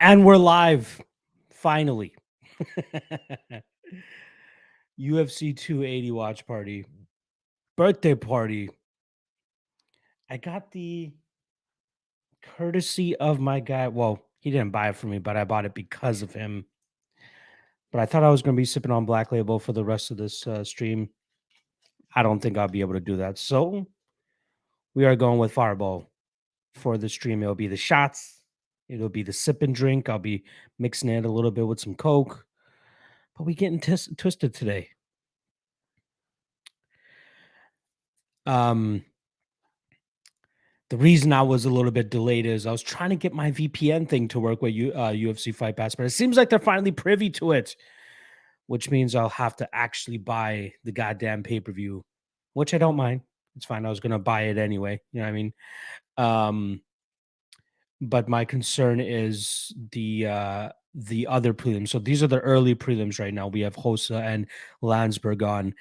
And we're live, finally. UFC 280 watch party, birthday party. I got the courtesy of my guy. Well, he didn't buy it for me, but I bought it because of him. But I thought I was going to be sipping on Black Label for the rest of this stream. I don't think I'll be able to do that. So we are going with Fireball for the stream. It'll be the shots. It'll be the sip and drink. I'll be mixing it a little bit with some Coke. But we getting twisted today. The reason I was a little bit delayed is I was trying to get my VPN thing to work with UFC Fight Pass, but it seems like they're finally privy to it, which means I'll have to actually buy the goddamn pay-per-view, which I don't mind. It's fine. I was gonna buy it anyway. You know what I mean? Um, but my concern is the other prelims. So these are the early prelims right now. We have Rosa and Landsberg on.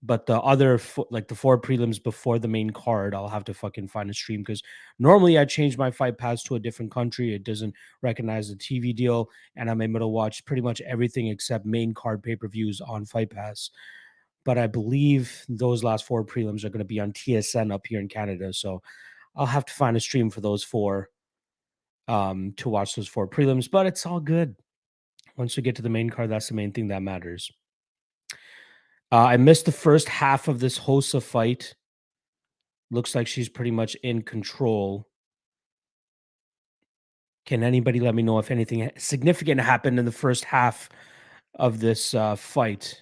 But the other like the 4 prelims before the main card, I'll have to fucking find a stream because normally I change my fight pass to a different country. It doesn't recognize the TV deal, and I'm able to watch pretty much everything except main card pay-per-views on Fight Pass. But I believe those last 4 prelims are going to be on TSN up here in Canada. So I'll have to find a stream for those 4 to watch those 4 prelims, but it's all good. Once we get to the main card, that's the main thing that matters. I missed the first half of this Hosa fight. Looks like she's pretty much in control. Can anybody let me know if anything significant happened in the first half of this fight?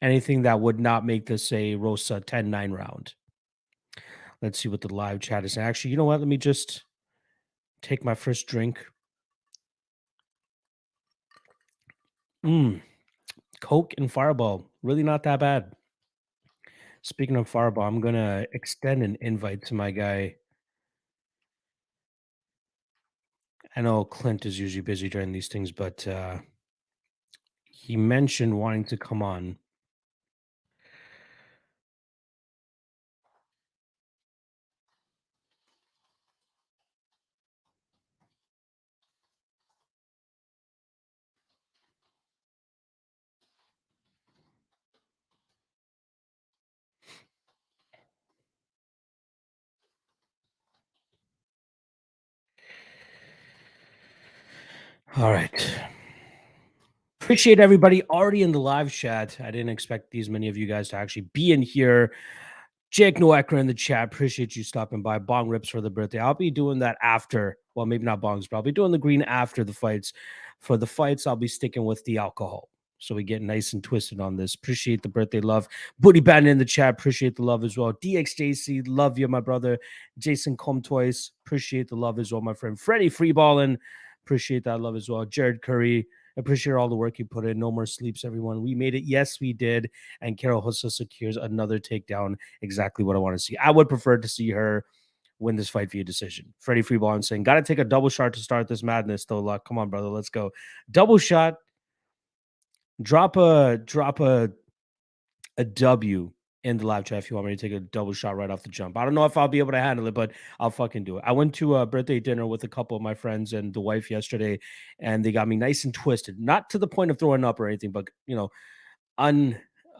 Anything that would not make this a Rosa 10-9 round? Let's see what the live chat is. Actually, you know what? Let me just take my first drink. Coke and Fireball. Really not that bad. Speaking of Fireball, I'm going to extend an invite to my guy. I know Clint is usually busy during these things, but he mentioned wanting to come on. All right. Appreciate everybody already in the live chat. I didn't expect these many of you guys to actually be in here. Jake Noecker in the chat. Appreciate you stopping by. Bong rips for the birthday. I'll be doing that after. Well, maybe not bongs, but I'll be doing the green after the fights. For the fights, I'll be sticking with the alcohol. So we get nice and twisted on this. Appreciate the birthday love. Booty Band in the chat. Appreciate the love as well. DXJC, love you, my brother. Jason Comtois, appreciate the love as well, my friend. Freddie Freeballing, appreciate that love as well. Jared Curry, appreciate all the work you put in. No more sleeps, everyone. We made it. Yes, we did. And Carol Hossa secures another takedown. Exactly what I want to see. I would prefer to see her win this fight via decision. Freddie Freeball saying, got to take a double shot to start this madness, though. Luck. Come on, brother. Let's go. Double shot. Drop a W in the live chat if you want me to take a double shot right off the jump. I don't know if I'll be able to handle it, but I'll fucking do it. I went to a birthday dinner with a couple of my friends and the wife yesterday, and they got me nice and twisted. Not to the point of throwing up or anything, but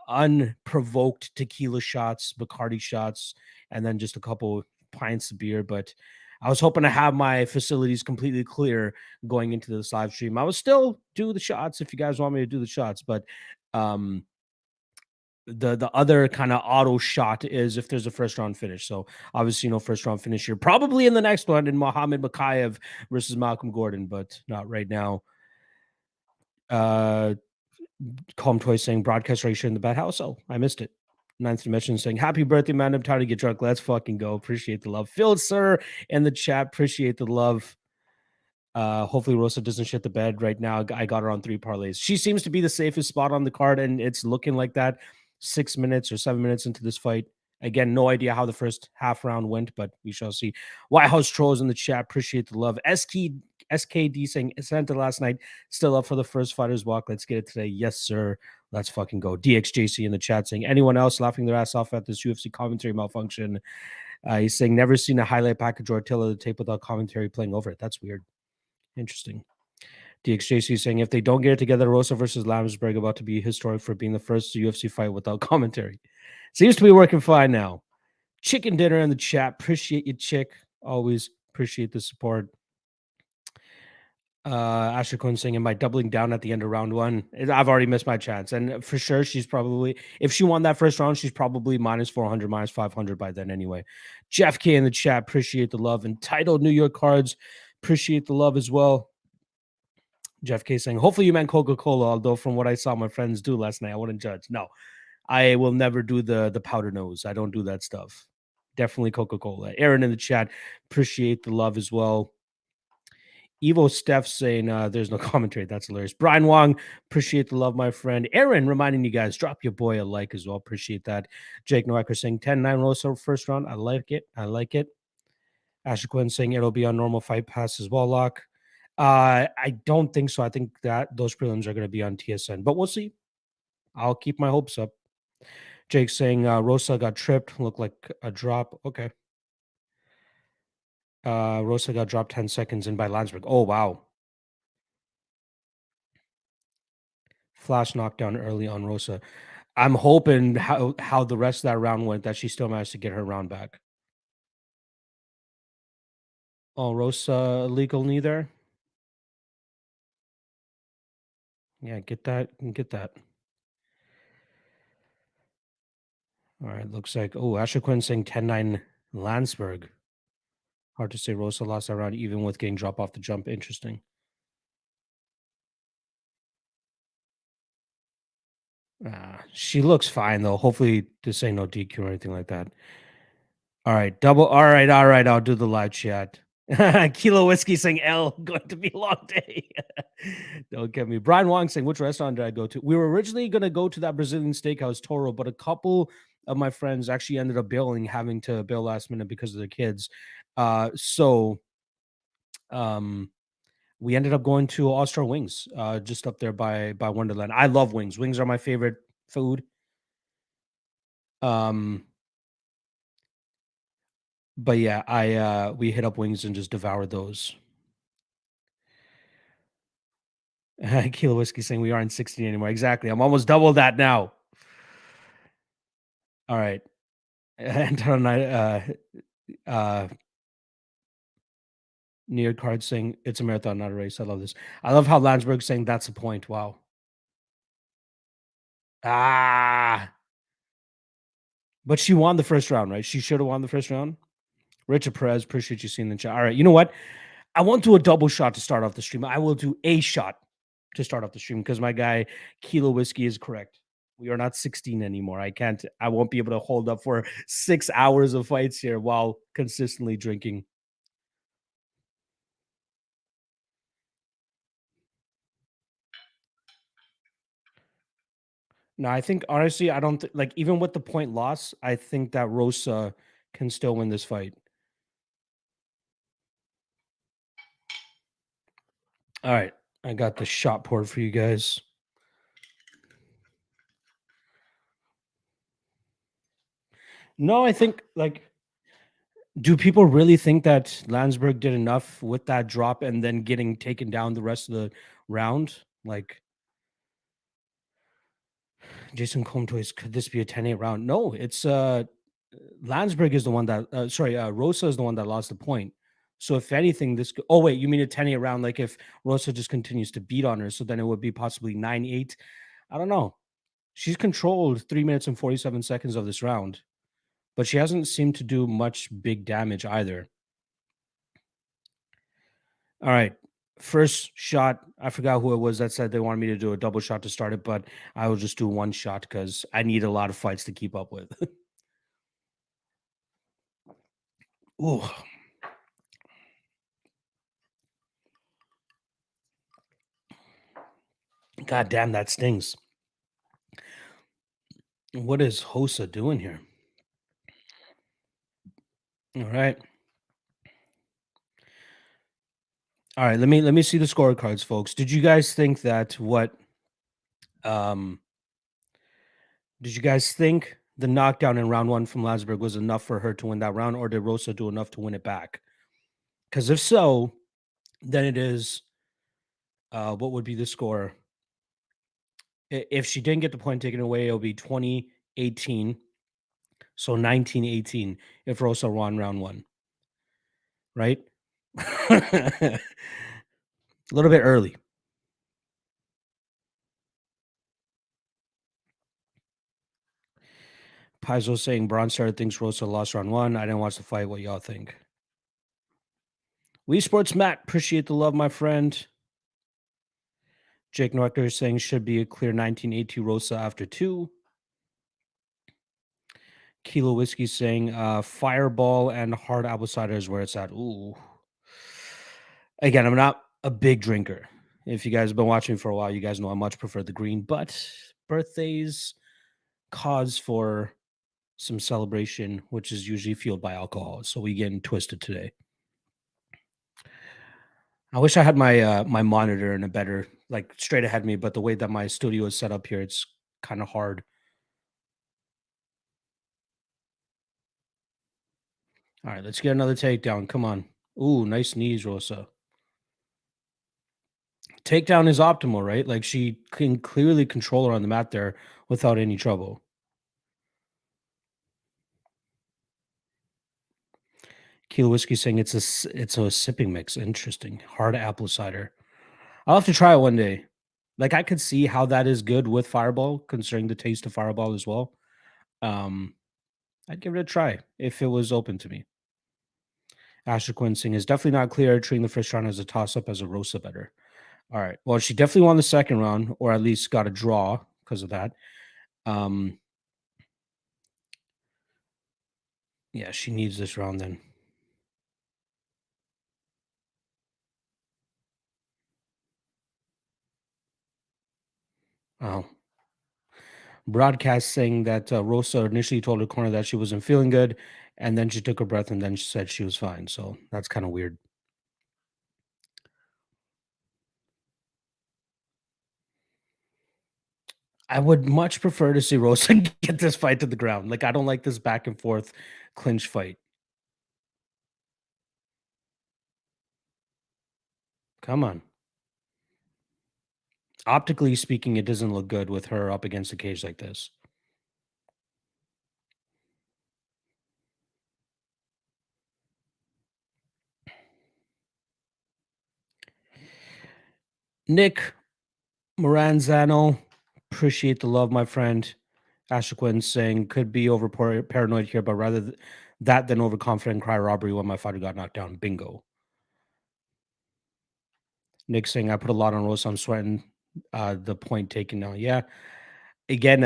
unprovoked tequila shots, Bacardi shots, and then just a couple pints of beer. But I was hoping to have my facilities completely clear going into this live stream. I will still do the shots if you guys want me to do the shots, but the other kind of auto shot is if there's a first round finish. So obviously no first round finish here. Probably in the next one in Muhammad Makayev versus Malcolm Gordon, but not right now. Calm Toy saying broadcast ratio in the bad house. Oh, I missed it. Ninth Dimension saying happy birthday, man. I'm tired to get drunk. Let's fucking go. Appreciate the love. Phil, sir, in the chat. Appreciate the love. Hopefully Rosa doesn't shit the bed right now. I got her on 3 parlays. She seems to be the safest spot on the card, and it's looking like that 6 minutes or 7 minutes into this fight. Again, no idea how the first half round went, but we shall see. White House Trolls in the chat. Appreciate the love. SKD saying Santa last night. Still up for the first fighters walk. Let's get it today. Yes, sir. Let's fucking go. DXJC in the chat saying anyone else laughing their ass off at this UFC commentary malfunction. He's saying never seen a highlight package or a tail of the tape without commentary playing over it. That's weird. Interesting. DXJC saying if they don't get it together, Rosa versus Landsberg about to be historic for being the first UFC fight without commentary. Seems to be working fine now. Chicken dinner in the chat. Appreciate you, chick. Always appreciate the support. Asher Quinn saying, am I doubling down at the end of round one? I've already missed my chance. And for sure, she's probably, if she won that first round, she's probably minus 400, minus 500 by then anyway. Jeff K in the chat, appreciate the love. Entitled New York Cards, appreciate the love as well. Jeff K saying, hopefully you meant Coca-Cola, although from what I saw my friends do last night, I wouldn't judge. No, I will never do the powder nose. I don't do that stuff. Definitely Coca-Cola. Aaron in the chat, appreciate the love as well. Evo Steph saying there's no commentary. That's hilarious. Brian Wong, appreciate the love, my friend. Aaron reminding you guys, drop your boy a like as well. Appreciate that. Jake Noacker saying 10-9 Rosa first round. I like it. I like it. Asher Quinn saying it'll be on normal fight pass as well, Lock. I don't think so. I think that those prelims are going to be on TSN, but we'll see. I'll keep my hopes up. Jake saying Rosa got tripped. Looked like a drop. Okay. Rosa got dropped 10 seconds in by Landsberg. Oh, wow. Flash knockdown early on Rosa. I'm hoping how the rest of that round went that she still managed to get her round back. Oh, Rosa legal knee there. Yeah, get that. Get that. All right, looks like Asher Quinn saying 10-9 Landsberg. Hard to say Rosa lost that round even with getting dropped off the jump. Interesting. She looks fine though. Hopefully this ain't no DQ or anything like that. All right, double. All right. I'll do the live chat. Kilo Whiskey saying L, going to be a long day. Don't get me. Brian Wong saying, which restaurant did I go to? We were originally going to go to that Brazilian steakhouse, Toro, but a couple of my friends actually ended up having to bail last minute because of their kids. So we ended up going to All Star Wings, just up there by Wonderland. I love wings. Wings are my favorite food. But yeah, we hit up Wings and just devoured those. Kilo Whiskey saying we aren't 16 anymore. Exactly. I'm almost double that now. All right. Anton, New York Card saying it's a marathon, not a race. I love this. I love how Landsberg saying that's the point. Wow. But she won the first round, right? She should have won the first round. Richard Perez, appreciate you seeing the chat. All right. You know what? I won't do a double shot to start off the stream. I will do a shot to start off the stream because my guy Kilo Whiskey is correct. We are not 16 anymore. I won't be able to hold up for 6 hours of fights here while consistently drinking. No, I think honestly, I don't like even with the point loss, I think that Rosa can still win this fight. All right. I got the shot poured for you guys. No, I think do people really think that Landsberg did enough with that drop and then getting taken down the rest of the round? Like Jason Comtois, could this be a 10-8 round? No, it's Landsberg is the one that Rosa is the one that lost the point. So if anything, oh wait, you mean a 10-8 round? Like if Rosa just continues to beat on her, so then it would be possibly 9-8. I don't know. She's controlled 3 minutes and 47 seconds of this round, but she hasn't seemed to do much big damage either. All right. First shot, I forgot who it was that said they wanted me to do a double shot to start it, but I will just do one shot because I need a lot of fights to keep up with. Ooh. God damn, that stings. What is Hosa doing here? All right. All right, let me see the scorecards, folks. Did you guys think that did you guys think the knockdown in round 1 from Landsberg was enough for her to win that round, or did Rosa do enough to win it back? Because if so, then it is What would be the score? If she didn't get the point taken away, it'll be 2018. So 1918 if Rosa won round one, right? A little bit early. Paizo saying Bronze thinks Rosa lost round one. I didn't watch the fight. What y'all think? Wii Sports Matt, appreciate the love, my friend. Jake Noecker is saying should be a clear 1982 Rosa after two. Kilo Whiskey saying Fireball and hard apple cider is where it's at. Ooh. Again, I'm not a big drinker. If you guys have been watching for a while, you guys know I much prefer the green, but birthdays cause for some celebration, which is usually fueled by alcohol. So we getting twisted today. I wish I had my my monitor in a better like straight ahead of me, but the way that my studio is set up here, it's kind of hard. All right, let's get another takedown. Come on. Ooh, nice knees, Rosa. Takedown is optimal, right? Like she can clearly control her on the mat there without any trouble. Kilo Whiskey saying it's a sipping mix. Interesting. Hard apple cider. I'll have to try it one day. Like I could see how that is good with Fireball, considering the taste of Fireball as well. Um, I'd give it a try if it was open to me. Asher Quinn saying is definitely not clear, treating the first round as a toss up as a Rosa better. All right. Well, she definitely won the second round, or at least got a draw because of that. Um, yeah, she needs this round then. Oh. Broadcast saying that Rosa initially told her corner that she wasn't feeling good, and then she took a breath and then she said she was fine. So that's kind of weird. I would much prefer to see Rosa get this fight to the ground. Like I don't like this back and forth clinch fight. Come on. Optically speaking, it doesn't look good with her up against the cage like this. Nick Moranzano, appreciate the love, my friend. Asher Quinn saying could be over paranoid here, but rather that than overconfident cry robbery when my fighter got knocked down. Bingo. Nick saying I put a lot on Rosa. I'm sweating. The point taken now. Yeah. Again,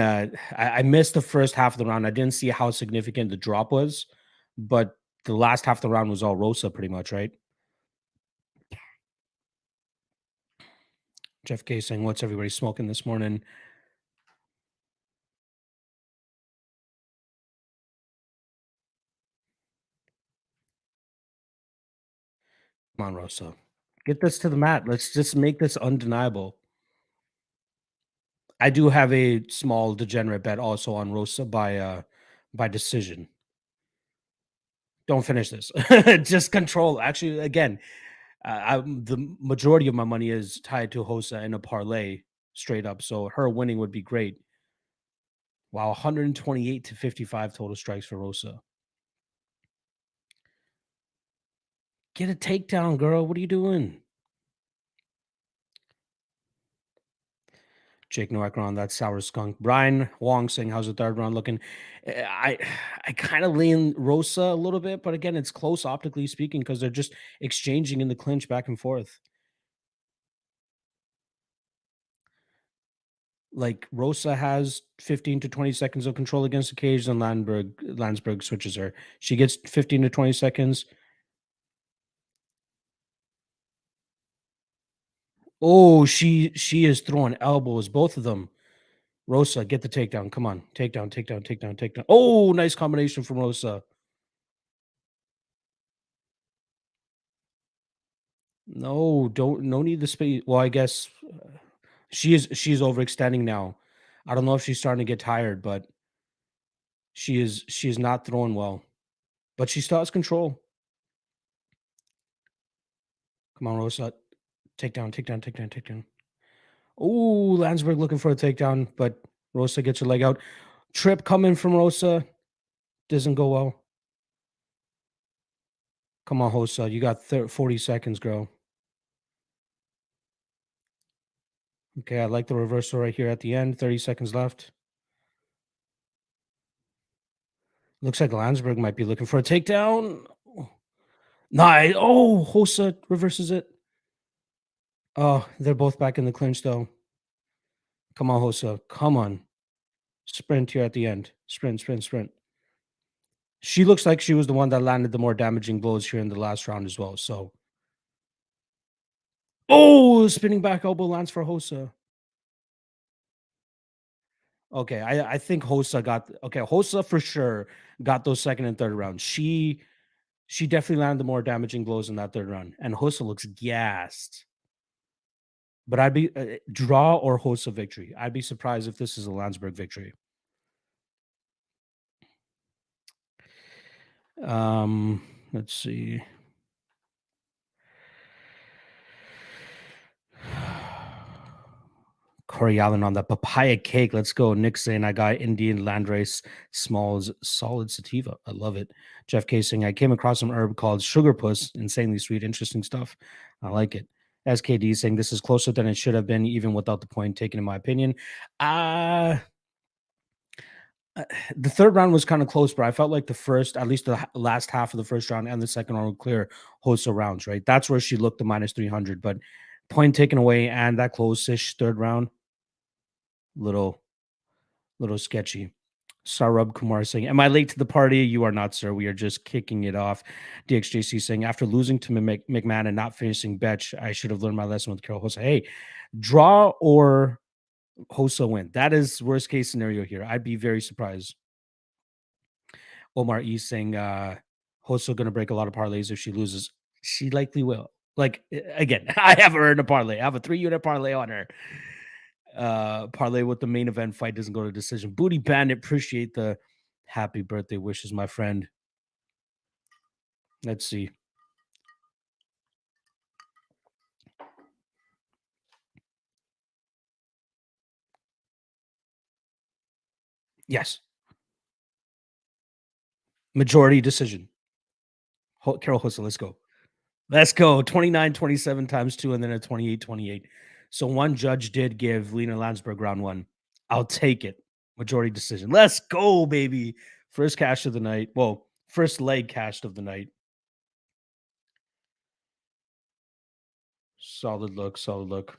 I missed the first half of the round. I didn't see how significant the drop was, but the last half of the round was all Rosa, pretty much, right? Jeff K saying, "What's everybody smoking this morning?" Come on, Rosa, get this to the mat. Let's just make this undeniable. I do have a small degenerate bet also on Rosa by decision. Don't finish this. Just control. Actually, again, the majority of my money is tied to Hosa in a parlay straight up. So her winning would be great. Wow, 128 to 55 total strikes for Rosa. Get a takedown, girl. What are you doing? Jake Noacker on that sour skunk. Brian Wong saying, "How's the third round looking?" I I kind of lean Rosa a little bit, but again, it's close optically speaking because they're just exchanging in the clinch back and forth. Like Rosa has 15 to 20 seconds of control against the cage, and Landsberg switches her. She gets 15 to 20 seconds. Oh, she is throwing elbows, both of them. Rosa, get the takedown. Come on. Takedown, takedown, takedown, takedown. Oh, nice combination from Rosa. No, don't no need the space. Well, I guess she's overextending now. I don't know if she's starting to get tired, but she is not throwing well. But she still has control. Come on, Rosa. Takedown. Oh, Landsberg looking for a takedown, but Rosa gets her leg out. Trip coming from Rosa. Doesn't go well. Come on, Rosa. You got 40 seconds, girl. Okay, I like the reversal right here at the end. 30 seconds left. Looks like Landsberg might be looking for a takedown. Nice. Oh, Rosa reverses it. Oh, they're both back in the clinch, though. Come on, Rosa. Come on. Sprint here at the end. Sprint. She looks like she was the one that landed the more damaging blows here in the last round as well. So, oh, spinning back elbow lands for Rosa. Okay, I think Rosa got Rosa for sure got those second and third rounds. She definitely landed the more damaging blows in that third round, and Rosa looks gassed. But I'd be draw or Rosa victory. I'd be surprised if this is a Landsberg victory. Let's see. Corey Allen on that papaya cake. Let's go. Nick saying I got Indian Landrace Smalls solid sativa. I love it. Jeff K saying I came across some herb called sugar puss. Insanely sweet, interesting stuff. I like it. SKD saying this is closer than it should have been, even without the point taken, in my opinion. The third round was kind of close, but I felt like the first, at least the last half of the first round and the second round were clear Hosa rounds, right? That's where she looked the minus 300, but point taken away and that close-ish third round, little sketchy. Sarab Kumar saying, am I late to the party? You are not, sir. We are just kicking it off. DXJC saying, after losing to McMahon and not finishing Betch, I should have learned my lesson with Carol Hosa. Hey, draw or Hosa win. That is worst case scenario here. I'd be very surprised. Omar E saying, Hosa going to break a lot of parlays if she loses. She likely will. Like, again, I have her in a parlay. I have a 3-unit parlay on her. Parlay with the main event fight doesn't go to decision. Booty Bandit, appreciate the happy birthday wishes, my friend. Let's see. Yes. Majority decision. Carol Hosa, let's go. Let's go. 29-27 times 2 and then a 28-28. So one judge did give Lena Landsberg round 1. I'll take it. Majority decision. Let's go, baby. First cash of the night. Well, first leg cash of the night. Solid look.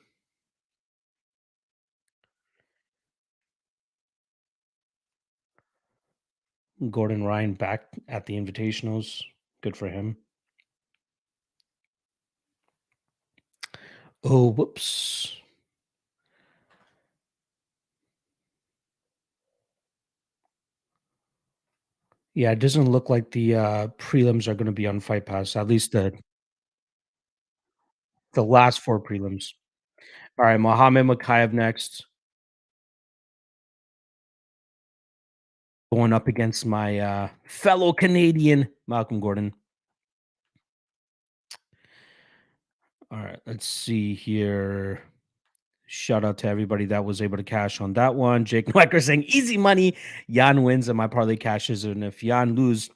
Gordon Ryan back at the Invitationals. Good for him. Oh, whoops. Yeah, it doesn't look like the prelims are going to be on Fight Pass. At least the last 4 prelims. All right, Mohammed Makayev next. Going up against my fellow Canadian, Malcolm Gordon. All right, let's see here. Shout out to everybody that was able to cash on that one. Jake Necker saying easy money. Jan wins and my parlay cashes. And if Jan lose,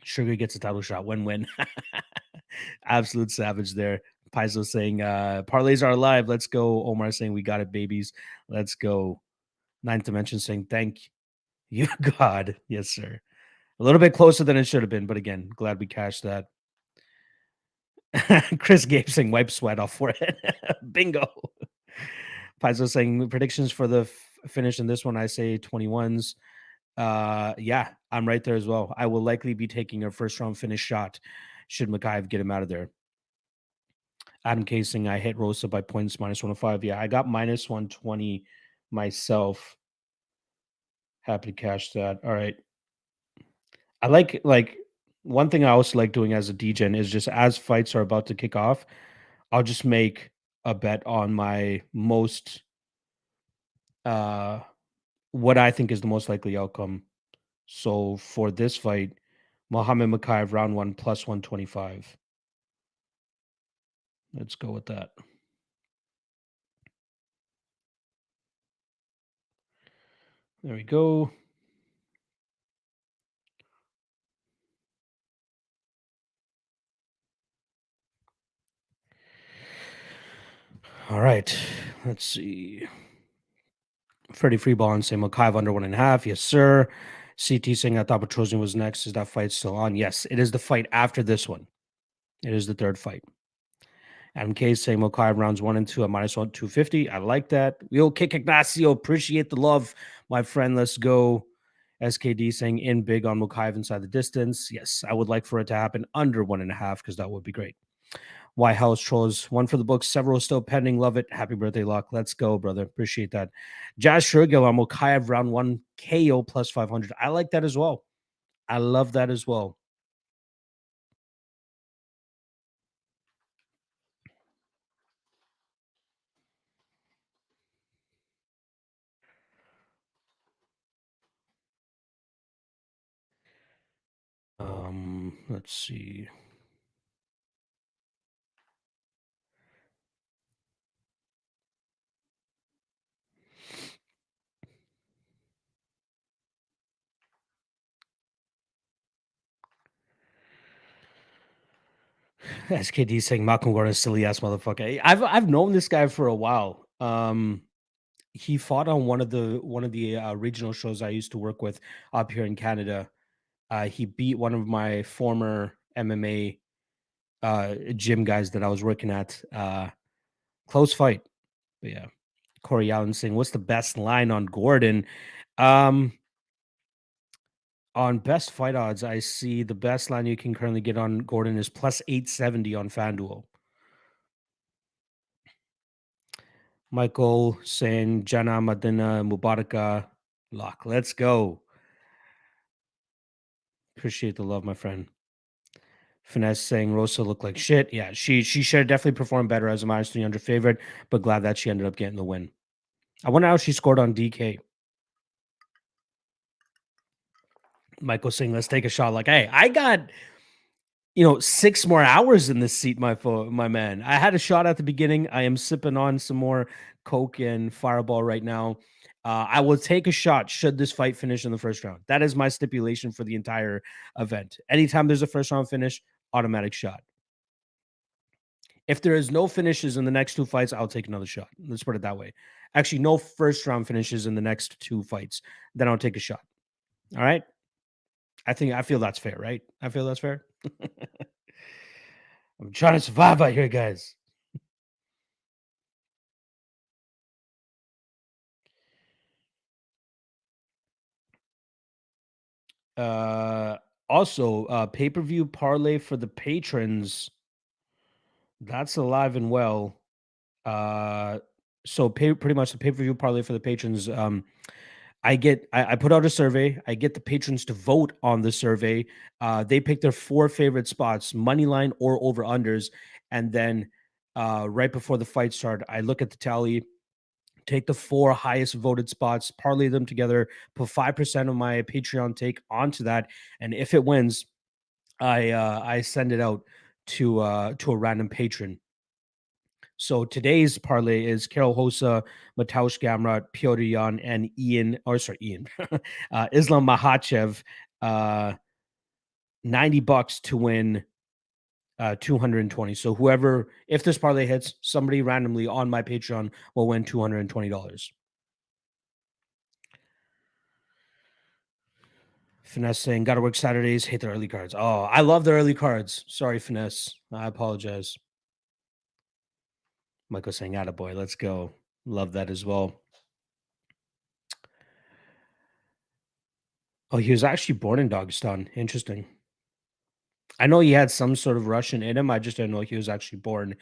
Sugar gets a title shot. Win-win. Absolute savage there. Paizo saying parlays are alive. Let's go. Omar saying we got it, babies. Let's go. Ninth Dimension saying thank you, God. Yes, sir. A little bit closer than it should have been, but again, glad we cashed that. Chris Gabe saying wipe sweat off for it. Bingo. Paizo saying predictions for the finish in this one. I say 21s. Yeah, I'm right there as well. I will likely be taking a first round finish shot should Makayev get him out of there. Adam Casing, I hit Rosa by points minus 105. Yeah, I got minus 120 myself. Happy to cash that. All right. I like one thing I also like doing as a DGen is just as fights are about to kick off, I'll just make a bet on my most what I think is the most likely outcome. So for this fight, Mohammed Makayev round 1 plus 125. Let's go with that. There we go. All right. Let's see. Freddie Freeball saying Makayev under 1.5. Yes, sir. CT saying I thought Petrosian was next. Is that fight still on? Yes, it is the fight after this one. It is the third fight. Adam K saying Makayev rounds 1 and 2 at -1 250. I like that. Yo, kick Ignacio. Appreciate the love, my friend. Let's go. SKD saying in big on Makayev inside the distance. Yes, I would like for it to happen under 1.5 because that would be great. White House Trolls, one for the books, several still pending. Love it. Happy birthday, Luck. Let's go, brother. Appreciate that. Jazz Shurgil on Makayev round 1 KO plus 500. I like that as well. I love that as well. Let's see. SKD saying Malcolm Gordon silly ass motherfucker. I've known this guy for a while. He fought on one of the regional shows I used to work with up here in Canada. He beat one of my former MMA gym guys that I was working at. Close fight. But yeah. Corey Allen saying, "What's the best line on Gordon?" Um, on best fight odds, I see the best line you can currently get on Gordon is plus 870 on FanDuel. Michael saying, "Jana Madina Mubaraka lock. Let's go." Appreciate the love, my friend. Finesse saying Rosa looked like shit. Yeah, she should have definitely performed better as a -300 favorite, but glad that she ended up getting the win. I wonder how she scored on DK. Michael saying, "Let's take a shot." Like, hey, I got 6 more hours in this seat, my man. I had a shot at the beginning. I am sipping on some more Coke and Fireball right now. I will take a shot should this fight finish in the first round. That is my stipulation for the entire event. Anytime there's a first round finish, automatic shot. If there is no finishes in the next 2 fights, I'll take another shot. Let's put it that way. Actually, no first round finishes in the next 2 fights, then I'll take a shot. All right? I feel that's fair, right? I feel that's fair. I'm trying to survive out here, guys. Uh, Also, pay-per-view parlay for the patrons, that's alive and well. Uh, so pretty much the pay-per-view parlay for the patrons. I put out a survey. I get the patrons to vote on the survey. They pick their 4 favorite spots, money line or over unders, and then right before the fight start, I look at the tally, take the 4 highest voted spots, parlay them together, put 5% of my Patreon take onto that, and if it wins, I send it out to a random patron. So today's parlay is Carol Hosa, Mateusz Gamrot, Piotr Jan, and Ian, Islam Makhachev, uh, $90 to win 220. So whoever, if this parlay hits, somebody randomly on my Patreon will win $220. Finesse saying, "Gotta work Saturdays, hate the early cards." Oh, I love the early cards. Sorry, Finesse. I apologize. Michael saying, "Attaboy, let's go." Love that as well. Oh, he was actually born in Dagestan. Interesting. I know he had some sort of Russian in him. I just didn't know he was actually born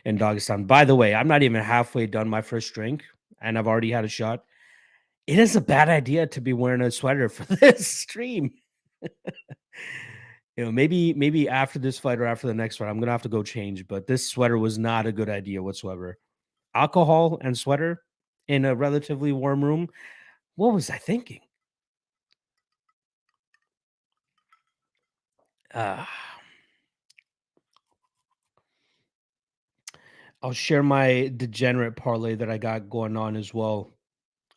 in Dagestan. By the way, I'm not even halfway done my first drink, and I've already had a shot. It is a bad idea to be wearing a sweater for this stream. Maybe after this fight or after the next fight, I'm gonna have to go change. But this sweater was not a good idea whatsoever. Alcohol and sweater in a relatively warm room. What was I thinking? Uh, I'll share my degenerate parlay that I got going on as well.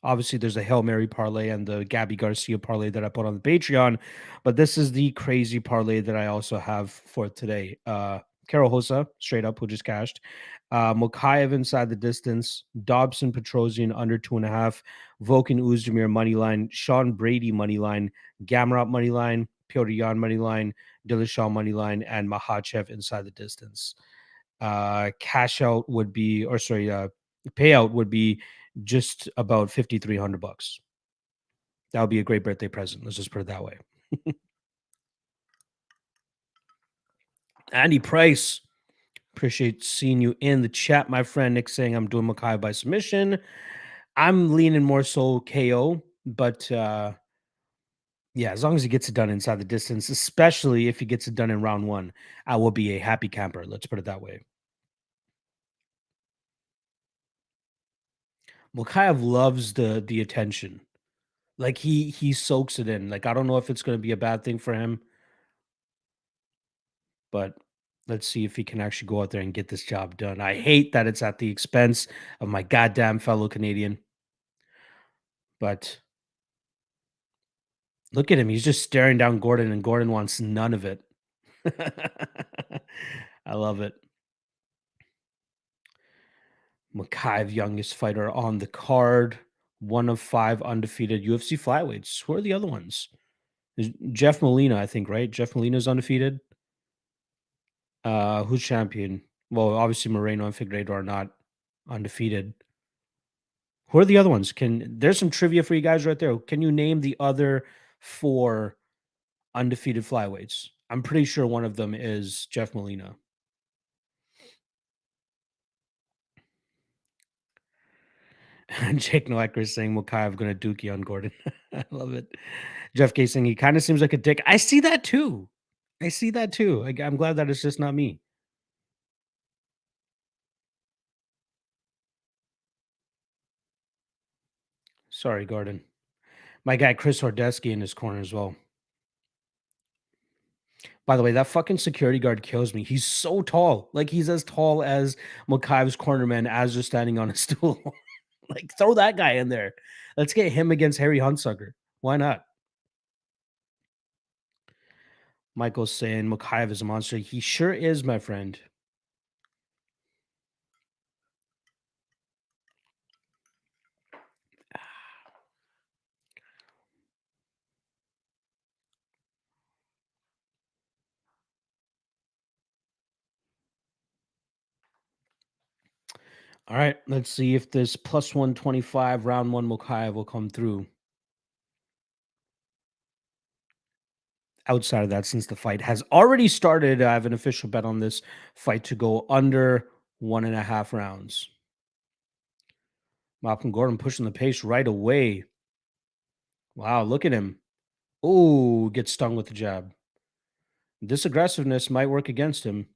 Obviously, there's a Hail Mary parlay and the Gabby Garcia parlay that I put on the Patreon, but this is the crazy parlay that I also have for today. Carol Hosa, straight up, who just cashed. Makayev inside the distance. Dobson Petrosian under 2.5. Vulcan Uzdemir money line. Sean Brady money line. Gamrot money line. Petrosian money line. Dillashaw money line, and Makhachev inside the distance. Cash out would be, or sorry, payout would be just about $5,300. That would be a great birthday present. Let's just put it that way. Andy Price, appreciate seeing you in the chat, my friend. Nick saying I'm doing Makai by submission. I'm leaning more so KO, but yeah, as long as he gets it done inside the distance, especially if he gets it done in round one, I will be a happy camper. Let's put it that way. Makayev loves the attention. Like he soaks it in. Like I don't know if it's going to be a bad thing for him, but let's see if he can actually go out there and get this job done. I hate that it's at the expense of my goddamn fellow Canadian, but look at him. He's just staring down Gordon, and Gordon wants none of it. I love it. Makayev, youngest fighter on the card, one of 5 undefeated UFC flyweights. Who are the other ones? There's Jeff Molina, I think, right? Jeff Molina's undefeated. Who's champion? Well, obviously Moreno and Figueiredo are not undefeated. Who are the other ones? There's some trivia for you guys right there. Can you name the other 4 undefeated flyweights? I'm pretty sure one of them is Jeff Molina. And Jake Noacker is saying Makayev going to dookie on Gordon. I love it. Jeff K saying he kind of seems like a dick. I see that too. I see that too. I'm glad that it's just not me. Sorry, Gordon. My guy Chris Hordeski in his corner as well. By the way, that fucking security guard kills me. He's so tall. Like he's as tall as Makayev's cornerman as just standing on a stool. Like throw that guy in there. Let's get him against Harry Hunsucker. Why not? Michael's saying Makayev is a monster. He sure is, my friend. All right, let's see if this plus 125 round 1 Makayev will come through. Outside of that, since the fight has already started, I have an official bet on this fight to go under 1.5 rounds. Malcolm Gordon pushing the pace right away. Wow, look at him. Oh, gets stung with the jab. This aggressiveness might work against him.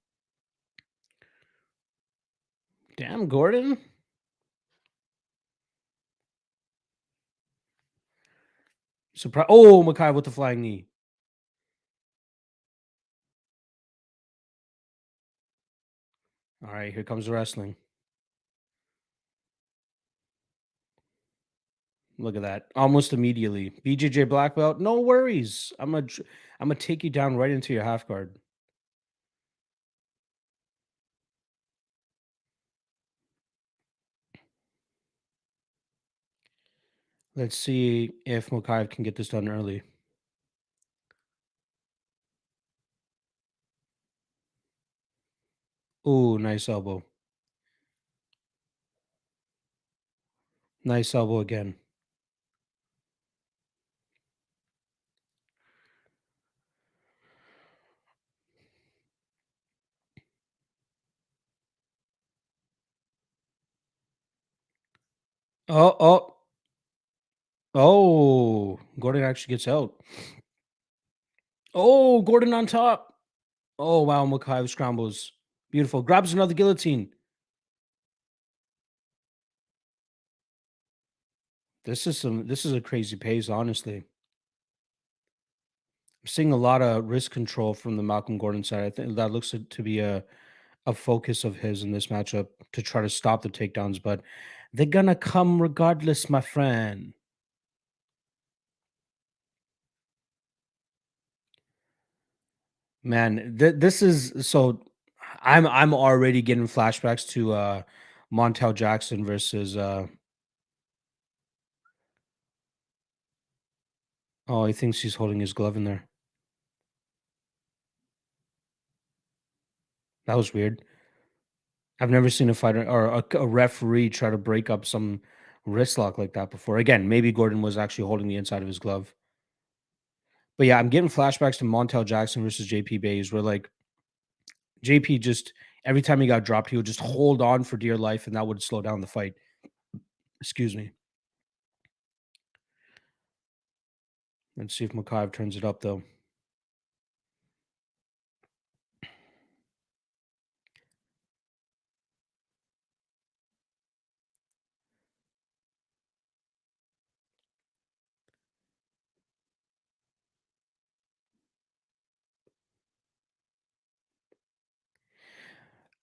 Damn, Gordon. Surprise. Oh, Makayev with the flying knee. All right, here comes the wrestling. Look at that. Almost immediately. BJJ black belt. No worries. I'm gonna take you down right into your half guard. Let's see if Makayev can get this done early. Oh, nice elbow. Nice elbow again. Oh, oh, oh. Gordon actually gets out. Oh, Gordon on top. Oh, wow. Makayev scrambles. Beautiful. Grabs another guillotine. This is a crazy pace, honestly. I'm seeing a lot of wrist control from the Malcolm Gordon side. I think that looks to be a focus of his in this matchup to try to stop the takedowns, but They're gonna come regardless, my friend. Man, this is so I'm already getting flashbacks to Montel Jackson versus oh, he thinks he's holding his glove in there. That was weird. I've never seen a fighter or a referee try to break up some wrist lock like that before. Again, maybe Gordon was actually holding the inside of his glove. But yeah, I'm getting flashbacks to Montel Jackson versus JP Bays, where like JP just every time he got dropped, he would just hold on for dear life, and that would slow down the fight. Excuse me. Let's see if Makayev turns it up though.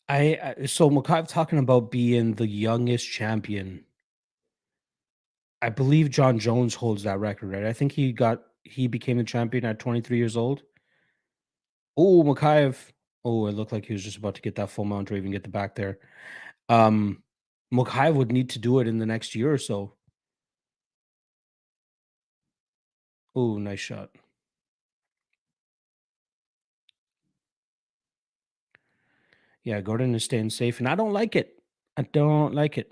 So Makayev talking about being the youngest champion. I believe John Jones holds that record, right? I think he became the champion at 23 years old. Oh, Makayev. Oh, it looked like he was just about to get that full mount or even get the back there. Um, Makayev would need to do it in the next year or so. Oh, nice shot. Yeah, Gordon is staying safe, and I don't like it. I don't like it.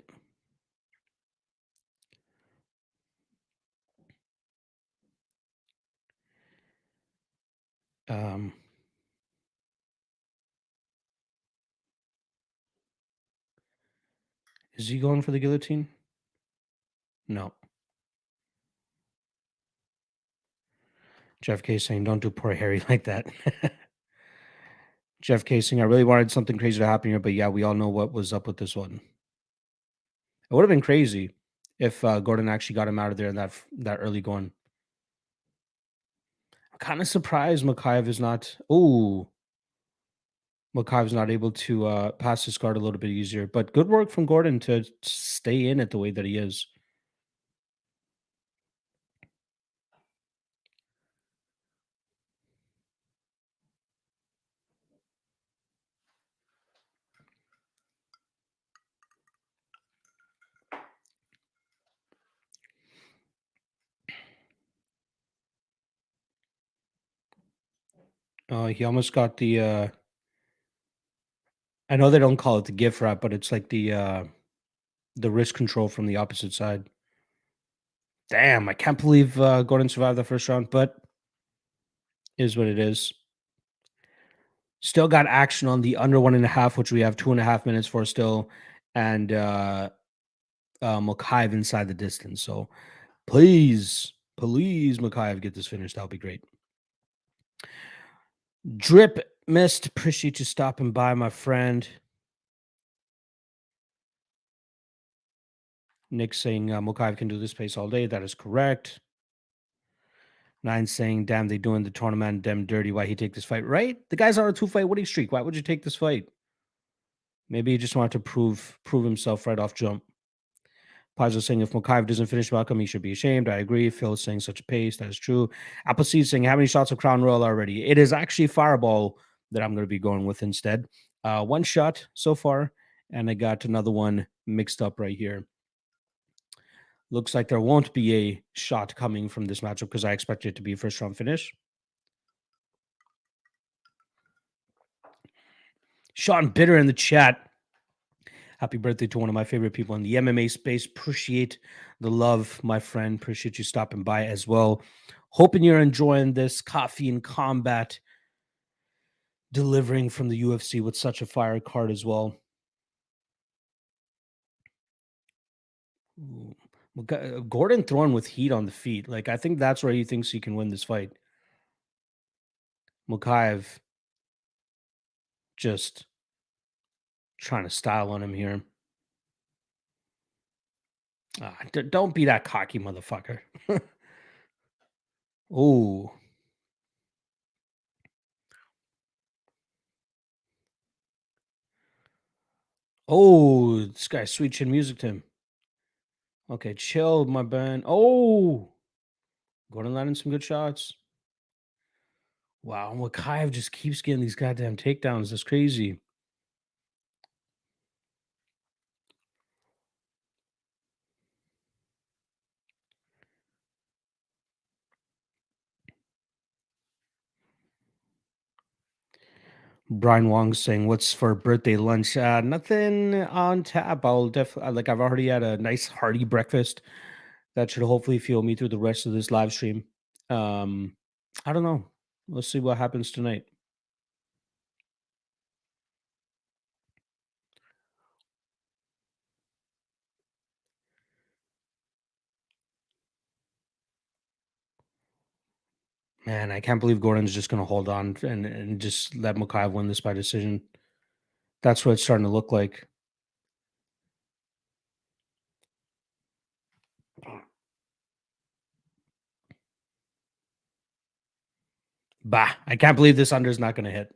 Um, is he going for the guillotine? No. Jeff K saying, "Don't do poor Harry like that." Jeff Casing, I really wanted something crazy to happen here, but yeah, we all know what was up with this one. It would have been crazy if Gordon actually got him out of there in that early going. I'm kind of surprised Makayev is not. Oh, Makayev's not able to pass his guard a little bit easier, but good work from Gordon to stay in it the way that he is. He almost got the. I know they don't call it the gift wrap, but it's like the wrist control from the opposite side. Damn, I can't believe Gordon survived the first round, but is what it is. Still got action on the under 1.5, which we have 2.5 minutes for still, and Makayev inside the distance. So please, Makayev, get this finished. That would be great. Drip missed. Appreciate you stopping by, my friend. Nick saying Makayev can do this pace all day. That is correct. Nine saying, damn, they doing the tournament damn dirty. Why he take this fight? Right? The guy's on a 2-fight winning streak. Why would you take this fight? Maybe he just wanted to prove himself right off jump. Paz is saying if Makayev doesn't finish Malcolm, he should be ashamed. I agree. Phil is saying such a pace. That is true. Appleseed saying how many shots of Crown Royal already? It is actually Fireball that I'm going to be going with instead. One shot so far, and I got another one mixed up right here. Looks like there won't be a shot coming from this matchup because I expect it to be a first round finish. Sean Bitter in the chat. Happy birthday to one of my favorite people in the MMA space. Appreciate the love, my friend. Appreciate you stopping by as well. Hoping you're enjoying this coffee and combat delivering from the UFC with such a fire card as well. Ooh. Gordon throwing with heat on the feet. Like, I think that's where he thinks he can win this fight. Makayev just trying to style on him here. Don't be that cocky motherfucker. Oh, oh, this guy sweet chin music to him. Okay, chill, my man. Oh, Gordon landing some good shots. Wow, Makayev just keeps getting these goddamn takedowns. That's crazy. Brian Wong saying, "What's for birthday lunch? Nothing on tap. I'll definitely like. I've already had a nice hearty breakfast that should hopefully fuel me through the rest of this live stream. Um, I don't know. Let's see what happens tonight. Man, I can't believe Gordon's just going to hold on and just let Makayev win this by decision. That's what it's starting to look like. Bah, I can't believe this under is not going to hit.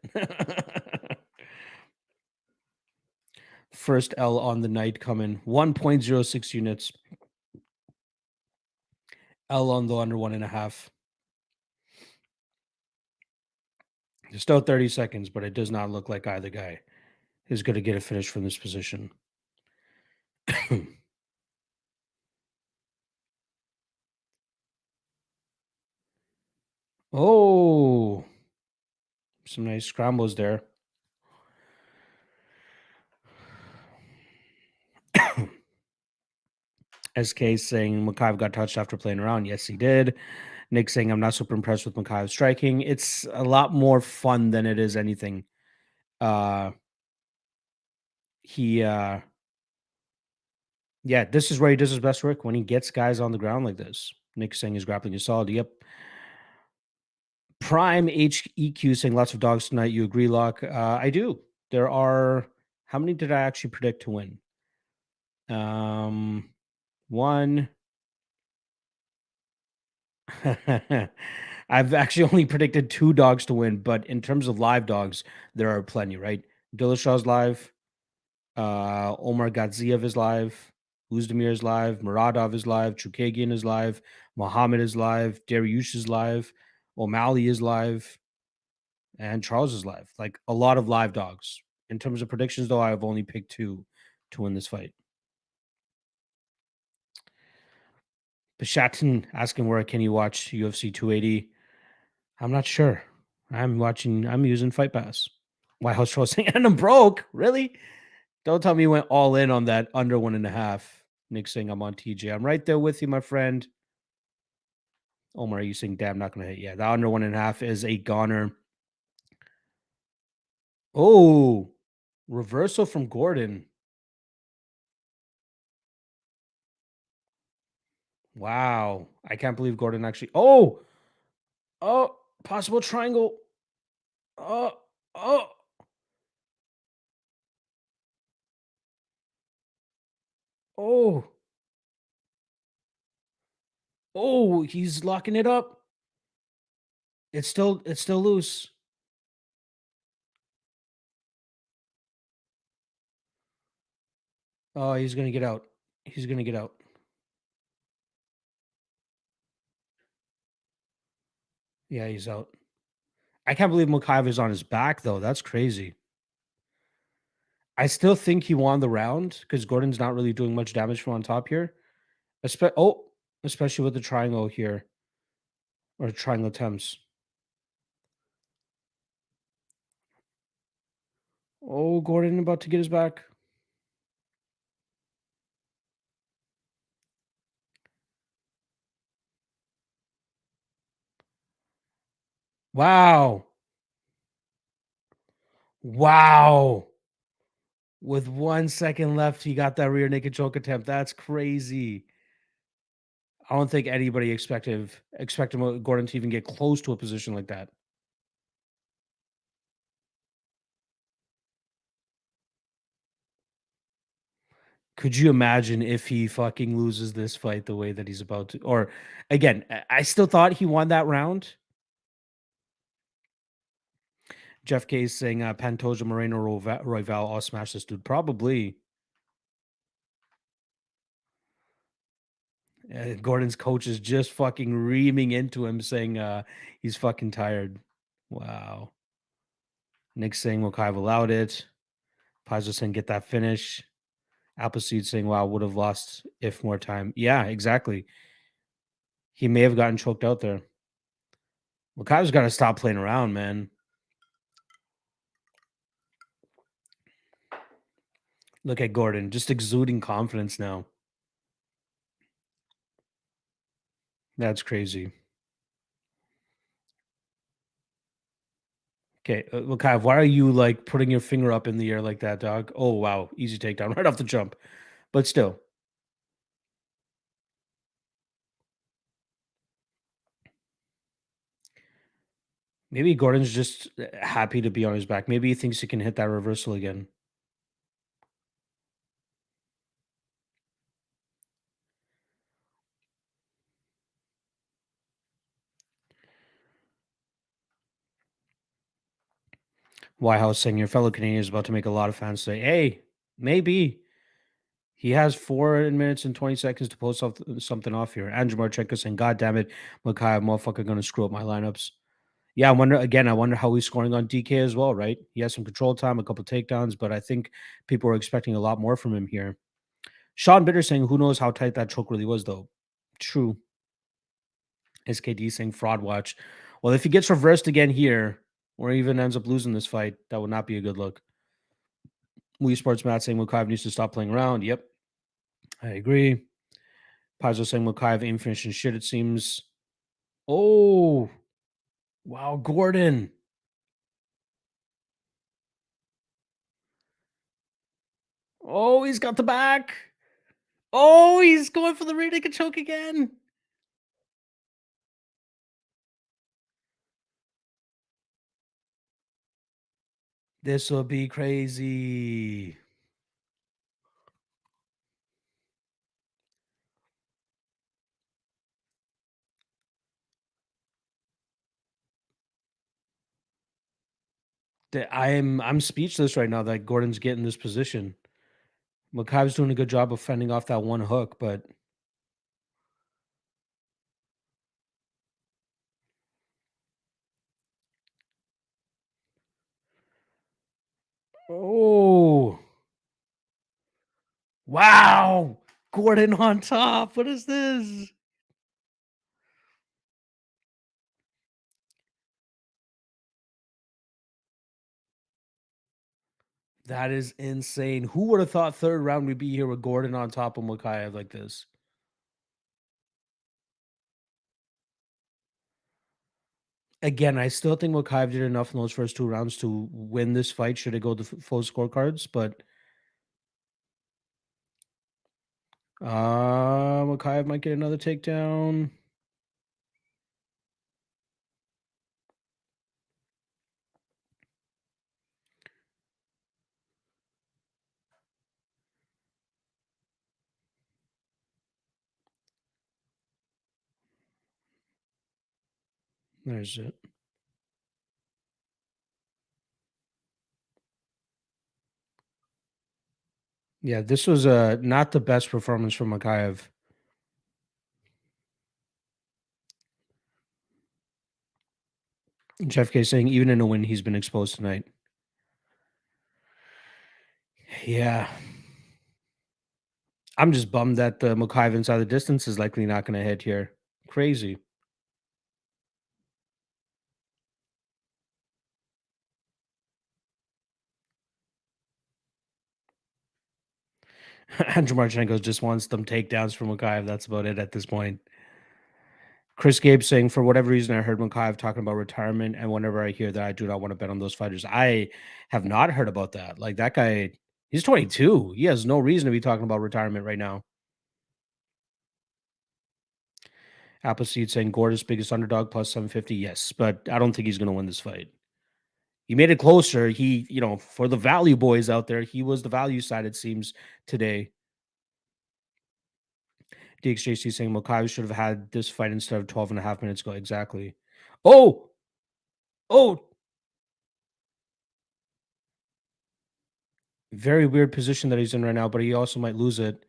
First L on the night coming 1.06 units. L on the under 1.5. There's still 30 seconds, but it does not look like either guy is going to get a finish from this position. Oh, some nice scrambles there. SK saying Makayev got touched after playing around. Yes, he did. Nick saying I'm not super impressed with Makayev's striking. It's a lot more fun than it is anything. Uh he Yeah, this is where he does his best work when he gets guys on the ground like this. Nick saying his grappling is solid. Yep. Prime HEQ saying lots of dogs tonight. You agree, Locke? I do. There are how many did I actually predict to win? One. I've actually only predicted 2 dogs to win, but in terms of live dogs, there are plenty, right? Dillashaw's live, Omar Gadziev is live, Uzdemir is live, Muradov is live, Chookagian is live, Muhammad is live, Dariush is live, O'Malley is live, and Charles is live. Like a lot of live dogs. In terms of predictions, though, I've only picked 2 to win this fight. Bishatin asking where can you watch UFC 280? I'm not sure. I'm using Fight Pass. Why House Troll saying, and I'm broke? Really? Don't tell me you went all in on that under 1.5. Nick saying I'm on TJ. I'm right there with you, my friend. Omar, are you saying damn not gonna hit? Yeah, the under 1.5 is a goner. Oh, reversal from Gordon. Wow. I can't believe Gordon actually. Oh, possible triangle. Oh, oh, oh, oh, he's locking it up. It's still loose. Oh, he's gonna get out. He's gonna get out. Yeah, he's out. I can't believe Makayev is on his back though. That's crazy. I still think he won the round because Gordon's not really doing much damage from on top here. Especially with the triangle here or triangle attempts. Oh, Gordon about to get his back. Wow. Wow. With 1 second left, he got that rear naked choke attempt. That's crazy. I don't think anybody expected Gordon to even get close to a position like that. Could you imagine if he fucking loses this fight the way that he's about to? Or again, I still thought he won that round. Jeff K is saying Pantoja, Moreno, Royval all smash this dude. Probably. Gordon's coach is just fucking reaming into him, saying he's fucking tired. Wow. Nick saying Makayev allowed it. Paizo saying get that finish. Appleseed saying, wow, would have lost if more time. Yeah, exactly. He may have gotten choked out there. Makayev's got to stop playing around, man. Look at Gordon, just exuding confidence now. That's crazy. Okay, Makayev, why are you like putting your finger up in the air like that, dog? Oh, wow. Easy takedown right off the jump. But still, maybe Gordon's just happy to be on his back. Maybe he thinks he can hit that reversal again. Whitehouse saying your fellow Canadian is about to make a lot of fans say, hey, maybe. He has 4 minutes and 20 seconds to pull something off here. Andrew Marchenko saying, God damn it, Makayev, motherfucker, going to screw up my lineups. Yeah, I wonder how he's scoring on DK as well, right? He has some control time, a couple takedowns, but I think people are expecting a lot more from him here. Sean Bitter saying, who knows how tight that choke really was, though. True. SKD saying, fraud watch. Well, if he gets reversed again here, or even ends up losing this fight, that would not be a good look. Wii Sports Matt saying, Makayev needs to stop playing around. Yep, I agree. Paizo saying Makayev ain't finishing shit, it seems. Oh, wow, Gordon. Oh, he's got the back. Oh, he's going for the rear naked choke again. This will be crazy. I'm speechless right now that Gordon's getting this position. Makayev's doing a good job of fending off that one hook, but oh, wow, Gordon on top. What is this? That is insane. Who would have thought third round we'd be here with Gordon on top of Makayev like this? Again, I still think Makayev did enough in those first 2 rounds to win this fight should it go to full scorecards, but Makayev might get another takedown. There's it. Yeah, this was not the best performance from Makayev. Jeff K saying even in a win, he's been exposed tonight. Yeah. I'm just bummed that the Makayev inside the distance is likely not going to hit here. Crazy. Andrew Marchenko just wants them takedowns from Makayev. That's about it at this point. Chris Gabe saying, for whatever reason, I heard Makayev talking about retirement, and whenever I hear that, I do not want to bet on those fighters. I have not heard about that. Like that guy, he's 22. He has no reason to be talking about retirement right now. Appleseed saying Gordon's biggest underdog plus 750. Yes, but I don't think he's going to win this fight. He made it closer. He, for the value boys out there, he was the value side, it seems, today. DXJC saying Makayev should have had this fight instead of 12 and a half minutes ago. Exactly. Oh, oh, very weird position that he's in right now, but he also might lose it.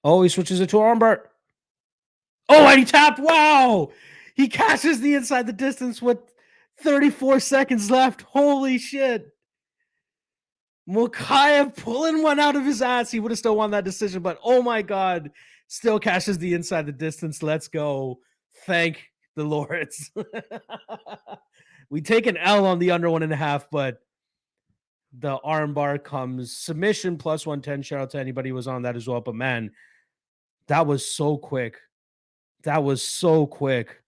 Oh, he switches it to armbar. Oh, and he tapped. Wow. He catches the inside the distance with 34 seconds left. Holy shit. Makayev pulling one out of his ass. He would have still won that decision, but oh my God. Still cashes the inside the distance. Let's go. Thank the Lords. We take an L on the under 1.5, but the armbar comes submission plus 110. Shout out to anybody who was on that as well. But man, that was so quick. That was so quick.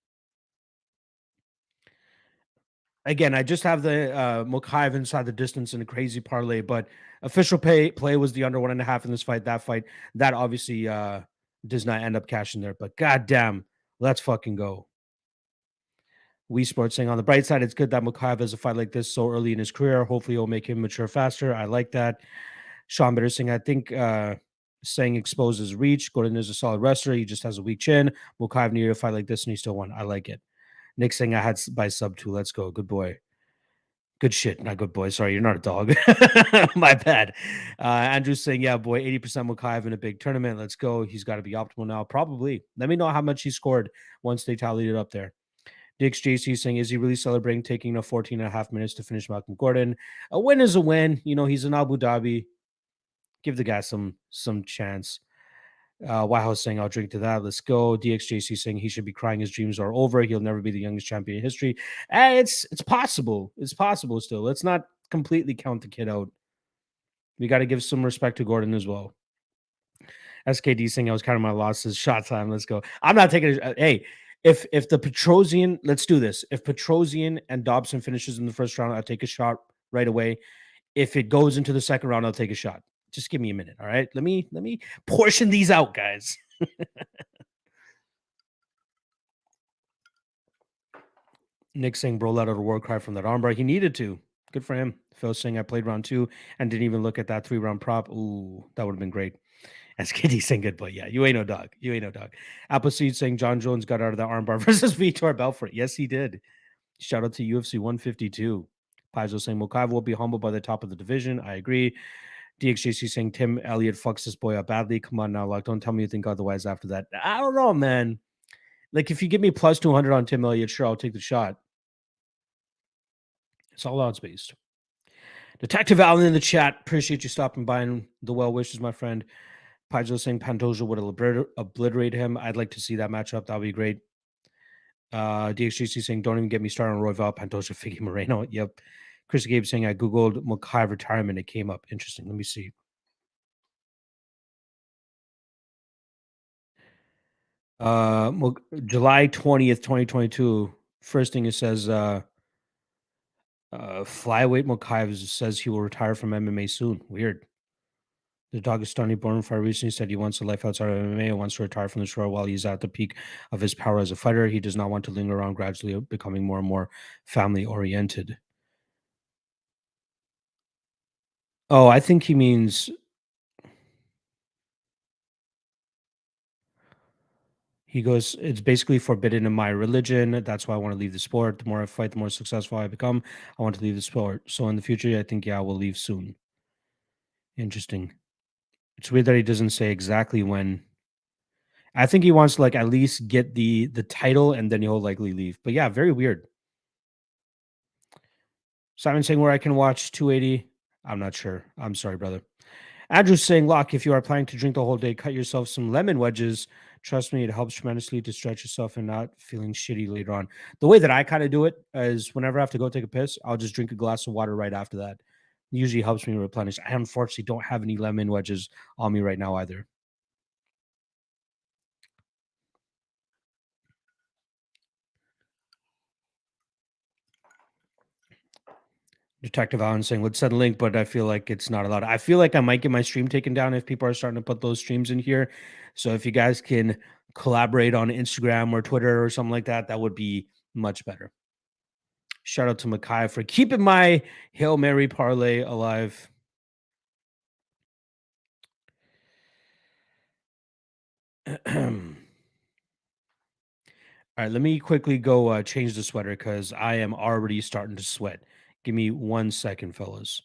Again, I just have the Makayev inside the distance in a crazy parlay, but official play was the under 1.5 in this fight. That obviously does not end up cashing there. But goddamn, let's fucking go. Wii Sports saying on the bright side, it's good that Makayev has a fight like this so early in his career. Hopefully, it'll make him mature faster. I like that. Sean Bitter saying, I think saying exposes reach. Gordon is a solid wrestler. He just has a weak chin. Makayev needed a fight like this, and he still won. I like it. Nick saying I had by sub 2. Let's go. Good boy. Good shit. Not good boy. Sorry, you're not a dog. My bad. Andrew's saying, yeah, boy, 80% Makayev in a big tournament. Let's go. He's got to be optimal now. Probably. Let me know how much he scored once they tallied it up there. Dick's JC saying, is he really celebrating taking 14.5 minutes to finish Malcolm Gordon? A win is a win. You know, he's in Abu Dhabi. Give the guy some chance. White House saying, I'll drink to that. Let's go. DXJC saying he should be crying his dreams are over. He'll never be the youngest champion in history. It's possible. It's possible still. Let's not completely count the kid out. We got to give some respect to Gordon as well. SKD saying I was counting my losses. Shot time. Let's go. I'm not taking it. Hey, if the Petrosian, let's do this. If Petrosian and Dobson finishes in the first round, I'll take a shot right away. If it goes into the second round, I'll take a shot. Just give me a minute. All right. Let me portion these out, guys. Nick saying bro let out a war cry from that armbar. He needed to. Good for him. Phil saying I played round 2 and didn't even look at that 3-round prop. Ooh, that would have been great. SKD saying good, but yeah, you ain't no dog. You ain't no dog. Appleseed saying John Jones got out of that armbar versus Vitor Belfort. Yes, he did. Shout out to UFC 152. Paizo saying Makayev will be humbled by the top of the division. I agree. DXJC saying Tim Elliott fucks this boy up badly. Come on now, like, don't tell me you think otherwise after that. I don't know, man. Like, if you give me plus 200 on Tim Elliott, sure, I'll take the shot. It's all odds based. Detective Allen in the chat. Appreciate you stopping by and the well wishes, my friend. Paizo saying Pantoja would obliterate him. I'd like to see that matchup. That would be great. DXGC saying, don't even get me started on Royval, Pantoja, Figgy Moreno. Yep. Chris Gabe saying, I Googled Makayev retirement. It came up. Interesting. Let me see. July 20th, 2022. First thing it says, flyweight Makayev says he will retire from MMA soon. Weird. The Dagestani born fighter recently said he wants a life outside of MMA and wants to retire from the sport while he's at the peak of his power as a fighter. He does not want to linger around, gradually becoming more and more family oriented. Oh, I think he means he goes, it's basically forbidden in my religion. That's why I want to leave the sport. The more I fight, the more successful I become. I want to leave the sport. So in the future, I think, yeah, I will leave soon. Interesting. It's weird that he doesn't say exactly when. I think he wants to like at least get the title and then he'll likely leave. But yeah, very weird. Simon saying where I can watch 280. I'm not sure. I'm sorry, brother. Andrew saying, Locke, if you are planning to drink the whole day, cut yourself some lemon wedges. Trust me, it helps tremendously to stretch yourself and not feeling shitty later on. The way that I kind of do it is whenever I have to go take a piss, I'll just drink a glass of water right after that. It usually helps me replenish. I unfortunately don't have any lemon wedges on me right now either. Detective Allen saying, let's send a link, but I feel like it's not allowed. I feel like I might get my stream taken down if people are starting to put those streams in here. So if you guys can collaborate on Instagram or Twitter or something like that, that would be much better. Shout out to Makayev for keeping my Hail Mary parlay alive. All right, let me quickly go change the sweater because I am already starting to sweat. Give me 1 second, fellas.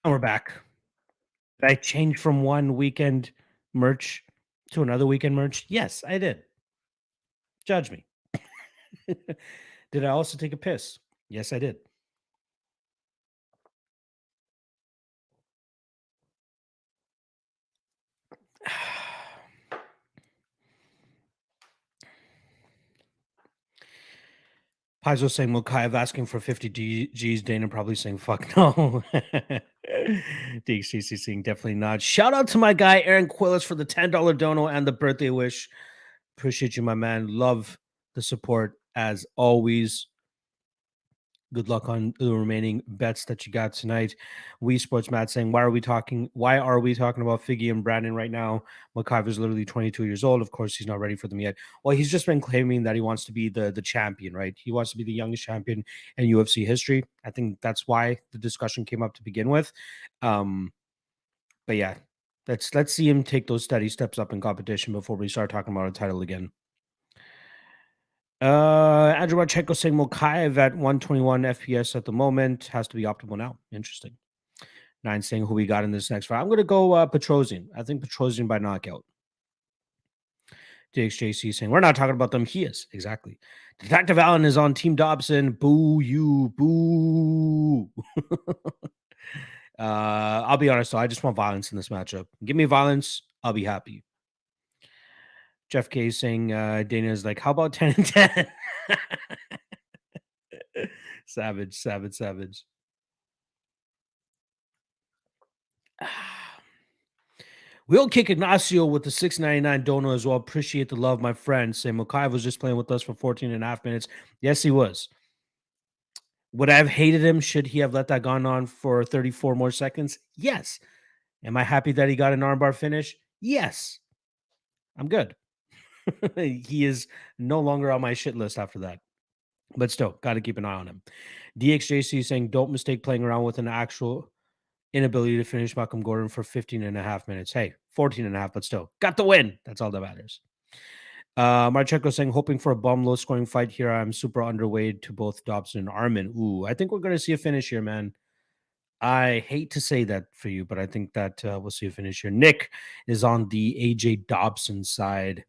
And we're back. Did I change from one weekend merch to another weekend merch? Yes, I did. Judge me. Did I also take a piss? Yes, I did. Paizo saying Makayev asking for 50 G's. Dana probably saying fuck no. DXCC saying definitely not. Shout out to my guy Aaron Quillis for the $10 dono and the birthday wish. Appreciate you, my man. Love the support as always. Good luck on the remaining bets that you got tonight. We Sports Matt saying, why are we talking about Figgy and Brandon right now? Makayev is literally 22 years old. Of course, he's not ready for them yet. Well, he's just been claiming that he wants to be the champion, right? He wants to be the youngest champion in UFC history. I think that's why the discussion came up to begin with. But yeah, let's see him take those steady steps up in competition before we start talking about a title again. Andrew Marchenko saying Makayev at 121 FPS at the moment has to be optimal now. Interesting. 9 saying who we got in this next fight. I'm going to go Petrosian. I think Petrosian by knockout. DXJC saying we're not talking about them. He is. Exactly. Detective Allen is on Team Dobson. Boo you. Boo. I'll be honest though. I just want violence in this matchup. Give me violence. I'll be happy. Jeff K saying Dana is like, how about 10 and 10? Savage, savage, savage. We'll kick Ignacio with the $6.99 dono as well. Appreciate the love, my friend. Say Makayev was just playing with us for 14 and a half minutes. Yes, he was. Would I have hated him should he have let that gone on for 34 more seconds? Yes. Am I happy that he got an armbar finish? Yes. I'm good. He is no longer on my shit list after that. But still, got to keep an eye on him. DXJC saying, don't mistake playing around with an actual inability to finish Malcolm Gordon for 15 and a half minutes. Hey, 14 and a half, but still got the win. That's all that matters. Marchenko saying, hoping for a bum low scoring fight here. I'm super underweight to both Dobson and Armin. Ooh, I think we're going to see a finish here, man. I hate to say that for you, but I think that we'll see a finish here. Nick is on the AJ Dobson side.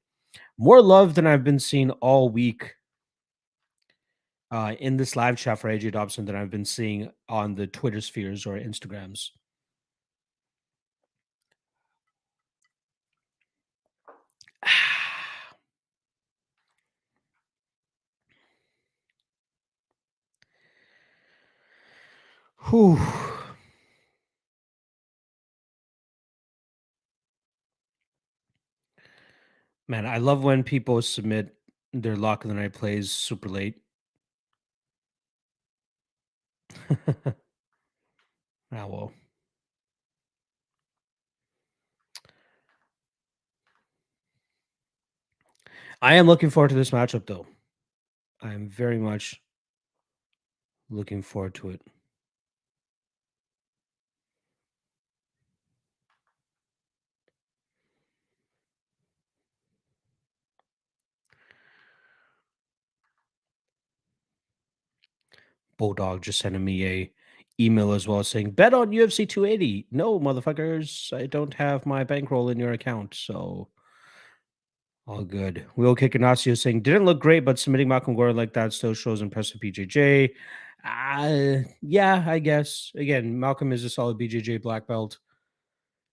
More love than I've been seeing all week in this live chat for AJ Dobson than I've been seeing on the Twitter spheres or Instagrams. Whew. Man, I love when people submit their lock of the night plays super late. Well. I am looking forward to this matchup, though. I am very much looking forward to it. Bulldog just sending me a email as well saying, bet on UFC 280. No, motherfuckers, I don't have my bankroll in your account, so all good. Will Kick Ignacio saying, didn't look great, but submitting Malcolm Gordon like that still shows impressive BJJ. Yeah, I guess. Again, Malcolm is a solid BJJ black belt.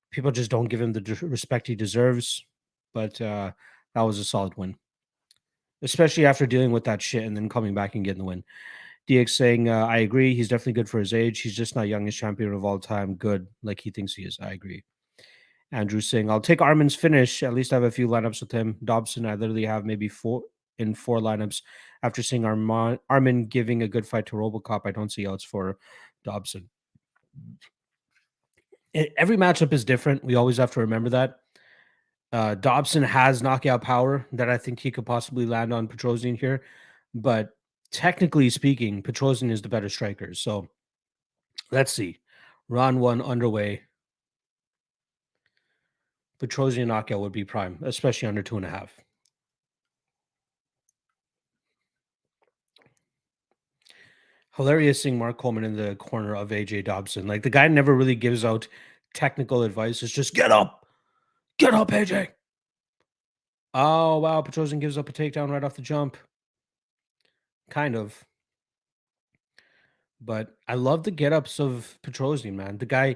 People just don't give him the respect he deserves, but that was a solid win, especially after dealing with that shit and then coming back and getting the win. DX saying, I agree. He's definitely good for his age. He's just not youngest champion of all time. Good, like he thinks he is. I agree. Andrew saying, I'll take Armin's finish. At least I have a few lineups with him. Dobson, I literally have maybe four lineups. After seeing Armin giving a good fight to Robocop, I don't see outs for Dobson. Every matchup is different. We always have to remember that. Dobson has knockout power that I think he could possibly land on Petrosian here. But technically speaking, Petrosian is the better striker. So let's see. Round 1 underway. Petrosian knockout would be prime, especially under 2.5. Hilarious seeing Mark Coleman in the corner of AJ Dobson. Like the guy never really gives out technical advice. It's just get up, AJ. Oh wow, Petrosian gives up a takedown right off the jump. Kind of. But I love the get-ups of Petrosian, man. The guy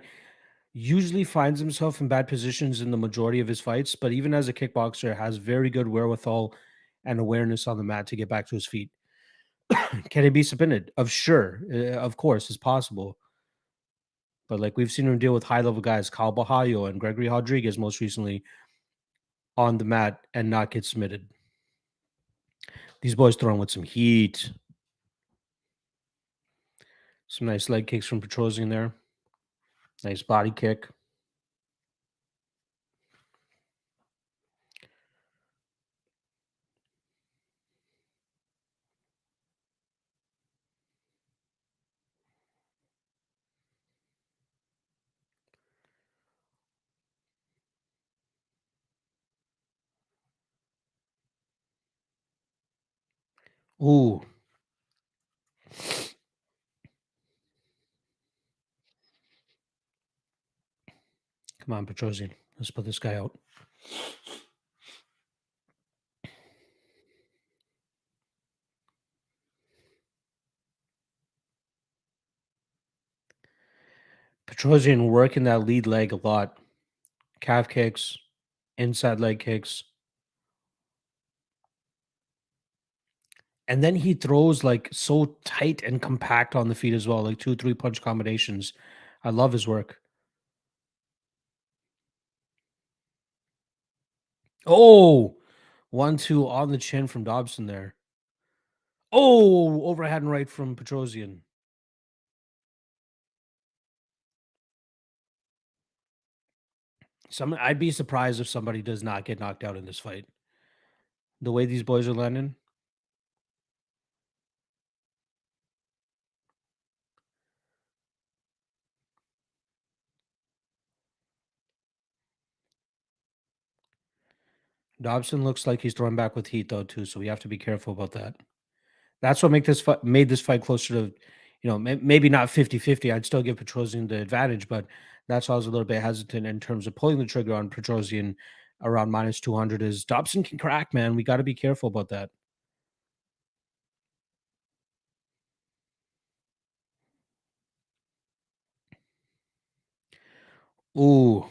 usually finds himself in bad positions in the majority of his fights, but even as a kickboxer, has very good wherewithal and awareness on the mat to get back to his feet. Can he be submitted? Of course, it's possible. But like we've seen him deal with high-level guys, Kyle Bahayo and Gregory Rodriguez most recently on the mat and not get submitted. These boys throwing with some heat. Some nice leg kicks from Petrosian there. Nice body kick. Ooh. Come on, Petrosian. Let's put this guy out. Petrosian working that lead leg a lot. Calf kicks, inside leg kicks. And then he throws like so tight and compact on the feet as well, like 2, 3 punch combinations. I love his work. Oh, 1-2 on the chin from Dobson there. Oh, overhand right from Petrosian. I'd be surprised if somebody does not get knocked out in this fight. The way these boys are landing. Dobson looks like he's throwing back with heat though too, so we have to be careful about that. That's what made this fight closer to, maybe not 50-50. I'd still give Petrosian the advantage, but that's why I was a little bit hesitant in terms of pulling the trigger on Petrosian around minus 200 is Dobson can crack, man. We got to be careful about that. Ooh.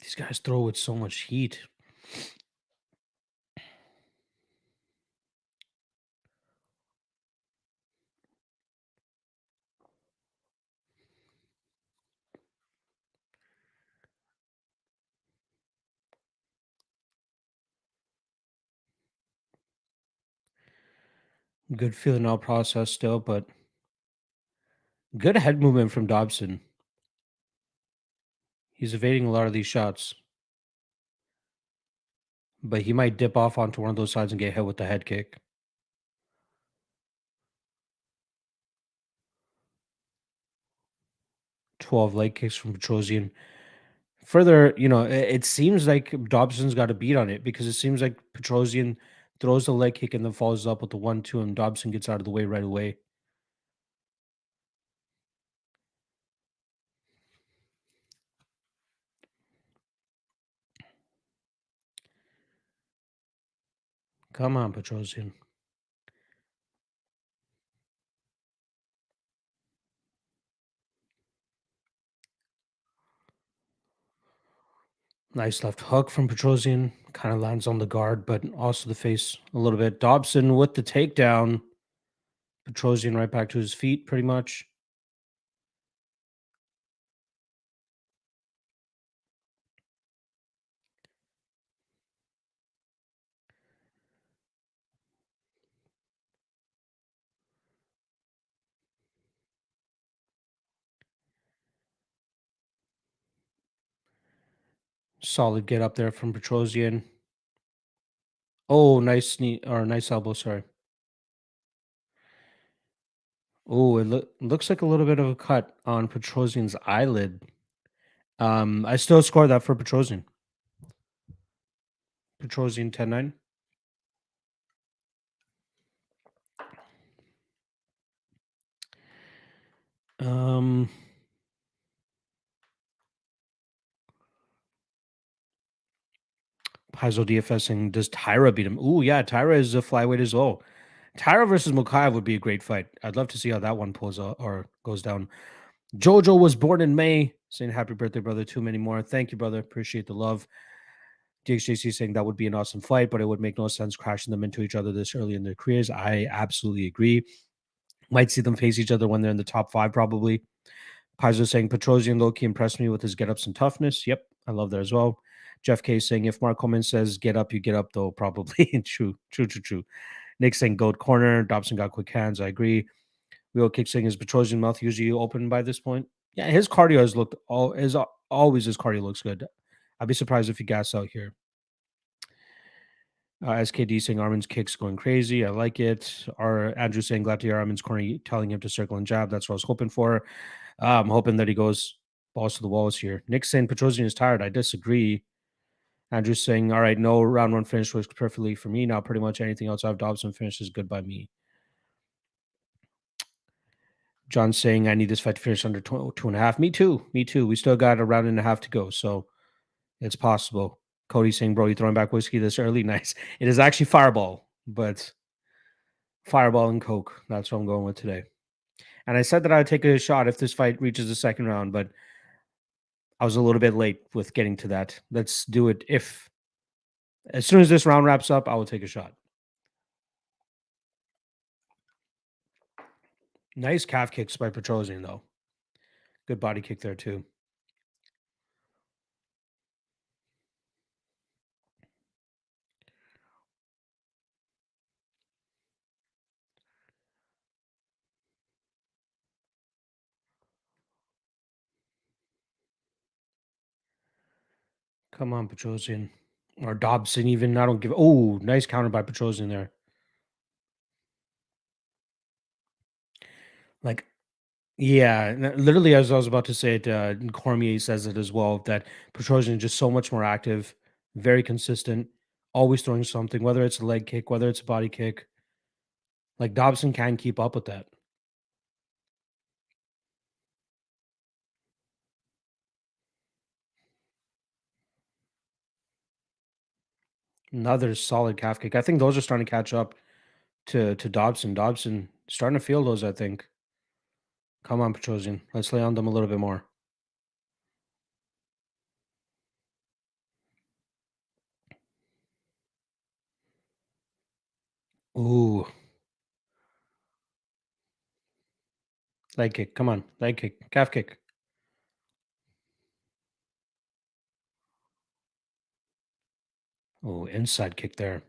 These guys throw with so much heat. Good feeling out process still, but good head movement from Dobson. He's evading a lot of these shots, but he might dip off onto one of those sides and get hit with the head kick. 12 leg kicks from Petrosian. Further, it seems like Dobson's got a beat on it because it seems like Petrosian throws the leg kick and then follows up with the 1-2, and Dobson gets out of the way right away. Come on, Petrosian. Nice left hook from Petrosian. Kind of lands on the guard, but also the face a little bit. Dobson with the takedown. Petrosian right back to his feet, pretty much. Solid get up there from Petrosian. Oh, nice knee or nice elbow, sorry. Oh, looks like a little bit of a cut on Petrosian's eyelid. I still score that for Petrosian. Petrosian 10-9. Paizo DFSing. Does Tyra beat him? Ooh, yeah, Tyra is a flyweight as well. Tyra versus Makayev would be a great fight. I'd love to see how that one pulls out or goes down. Jojo was born in May, saying happy birthday, brother. Too many more. Thank you, brother. Appreciate the love. DXJC saying that would be an awesome fight, but it would make no sense crashing them into each other this early in their careers. I absolutely agree. Might see them face each other when they're in the top 5, probably. Paizo saying Petrosian low-key impressed me with his get-ups and toughness. Yep, I love that as well. Jeff K saying if Mark Coleman says get up, you get up, though, probably. True. Nick saying goat corner. Dobson got quick hands. I agree. Real Kick saying is Petrosian mouth usually open by this point? Yeah, his cardio has looked always his cardio looks good. I'd be surprised if he gas out here. SKD saying Armin's kicks going crazy. I like it. Andrew saying glad to hear Armin's corner telling him to circle and jab. That's what I was hoping for. I'm hoping that he goes balls to the walls here. Nick saying Petrosian is tired. I disagree. Andrew saying, all right, no round 1 finish works perfectly for me. Now pretty much anything outside of Dobson finish is good by me. John saying I need this fight to finish under 2.5. Me too. We still got a round and a half to go, so it's possible. Cody saying, bro, you throwing back whiskey this early? Nice. It is actually Fireball, but Fireball and Coke. That's what I'm going with today. And I said that I would take a shot if this fight reaches the second round, but I was a little bit late with getting to that. Let's do it. As soon as this round wraps up, I will take a shot. Nice calf kicks by Petrosian, though. Good body kick there, too. Come on, Petrosian. Or Dobson, even. I don't give. Oh, nice counter by Petrosian there. Like, yeah, literally, as I was about to say it, Cormier says it as well, that Petrosian is just so much more active, very consistent, always throwing something, whether it's a leg kick, whether it's a body kick. Like, Dobson can keep up with that. Another solid calf kick. I think those are starting to catch up to Dobson. Dobson starting to feel those, I think. Come on, Petrosian. Let's lay on them a little bit more. Ooh, leg kick. Come on, leg kick, calf kick. Oh, inside kick there.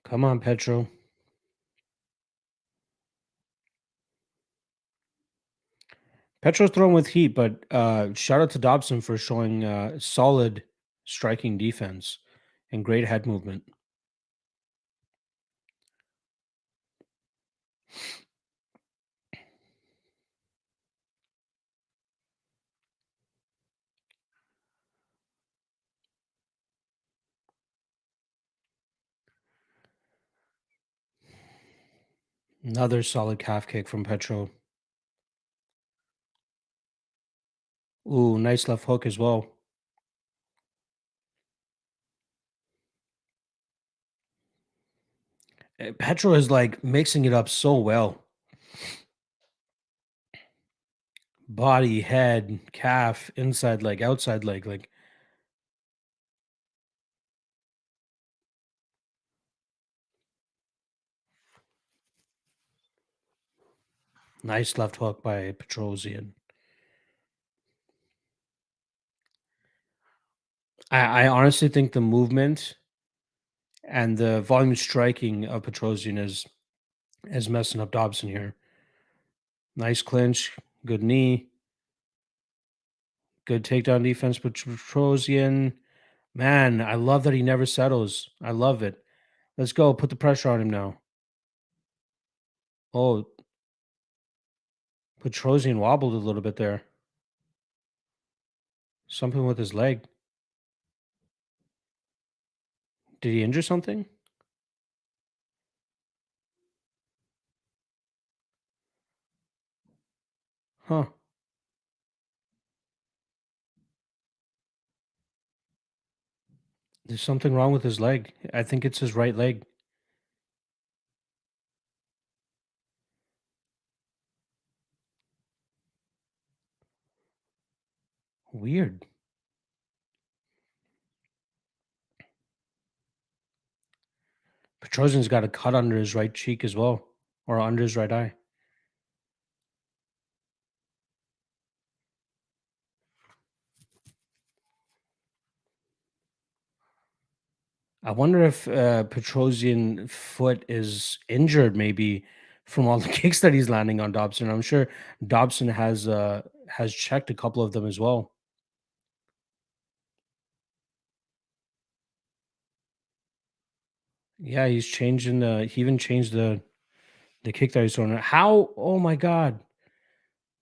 Come on, Petro. Petro's throwing with heat, but shout out to Dobson for showing solid striking defense and great head movement. Another solid calf kick from Petro. Ooh, nice left hook as well. Petro is like mixing it up so well. Body, head, calf, inside leg, outside leg. Like, nice left hook by Petrosian. I honestly think the movement and the volume striking of Petrosian is messing up Dobson here. Nice clinch, good knee, good takedown defense. Petrosian, man, I love that he never settles. I love it. Let's go. Put the pressure on him now. Oh, Petrosian wobbled a little bit there. Something with his leg. Did he injure something? Huh. There's something wrong with his leg. I think it's his right leg. Weird. Petrosian's got a cut under his right cheek as well, or under his right eye. I wonder if Petrosian foot is injured, maybe from all the kicks that he's landing on Dobson. I'm sure Dobson has checked a couple of them as well. Yeah, he's changing the. He even changed the kick that he's throwing. How? Oh my god!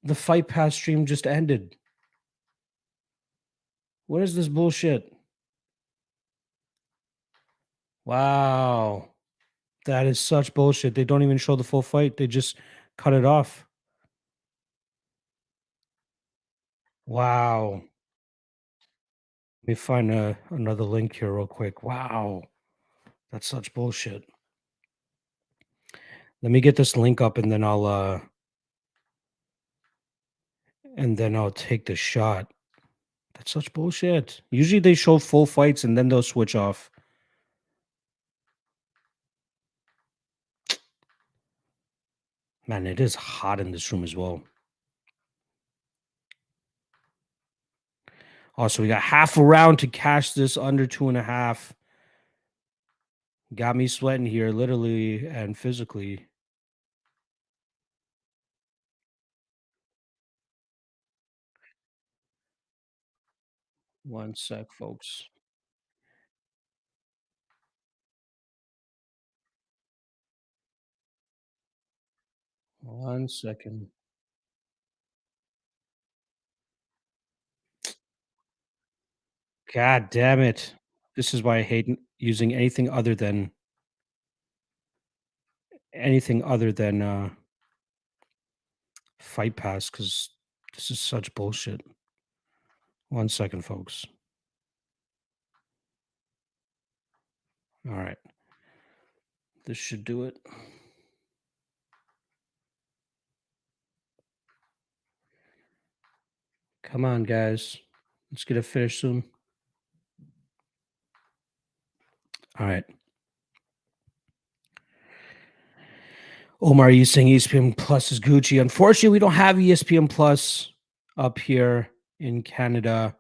The fight pass stream just ended. What is this bullshit? Wow, that is such bullshit. They don't even show the full fight. They just cut it off. Wow. Let me find another link here real quick. Wow, that's such bullshit. Let me get this link up and then I'll take the shot. That's such bullshit. Usually they show full fights and then they'll switch off. Man, it is hot in this room as well. Also, we got half a round to cash this under 2.5. Got me sweating here, literally and physically. One sec, folks. One second. God damn it. This is why I hate using anything other than Fight Pass because this is such bullshit. One second, folks. All right. This should do it. Come on, guys. Let's get it finished soon. All right. Omar, are you saying ESPN Plus is Gucci? Unfortunately, we don't have ESPN Plus up here in Canada.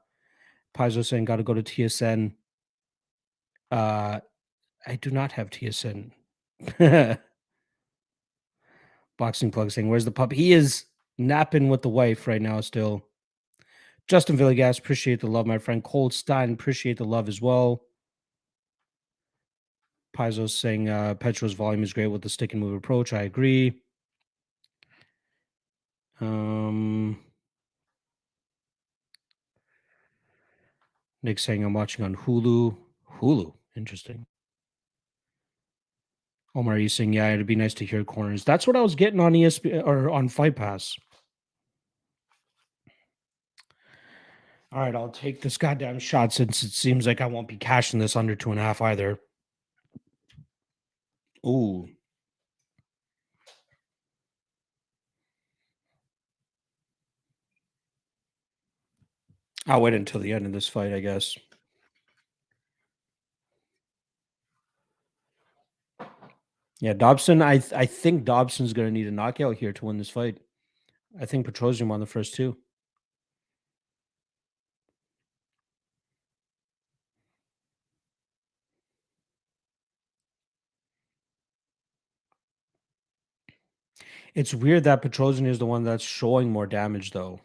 Paizo saying got to go to TSN. I do not have TSN. Boxing plug saying, "Where's the pup?" He is napping with the wife right now. Still, Justin Villegas, appreciate the love, my friend. Cold Stein, appreciate the love as well. Paizo saying Petro's volume is great with the stick and move approach. I agree. Nick saying I'm watching on Hulu. Hulu, interesting. Omar, are you saying yeah? It'd be nice to hear corners. That's what I was getting on ESPN or on Fight Pass. All right, I'll take this goddamn shot since it seems like I won't be cashing this under 2.5 either. Ooh. I'll wait until the end of this fight, I guess. Yeah, Dobson. I think Dobson's going to need a knockout here to win this fight. I think Petrosian won the first two. It's weird that Petrosian is the one that's showing more damage, though.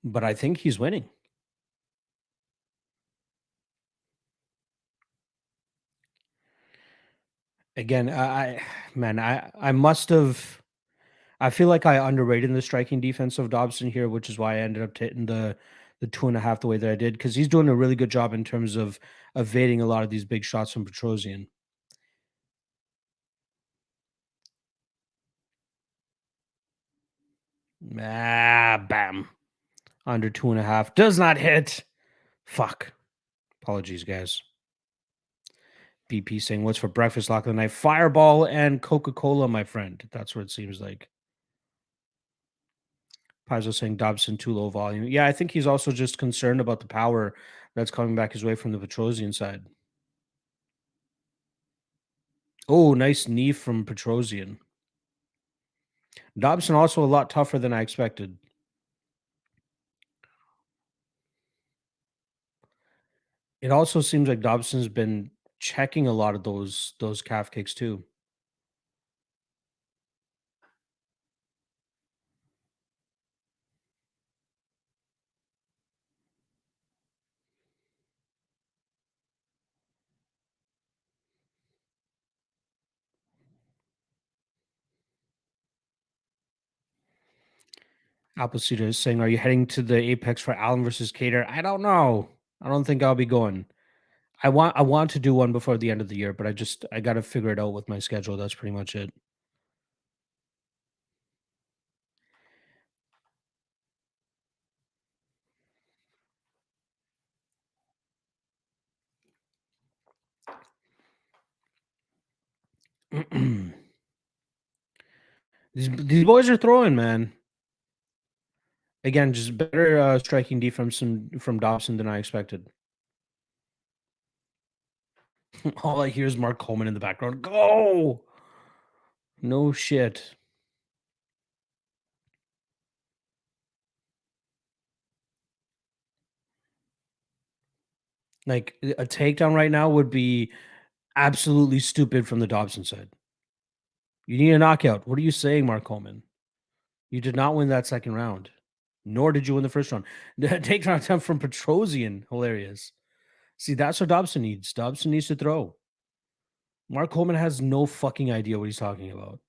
But I think he's winning. Again, man, I must have. I feel like I underrated the striking defense of Dobson here, which is why I ended up hitting the the 2.5 the way that I did because he's doing a really good job in terms of evading a lot of these big shots from Petrosian. Bam. Under 2.5. Does not hit. Fuck. Apologies, guys. BP saying, what's for breakfast lock of the night? Fireball and Coca-Cola, my friend. That's what it seems like. Paizo saying Dobson too low volume. Yeah, I think he's also just concerned about the power that's coming back his way from the Petrosian side. Oh, nice knee from Petrosian. Dobson also a lot tougher than I expected. It also seems like Dobson's been checking a lot of those calf kicks too. Appleseed is saying, "Are you heading to the Apex for Allen versus Cater?" I don't know. I don't think I'll be going. I want to do one before the end of the year, but I got to figure it out with my schedule. That's pretty much it. These boys are throwing, man. Again, just better striking defense from Dobson than I expected. All I hear is Mark Coleman in the background. Go! No shit. Like a takedown right now would be absolutely stupid from the Dobson side. You need a knockout. What are you saying, Mark Coleman? You did not win that second round, nor did you win the first round. The takedown attempt from Petrosian, hilarious. See, that's what Dobson needs. Dobson needs to throw. Mark Coleman has no fucking idea what he's talking about.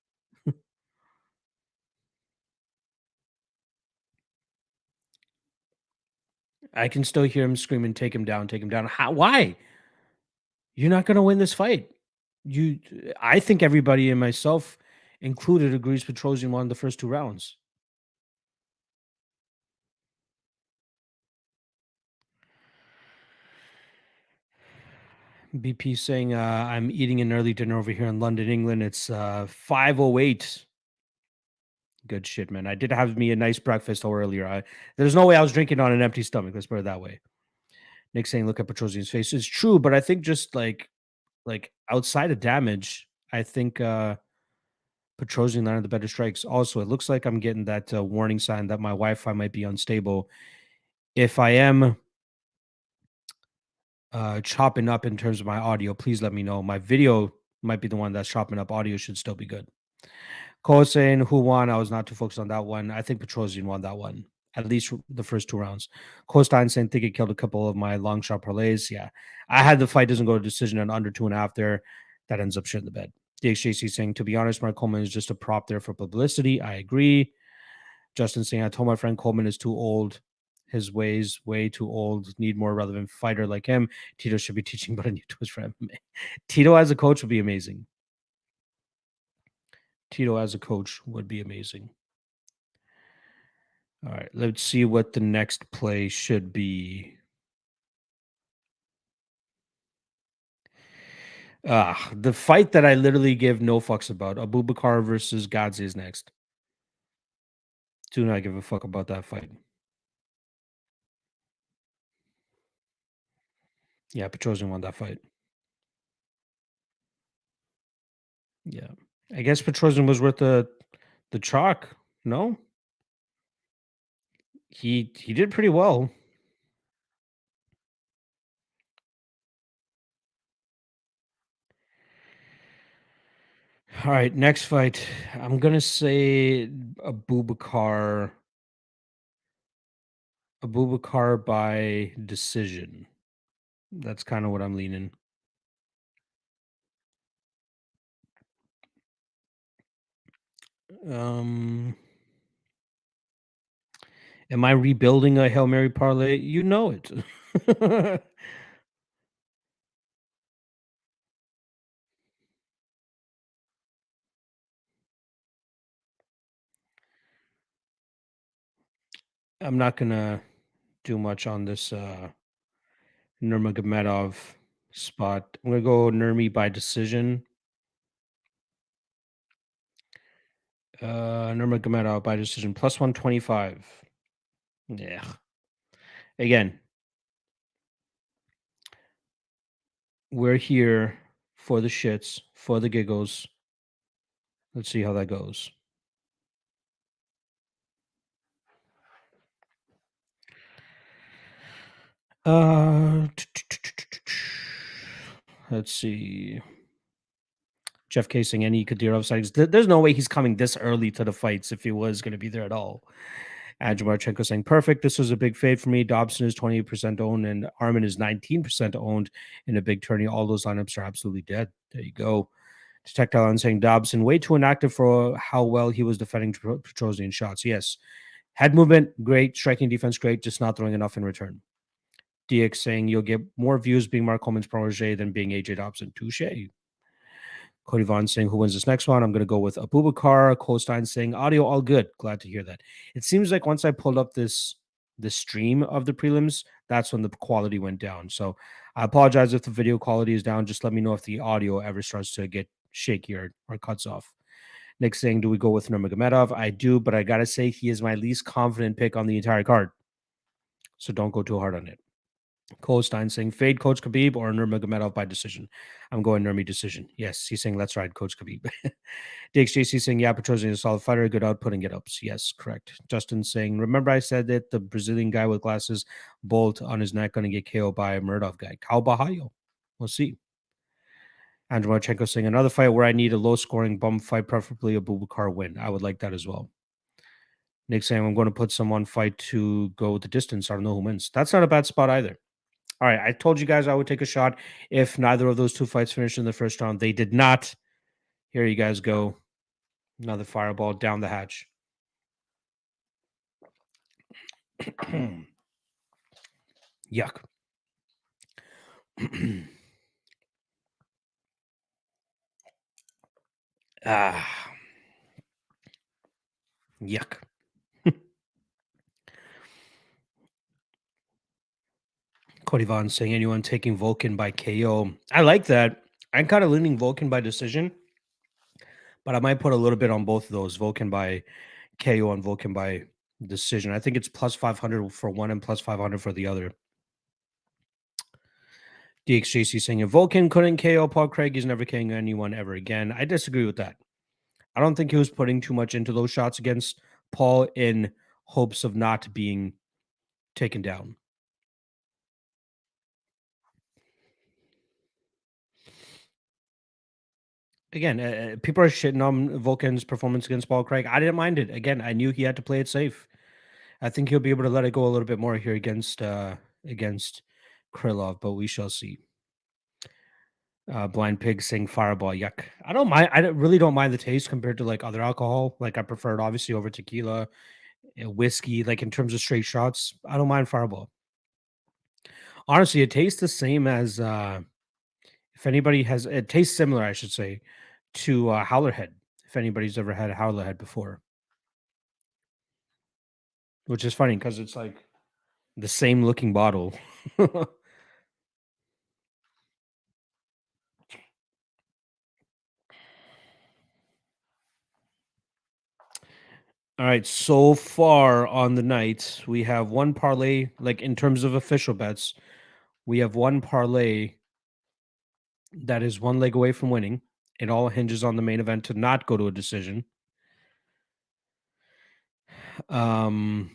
I can still hear him screaming, "Take him down, take him down." How? Why? You're not going to win this fight. You, I think everybody and myself included agrees Petrosian won the first two rounds. BP saying, "I'm eating an early dinner over here in London, England. It's 5:08. Good shit, man. I did have me a nice breakfast earlier. There's no way I was drinking on an empty stomach. Let's put it that way." Nick saying, "Look at Petrosian's face." It's true, but I think just like outside of damage, I think Petrosian landed the better strikes. Also, it looks like I'm getting that warning sign that my Wi-Fi might be unstable. If I am chopping up in terms of my audio, please let me know. My video might be the one that's chopping up. Audio should still be good. Cole saying who won. I was not too focused on that one. I think Petrosian won that one, at least the first two rounds. Cole Stein saying think it killed a couple of my long shot parlays. Yeah, I had the fight doesn't go to decision and under 2.5 there. That ends up shit in the bed. DXJC saying, to be honest, Mark Coleman is just a prop there for publicity. I agree. Justin saying, I told my friend Coleman is too old. His ways way too old. Need more relevant fighter like him. Tito should be teaching, but I need to his for MMA. Tito as a coach would be amazing. Tito as a coach would be amazing. All right, let's see what the next play should be. The fight that I literally give no fucks about. Abubakar versus Godzi is next. Do not give a fuck about that fight. Yeah, Petrosian won that fight. Yeah. I guess Petrosian was worth the chalk. No? He did pretty well. All right, next fight. I'm gonna say Abubakar by decision. That's kind of what I'm leaning. Um Am I rebuilding a Hail Mary parlay? You know it. I'm not gonna do much on this Nurmagomedov spot. I'm gonna go Nurmi by decision. Nurmagomedov by decision plus 125. Yeah. Again, we're here for the shits, for the giggles. Let's see how that goes. Let's see. Jeff Casing, any Kadyrov sightings. There's no way he's coming this early to the fights if he was going to be there at all. Andrew Marchenko saying, perfect. This was a big fade for me. Dobson is 28% owned and Armin is 19% owned in a big tourney. All those lineups are absolutely dead. There you go. Detect Allen saying, Dobson, way too inactive for how well he was defending Petrosian shots. Yes. Head movement, great. Striking defense, great. Just not throwing enough in return. DX saying, you'll get more views being Mark Coleman's protege than being AJ Dobson. Touche. Cody Vaughn saying, who wins this next one? I'm going to go with Abubakar. Colstein saying, audio all good. Glad to hear that. It seems like once I pulled up this stream of the prelims, that's when the quality went down. So I apologize if the video quality is down. Just let me know if the audio ever starts to get shaky or cuts off. Nick saying, do we go with Nurmagomedov? I do, but I got to say he is my least confident pick on the entire card. So don't go too hard on it. Colstein saying, fade Coach Khabib or Nurmagomedov by decision. I'm going Nurmi decision. Yes, he's saying, let's ride Coach Khabib. DXJC saying, yeah, Petrosian is a solid fighter, good output and get ups. Yes, correct. Justin saying, remember I said that the Brazilian guy with glasses, bolt on his neck, going to get KO by a Murdoch guy. Cal Bahayo. We'll see. Andrew Marchenko saying, another fight where I need a low-scoring bum fight, preferably a Abubakar win. I would like that as well. Nick saying, I'm going to put someone fight to go the distance. I don't know who wins. That's not a bad spot either. All right, I told you guys I would take a shot if neither of those two fights finished in the first round. They did not. Here you guys go. Another fireball down the hatch. Yuck. Ah. Yuck. Cody Vaughn saying, anyone taking Vulcan by KO? I like that. I'm kind of leaning Vulcan by decision, but I might put a little bit on both of those, Vulcan by KO and Vulcan by decision. I think it's plus 500 for one and plus 500 for the other. DXJC saying, if Vulcan couldn't KO Paul Craig, he's never KOing anyone ever again. I disagree with that. I don't think he was putting too much into those shots against Paul in hopes of not being taken down. Again, people are shitting on Vulcan's performance against Paul Craig. I didn't mind it. Again, I knew he had to play it safe. I think he'll be able to let it go a little bit more here against Krillov, but we shall see. Blind Pig saying Fireball. Yuck. I don't mind. Really don't mind the taste compared to like other alcohol. Like I prefer it obviously over tequila, whiskey. Like in terms of straight shots, I don't mind Fireball. Honestly, it tastes the same as if anybody has. It tastes similar, I should say, to Howler Head. If anybody's ever had a Howler Head before, which is funny because it's like the same looking bottle. All right, so far on the night, we have one parlay, like in terms of official bets, we have one parlay that is one leg away from winning. It all hinges on the main event to not go to a decision. Um,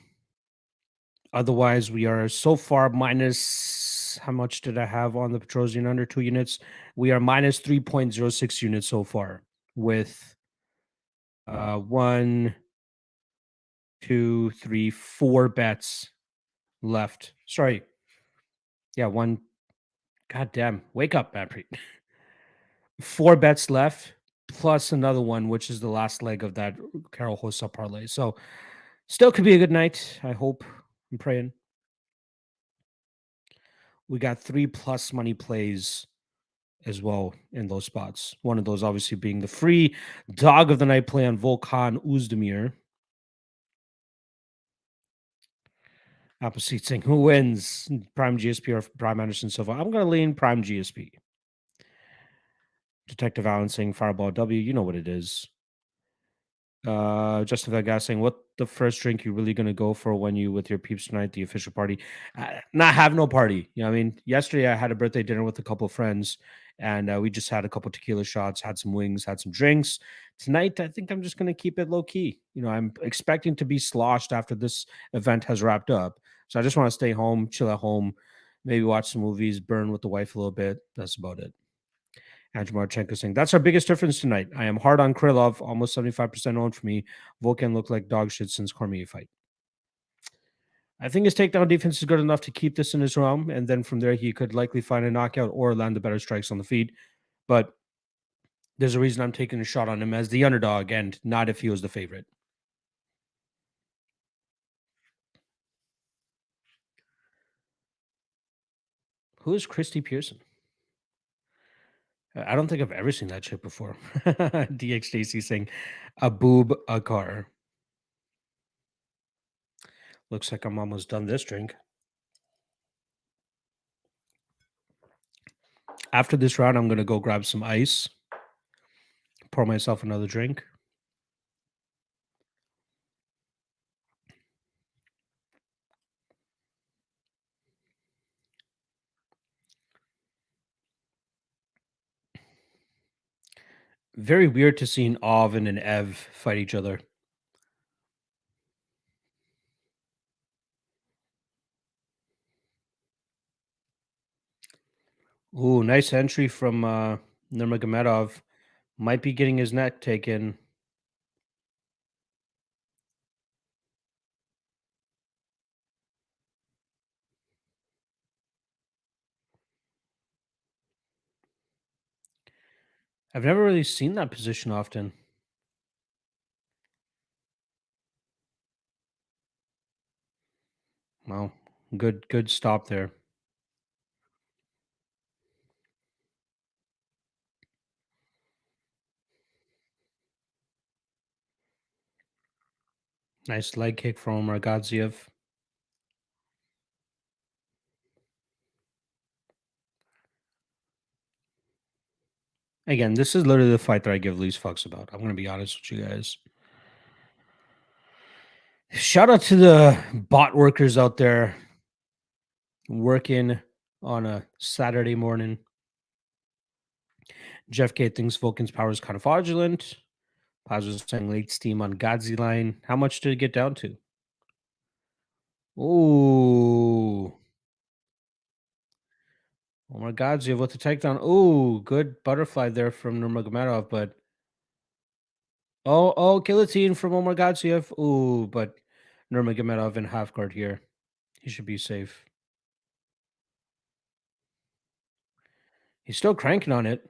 Otherwise, we are so far minus, how much did I have on the Petrosian under 2 units? We are minus 3.06 units so far with 1, 2, 3, 4 bets left. Sorry. Yeah, one. God damn. Wake up, Manpreet. 4 bets left, plus another one, which is the last leg of that Carol Hossa parlay. So Still could be a good night. I hope. I'm praying. We got 3+ money plays as well in those spots. One of those obviously being the free dog of the night play on Vulcan Uzdemir. Appleseed saying, who wins? Prime GSP or Prime Anderson Silva? I'm going to lean Prime GSP. Detective Allen saying Fireball W. You know what it is. Justin Vega saying, what the first drink you really going to go for when you with your peeps tonight, the official party? Not have no party. You know what I mean? Yesterday I had a birthday dinner with a couple of friends and we just had a couple tequila shots, had some wings, had some drinks. Tonight, I think I'm just going to keep it low key. You know, I'm expecting to be sloshed after this event has wrapped up. So I just want to stay home, chill at home, maybe watch some movies, burn with the wife a little bit. That's about it. Andrew Marchenko saying, that's our biggest difference tonight. I am hard on Krillov, almost 75% owned for me. Vulcan looked like dog shit since Cormier fight. I think his takedown defense is good enough to keep this in his realm, and then from there he could likely find a knockout or land the better strikes on the feet. But there's a reason I'm taking a shot on him as the underdog and not if he was the favorite. Who is Christy Pearson? I don't think I've ever seen that shit before. DXJC saying Abubakar. Looks like I'm almost done this drink. After this round, I'm going to go grab some ice, pour myself another drink. Very weird to see an Ov and an Ev fight each other. Ooh, nice entry from Nurmagomedov. Might be getting his neck taken. I've never really seen that position often. Wow, good stop there. Nice leg kick from Godzi. Again, this is literally the fight that I give least fucks about. I'm going to be honest with you guys. Shout out to the bot workers out there working on a Saturday morning. Jeff K thinks Vulcan's power is kind of fraudulent. Paz was saying late steam on Godzi line. How much did it get down to? Ooh. Oh my Godzi with the takedown. Ooh, good butterfly there from Nurmagomedov, but guillotine from Omar Godziev. Ooh, but Nurmagomedov in half guard here. He should be safe. He's still cranking on it.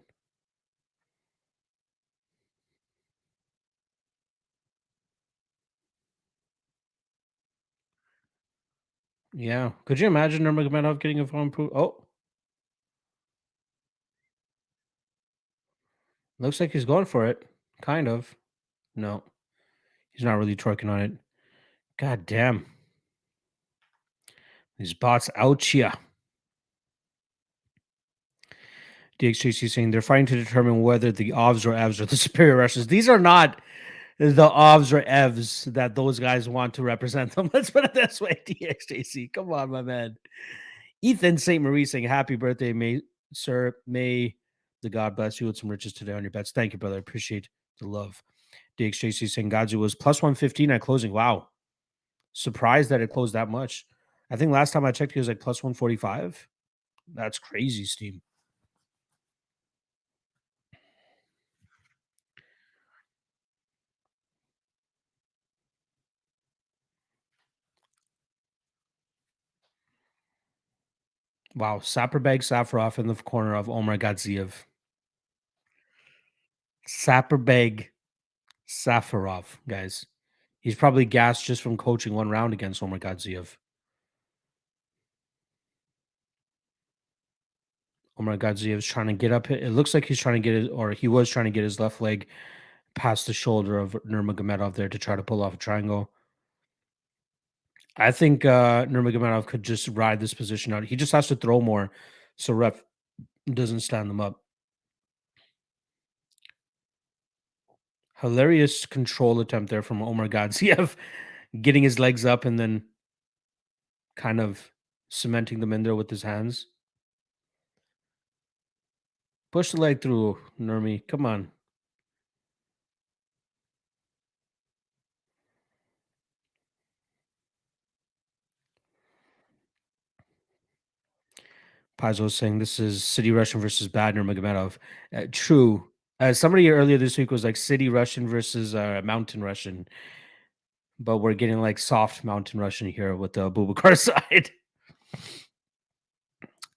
Yeah. Could you imagine Nurmagomedov getting a phone proof? Oh, looks like he's going for it. Kind of. No, he's not really twerking on it. God damn. These bots out here. DXJC saying they're fighting to determine whether the OVs or EVs are the superior Russians. These are not the OVs or EVs that those guys want to represent them. Let's put it this way, DXJC. Come on, my man. Ethan St. Marie saying, happy birthday, sir. May the God bless you with some riches today on your bets. Thank you, brother. I appreciate the love. DXJC saying Godzi was plus 115 at closing. Wow. Surprised that it closed that much. I think last time I checked, he was like plus 145. That's crazy, Steam. Wow. Sapperbeg Safarov in the corner of Omar Gadziev. Sapperbeg Safarov, guys. He's probably gassed just from coaching one round against Omar Godziev. Omar Godziev's trying to get up. It looks like he's trying to get his, or he was trying to get his left leg past the shoulder of Nurmagomedov there to try to pull off a triangle. I think Nurmagomedov could just ride this position out. He just has to throw more so ref doesn't stand them up. Hilarious control attempt there from Omar Godziev, getting his legs up and then kind of cementing them in there with his hands. Push the leg through, Nurmi. Come on. Paizo was saying this is City Russian versus Bad Nurmagomedov. True. Somebody earlier this week was like City Russian versus Mountain Russian, but we're getting like soft Mountain Russian here with the Abubakar side.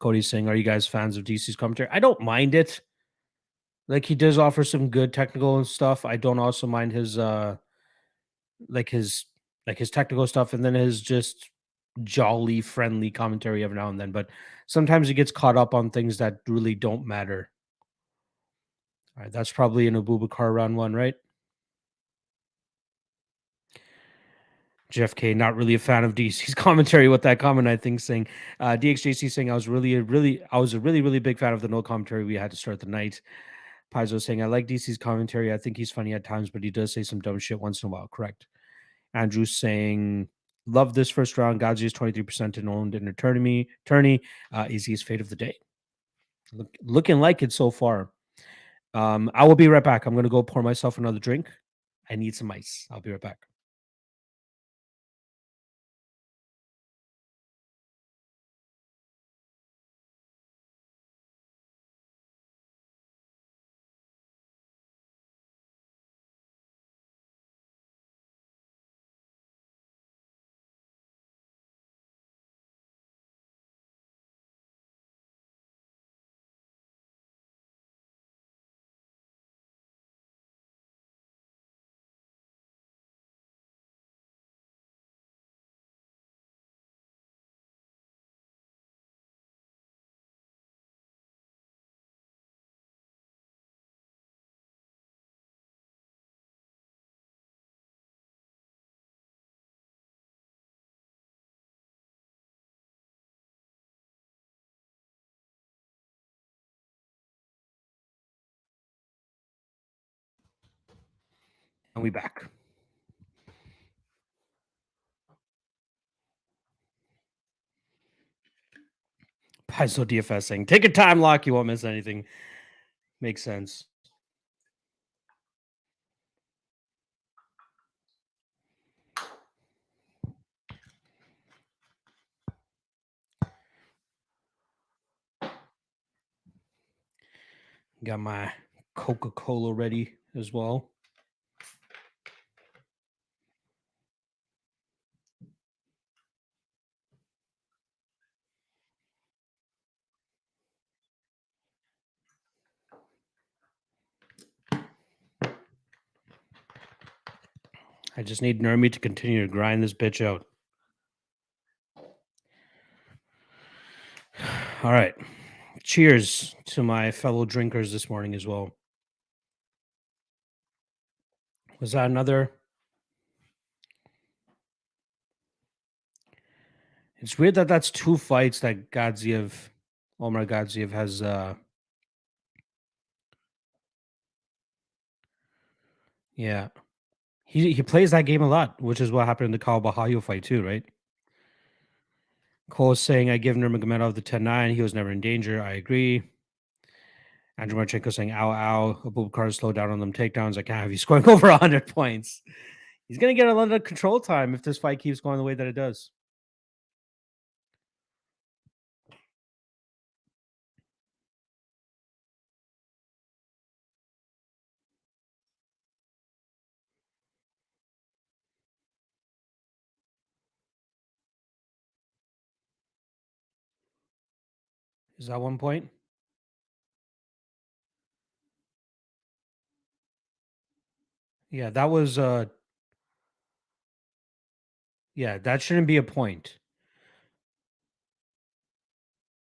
Cody's saying, "Are you guys fans of DC's commentary?" I don't mind it. Like he does offer some good technical stuff. I don't also mind his like his his technical stuff, and then his just jolly, friendly commentary every now and then. But sometimes he gets caught up on things that really don't matter. All right, that's probably an Abubakar round one, right? Jeff K, not really a fan of DC's commentary with that comment, I think, saying DXJC saying I was a really big fan of the no commentary we had to start the night. Paizo saying I like DC's commentary. I think he's funny at times, but he does say some dumb shit once in a while. Correct. Andrew saying love this first round. Godzi is 23% and owned in a tourney. Easiest fate of the day. Looking like it so far. I will be right back. I'm gonna go pour myself another drink. I need some ice. I'll be right back. And we back. Paizo DFS saying, take your time, Lock. You won't miss anything. Makes sense. Got my Coca-Cola ready as well. I just need Nurmi to continue to grind this bitch out. All right. Cheers to my fellow drinkers this morning as well. Was that another? It's weird that that's two fights that Omar Godziev has. Yeah, he plays that game a lot, which is what happened in the Kyle Bahayo fight too, right? Cole is saying I give Nurmagomedov the 10-9. He was never in danger. I agree. Andrew Marchenko saying, ow, ow. Abubakar slow down on them takedowns. I can't have you scoring over 100 points. He's going to get a lot of control time if this fight keeps going the way that it does. Is that 1 point? Yeah, that was Yeah, that shouldn't be a point.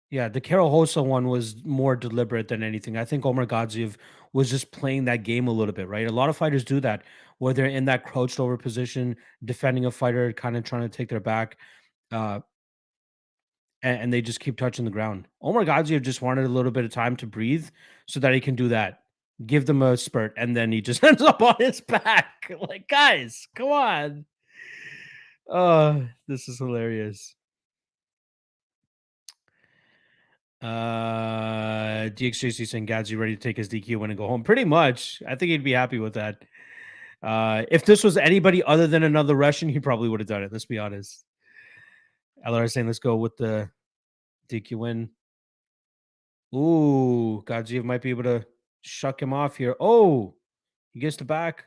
Yeah, the Karol Hossa one was more deliberate than anything. I think Omar Godziev was just playing that game a little bit, right? A lot of fighters do that, where they're in that crouched over position, defending a fighter, kind of trying to take their back, uh, and they just keep touching the ground. Omar Godziev just wanted a little bit of time to breathe so that he can do that. Give them a spurt, and then he just ends up on his back. Like, guys, come on. This is hilarious. DXJC saying Godzi ready to take his DQ win and go home. Pretty much. I think he'd be happy with that. If this was anybody other than another Russian, he probably would have done it. Let's be honest. LR saying let's go with the DQ win. Ooh, Godziev might be able to shuck him off here. Oh, he gets the back.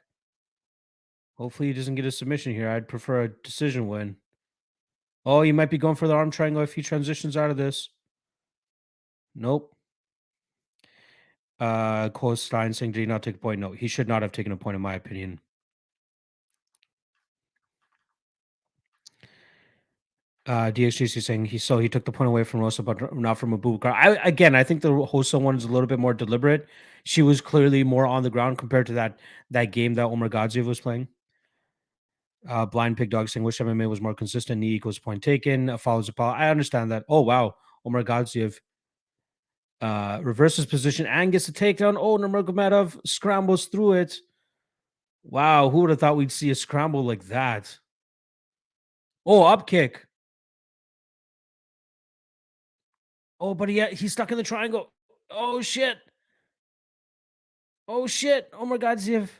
Hopefully he doesn't get a submission here. I'd prefer a decision win. Oh, he might be going for the arm triangle if he transitions out of this. Nope. Cole Stein saying, did he not take a point? No, he should not have taken a point, in my opinion. DHGC saying he took the point away from Rosa, but not from Abubakar. I think the Hossa one is a little bit more deliberate. She was clearly more on the ground compared to that game that Omar Godziev was playing. Blind Pig Dog saying wish MMA was more consistent. Knee equals point taken. Follows a foul. I understand that. Oh wow, Omar Godziev reverses position and gets a takedown. Oh, Nurmagomedov scrambles through it. Wow, who would have thought we'd see a scramble like that? Oh, up kick. Oh, but he's stuck in the triangle. Oh shit. Oh shit. Omar Godziev.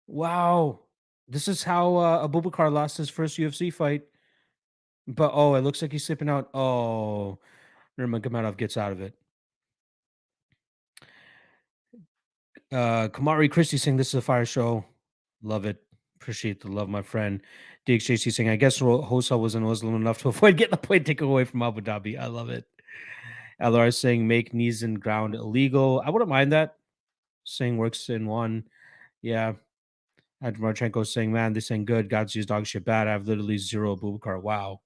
Wow. This is how Abubakar lost his first UFC fight. But oh, it looks like he's slipping out. Oh, Nurmagomedov gets out of it. Kamari Christie saying this is a fire show. Love it. Appreciate the love, my friend. DXJC saying, I guess Hossa wasn't Muslim enough to avoid getting the point taken away from Abu Dhabi. I love it. LR saying make knees and ground illegal. I wouldn't mind that. Saying works in one. Yeah. And Marchenko saying, man, this ain't good. God's used dog shit bad. I have literally zero Abubakar. Wow.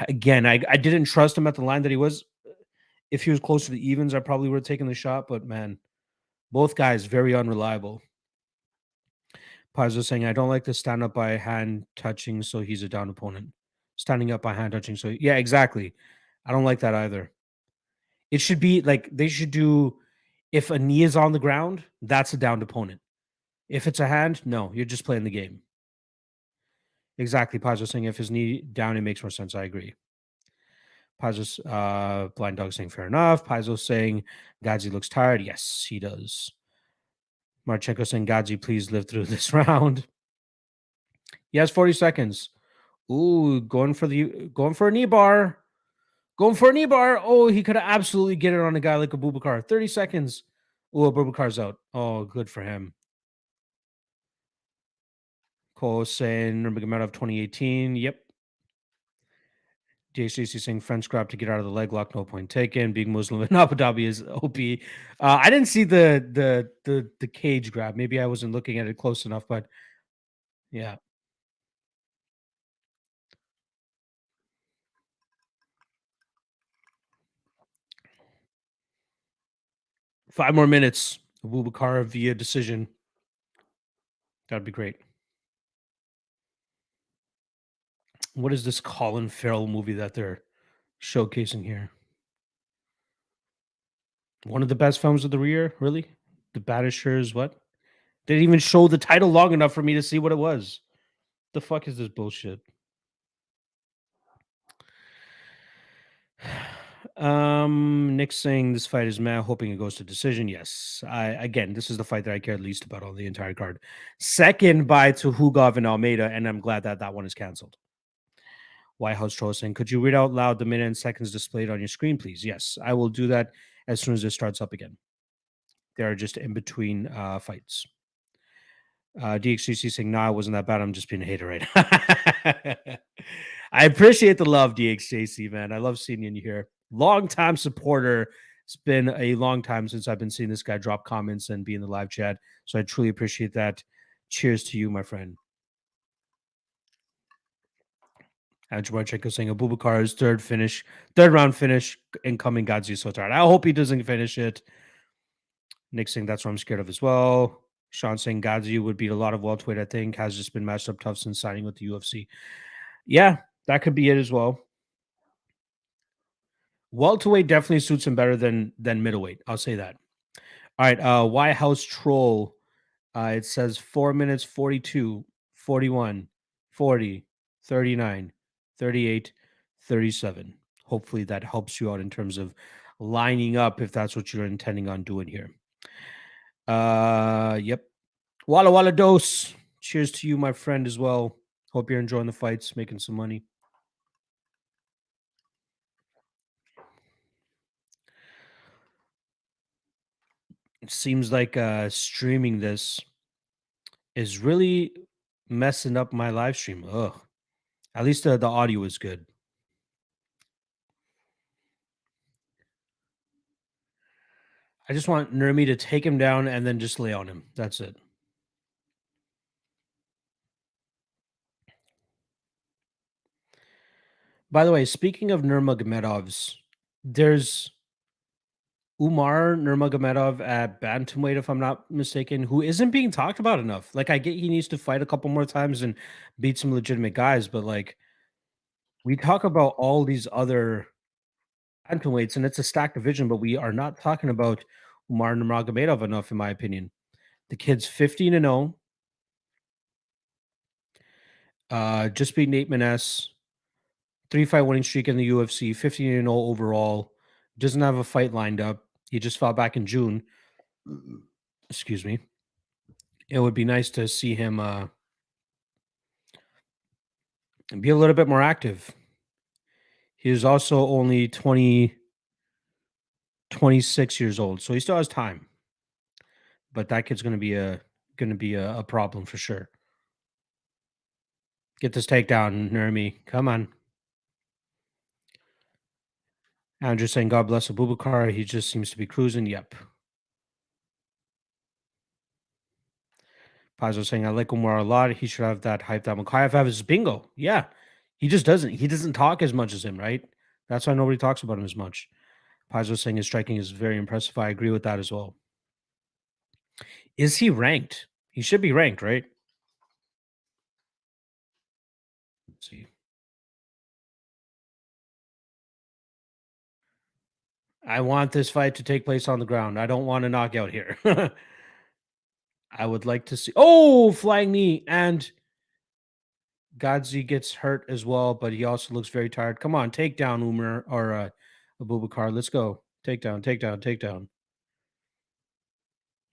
Again, I didn't trust him at the line that he was. If he was close to the evens, I probably would have taken the shot. But man, both guys very unreliable. Pazzo saying, I don't like to stand up by hand touching, so he's a down opponent. Standing up by hand touching, so yeah, exactly. I don't like that either. It should be like they should do if a knee is on the ground, that's a downed opponent. If it's a hand, no, you're just playing the game. Exactly. Pazzo saying if his knee down, it makes more sense. I agree. Pazzo's blind dog saying fair enough. Pazzo saying Godzi looks tired. Yes, he does. Marchenko saying Godzi, please live through this round. He has 40 seconds. Ooh, going for a knee bar. Going for a knee bar. Oh, he could absolutely get it on a guy like Abubakar. 30 seconds. Oh, Abubakar's out. Oh, good for him. Cole saying Nurmagomedov 2018. Yep. DHCC saying French grab to get out of the leg lock. No point taken. Being Muslim in Abu Dhabi is OP. I didn't see the cage grab. Maybe I wasn't looking at it close enough, but yeah. Five more minutes. Abubakar via decision. That'd be great. What is this Colin Farrell movie that they're showcasing here? One of the best films of the year, really? The Banishers, what? They didn't even show the title long enough for me to see what it was. The fuck is this bullshit? Nick saying this fight is meh, hoping it goes to decision. Yes. This is the fight that I cared least about on the entire card. Second by to Hugov and Almeida, and I'm glad that one is canceled. White House Troll saying, could you read out loud the minute and seconds displayed on your screen, please? Yes, I will do that as soon as it starts up again. They are just in between fights. DXCC saying, nah, it wasn't that bad. I'm just being a hater right now. I appreciate the love, DXJC, man. I love seeing you here. Long-time supporter. It's been a long time since I've been seeing this guy drop comments and be in the live chat. So I truly appreciate that. Cheers to you, my friend. Jabbarchenko saying Abubakar's third round finish incoming Godzi is so tired. I hope he doesn't finish it. Nick saying that's what I'm scared of as well. Sean saying Godzi would beat a lot of welterweight, I think, has just been matched up tough since signing with the UFC. Yeah, that could be it as well. Welterweight definitely suits him better than middleweight. I'll say that. All right. White House Troll. It says 4 minutes 42, 41, 40, 39, 38, 37. Hopefully that helps you out in terms of lining up if that's what you're intending on doing here. Yep. Walla Walla Dose. Cheers to you, my friend, as well. Hope you're enjoying the fights, making some money. It seems like streaming this is really messing up my live stream. Ugh. At least the audio is good. I just want Nurmi to take him down and then just lay on him. That's it. By the way, speaking of Nurmagomedovs, there's Umar Nurmagomedov at bantamweight, if I'm not mistaken, who isn't being talked about enough. Like, I get he needs to fight a couple more times and beat some legitimate guys, but like, we talk about all these other bantamweights, and it's a stacked division, but we are not talking about Umar Nurmagomedov enough, in my opinion. The kid's 15-0. Just beat Nate Maness. 3-fight winning streak in the UFC, 15-0 overall. Doesn't have a fight lined up. He just fought back in June. Excuse me. It would be nice to see him be a little bit more active. He is also only 26 years old, so he still has time. But that kid's going to be a problem for sure. Get this takedown, Nurmi. Come on. I'm just saying, God bless Abubakar. He just seems to be cruising. Yep. Paz was saying, I like Umar a lot. He should have that hype that Makayev have his bingo. Yeah. He just doesn't. He doesn't talk as much as him, right? That's why nobody talks about him as much. Paz was saying his striking is very impressive. I agree with that as well. Is he ranked? He should be ranked, right? Let's see. I want this fight to take place on the ground. I don't want a knockout here. I would like to see. Oh, flying knee. And Godzi gets hurt as well, but he also looks very tired. Come on, take down Umar or Abubakar. Let's go. Take down, take down, take down.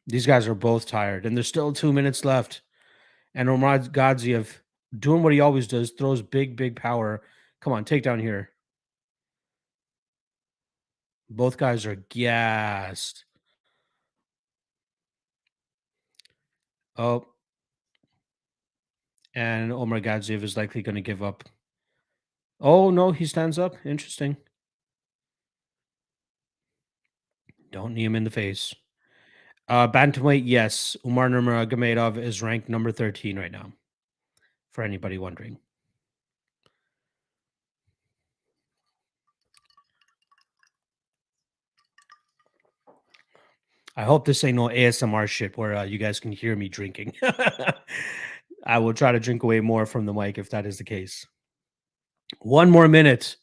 These guys are both tired, and there's still 2 minutes left. And Omar Godziev doing what he always does, throws big, big power. Come on, take down here. Both guys are gassed. Oh, and Omar Godziev is likely going to give up. Oh, no, he stands up. Interesting. Don't knee him in the face. Bantamweight, yes. Umar Nurmagomedov is ranked number 13 right now, for anybody wondering. I hope this ain't no ASMR shit where you guys can hear me drinking. I will try to drink away more from the mic if that is the case. 1 more minute.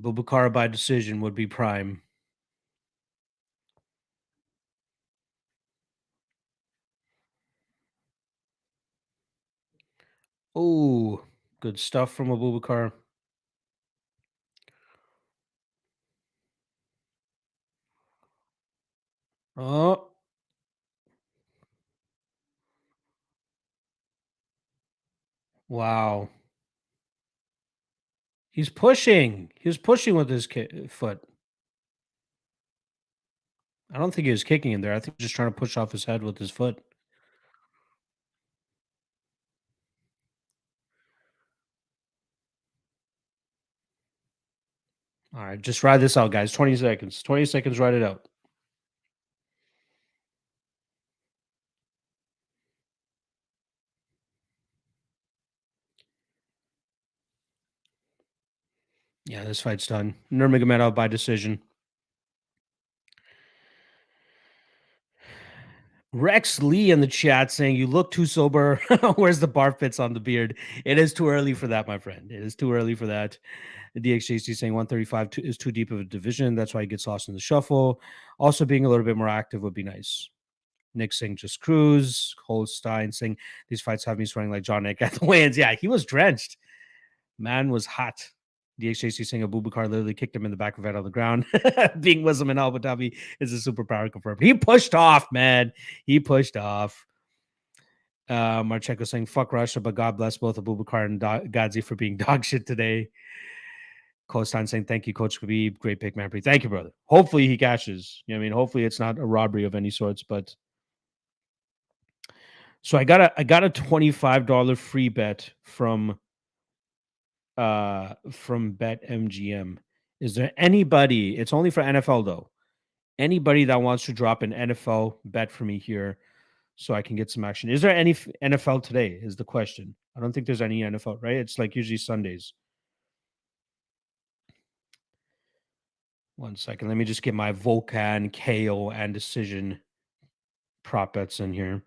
Bubakar by decision would be prime. Oh, good stuff from Abubakar. Oh, wow. He's pushing. He was pushing with his foot. I don't think he was kicking him there. I think he was just trying to push off his head with his foot. All right, just ride this out, guys. 20 seconds. 20 seconds, ride it out. Yeah, this fight's done. Nurmagomedov by decision. Rex Lee in the chat saying, "You look too sober. Where's the bar fits on the beard?" It is too early for that, my friend. It is too early for that. The DXJC saying 135 is too deep of a division. That's why he gets lost in the shuffle. Also, being a little bit more active would be nice. Nick saying just cruise. Holstein saying these fights have me sweating like John Nick at the weigh-ins. Yeah, he was drenched. Man was hot. DXJC saying Abubakar literally kicked him in the back of the head on the ground. Being Muslim in Abu Dhabi is a superpower confirmed. He pushed off, man. He pushed off. Marchenko saying fuck Russia, but God bless both Abubakar and Godzi for being dog shit today. Kostan saying thank you, Coach Khabib. Great pick, man. Thank you, brother. Hopefully he cashes. You know what I mean, hopefully it's not a robbery of any sorts, but so I got a $25 free bet from BetMGM. Is there anybody? It's only for NFL though. Anybody that wants to drop an NFL bet for me here, so I can get some action. Is there any NFL today? Is the question. I don't think there's any NFL, right? It's like usually Sundays. 1 second. Let me just get my Vulcan, KO, and decision prop bets in here.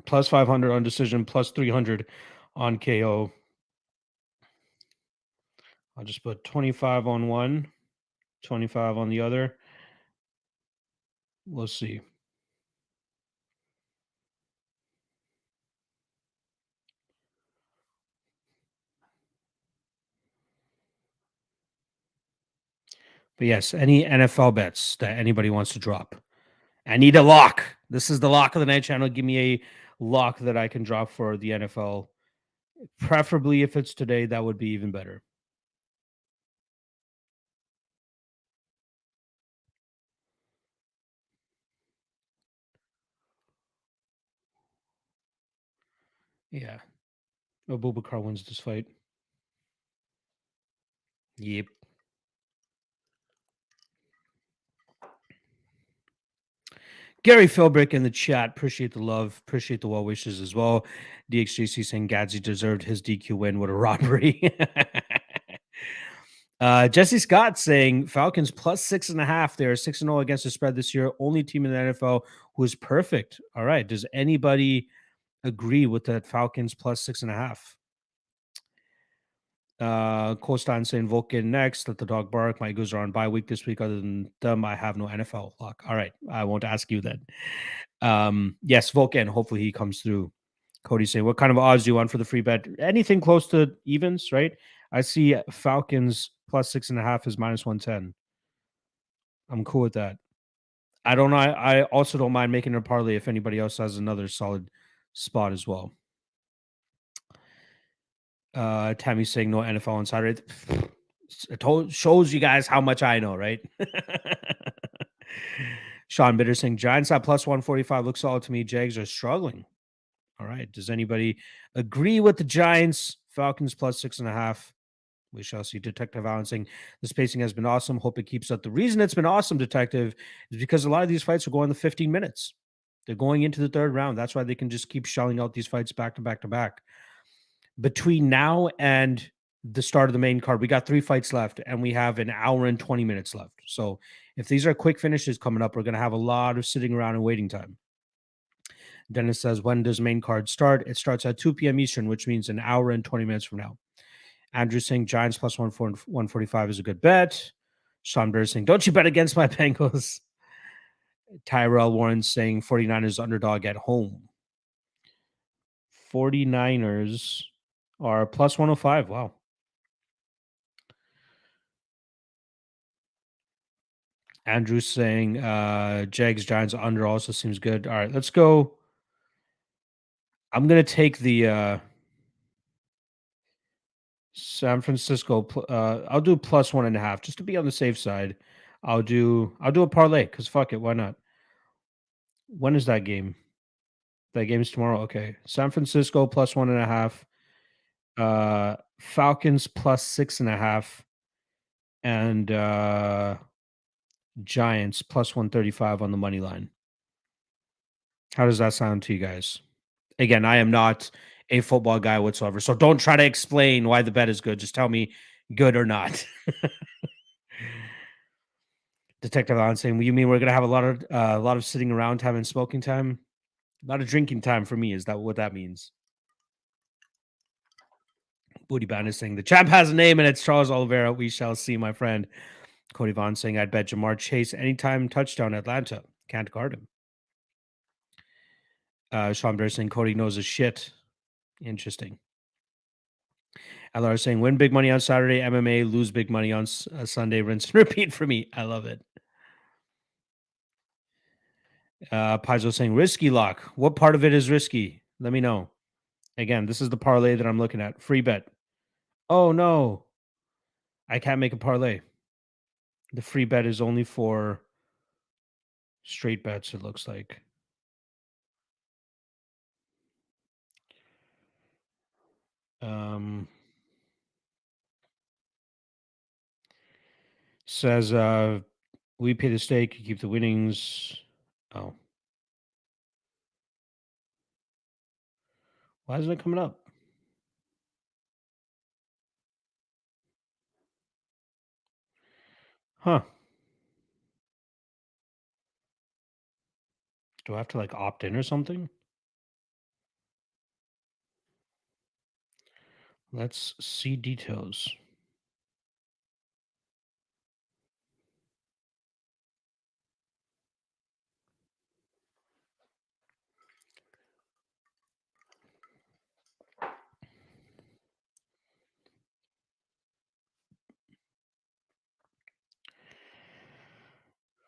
Plus 500 on decision, plus 300 on KO. I'll just put 25 on one, 25 on the other. We'll see. But yes, any NFL bets that anybody wants to drop. I need a lock. This is the lock of the night channel. Give me a lock that I can drop for the NFL. Preferably if it's today, that would be even better. Yeah. Abubakar wins this fight. Yep. Gary Philbrick in the chat. Appreciate the love. Appreciate the well wishes as well. DXJC saying Godzi deserved his DQ win. What a robbery. Jesse Scott saying Falcons plus 6.5. They're 6-0 against the spread this year. Only team in the NFL who is perfect. All right. Does anybody agree with that Falcons plus 6.5? Kostan saying Vulcan next. Let the dog bark. My Eagles are on bye week this week. Other than them, I have no NFL luck. All right. I won't ask you then. Yes, Vulcan. Hopefully he comes through. Cody saying, what kind of odds do you want for the free bet? Anything close to evens, right? I see Falcons plus 6.5 is minus 110. I'm cool with that. I don't know. I also don't mind making a parlay if anybody else has another solid spot as well. Tammy's saying no NFL on Saturday. It shows you guys how much I know, right? Sean Bitter saying Giants at plus 145 looks solid to me. Jags are struggling. All right. Does anybody agree with the Giants? Falcons plus 6.5. We shall see. Detective Allen saying the spacing has been awesome. Hope it keeps up. The reason it's been awesome, Detective, is because a lot of these fights are going to 15 minutes. They're going into the third round. That's why they can just keep shelling out these fights back to back to back. Between now and the start of the main card, we got 3 fights left, and we have an hour and 20 minutes left. So if these are quick finishes coming up, we're going to have a lot of sitting around and waiting time. Dennis says, when does main card start? It starts at 2 p.m. Eastern, which means an hour and 20 minutes from now. Andrew saying Giants plus 145 is a good bet. Sean Bear saying, don't you bet against my Bengals. Tyrell Warren saying 49ers underdog at home. 49ers are plus 105. Wow. Andrew saying Jags Giants under also seems good. All right, let's go. I'm going to take the San Francisco. I'll do plus 1.5 just to be on the safe side. I'll do a parlay because fuck it, why not? When is that game? That game is tomorrow. Okay, San Francisco plus 1.5. Falcons plus 6.5, and Giants plus 135 on the money line. How does that sound to you guys? Again, I am not a football guy whatsoever. So don't try to explain why the bet is good. Just tell me good or not. Detective Allen saying, "You mean we're gonna have a lot of sitting around time and smoking time? A lot of drinking time for me. Is that what that means?" Booty Band is saying, "The champ has a name and it's Charles Oliveira. We shall see, my friend." Cody Vaughn saying, "I'd bet Jamar Chase anytime touchdown Atlanta. Can't guard him." Sean Bear saying, "Cody knows his shit." Interesting. LR saying, "Win big money on Saturday, MMA, lose big money on Sunday, rinse and repeat for me." I love it. Paizo saying, "Risky lock. What part of it is risky? Let me know." Again, this is the parlay that I'm looking at. Free bet. Oh, no. I can't make a parlay. The free bet is only for straight bets, it looks like. Um, says, we pay the stake, you keep the winnings. Oh. Why isn't it coming up? Huh. Do I have to like opt in or something? Let's see details.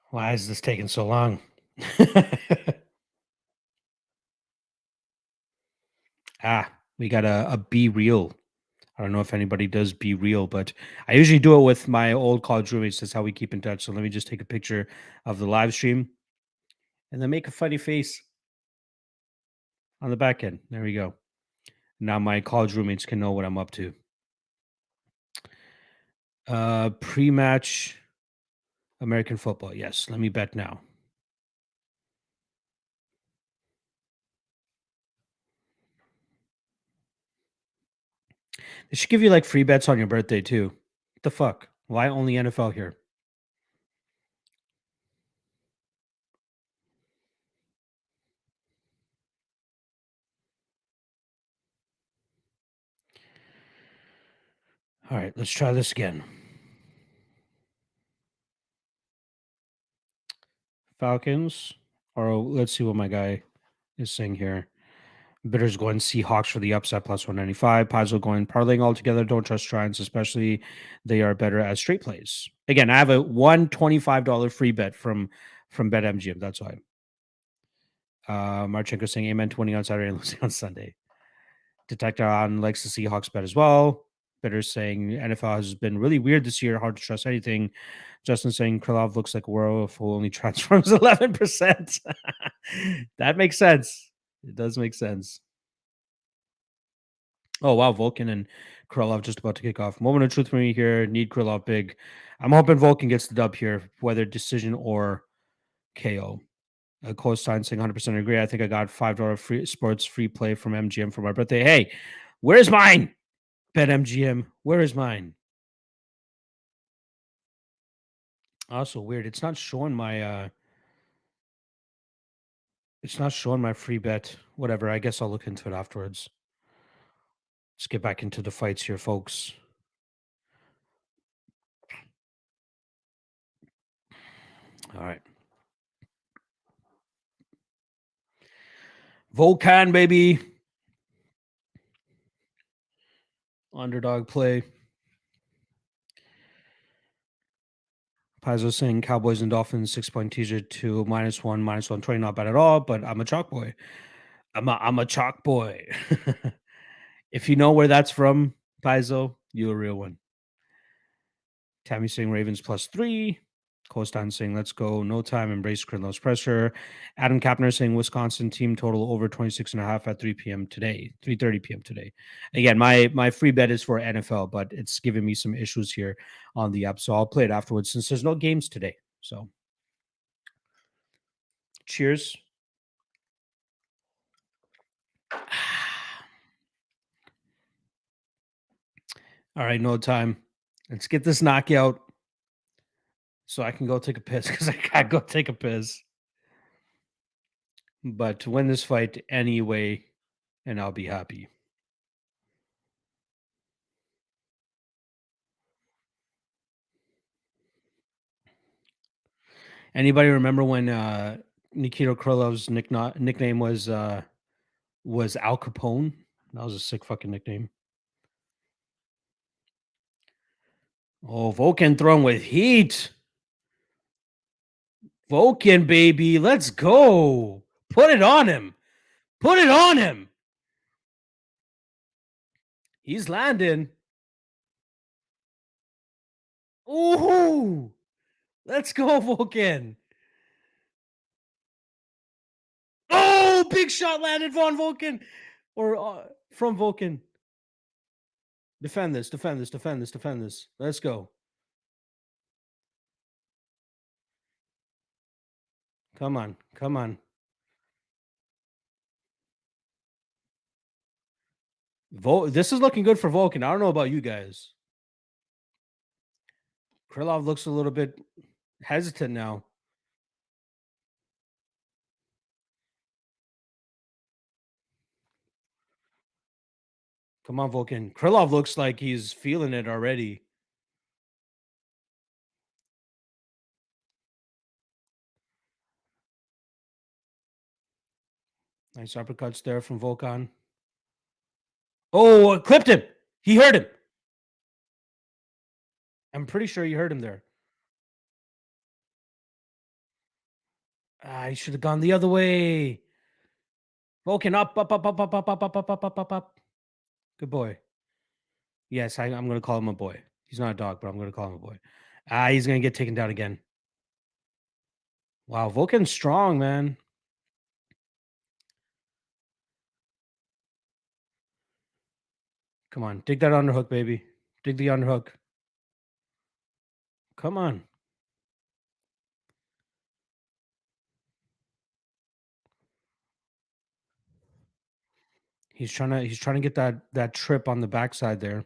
Why is this taking so long? We got a Be Real. I don't know if anybody does Be Real, but I usually do it with my old college roommates. That's how we keep in touch. So let me just take a picture of the live stream and then make a funny face on the back end. There we go. Now my college roommates can know what I'm up to. Pre-match American football. Yes, let me bet now. They should give you like free bets on your birthday too. What the fuck? Why only NFL here? All right, let's try this again. Falcons, or let's see what my guy is saying here. Bitters going Seahawks for the upset plus 195. Pazzo going parlaying all together. Don't trust Giants, especially they are better as straight plays. Again, I have a $125 free bet from BetMGM. That's why. Marchenko saying amen 20 on Saturday and losing on Sunday. Detector on likes the Seahawks bet as well. Bitters saying NFL has been really weird this year. Hard to trust anything. Justin saying Krillov looks like a werewolf who only transforms 11%. That makes sense. It does make sense. Oh, wow. Vulcan and Krillov just about to kick off. Moment of truth for me here. Need Krillov big. I'm hoping Vulcan gets the dub here, whether decision or KO. Co-sign saying 100% agree. I think I got $5 free sports free play from MGM for my birthday. Hey, where's mine? Bet MGM. Where is mine? Also weird. It's not showing my free bet. Whatever. I guess I'll look into it afterwards. Let's get back into the fights here, folks. All right. Vulcan, baby. Underdog play. Paizo saying Cowboys and Dolphins 6-point teaser to -1, -120. Not bad at all, but I'm a chalk boy. I'm a chalk boy. If you know where that's from, Paizo, you a real one. Tammy saying Ravens +3. Costan saying let's go. No time. Embrace Krillov's pressure. Adam Kapner saying Wisconsin team total over 26.5 at 3 p.m. today. 3:30 p.m. today. Again, my free bet is for NFL, but it's giving me some issues here on the app. So I'll play it afterwards since there's no games today. So cheers. All right, no time. Let's get this knockout so I can go take a piss because I gotta go take a piss. But to win this fight anyway, and I'll be happy. Anybody remember when Nikita Krylov's nickname was Al Capone? That was a sick fucking nickname. Oh, Vulcan thrown with heat. Vulcan, baby. Let's go. Put it on him. Put it on him. He's landing. Ooh. Let's go, Vulcan. Oh, big shot landed von Vulcan. Or from Vulcan. Defend this, defend this, defend this, defend this. Let's go. Come on, come on. This is looking good for Vulcan. I don't know about you guys. Krillov looks a little bit hesitant now. Come on, Vulcan. Krillov looks like he's feeling it already. Nice uppercuts there from Vulcan. Oh, clipped him. He heard him. I'm pretty sure he heard him there. He should have gone the other way. Vulcan up, up, up, up, up, up, up, up, up, up, up, up, up. Good boy. Yes, I'm going to call him a boy. He's not a dog, but I'm going to call him a boy. He's going to get taken down again. Wow, Vulcan's strong, man. Come on, dig that underhook, baby. Dig the underhook. Come on. He's trying to get that trip on the backside there.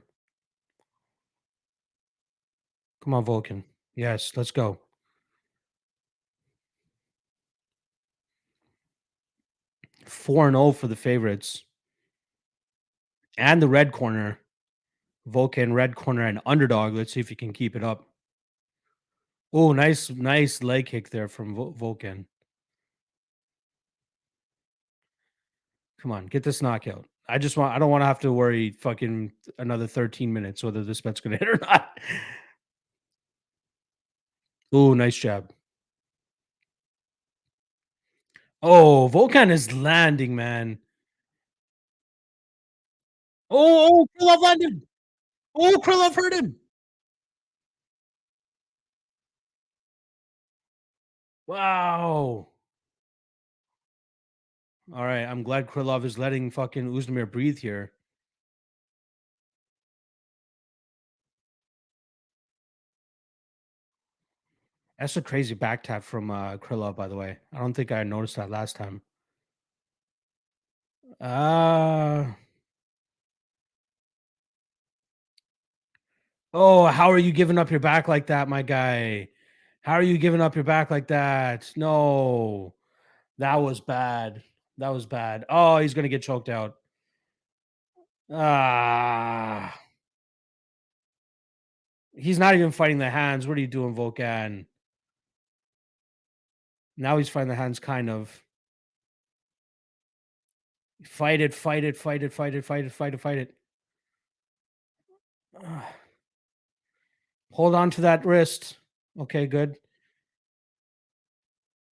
Come on, Vulcan. Yes, let's go. 4-0 for the favorites. And the red corner. Vulcan, red corner, and underdog. Let's see if he can keep it up. Oh, nice leg kick there from Vulcan. Come on, get this knockout. I don't want to have to worry fucking another 13 minutes whether this bet's gonna hit or not. Oh, nice jab. Oh, Vulcan is landing, man. Oh, Krillov landed. Oh, Krillov hurt him. Wow. All right, I'm glad Krillov is letting fucking Uzdemir breathe here. That's a crazy back tap from Krillov, by the way. I don't think I noticed that last time. Oh, how are you giving up your back like that, my guy? How are you giving up your back like that? No, that was bad. That was bad. Oh, he's gonna get choked out. Ah, he's not even fighting the hands. What are you doing, Vulcan? Now he's fighting the hands, kind of. Fight it, fight it, fight it, fight it, fight it, fight it, fight it. Ah. Hold on to that wrist. Okay, good.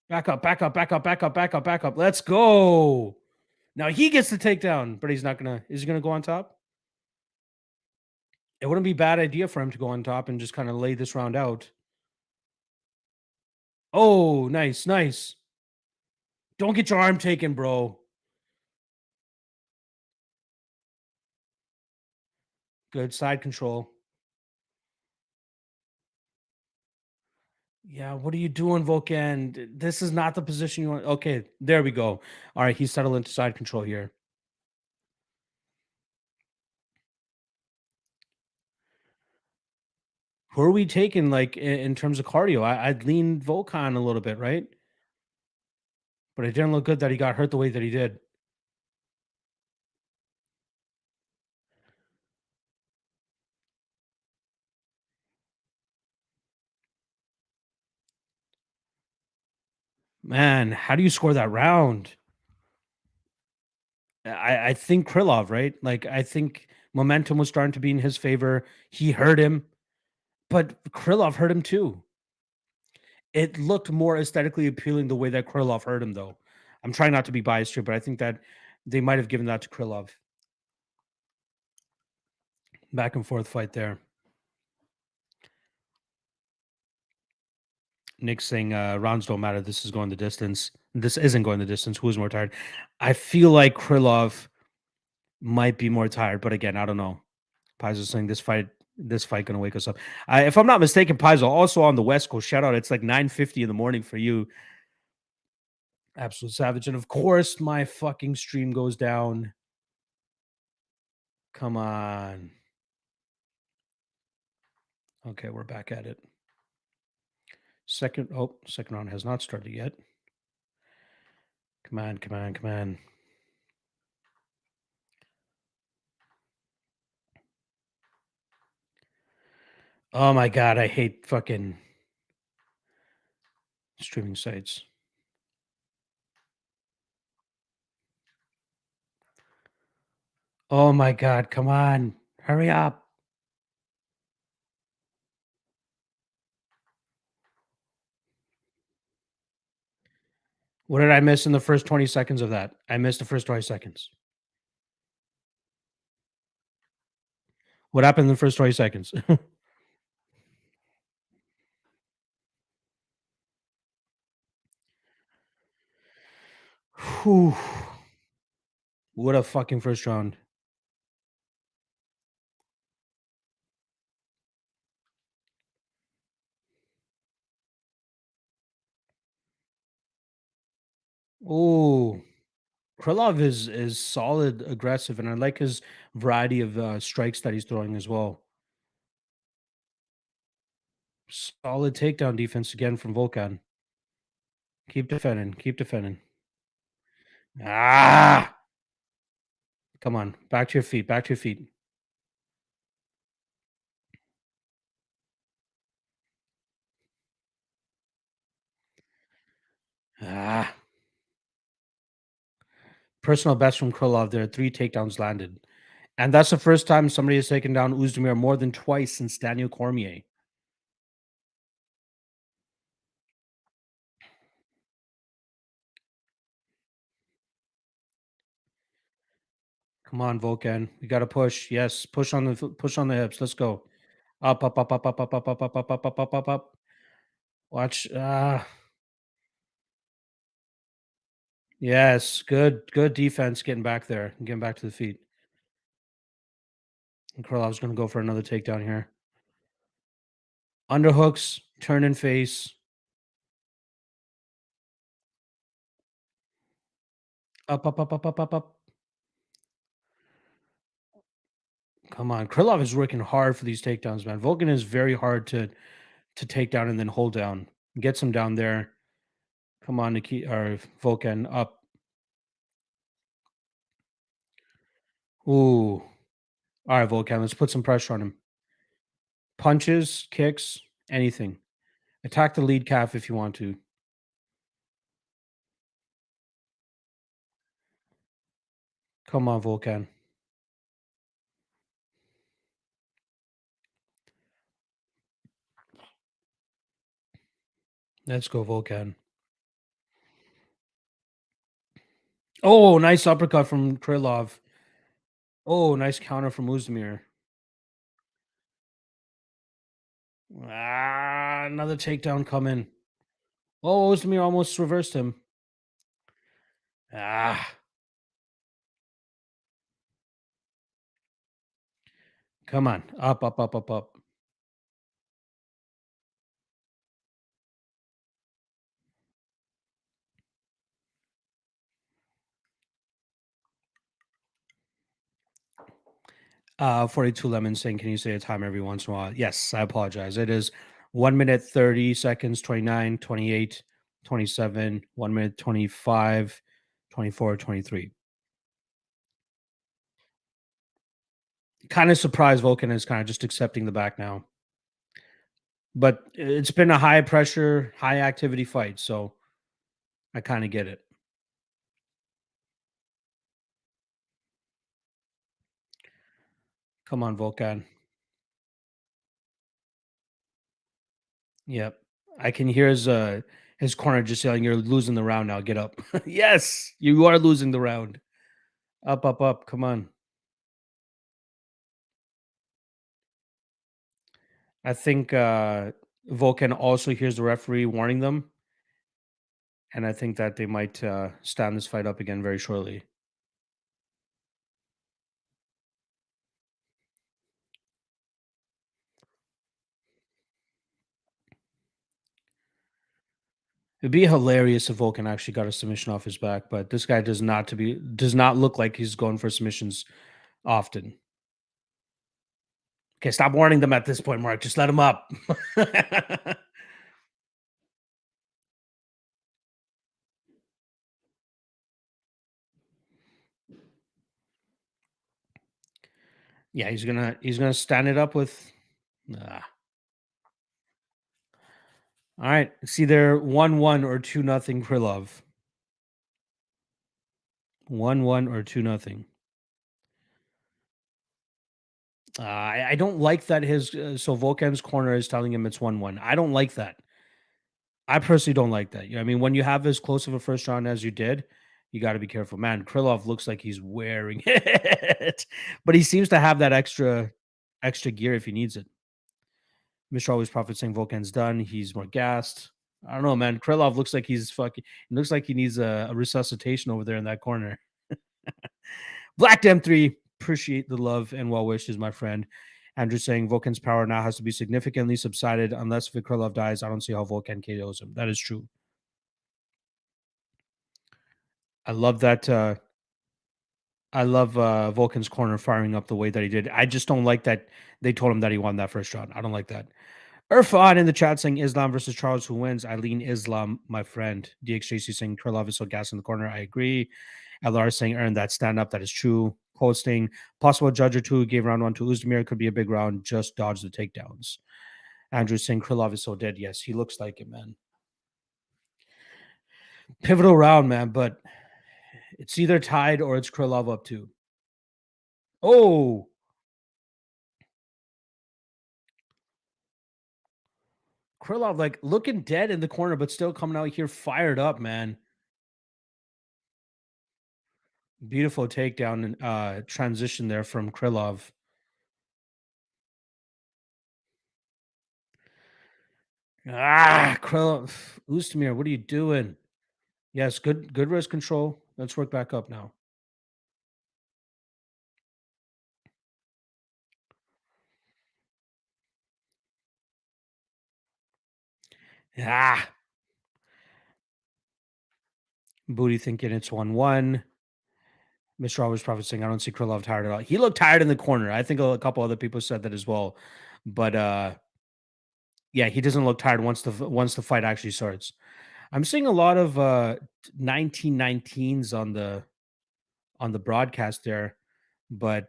Back up, back up, back up, back up, back up, back up. Let's go. Now he gets the takedown, but he's not gonna. Is he gonna go on top? It wouldn't be a bad idea for him to go on top and just kind of lay this round out. Oh, nice, nice. Don't get your arm taken, bro. Good side control. Yeah, what are you doing, Vulcan? This is not the position you want. Okay, there we go. All right, he's settled into side control here. Who are we taking, like, in terms of cardio? I'd lean Volkan a little bit, right? But it didn't look good that he got hurt the way that he did. Man, how do you score that round? I think Krillov, right? Like, I think momentum was starting to be in his favor. He hurt him, but Krillov hurt him too. It looked more aesthetically appealing the way that Krillov hurt him, though. I'm trying not to be biased here, but I think that they might have given that to Krillov. Back and forth fight there. Nick saying rounds don't matter. This is going the distance. This isn't going the distance. Who is more tired? I feel like Krillov might be more tired, but again, I don't know. Paizo saying this fight gonna wake us up. If I'm not mistaken, Paizo also on the West Coast. Shout out! It's like 9:50 in the morning for you, absolute savage. And of course, my fucking stream goes down. Come on. Okay, we're back at it. Second round has not started yet. Come on, come on, come on. Oh my god, I hate fucking streaming sites. Oh my god, come on. Hurry up. What did I miss in the first 20 seconds of that? I missed the first 20 seconds. What happened in the first 20 seconds? Whew. What a fucking first round. Oh, Krillov is solid aggressive, and I like his variety of strikes that he's throwing as well. Solid takedown defense again from Vulcan. Keep defending. Keep defending. Ah, come on. Back to your feet. Back to your feet. Ah, personal best from Krillov there. 3 takedowns landed. And that's the first time somebody has taken down Uzdemir more than twice since Daniel Cormier. Come on, Vulcan. We got to push. Yes, push on the hips. Let's go. Up, up, up, up, up, up, up, up, up, up, up, up, up, up, up. Watch. Yes, good defense getting back there and getting back to the feet. And Kryllov's going to go for another takedown here. Underhooks, turn and face. Up, up, up, up, up, up, up. Come on. Krylov is working hard for these takedowns, man. Vulcan is very hard to take down and then hold down. Gets him down there. Come on, Nikki or Vulcan up. Ooh. All right, Vulcan. Let's put some pressure on him. Punches, kicks, anything. Attack the lead calf if you want to. Come on, Vulcan. Let's go, Vulcan. Oh, nice uppercut from Krylov. Oh, nice counter from Uzdemir. Another takedown coming. Oh, Uzdemir almost reversed him. Ah, come on. Up, up, up, up, up. 42 Lemons saying, can you say a time every once in a while? Yes, I apologize. It is 1 minute 30 seconds, 29, 28, 27, 1 minute 25, 24, 23. Kind of surprised Vulcan is kind of just accepting the back now. But it's been a high pressure, high activity fight. So I kind of get it. Come on, Vulcan. Yep. I can hear his corner just yelling, "You're losing the round now. Get up." Yes, you are losing the round. Up, up, up. Come on. I think Vulcan also hears the referee warning them, and I think that they might stand this fight up again very shortly. It'd be hilarious if Vulcan actually got a submission off his back, but this guy does not look like he's going for submissions often. Okay, stop warning them at this point, Mark. Just let him up. Yeah, he's gonna stand it up with. All right. It's either 1-1 or 2-0 Krillov. 1-1 or 2-0. I don't like that so Volkan's corner is telling him it's 1-1. I don't like that. I personally don't like that. I mean, when you have as close of a first round as you did, you got to be careful. Man, Krillov looks like he's wearing it, but he seems to have that extra gear if he needs it. Mr. Always Prophet saying Volkan's done. He's more gassed. I don't know, man. Krillov looks like he's fucking. It looks like he needs a resuscitation over there in that corner. Black Dem 3, appreciate the love and well wishes, my friend. Andrew saying Vulcan's power now has to be significantly subsided. Unless Krillov dies, I don't see how Vulcan KOs him. That is true. I love that. I love Vulcan's corner firing up the way that he did. I just don't like that they told him that he won that first round. I don't like that. Irfan in the chat saying Islam versus Charles, who wins? Eileen Islam, my friend. DXJC saying Krillov is so gas in the corner. I agree. LR saying earn that stand up. That is true. Posting possible judge or two gave round one to Uzdemir. Could be a big round. Just dodge the takedowns. Andrew saying Krillov is so dead. Yes, he looks like it, man. Pivotal round, man. But it's either tied or it's Krillov up two. Oh, Krillov like looking dead in the corner, but still coming out here fired up, man. Beautiful takedown and transition there from Krillov. Krillov, Ustamir, what are you doing? Yes, good wrist control. Let's work back up now. Ah, Booty thinking it's 1-1. Mr. Always Prophet saying, I don't see Krillov tired at all. He looked tired in the corner. I think a couple other people said that as well. But yeah, he doesn't look tired once the fight actually starts. I'm seeing a lot of 1919s on the broadcast there, but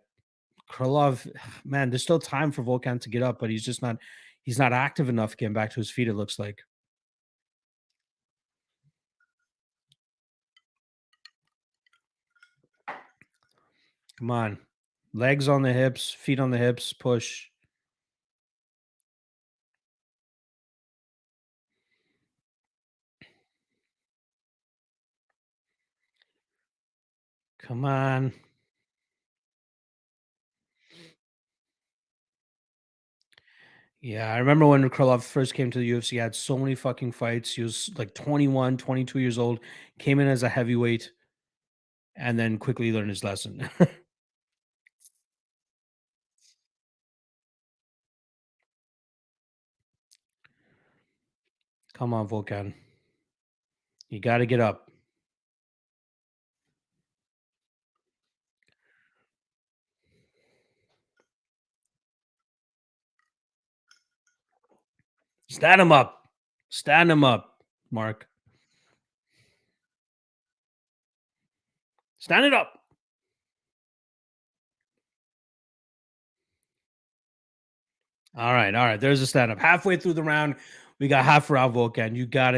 Krillov, man, there's still time for Volkan to get up, but he's not active enough getting back to his feet, it looks like. Come on. Legs on the hips, feet on the hips, push. Come on. Yeah, I remember when Krillov first came to the UFC, he had so many fucking fights. He was like 21, 22 years old, came in as a heavyweight, and then quickly learned his lesson. Come on, Volkan. You got to get up. Stand him up. Stand him up, Mark. Stand it up. All right, all right. There's a stand up. Halfway through the round, we got half round Vulcan. You got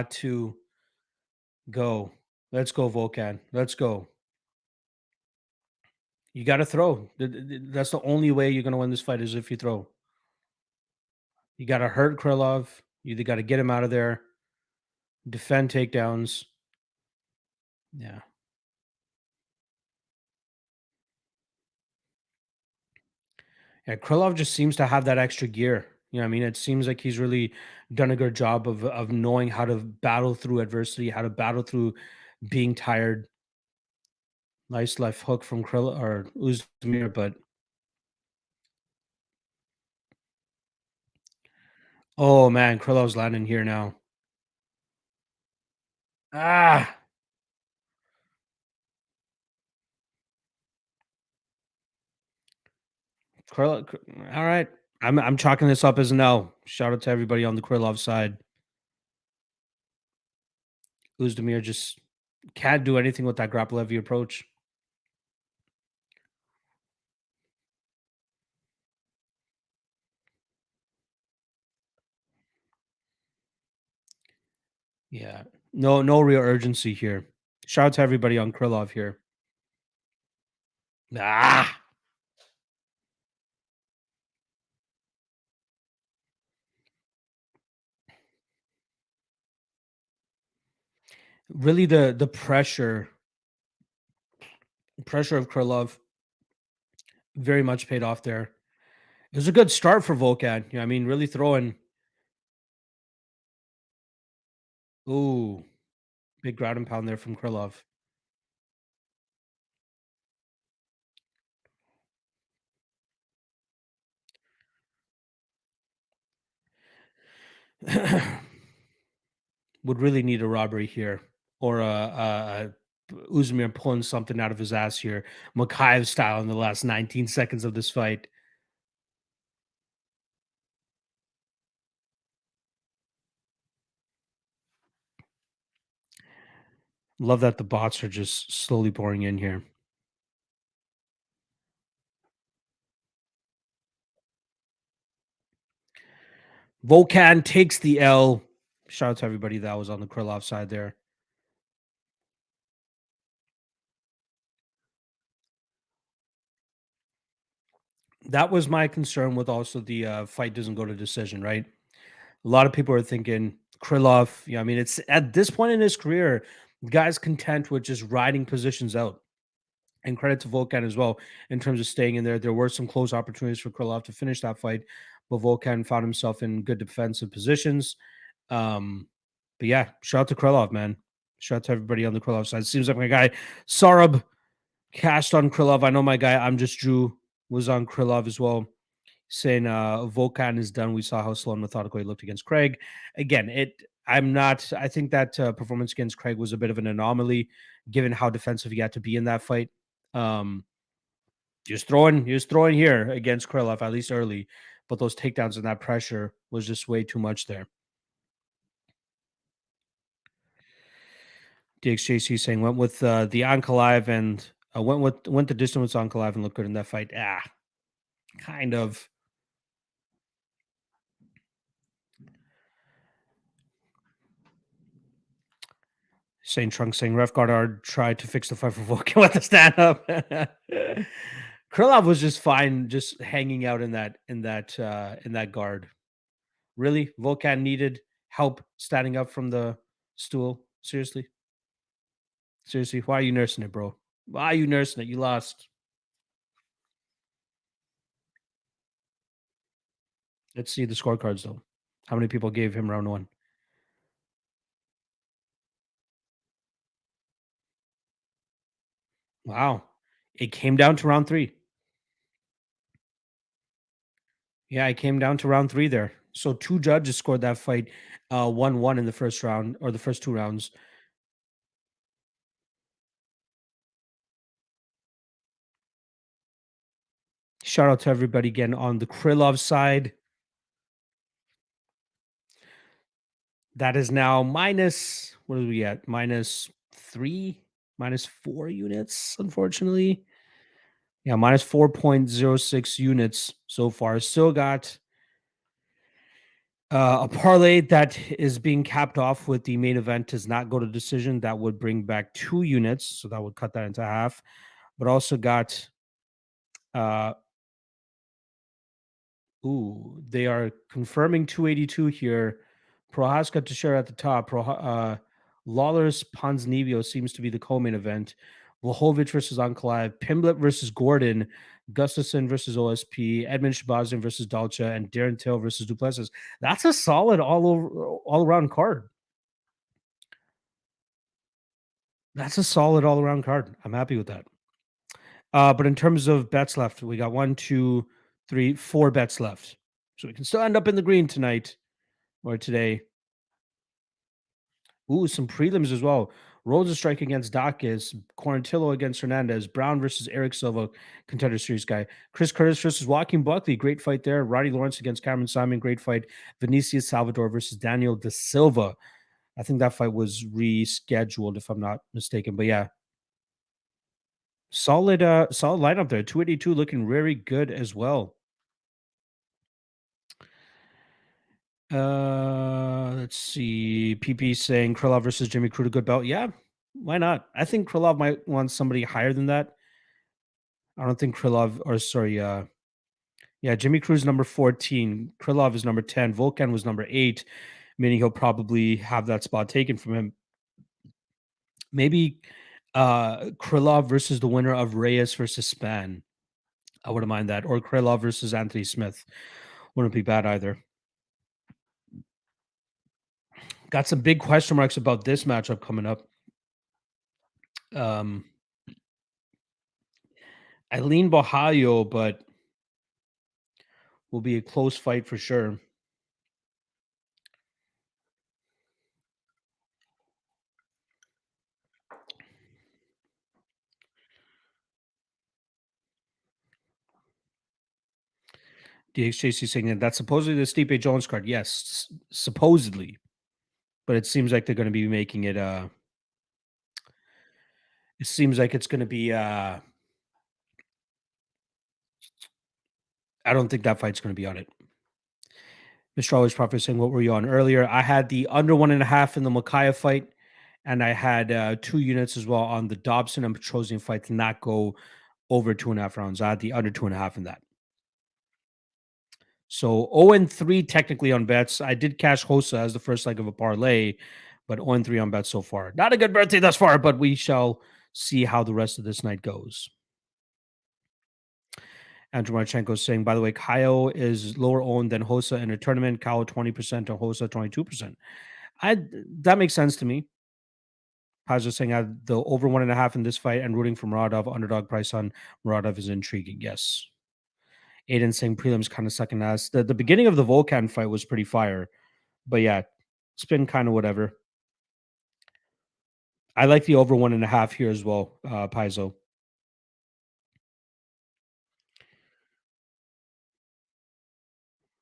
to go. Let's go, Vulcan. Let's go. You got to throw. That's the only way you're gonna win this fight is if you throw. You got to hurt Krillov. You either got to get him out of there, defend takedowns. Yeah. Yeah, Krillov just seems to have that extra gear. You know what I mean? It seems like he's really done a good job of knowing how to battle through adversity, how to battle through being tired. Nice left hook from Krillov or Uzdemir, but oh man, Krillov's landing here now. Ah, Krillov. All right, I'm chalking this up as an L. Shout out to everybody on the Krillov side. Uzdemir just can't do anything with that grapple heavy approach. Yeah, no real urgency here. Shout out to everybody on Krillov here. Ah, really the pressure of Krillov very much paid off there. It was a good start for Volkan. I mean, really throwing. Ooh, big ground and pound there from Krillov. Would really need a robbery here or a Uzmir pulling something out of his ass here, Makayev style in the last 19 seconds of this fight. Love that the bots are just slowly pouring in here. Volkan takes the L. Shout out to everybody that was on the Krylov side there. That was my concern with also the fight doesn't go to decision, right? A lot of people are thinking Krylov. I mean, it's at this point in his career, guy's content with just riding positions out. And credit to Volkan as well in terms of staying in there. There were some close opportunities for Krylov to finish that fight, but Volkan found himself in good defensive positions. Um, but yeah, shout out to Krylov, man. Shout out to everybody on the Krylov side. Seems like my guy Sarab cashed on Krylov. I know my guy I'm just Drew was on Krylov as well, saying Volkan is done. We saw how slow and methodical he looked against Craig. Again, I'm not. I think that performance against Craig was a bit of an anomaly, given how defensive he had to be in that fight. Um, he was throwing here against Krylov at least early, but those takedowns and that pressure was just way too much there. DXJC saying went with the Ankalaev and went the distance with Ankalaev and looked good in that fight. Ah, kind of. Saying Trunk saying Ref Goddard tried to fix the fight for Vulcan with the stand up. Krylov was just fine, just hanging out in that guard. Really, Vulcan needed help standing up from the stool. Seriously, seriously, why are you nursing it, bro? Why are you nursing it? You lost. Let's see the scorecards though. How many people gave him round one? Wow, it came down to round three. Yeah, it came down to round three there. So two judges scored that fight, 1-1 in the first round or the first two rounds. Shout out to everybody again on the Krillov side. That is now minus, what are we at? -3, -4 units, unfortunately. Yeah, -4.06 units so far. Still got a parlay that is being capped off with the main event does not go to decision. That would bring back 2 units, so that would cut that into half. But also got uh they are confirming 282 here. Prohaska to share at the top. Lawler's Ponzinibbio seems to be the co-main event. Vlahovic versus Ankalaev, Pimblett versus Gordon, Gustafson versus OSP, Edmund Shabazian versus Dalcha, and Darren Till versus Duplessis. That's a solid all around card. That's a solid all around card. I'm happy with that. But in terms of bets left, we got 1, 2, 3, 4 bets left. So we can still end up in the green tonight or today. Ooh, some prelims as well. Rosa strike against Dacus, Quarantillo against Hernandez, Brown versus Eric Silva, contender series guy. Chris Curtis versus Joaquin Buckley, great fight there. Roddy Lawrence against Cameron Simon, great fight. Vinicius Salvador versus Daniel Da Silva. I think that fight was rescheduled, if I'm not mistaken. But yeah, solid lineup there. 282 looking very good as well. Let's see. PP saying Krillov versus Jimmy Crute, a good belt. Yeah, why not? I think Krillov might want somebody higher than that. I don't think Krillov, or sorry, yeah, Jimmy Crute's number 14. Krillov is number 10. Vulcan was number 8, meaning he'll probably have that spot taken from him. Maybe Krillov versus the winner of Reyes versus Span. I wouldn't mind that. Or Krillov versus Anthony Smith. Wouldn't be bad either. Got some big question marks about this matchup coming up. Um, I lean Bahayo, but will be a close fight for sure. DXJC saying that that's supposedly the Stipe Jones card. Yes, supposedly, but it seems like they're going to be making it. It seems like it's going to be. I don't think that fight's going to be on it. Mr. Always Prophet saying, what were you on earlier? I had the under 1.5 in the Makayev fight, and I had 2 units as well on the Dobson and Petrosian fight to not go over 2.5 rounds. I had the under 2.5 in that. So 0-3 technically on bets. I did cash Rosa as the first leg of a parlay, but 0-3 on bets so far. Not a good birthday thus far, but we shall see how the rest of this night goes. Andrew Marchenko saying, by the way, Kyle is lower owned than Hosa in a tournament. Kyle 20% and Hosa 22%. That makes sense to me. Paz saying I had the over 1.5 in this fight and rooting for Muradov. Underdog price on Muradov is intriguing. Yes. Aiden saying prelims kind of second ass. The beginning of the Vulcan fight was pretty fire. But yeah, it's been kind of whatever. I like the over 1.5 here as well, Paizo.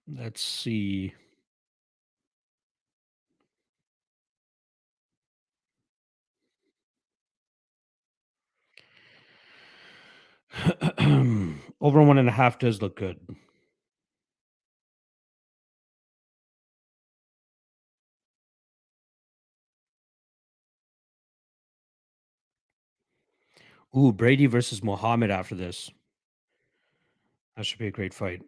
Let's see. Over 1.5 does look good. Ooh, Brady versus Muhammad after this. That should be a great fight.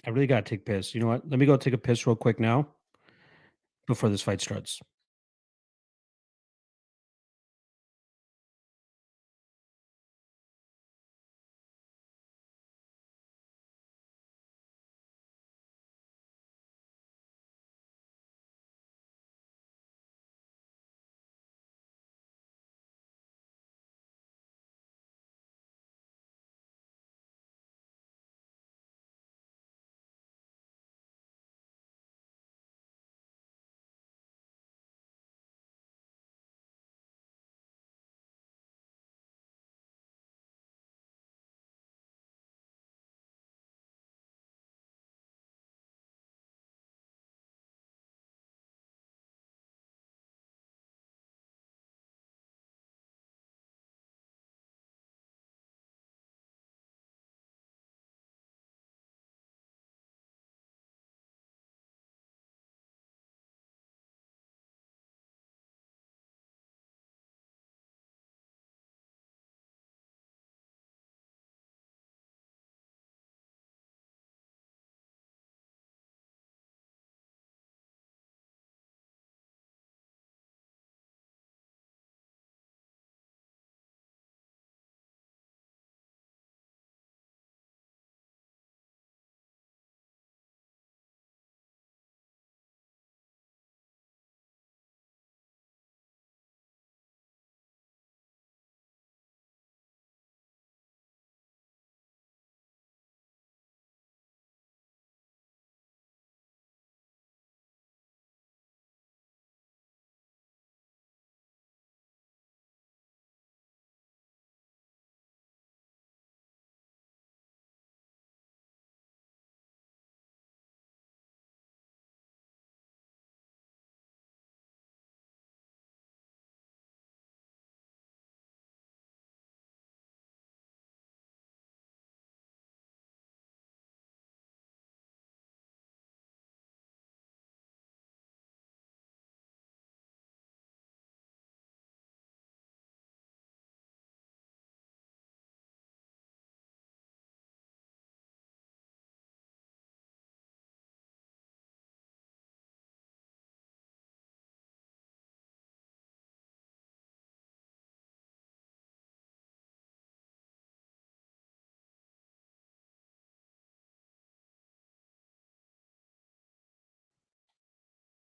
I really gotta take piss. You know what? Let me go take a piss real quick now before this fight starts.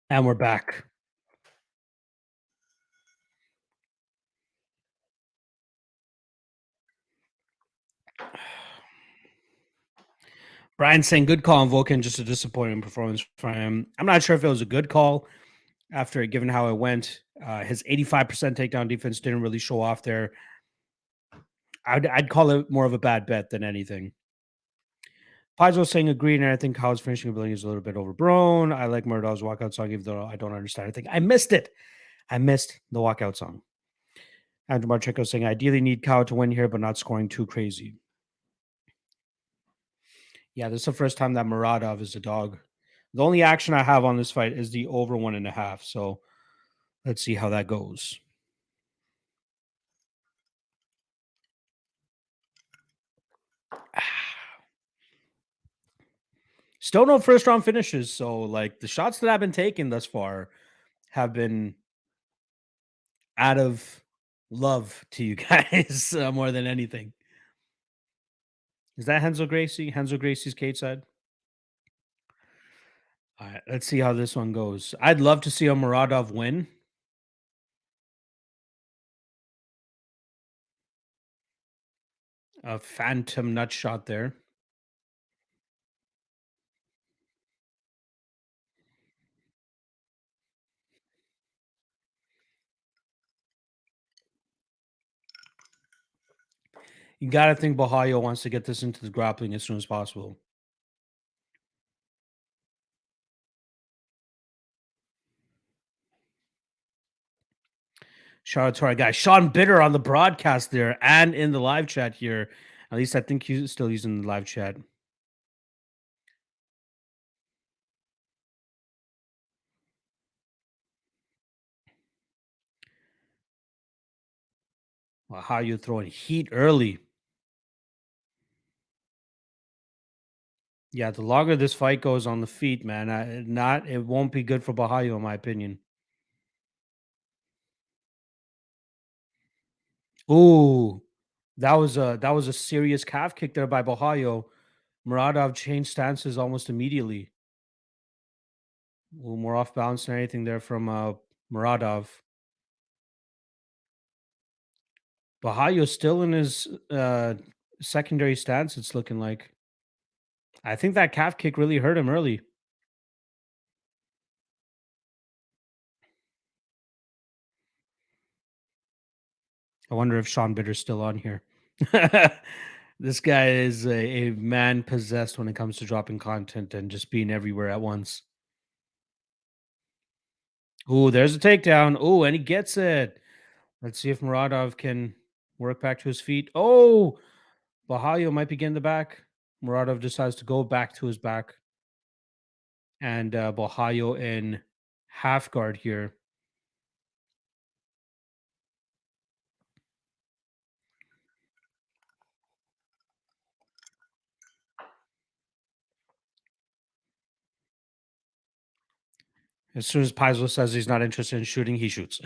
And we're back. Brian saying good call on Vulcan, just a disappointing performance for him. I'm not sure if it was a good call after given how it went. His 85% takedown defense didn't really show off there. I'd call it more of a bad bet than anything. Paizo saying agreed, and I think Howard's finishing ability is a little bit overblown. I like Murdaugh's walkout song, even though I don't understand. I think I missed it. I missed the walkout song. Andrew Marchenko saying ideally need Cow to win here, but not scoring too crazy. Yeah, this is the first time that Muradov is a dog. The only action I have on this fight is the over 1.5. So let's see how that goes. Still no first round finishes. So, like, the shots that I've been taking thus far have been out of love to you guys more than anything. Is that Hensel Gracie? Hensel Gracie's cage side? All right, let's see how this one goes. I'd love to see a Muradov win. A phantom nut shot there. You got to think Bahayo wants to get this into the grappling as soon as possible. Shout out to our guy Sean Bitter on the broadcast there and in the live chat here. At least I think he's still using the live chat. Wow, how you throwing heat early? Yeah, the longer this fight goes on the feet, man, it won't be good for Bahayo in my opinion. Ooh, that was a serious calf kick there by Bahayo. Muradov changed stances almost immediately. A little more off balance than anything there from Muradov. Bahayo's still in his secondary stance. It's looking like. I think that calf kick really hurt him early. I wonder if Sean Bitter's still on here. This guy is a man possessed when it comes to dropping content and just being everywhere at once. Ooh, there's a takedown. Ooh, and he gets it. Let's see if Muradov can work back to his feet. Oh, Bahayo might be getting the back. Muradov decides to go back to his back. And Bahayo in half guard here. As soon as Paizo says he's not interested in shooting, he shoots.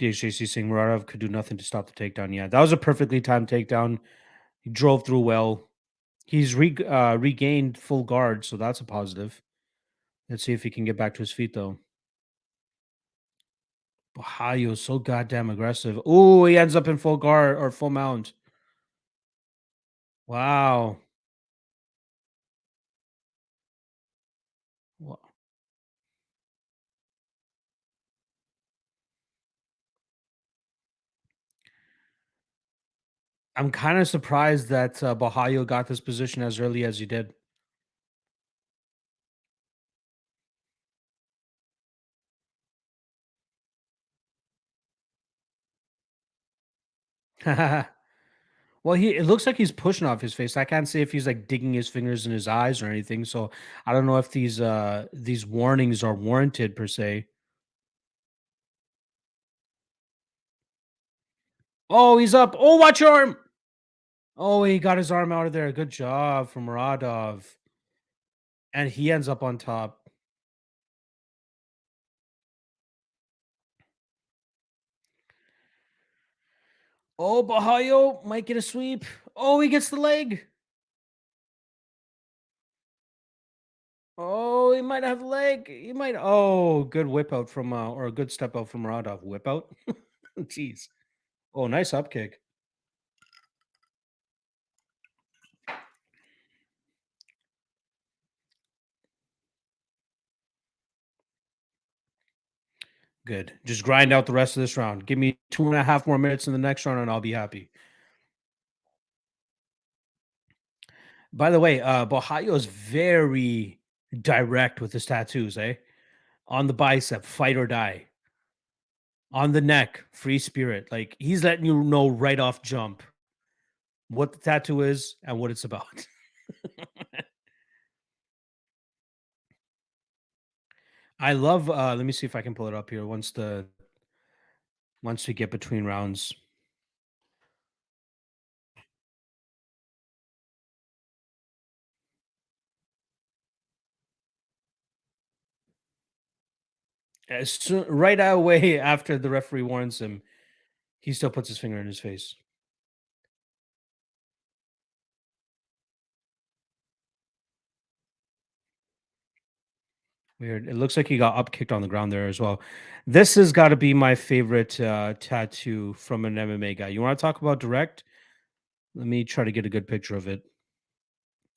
DHJC saying Muradov could do nothing to stop the takedown. Yeah, that was a perfectly timed takedown. He drove through well. He's regained full guard, so that's a positive. Let's see if he can get back to his feet, though. Bahayo so goddamn aggressive. Oh, he ends up in full guard or full mount. Wow. Wa- I'm kind of surprised that Bahayo got this position as early as he did. Well, it looks like he's pushing off his face. I can't say if he's like digging his fingers in his eyes or anything. So I don't know if these warnings are warranted per se. Oh, he's up. Oh, watch your arm. Oh, he got his arm out of there. Good job from Radov. And he ends up on top. Oh, Bahayo might get a sweep. Oh, he gets the leg. Oh, he might have leg. He might. Oh, good whip out from or a good step out from Muradov. Whip out. Jeez. Oh, nice up kick. Good. Just grind out the rest of this round. Give me 2.5 more minutes in the next round, and I'll be happy. By the way, Bohayo is very direct with his tattoos, eh? On the bicep, fight or die. On the neck, free spirit. Like he's letting you know right off jump what the tattoo is and what it's about. I love let me see if I can pull it up here once we get between rounds. Right away after the referee warns him, he still puts his finger in his face. Weird. It looks like he got up kicked on the ground there as well. This has got to be my favorite tattoo from an MMA guy. You want to talk about direct? Let me try to get a good picture of it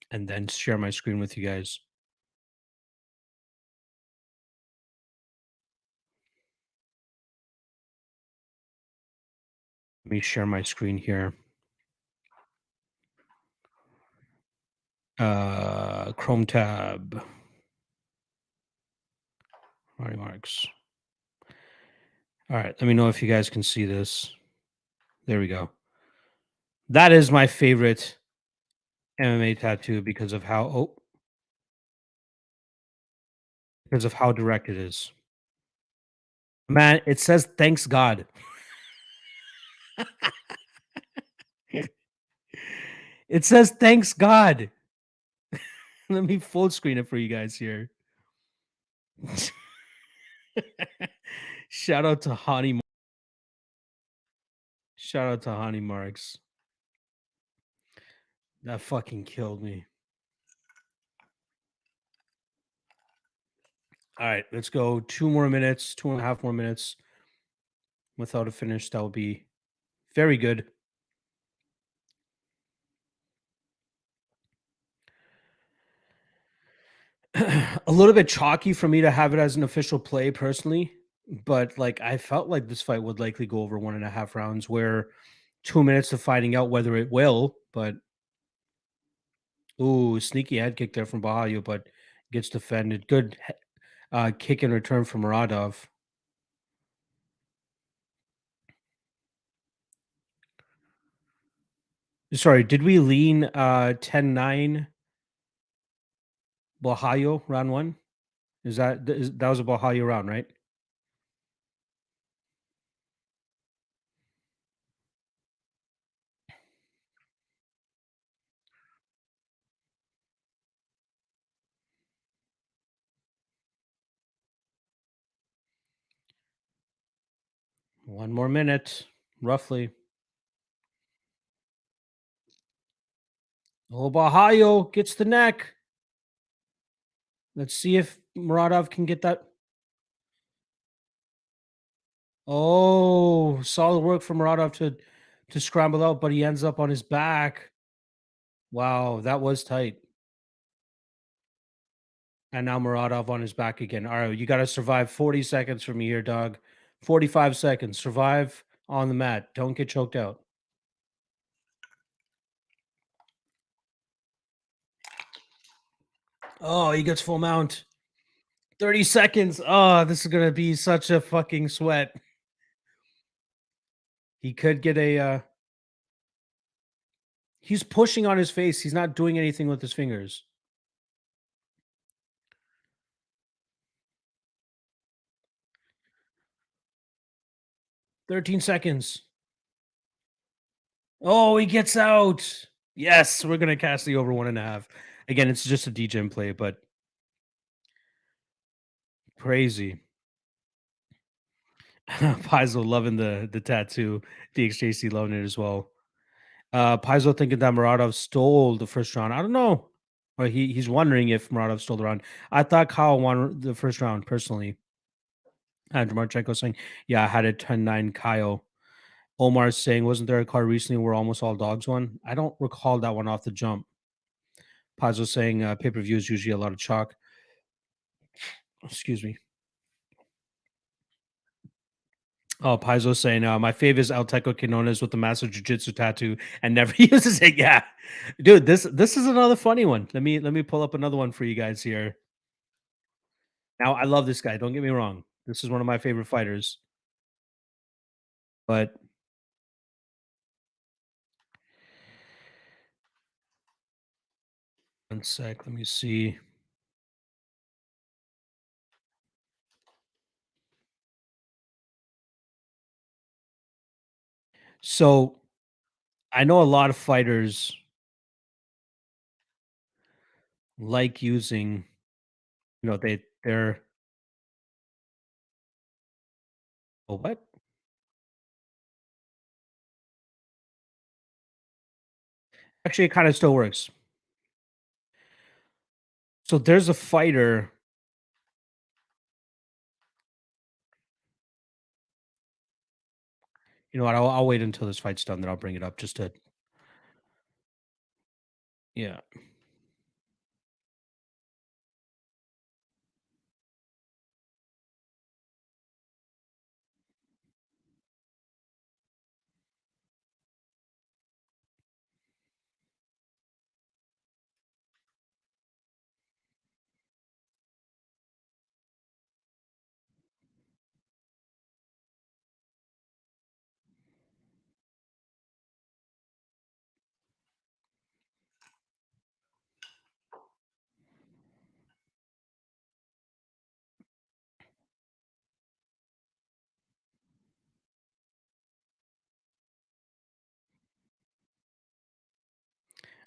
and then share my screen with you guys. Let me share my screen here. Chrome tab. Party marks. All right. Let me know if you guys can see this. There we go. That is my favorite MMA tattoo because of how direct it is. Man, it says thanks God. It says thanks God. Let me full screen it for you guys here. Shout out to Honey. Shout out to Honey Marks. That fucking killed me. All right, let's go 2 more minutes, 2.5 more minutes without a finish. That will be very good. A little bit chalky for me to have it as an official play personally, but like I felt like this fight would likely go over 1.5 rounds, where 2 minutes of finding out whether it will. But ooh, sneaky head kick there from Bahayo, but gets defended. Good kick in return from Muradov. Sorry, did we lean 10-9 Bahayo round one? That was a Bahayo round, right? One more minute, roughly. Oh, Bahayo gets the neck. Let's see if Muradov can get that. Oh, solid work from Muradov to scramble out, but he ends up on his back. Wow, that was tight. And now Muradov on his back again. All right, you got to survive 40 seconds for me here, dog. 45 seconds. Survive on the mat. Don't get choked out. Oh, he gets full mount. 30 seconds. Oh, this is going to be such a fucking sweat. He could get he's pushing on his face. He's not doing anything with his fingers. 13 seconds. Oh, he gets out. Yes, we're gonna cast the over 1.5. Again, it's just a DGen play, but crazy. Paizo loving the tattoo. DXJC loving it as well. Paizo thinking that Muradov stole the first round. I don't know. Or he's wondering if Muradov stole the round. I thought Kyle won the first round personally. Andrew Marchenko saying, "Yeah, I had a 10-9 Kyle." Omar saying, "Wasn't there a card recently where almost all dogs won?" I don't recall that one off the jump. Pazzo saying, "Pay per view is usually a lot of chalk." Excuse me. Oh, Paizo saying, "My fave is Alteco Quinones with the massive jiu-jitsu tattoo and never uses it." Yeah, dude, this is another funny one. Let me pull up another one for you guys here. Now, I love this guy. Don't get me wrong. This is one of my favorite fighters. But 1 sec. Let me see. So I know a lot of fighters like using, they're oh, what? Actually, it kind of still works. So there's a fighter. You know what? I'll wait until this fight's done, then I'll bring it up just to, yeah.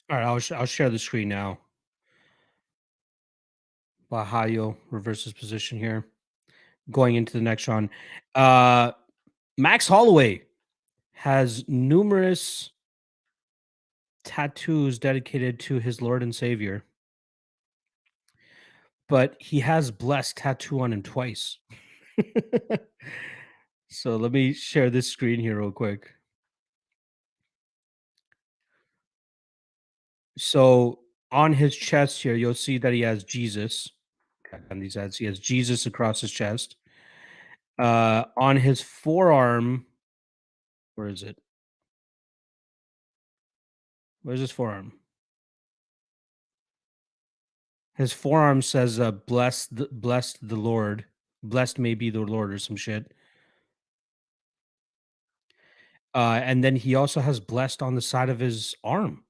All right, I'll share the screen now. Bahayo reverses position here, going into the next round. Uh, Max Holloway has numerous tattoos dedicated to his Lord and Savior, but he has blessed tattoo on him twice. So let me share this screen here real quick. So on his chest here, you'll see that he has Jesus. On these ads, he has Jesus across his chest. On his forearm, where is it? Where's his forearm? His forearm says, blessed the Lord. Blessed may be the Lord," or some shit. And then he also has blessed on the side of his arm.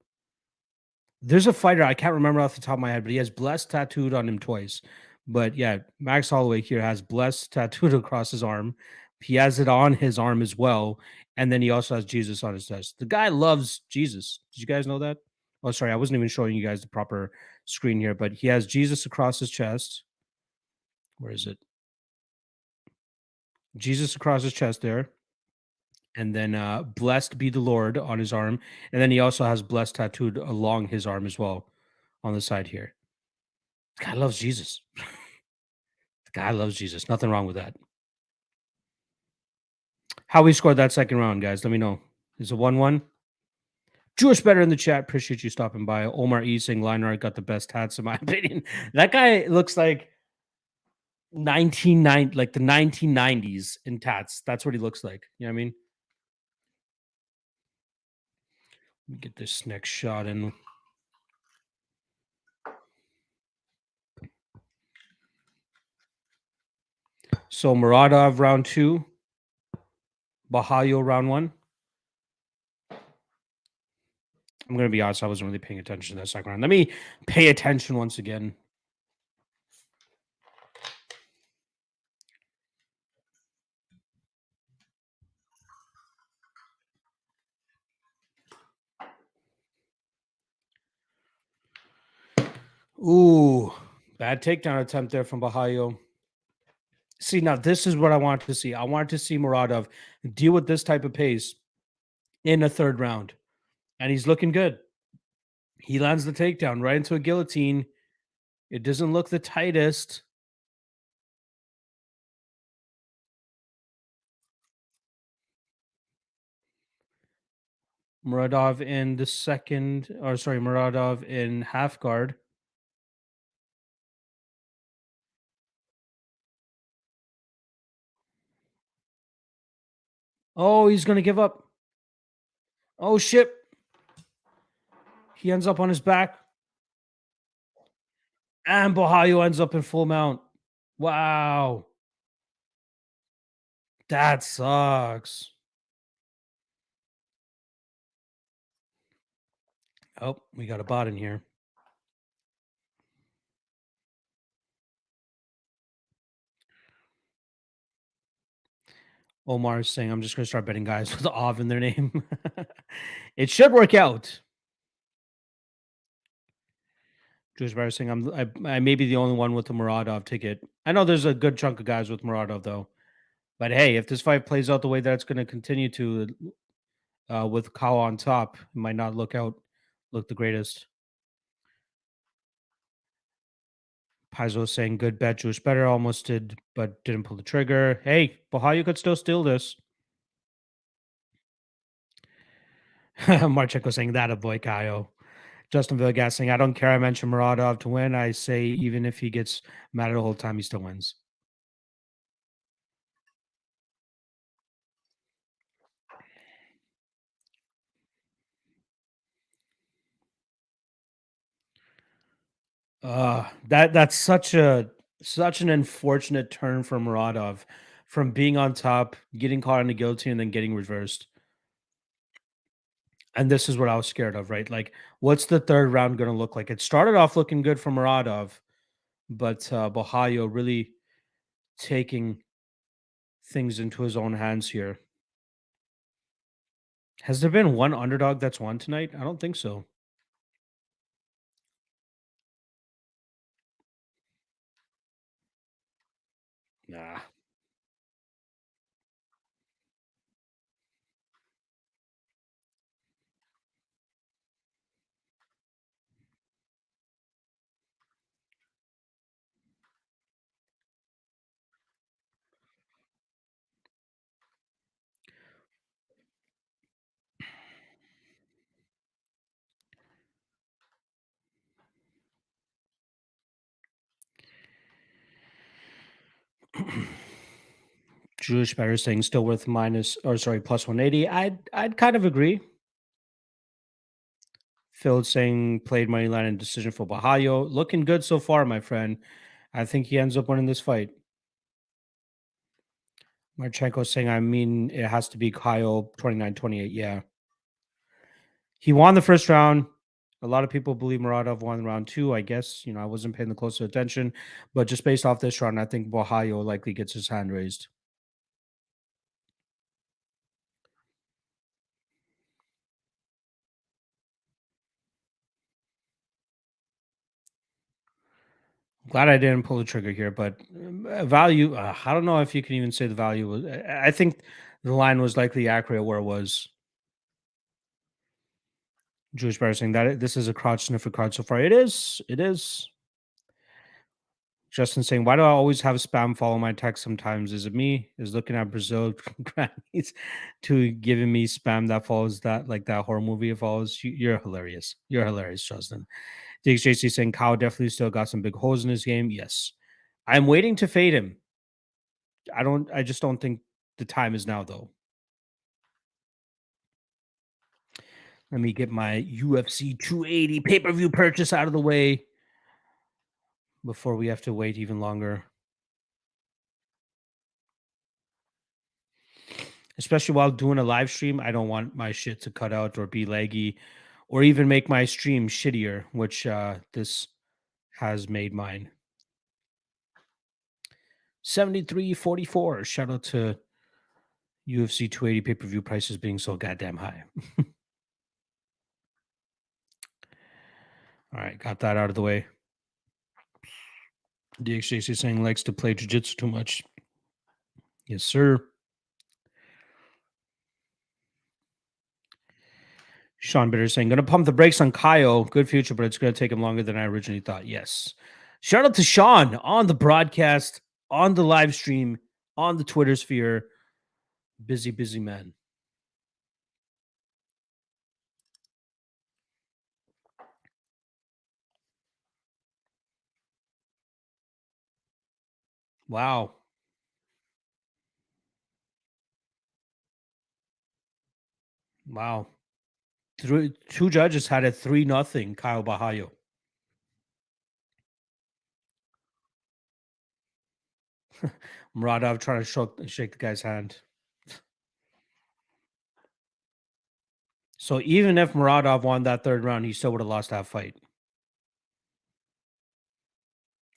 There's a fighter, I can't remember off the top of my head, but he has blessed tattooed on him twice. But yeah, Max Holloway here has blessed tattooed across his arm. He has it on his arm as well. And then he also has Jesus on his chest. The guy loves Jesus. Did you guys know that? Oh, sorry, I wasn't even showing you guys the proper screen here, but he has Jesus across his chest. Where is it? Jesus across his chest there. And then blessed be the Lord on his arm. And then he also has blessed tattooed along his arm as well on the side here. The guy loves Jesus. The guy loves Jesus. Nothing wrong with that. How we scored that second round, guys? Let me know. Is it 1-1? Jewish better in the chat. Appreciate you stopping by. Omar E saying Lionheart got the best hats in my opinion. That guy looks like 1990, like the 1990s in tats. That's what he looks like. You know what I mean? Let me get this next shot in. So Muradov round 2, Bahayo round 1. I'm gonna be honest, I wasn't really paying attention to that second round. Let me pay attention once again. Ooh, bad takedown attempt there from Bahayo. See, now this is what I wanted to see. I wanted to see Muradov deal with this type of pace in a third round, and he's looking good. He lands the takedown right into a guillotine. It doesn't look the tightest. Muradov in the second, or sorry, Muradov in half guard. Oh, he's going to give up. Oh, shit. He ends up on his back. And Bohayo ends up in full mount. Wow. That sucks. Oh, we got a bot in here. Omar is saying, I'm just going to start betting guys with Ov in their name. It should work out. Jewish Bear saying, I may be the only one with the Muradov ticket. I know there's a good chunk of guys with Muradov, though. But hey, if this fight plays out the way that it's going to continue to, with Kao on top, it might not look the greatest. Paizo saying, good bet, Jewish better, almost did, but didn't pull the trigger. Hey, Bohayu could still steal this. Marchenko saying that a boy Kaio. Justin Villegas saying, I don't care. I mentioned Muradov to win. I say even if he gets mad the whole time, he still wins. That's such an unfortunate turn for Muradov from being on top, getting caught on the guillotine, and then getting reversed. And this is what I was scared of, right? Like, what's the third round going to look like? It started off looking good for Muradov, but Bohayo really taking things into his own hands here. Has there been one underdog that's won tonight? I don't think so. Nah. Jewish better saying still worth minus or sorry plus 180. I'd kind of agree. Phil saying played money line and decision for Bahayo. Looking good so far, my friend. I think he ends up winning this fight. Marchenko saying, I mean, it has to be Kyle 29-28. Yeah. He won the first round. A lot of people believe Muradov won round two. I guess, I wasn't paying the closer attention. But just based off this round, I think Bahayo likely gets his hand raised. Glad I didn't pull the trigger here, but value, I don't know if you can even say the value was. I think the line was likely accurate where it was. Jewish Bear saying that this is a crotch sniffer card so far. It is. It is. Justin saying, why do I always have spam follow my text sometimes? Is it me? Is looking at Brazil grannies to giving me spam that follows that, like that horror movie it follows? You're hilarious. You're hilarious, Justin. DXJC saying, Kyle definitely still got some big holes in his game. Yes. I'm waiting to fade him. I just don't think the time is now, though. Let me get my UFC 280 pay per view purchase out of the way before we have to wait even longer. Especially while doing a live stream, I don't want my shit to cut out or be laggy or even make my stream shittier, which this has made mine. 73.44. Shout out to UFC 280 pay per view prices being so goddamn high. All right, got that out of the way. DXJC saying likes to play jiu-jitsu too much. Yes, sir. Sean Bitter saying, gonna pump the brakes on Kyle. Good future, but it's gonna take him longer than I originally thought. Yes. Shout out to Sean on the broadcast, on the live stream, on the Twitter sphere. Busy, busy man. Wow. Wow. Two judges had a 3-0 Kyle Bahayo. Muradov trying to shake the guy's hand. So even if Muradov won that third round, he still would have lost that fight.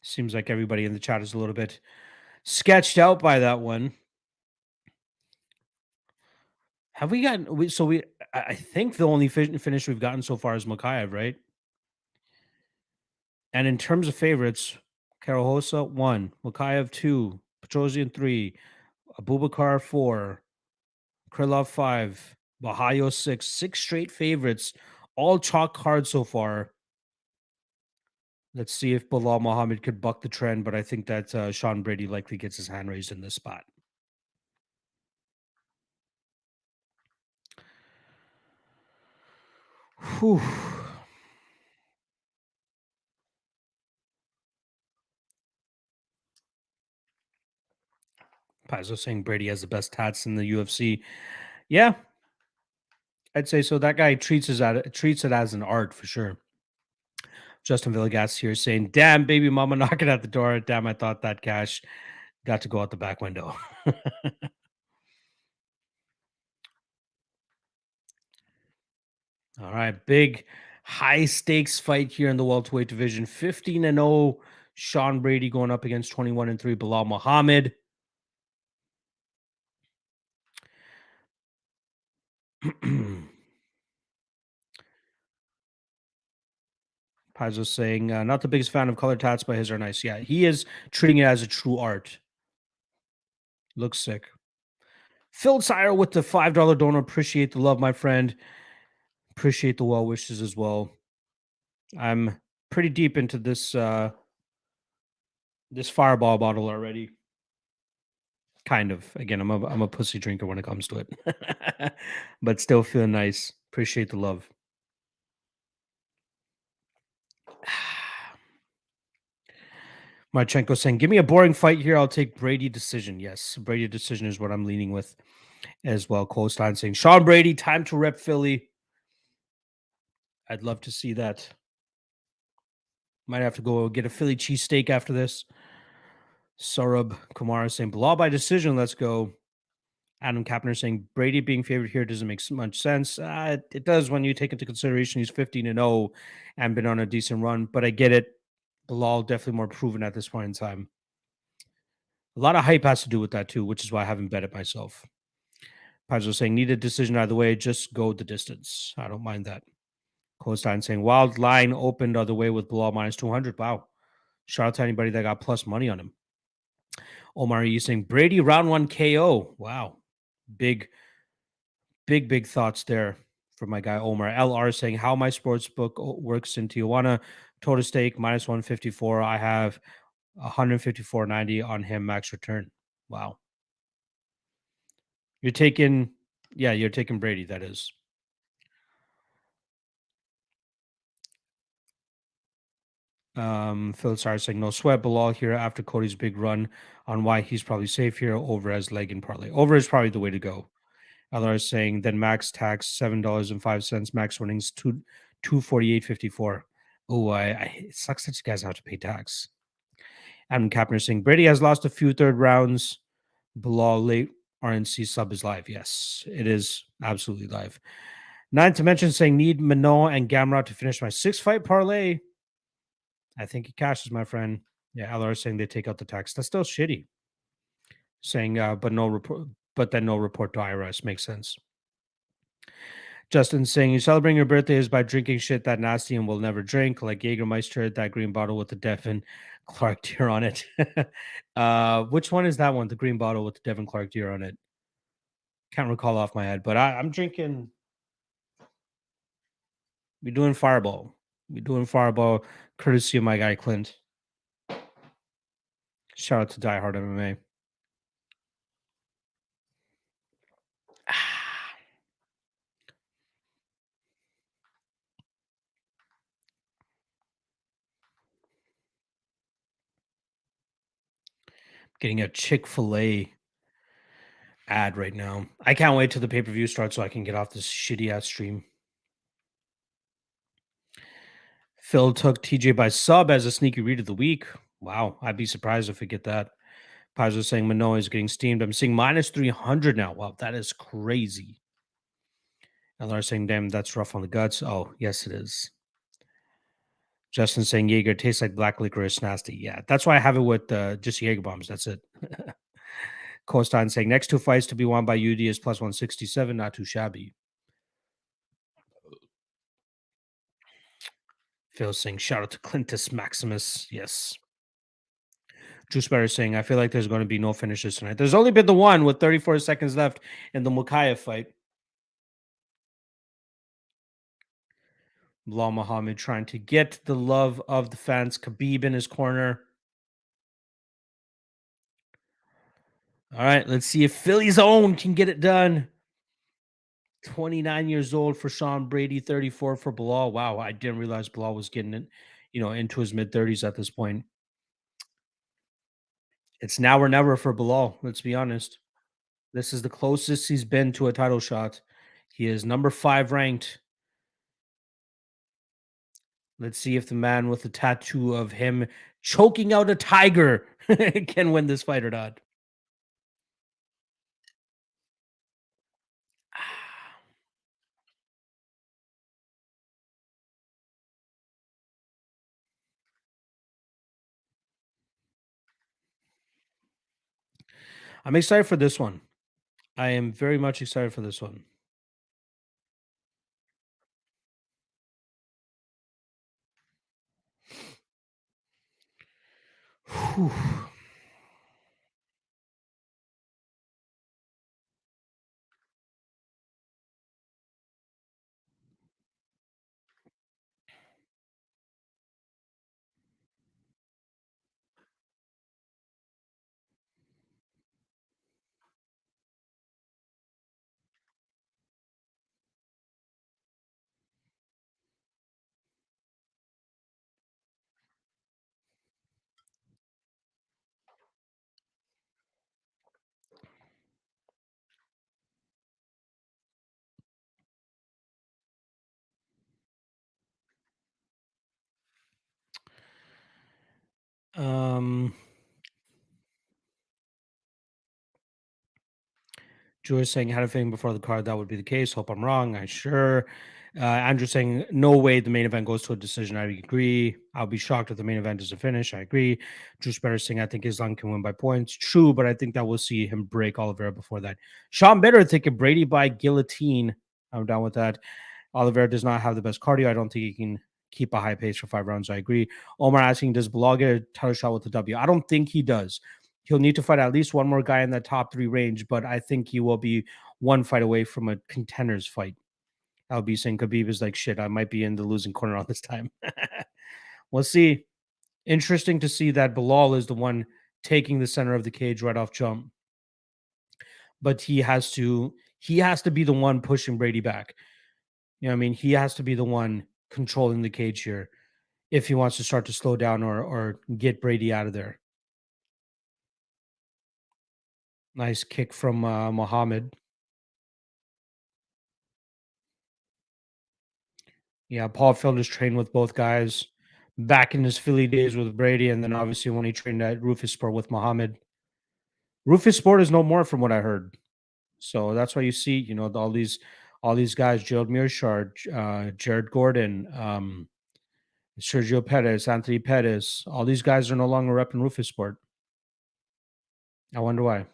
Seems like everybody in the chat is a little bit sketched out by that one. Have we gotten? I think the only finish we've gotten so far is Makayev, right? And in terms of favorites, Rosa 1, Makayev 2, Petrosian 3, Abubakar 4, Krillov 5, Bahayo 6. 6 straight favorites, all chalk cards so far. Let's see if Bilal Muhammad could buck the trend, but I think that Sean Brady likely gets his hand raised in this spot. Whew. Paizo saying Brady has the best tats in the UFC. Yeah, I'd say so. That guy treats it as an art for sure. Justin Villegas here saying, "Damn, baby mama knocking at the door. Damn, I thought that cash got to go out the back window." All right, big high stakes fight here in the welterweight division. 15-0, Sean Brady going up against 21-3, Bilal Muhammad. Paizo saying, not the biggest fan of color tats, but his are nice. Yeah, he is treating it as a true art. Looks sick. Phil Sire with the $5 donor. Appreciate the love, my friend. Appreciate the well wishes as well. I'm pretty deep into this fireball bottle already. Kind of. Again, I'm a pussy drinker when it comes to it. But still feeling nice. Appreciate the love. Marchenko saying, give me a boring fight here. I'll take Brady decision. Yes, Brady decision is what I'm leaning with as well. Colstein saying, Sean Brady, time to rep Philly. I'd love to see that. Might have to go get a Philly cheesesteak after this. Saurabh Kumar saying, Bilal by decision. Let's go. Adam Kapner saying, Brady being favored here doesn't make much sense. It does when you take into consideration he's 15-0 and been on a decent run, but I get it. Bilal definitely more proven at this point in time. A lot of hype has to do with that too, which is why I haven't bet it myself. Pazzo saying, need a decision either way, just go the distance. I don't mind that. Colstein saying, wild line opened other way with Bilal minus 200. Wow. Shout out to anybody that got plus money on him. Omar E saying, Brady round 1 KO. Wow. Big thoughts there for my guy Omar. LR saying, how my sports book works in Tijuana. Total stake minus 154. I have 154.90 on him max return. Wow. You're taking Brady, that is. Phil Sar saying no sweat Bilal here after Cody's big run on why he's probably safe here. Over as leg and parlay. Over is probably the way to go. LR is saying then max tax $7.05, max winnings 248.54. Oh, it sucks that you guys have to pay tax. Adam Kapner saying Brady has lost a few third rounds. Bilal late RNC sub is live. Yes, it is absolutely live. Not to mention saying need Manon and Gamrot to finish my 6-fight parlay. I think it cashes, my friend. Yeah, LR saying they take out the tax. That's still shitty. Saying but then no report to IRS makes sense. Justin saying you celebrating your birthday is by drinking shit that nasty and will never drink, like Jägermeister, that green bottle with the Devin Clark deer on it. Which one is that one? The green bottle with the Devin Clark deer on it. Can't recall off my head, but I'm drinking. We're doing Fireball. We're doing Fireball courtesy of my guy Clint. Shout out to Die Hard MMA. Getting a Chick-fil-A ad right now. I can't wait till the pay-per-view starts so I can get off this shitty ass stream. Phil took TJ by sub as a sneaky read of the week. Wow, I'd be surprised if we get that. Paz was saying Manoa is getting steamed. I'm seeing minus 300 now. Wow, that is crazy. And they're saying, damn, that's rough on the guts. Oh, yes, it is. Justin saying Jaeger tastes like black licorice, nasty. Yeah, that's why I have it with just Jaeger bombs. That's it. Costin saying next two fights to be won by UD is plus 167. Not too shabby. Phil saying shout out to Clintus Maximus. Yes. Juice Better saying I feel like there's going to be no finishes tonight. There's only been the one with 34 seconds left in the Makayev fight. Bilal Muhammad trying to get the love of the fans. Khabib in his corner. All right, let's see if Philly's own can get it done. 29 years old for Sean Brady, 34 for Bilal. Wow, I didn't realize Bilal was getting it, into his mid 30s at this point. It's now or never for Bilal, let's be honest. This is the closest he's been to a title shot. He is number 5 ranked. Let's see if the man with the tattoo of him choking out a tiger can win this fight or not. I'm excited for this one. I am very much excited for this one. Whew. Um, Joy saying had a feeling before the card that would be the case. Hope I'm wrong. I sure. Andrew saying no way the main event goes to a decision. I agree. I'll be shocked if the main event is a finish. I agree. Juice Better saying I think Islam can win by points. True, but I think that we'll see him break Oliveira before that. Sean Better thinking Brady by guillotine. I'm down with that. Oliveira does not have the best cardio. I don't think he can keep a high pace for 5 rounds. I agree. Omar asking, does Bilal get a title shot with the W? I don't think he does. He'll need to fight at least one more guy in that top 3 range, but I think he will be one fight away from a contender's fight. I'll be saying Khabib is like, shit, I might be in the losing corner all this time. We'll see. Interesting to see that Bilal is the one taking the center of the cage right off jump. But he has to be the one pushing Brady back. You know what I mean? He has to be the one controlling the cage here if he wants to start to slow down or get Brady out of there. Nice kick from Muhammad. Yeah, Paul Felder's trained with both guys back in his Philly days with Brady, and then obviously when he trained at Rufus Sport with Muhammad. Rufus Sport is no more from what I heard. So that's why you see, all these guys, Gerald Mearshard, Jared Gordon, Sergio Perez, Anthony Pettis, all these guys are no longer repping Rufus Sport. I wonder why.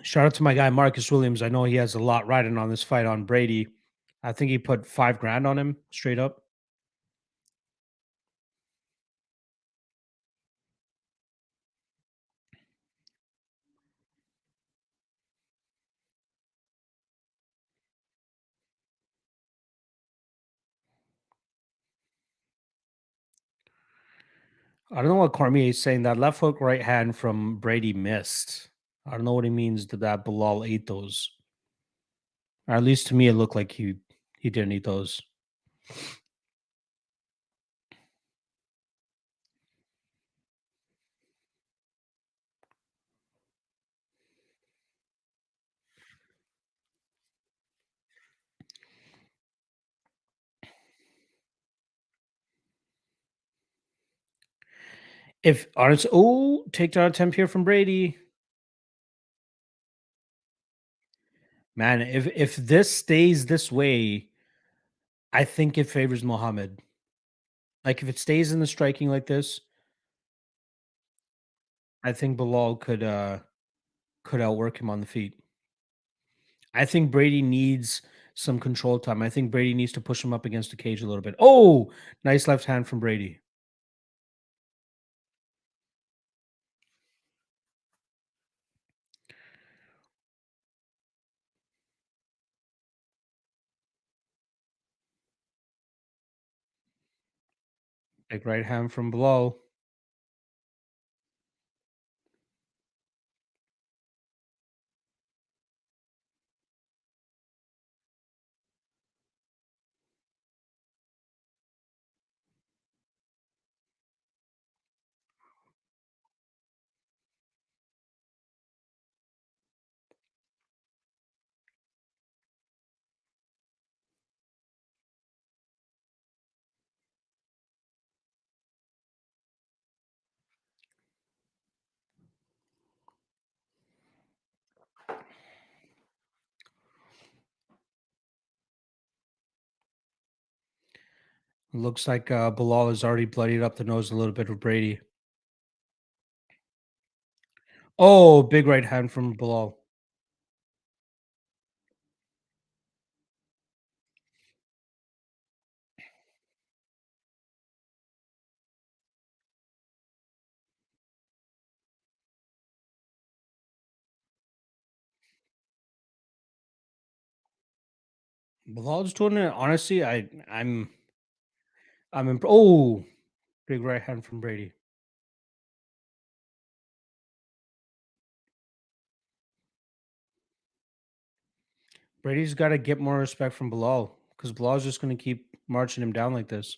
Shout out to my guy Marcus Williams. I know he has a lot riding on this fight on Brady. I think he put 5 grand on him straight up. I don't know what Cormier is saying. That left hook right hand from Brady missed. I don't know what he means that Bilal ate those. Or at least to me, it looked like he didn't eat those. If honest, oh, takedown attempt here from Brady. Man, if this stays this way, I think it favors Mohammed. Like if it stays in the striking like this, I think Bilal could outwork him on the feet. I think Brady needs some control time. I think Brady needs to push him up against the cage a little bit. Oh, nice left hand from Brady. Big right hand from Bilal. Looks like Bilal has already bloodied up the nose a little bit with Brady. Oh, big right hand from Bilal. Bilal's doing it. Honestly, oh, big right hand from Brady. Brady's got to get more respect from Bilal because Bilal's just going to keep marching him down like this.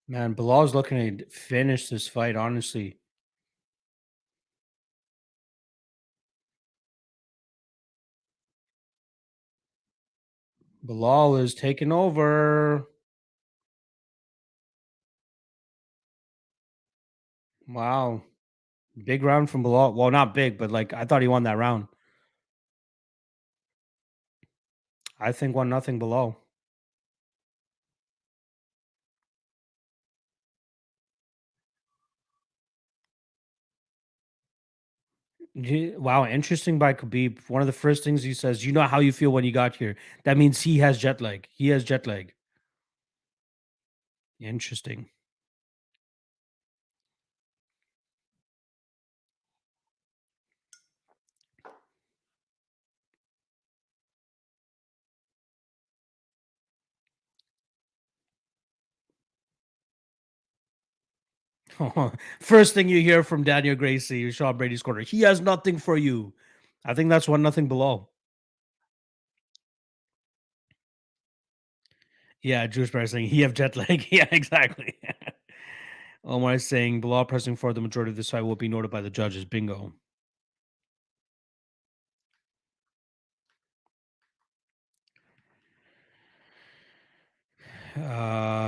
Man, Bilal's looking to finish this fight, honestly. Bilal is taking over. Wow. Big round from Bilal. Well, not big, but like I thought he won that round. I think 1-0 Bilal. Wow, interesting by Khabib. One of the first things he says, you know how you feel when you got here. That means he has jet lag. He has jet lag. Interesting. First thing you hear from Daniel Gracie, Sean Brady's corner, he has nothing for you. I think that's 1-0 below. Yeah, Juice Bear saying he have jet lag. Yeah, exactly. Omar is saying below pressing for the majority of this fight will be noted by the judges. Bingo.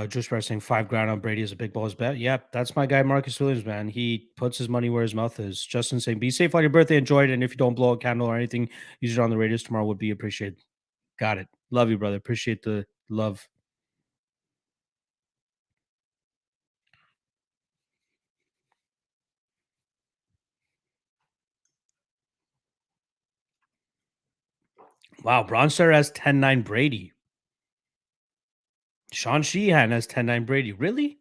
Juice Bear saying 5 grand on Brady is a big balls bet. Yep, that's my guy Marcus Williams, man. He puts his money where his mouth is. Justin saying be safe on your birthday, enjoy it, and if you don't blow a candle or anything, use it on the radios tomorrow would be appreciated. Got it. Love you, brother. Appreciate the love. Wow, Bronster has 10-9 Brady. Sean Sheehan has 10-9 Brady. Really?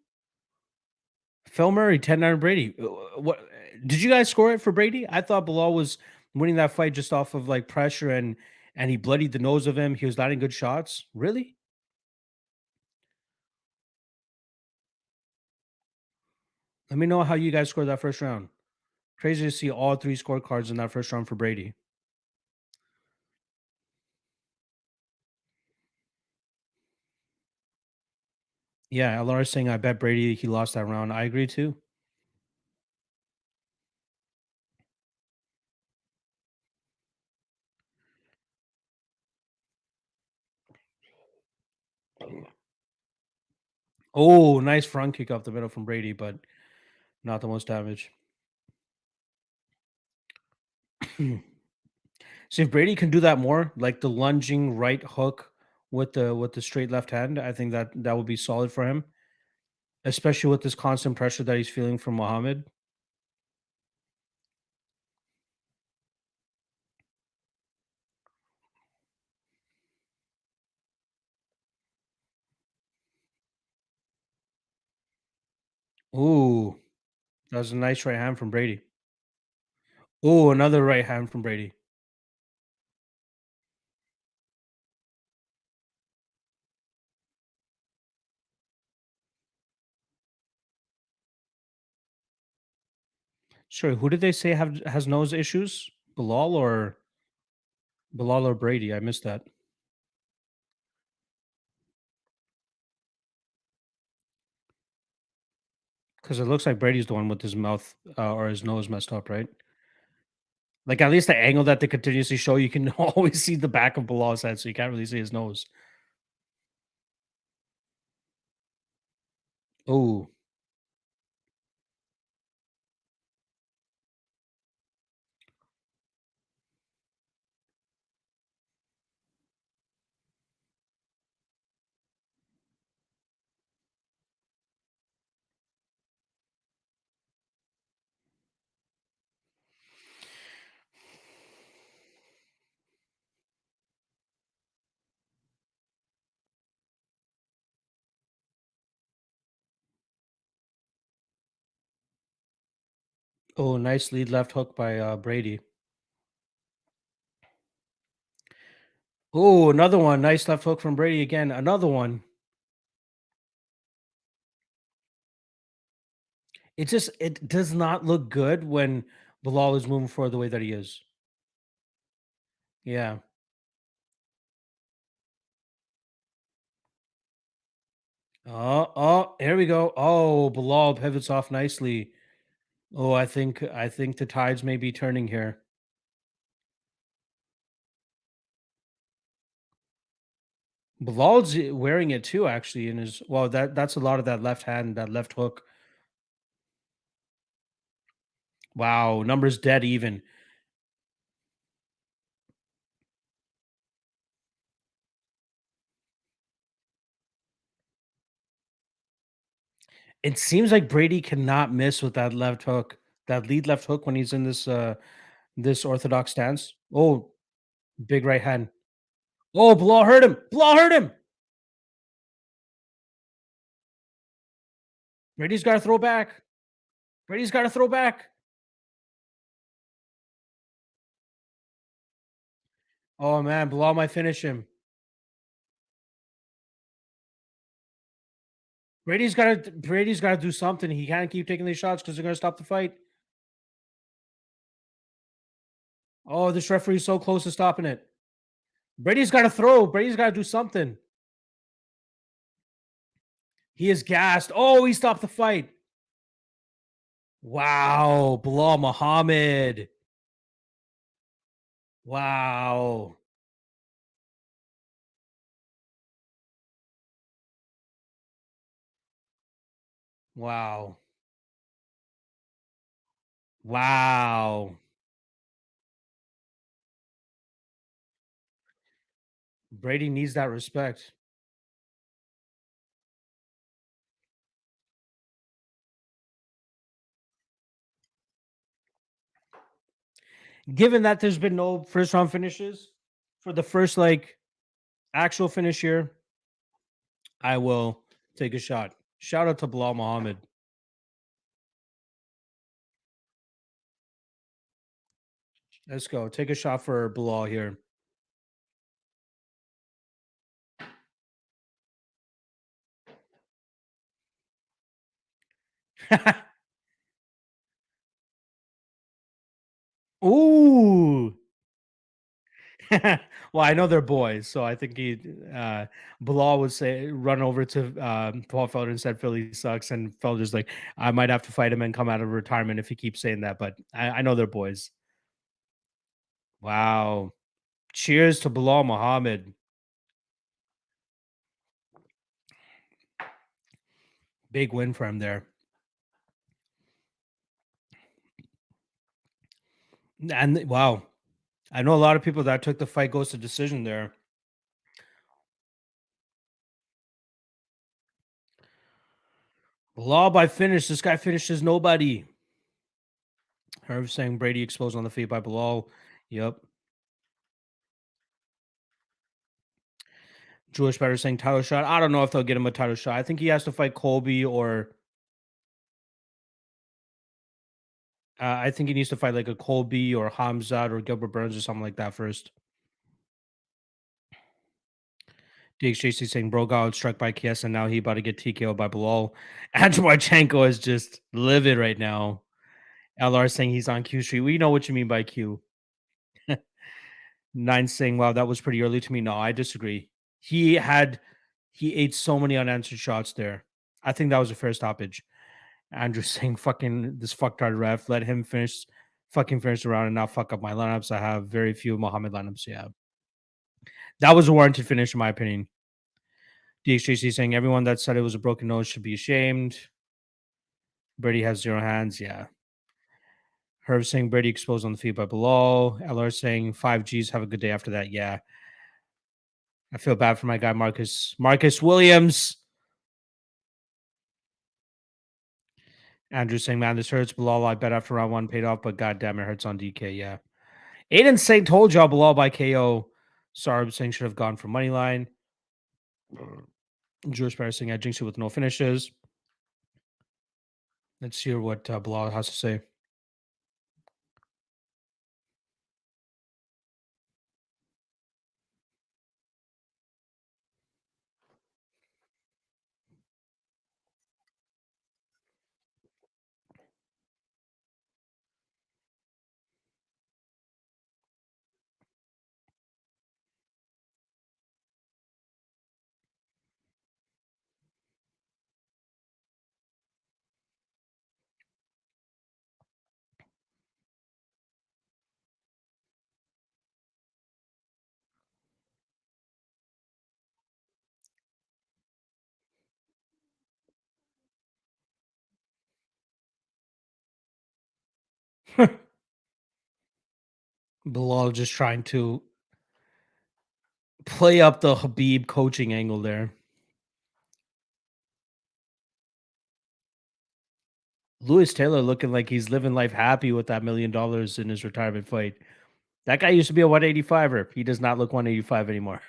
Phil Murray, 10-9 Brady. What did you guys score it for Brady? I thought Bilal was winning that fight just off of like pressure and and he bloodied the nose of him. He was landing good shots. Really? Let me know how you guys scored that first round. Crazy to see all three scorecards in that first round for Brady. Yeah, Laura's saying I bet Brady he lost that round. I agree too. Oh, nice front kick off the middle from Brady, but not the most damage. See if Brady can do that more, like the lunging right hook with the straight left hand. I think that that would be solid for him, especially with this constant pressure that he's feeling from Muhammad. Ooh, that was a nice right hand from Brady. Ooh, another right hand from Brady. Sorry, who did they say have has nose issues? Bilal or Brady? I missed that because it looks like Brady's the one with his mouth or his nose messed up, right? Like at least the angle that they continuously show, you can always see the back of Bilal's head, so you can't really see his nose. Oh, oh, nice lead left hook by Brady. Oh, another one. Nice left hook from Brady again. Another one. It does not look good when Bilal is moving forward the way that he is. Yeah. Oh, here we go. Oh, Bilal pivots off nicely. Oh, I think the tides may be turning here. Bilal's wearing it too, actually, in his well, that's a lot of that left hand, that left hook. Wow, numbers dead even. It seems like Brady cannot miss with that left hook, that lead left hook when he's in this orthodox stance. Oh, big right hand. Oh, Bilal hurt him. Bilal hurt him. Brady's got to throw back. Brady's got to throw back. Oh man, Bilal might finish him. Brady's got to do something. He can't keep taking these shots because they're going to stop the fight. Oh, this referee's so close to stopping it. Brady's got to throw. Brady's got to do something. He is gassed. Oh, he stopped the fight. Wow, Bilal Muhammad. Wow. Wow. Wow. Brady needs that respect. Given that there's been no first round finishes for the first like actual finish here, I will take a shot. Shout out to Bilal Muhammad. Let's go. Take a shot for Bilal here. Ooh. Well, I know they're boys, so I think Bilal would say run over to Paul Felder and said Philly sucks, and Felder's like, I might have to fight him and come out of retirement if he keeps saying that, but I know they're boys. Wow. Cheers to Bilal Muhammad. Big win for him there. And wow, I know a lot of people that took the fight goes to decision there. Bilal by finish. This guy finishes nobody. Herb saying Brady exposed on the feet by Bilal. Yep. Jewish better saying title shot. I don't know if they'll get him a title shot. I think he has to fight Colby or I think he needs to fight like a Colby or Hamzat or Gilbert Burns or something like that first. DXJC saying bro got struck by KS and now he about to get TKO by Bilal. Andrew Marchenko is just livid right now. LR saying he's on Q Street. We know what you mean by Q. Nine saying, wow, that was pretty early to me. No, I disagree. He ate so many unanswered shots there. I think that was a fair stoppage. Andrew saying fucking this fucktard ref, let him finish the round and not fuck up my lineups. I have very few Muhammad lineups. Yeah. That was a warranted finish, in my opinion. DXJC saying everyone that said it was a broken nose should be ashamed. Brady has zero hands. Yeah. Herb saying Brady exposed on the feet by below. LR saying 5Gs have a good day after that. Yeah. I feel bad for my guy Marcus Williams. Andrew saying, man, this hurts. Bilal, I bet after round one paid off, but goddamn, it hurts on DK. Yeah. Aiden saying, told y'all Bilal by KO. Sarb saying should have gone for money line. Jewish Bear saying I jinxed it with no finishes. Let's hear what Bilal has to say. Bilal just trying to play up the Habib coaching angle there. Lewis Taylor looking like he's living life happy with that $1 million in his retirement fight. That guy used to be a 185er. He does not look 185 anymore.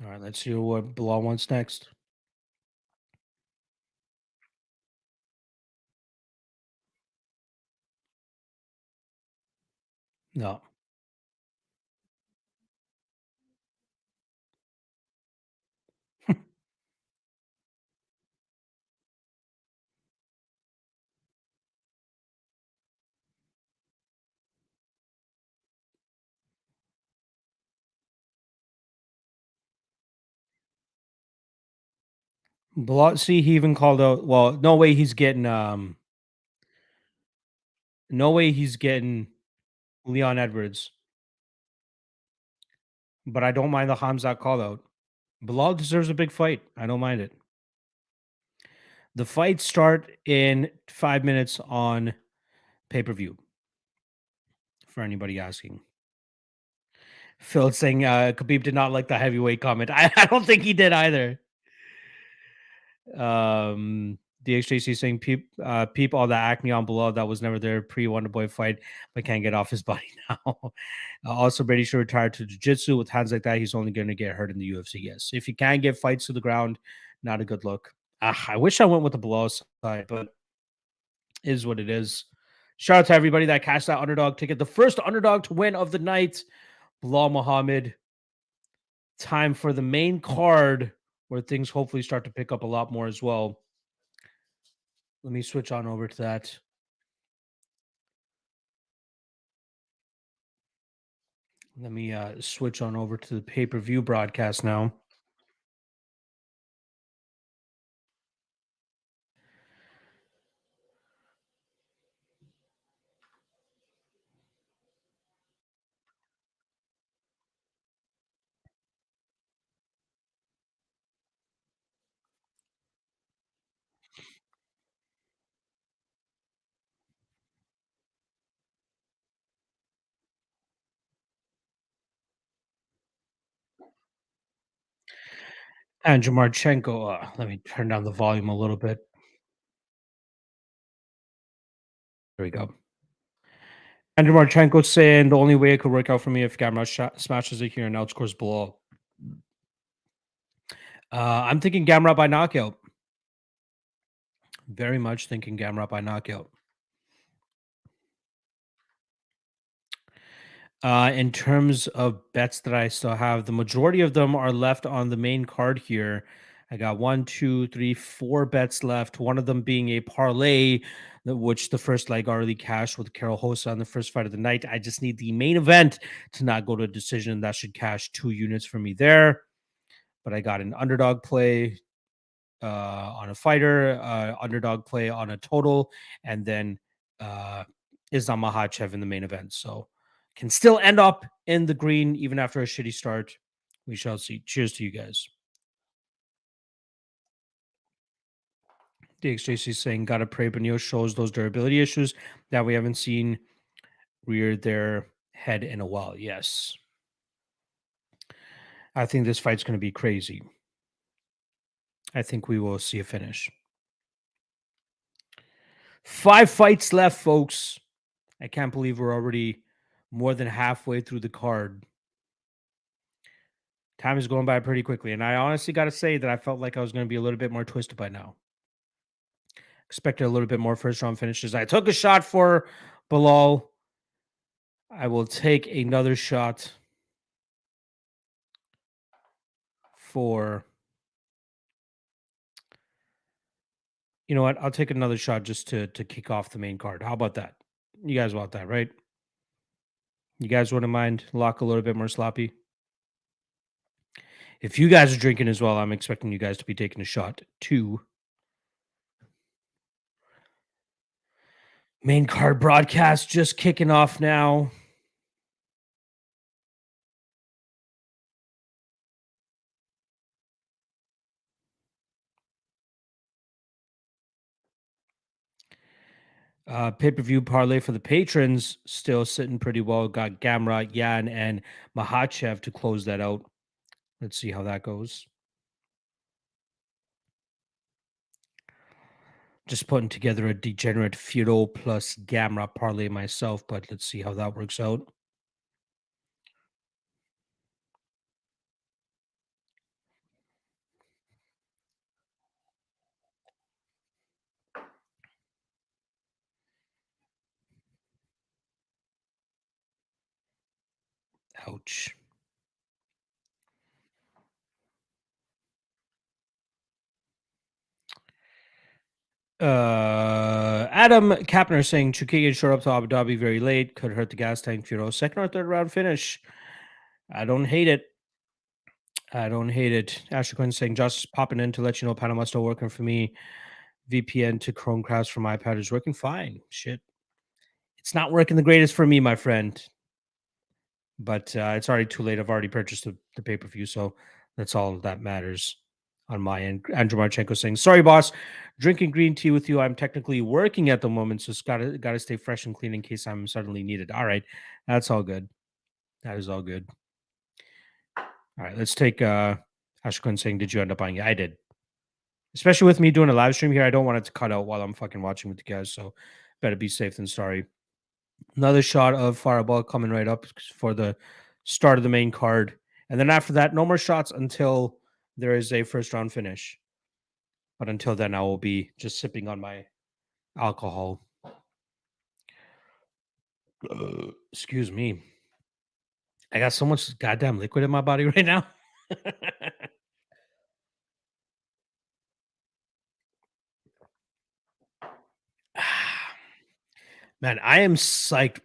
All right, let's see what Bilal wants next. No. Bilal, see, he even called out. Well, no way he's getting Leon Edwards. But I don't mind the Hamzat call out. Bilal deserves a big fight. I don't mind it. The fights start in 5 minutes on pay-per-view. For anybody asking. Phil saying Khabib did not like the heavyweight comment. I don't think he did either. DXJC saying peep all that acne on below that was never there pre Wonder Boy fight, but can't get off his body now. Also, Brady should retire to jiu-jitsu. With hands like that, he's only going to get hurt in the UFC. Yes, if you can't get fights to the ground, not a good look. I wish I went with the below side, but it is what it is. Shout out to everybody that cashed that underdog ticket. The first underdog to win of the night, Bilal Muhammad. Time for the main card where things hopefully start to pick up a lot more as well. Let me switch on over to that. Let me switch on over to the pay-per-view broadcast now. Andrew Marchenko, let me turn down the volume a little bit. There we go. Andrew Marchenko saying the only way it could work out for me if Gamrot smashes it here and outscores below. I'm thinking Gamrot by knockout. Very much thinking Gamrot by knockout. In terms of bets that I still have, the majority of them are left on the main card here. I got 1, 2, 3, 4 bets left. One of them being a parlay, which the first leg already cashed with Carol Hosa on the first fight of the night. I just need the main event to not go to a decision. That should cash 2 units for me there. But I got an underdog play on a fighter, underdog play on a total, and then Islam Makhachev in the main event. So can still end up in the green even after a shitty start. We shall see. Cheers to you guys. DXJC saying, gotta pray Benio shows those durability issues that we haven't seen rear their head in a while. Yes. I think this fight's going to be crazy. I think we will see a finish. 5 fights left, folks. I can't believe we're already more than halfway through the card. Time is going by pretty quickly. And I honestly got to say that I felt like I was going to be a little bit more twisted by now. Expected a little bit more first round finishes. I took a shot for Bilal. I will take another shot for. You know what? I'll take another shot just to kick off the main card. How about that? You guys want that, right? You guys wouldn't mind lock a little bit more sloppy? If you guys are drinking as well, I'm expecting you guys to be taking a shot too. Main card broadcast just kicking off now. Pay-per-view parlay for the patrons still sitting pretty well. Got Gamrot, Yan, and Makhachev to close that out. Let's see how that goes. Just putting together a degenerate Firo plus Gamrot parlay myself, but let's see how that works out. Ouch. Adam Kapner saying Chookagian showed up to Abu Dhabi very late, could hurt the gas tank. Firo second or third round finish. I don't hate it. I don't hate it. Ashley Quinn saying just popping in to let you know Panama's still working for me. VPN to Chromecast from iPad is working fine. Shit. It's not working the greatest for me, my friend. But it's already too late. I've already purchased the pay-per-view, so that's all that matters on my end. Andrew Marchenko saying, sorry, boss. Drinking green tea with you. I'm technically working at the moment, so it's gotta stay fresh and clean in case I'm suddenly needed. All right. That's all good. That is all good. All right, let's take Ashquin saying, did you end up buying it? I did. Especially with me doing a live stream here, I don't want it to cut out while I'm fucking watching with you guys. So better be safe than sorry. Another shot of Fireball coming right up for the start of the main card. And then after that, no more shots until there is a first round finish. But until then, I will be just sipping on my alcohol. Excuse me. I got so much goddamn liquid in my body right now. Man, I am psyched.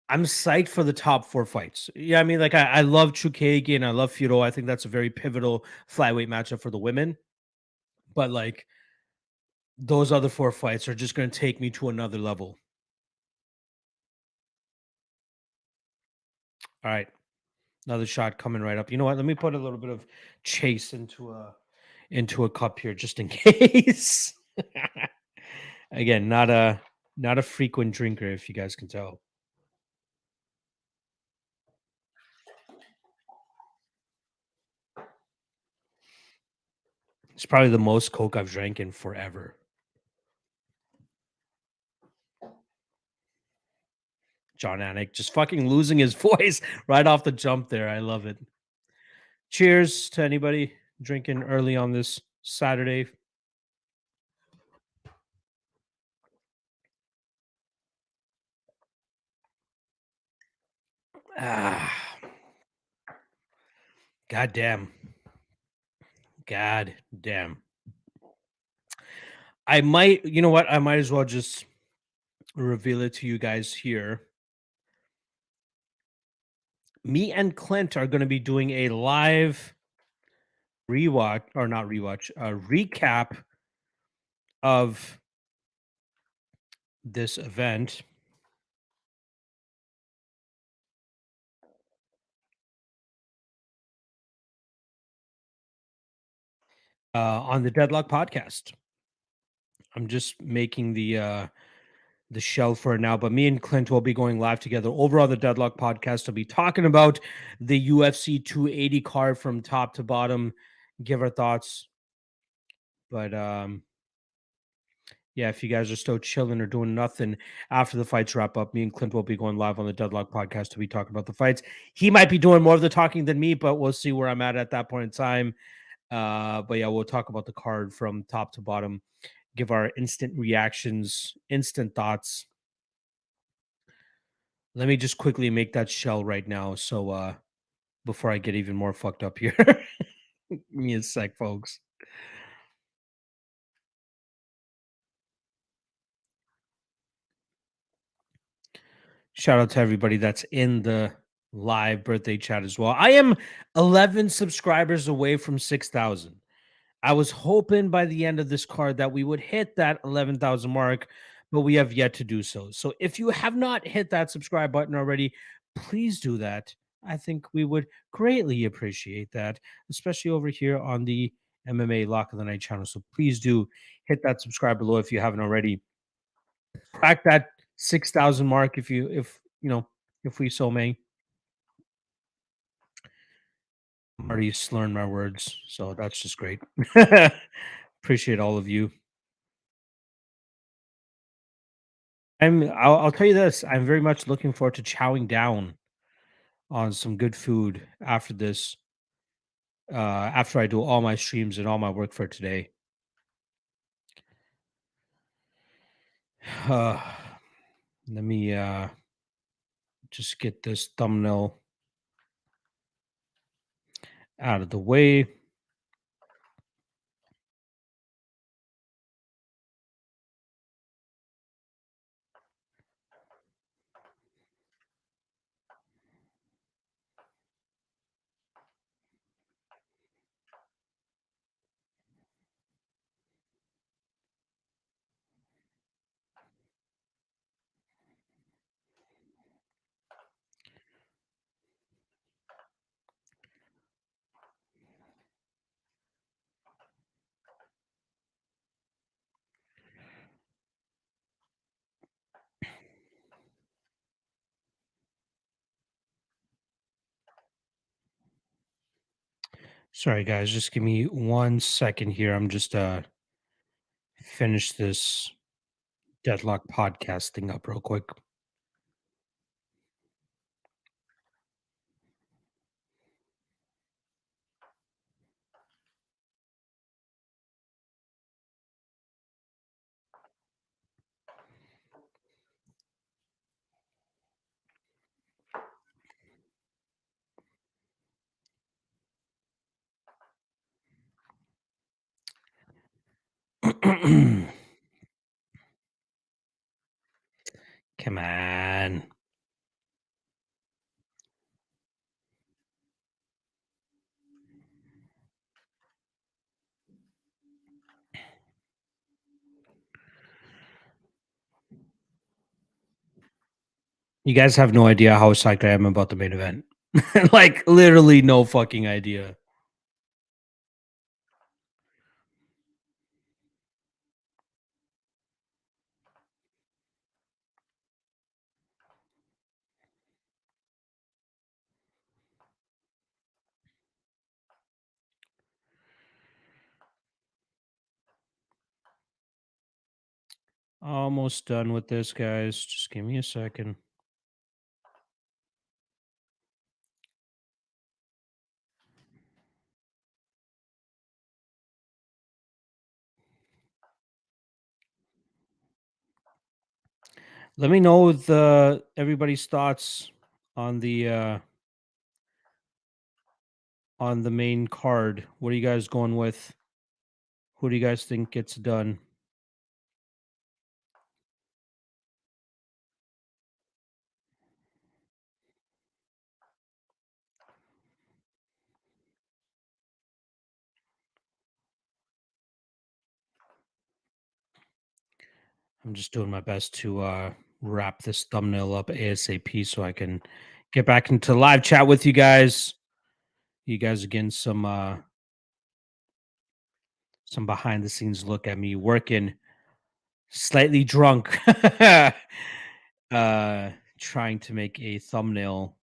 I'm psyched for the top four fights. Yeah, I mean, like I love Chookagian, I love Firo. I think that's a very pivotal flyweight matchup for the women. But like those other four fights are just going to take me to another level. All right, another shot coming right up. You know what? Let me put a little bit of chase into a cup here just in case. Again, not a frequent drinker, if you guys can tell. It's probably the most coke I've drank in forever. John Anik just fucking losing his voice right off the jump there. I love it. Cheers to anybody drinking early on this Saturday. Ah, god damn. God damn. I might, you know what? I might as well just reveal it to you guys here. Me and Clint are going to be doing a live rewatch, or not rewatch, a recap of this event on the Deadlock podcast. I'm just making the shell for it now, but me and Clint will be going live together over on the Deadlock podcast to be talking about the UFC 280 card from top to bottom, give our thoughts. But yeah, if you guys are still chilling or doing nothing after the fights wrap up, me and Clint will be going live on the Deadlock podcast to be talking about the fights. He might be doing more of the talking than me, but we'll see where I'm at that point in time. But yeah, we'll talk about the card from top to bottom, give our instant reactions, instant thoughts. Let me just quickly make that shell right now. So before I get even more fucked up here. Give me a sec, folks. Shout out to everybody that's in the live birthday chat as well. I am 11 subscribers away from 6,000. I was hoping by the end of this card that we would hit that 11,000 mark, but we have yet to do so. So if you have not hit that subscribe button already, please do that. I think we would greatly appreciate that, especially over here on the MMA Lock of the Night channel. So please do hit that subscribe below if you haven't already. Crack that 6,000 mark if you know if we so may. I'm already slurring my words, so that's just great. Appreciate all of you. I'll tell you this. I'm very much looking forward to chowing down on some good food after this. After I do all my streams and all my work for today. Uh, let me just get this thumbnail out of the way. Sorry, guys. Just give me 1 second here. I'm just finish this deadlock podcast thing up real quick. Come on. You guys have no idea how psyched I am about the main event. Like literally no fucking idea. Almost done with this, guys. Just give me a second. Let me know the everybody's thoughts on the main card. What are you guys going with? Who do you guys think gets done? I'm just doing my best to wrap this thumbnail up ASAP so I can get back into live chat with you guys. You guys are getting some behind the scenes look at me working slightly drunk. uh Trying to make a thumbnail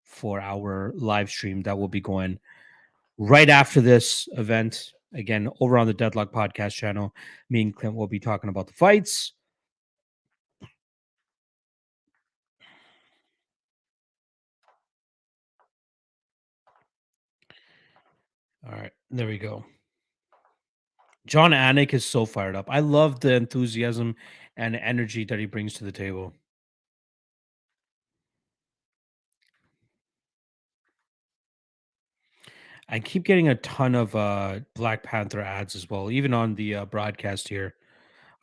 for our live stream that will be going right after this event. Again, over on the Deadlock Podcast channel, me and Clint will be talking about the fights. All right, there we go. John Anik is so fired up. I love the enthusiasm and energy that he brings to the table. I keep getting a ton of Black Panther ads as well, even on the broadcast here.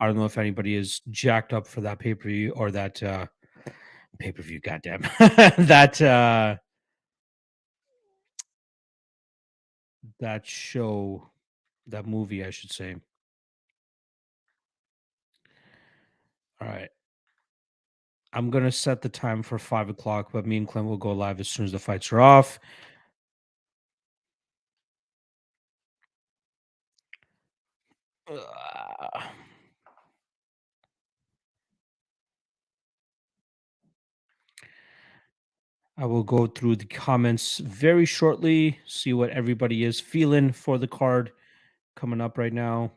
I don't know if anybody is jacked up for that pay per view or that pay per view. Goddamn, that show, that movie, I should say. All right, I'm gonna set the time for 5 o'clock, but me and Clint will go live as soon as the fights are off. Uh, I will go through the comments very shortly, see what everybody is feeling for the card coming up right now.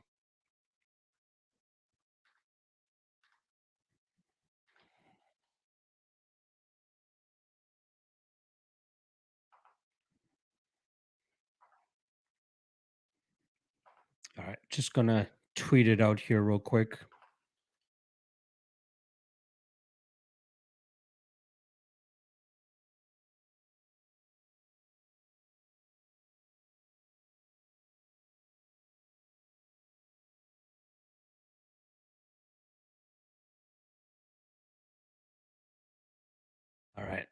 All right, just gonna tweet it out here real quick. All right.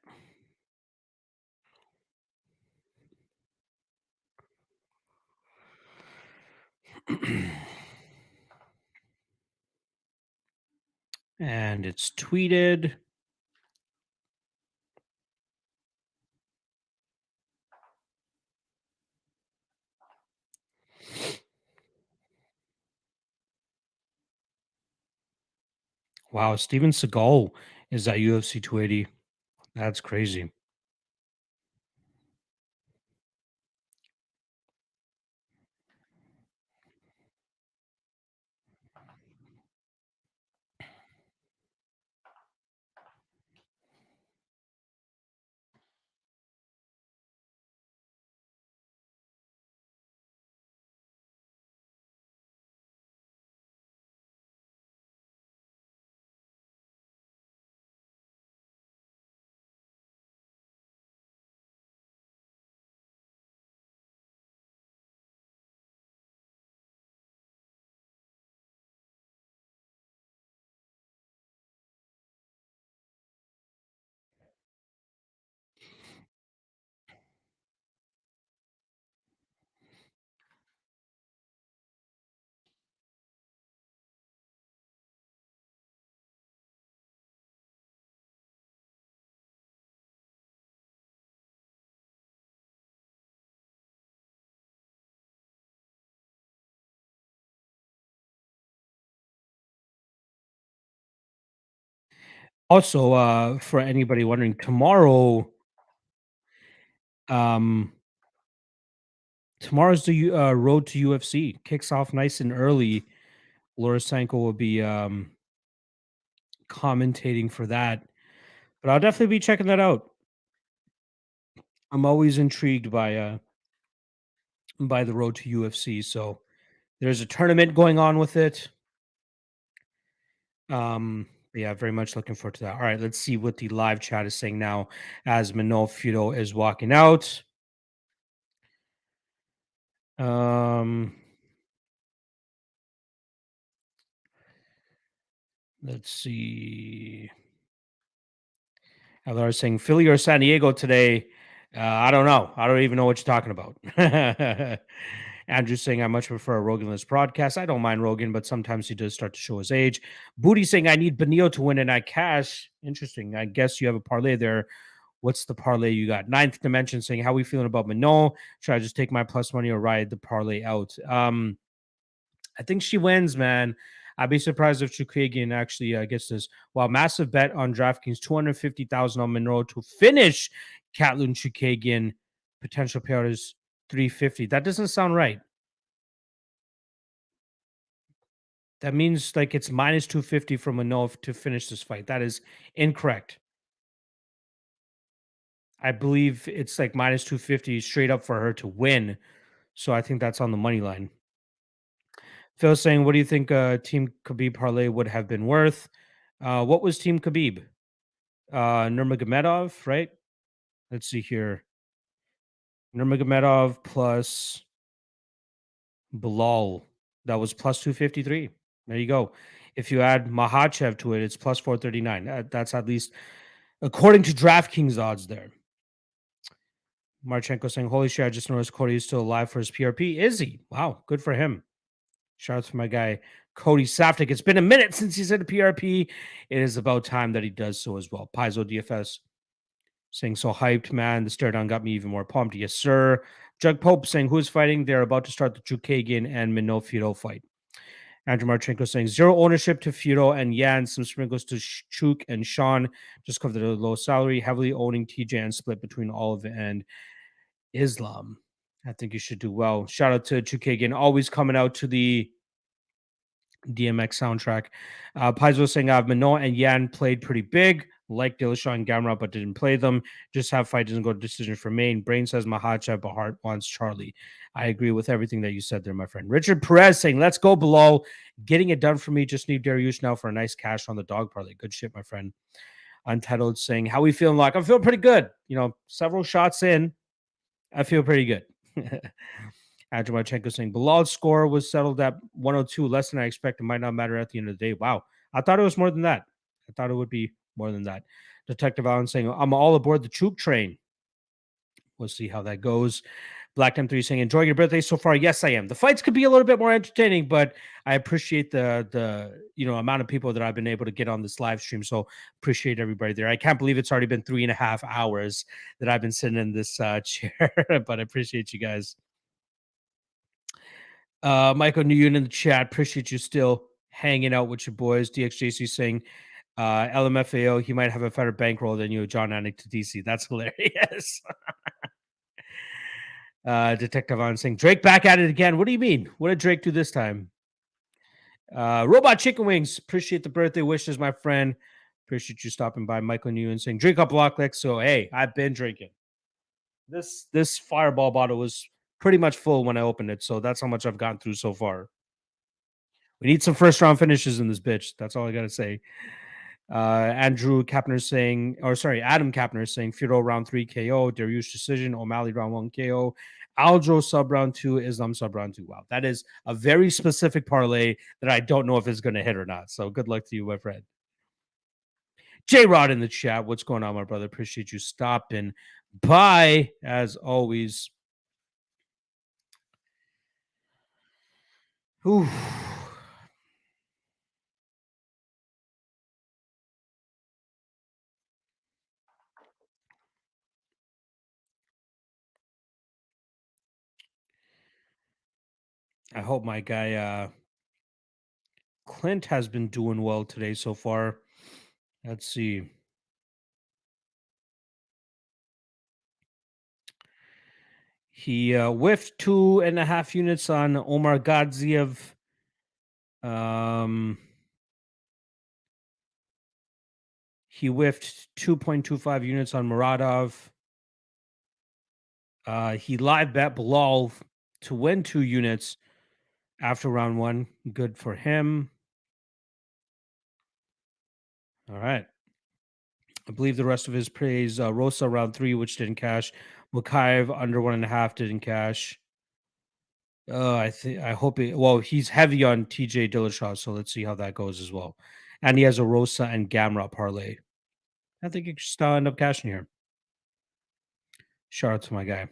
And it's tweeted. Wow, Steven Seagal is at UFC 280. That's crazy. Also, for anybody wondering, tomorrow, um, tomorrow's the road to UFC kicks off nice and early. Laura Sanko will be commentating for that, but I'll definitely be checking that out. I'm always intrigued by the road to UFC. So there's a tournament going on with it. Yeah, very much looking forward to that. All right, let's see what the live chat is saying now as Mano Firo is walking out. Um, let's see. Laura saying Philly or San Diego today. I don't know. I don't even know what you're talking about. Andrew saying I much prefer a Roganless broadcast. I don't mind Rogan, but sometimes he does start to show his age. Booty saying I need Benio to win and I cash. Interesting. I guess you have a parlay there. What's the parlay you got? Ninth Dimension saying how we feeling about Manon? Should I just take my plus money or ride the parlay out? I think she wins, man. I'd be surprised if Chookagian actually gets this. While massive bet on DraftKings, 250,000 on Monroe to finish Catlin Chookagian. Potential payout is 350. That doesn't sound right. That means like it's minus 250 from Monroe to finish this fight. That is incorrect. I believe it's like minus 250 straight up for her to win. So I think that's on the money line. Phil saying, what do you think Team Khabib parlay would have been worth? What was Team Khabib? Nurmagomedov, right? Let's see here. Nurmagomedov plus Bilal. That was plus 253. There you go. If you add Mahachev to it, it's plus 439. That's at least according to DraftKings odds there. Marchenko saying, holy shit, I just noticed Cody is still alive for his PRP. Is he? Wow, good for him. Shout out to my guy, Cody Saftik. It's been a minute since he's at a PRP. It is about time that he does so as well. Paizo DFS saying, so hyped, man. The stare down got me even more pumped. Yes, sir. Jug Pope saying, who's fighting? They're about to start the Chookagian and Minot Firo fight. Andrew Marchenko saying, zero ownership to Firo and Yan. Some sprinkles to Chook and Sean. Just covered the low salary. Heavily owning TJ and split between Olive and Islam. I think you should do well. Shout out to Chookagian. Always coming out to the DMX soundtrack. Paizo saying Manon and Yan played pretty big, like Dillashaw and Gamrot, but didn't play them. Just have fight doesn't go to decision for Maine. Brain says Mahachev, but heart wants Charlie. I agree with everything that you said there, my friend. Richard Perez saying, let's go below. Getting it done for me. Just need Dariush now for a nice cash on the dog parlay. Good shit, my friend. Untitled saying, how we feeling, like I'm feeling pretty good. You know, several shots in. I feel pretty good. Andrew Marchenko saying Bilal's score was settled at 102, less than I expected. Might not matter at the end of the day. Wow. I thought it was more than that. I thought it would be more than that. Detective Allen saying, I'm all aboard the Chook train. We'll see how that goes. Black M3 saying, enjoying your birthday so far? Yes, I am. The fights could be a little bit more entertaining, but I appreciate the amount of people that I've been able to get on this live stream. So appreciate everybody there. I can't believe it's already been 3.5 hours that I've been sitting in this chair, but I appreciate you guys. Michael Nguyen in the chat. Appreciate you still hanging out with your boys. DXJC saying, LMFAO, he might have a better bankroll than you, John Anik to DC. That's hilarious. Detective on saying, Drake back at it again. What do you mean? What did Drake do this time? Robot Chicken Wings. Appreciate the birthday wishes, my friend. Appreciate you stopping by. Michael Nguyen saying, drink up block lick. So, hey, I've been drinking. This fireball bottle was pretty much full when I opened it. So that's how much I've gotten through so far. We need some first round finishes in this bitch. That's all I gotta say. Andrew Kapner saying, or sorry, Adam Kapner saying Firo round 3 KO, Dariush decision, O'Malley round 1 KO, Aljo sub round 2, Islam sub round 2. Wow, that is a very specific parlay that I don't know if it's gonna hit or not. So good luck to you, my friend. J Rod in the chat. What's going on, my brother? Appreciate you stopping by as always. Ooh. I hope my guy Clint has been doing well today so far. Let's see. He whiffed 2.5 units on Omar Godziev. Um, he whiffed 2.25 units on Muradov. He live bet Bilal to win 2 units after round one. Good for him. All right. I believe the rest of his praise Rosa round three, which didn't cash. Makayev under 1.5 didn't cash. I hope he's heavy on TJ Dillashaw, so let's see how that goes as well. And he has a Rosa and Gamrot parlay. I think he should still end up cashing here. Shout out to my guy.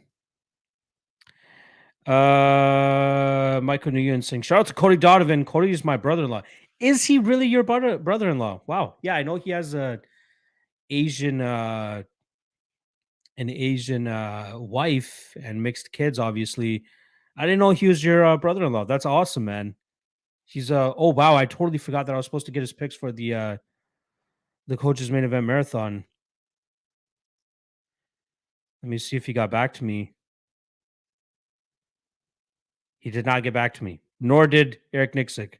Michael Nguyen saying, shout out to Cody Donovan. Cody is my brother-in-law. Is he really your brother-in-law? Wow. Yeah, I know he has a Asian an Asian wife and mixed kids, obviously. I didn't know he was your brother-in-law. That's awesome, man. He's oh wow, I totally forgot that I was supposed to get his picks for the coach's main event marathon. Let me see if he got back to me. He did not get back to me, nor did Eric Nixick.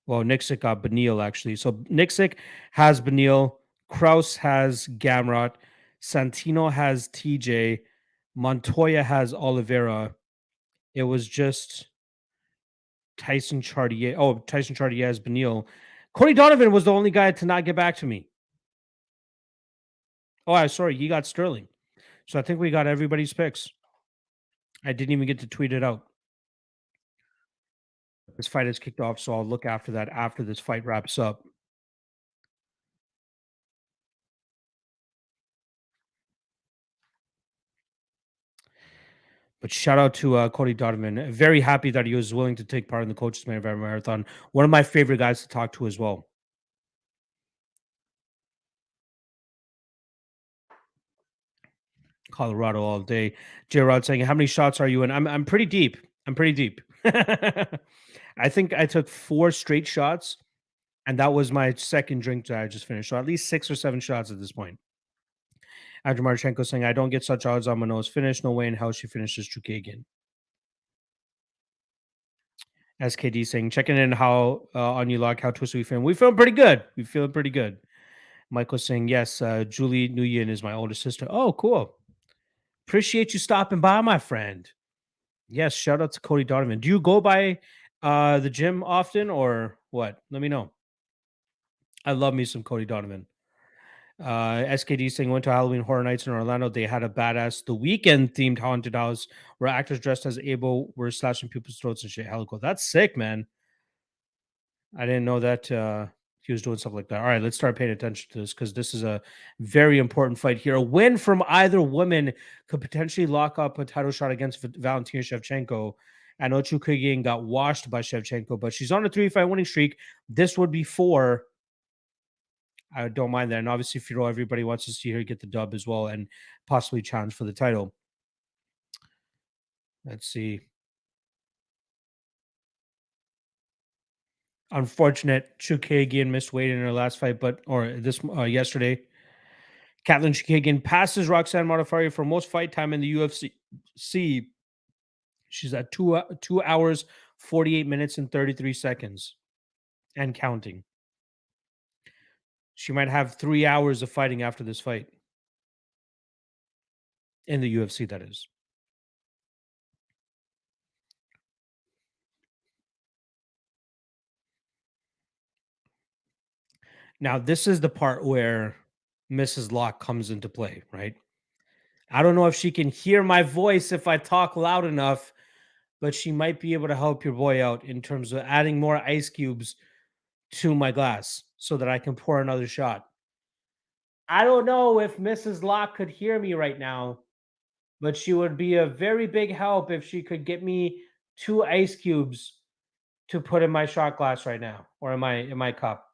Well, Nixick got Benil actually. So Nixick has Benil, Kraus has Gamrot, Santino has TJ, Montoya has Oliveira. It was just Tyson Chartier. Oh, Tyson Chartier has Benil. Cody Donovan was the only guy to not get back to me. Oh, I'm sorry, he got Sterling. So I think we got everybody's picks. I didn't even get to tweet it out. This fight has kicked off, so I'll look after that after this fight wraps up. But shout out to Cody Donovan. Very happy that he was willing to take part in the Coaches Man Event Marathon. One of my favorite guys to talk to as well. Colorado all day. J Rod saying, "How many shots are you in?" I'm pretty deep. I'm pretty deep. I think I took 4 straight shots, and that was my second drink that I just finished. So at least 6 or 7 shots at this point. Andrew Marchenko saying, "I don't get such odds on Manoa's finish. No way in hell she finishes Chookagian." SKD saying, checking in how on you log, how twisted we feeling. We feel pretty good. We feel pretty good. Michael saying, yes, Julie Nguyen is my older sister. Oh, cool. Appreciate you stopping by, my friend. Yes, shout out to Cody Donovan. Do you go by the gym often or what? Let me know. I love me some Cody Donovan. SKD saying went to Halloween Horror Nights in Orlando. They had a badass The Weekend themed haunted house where actors dressed as Abel were slashing people's throats and shit. Hell cool. That's sick, man. I didn't know that he was doing stuff like that. All right, let's start paying attention to this because this is a very important fight here. A win from either woman could potentially lock up a title shot against Valentina Shevchenko. I know Chookagian got washed by Shevchenko, but she's on a 3-fight winning streak. This would be 4. I don't mind that. And obviously, Firo, everybody wants to see her get the dub as well and possibly challenge for the title. Let's see. Unfortunate, Chookagian missed weight in her last fight, or this yesterday. Katlyn Chookagian passes Roxanne Modafferi for most fight time in the UFC. She's at 2 hours, 48 minutes, and 33 seconds and counting. She might have 3 hours of fighting after this fight in the UFC, that is. Now, this is the part where Mrs. Locke comes into play, right? I don't know if she can hear my voice if I talk loud enough, but she might be able to help your boy out in terms of adding more ice cubes to my glass so that I can pour another shot. I don't know if Mrs. Locke could hear me right now, but she would be a very big help if she could get me 2 ice cubes to put in my shot glass right now or in my cup.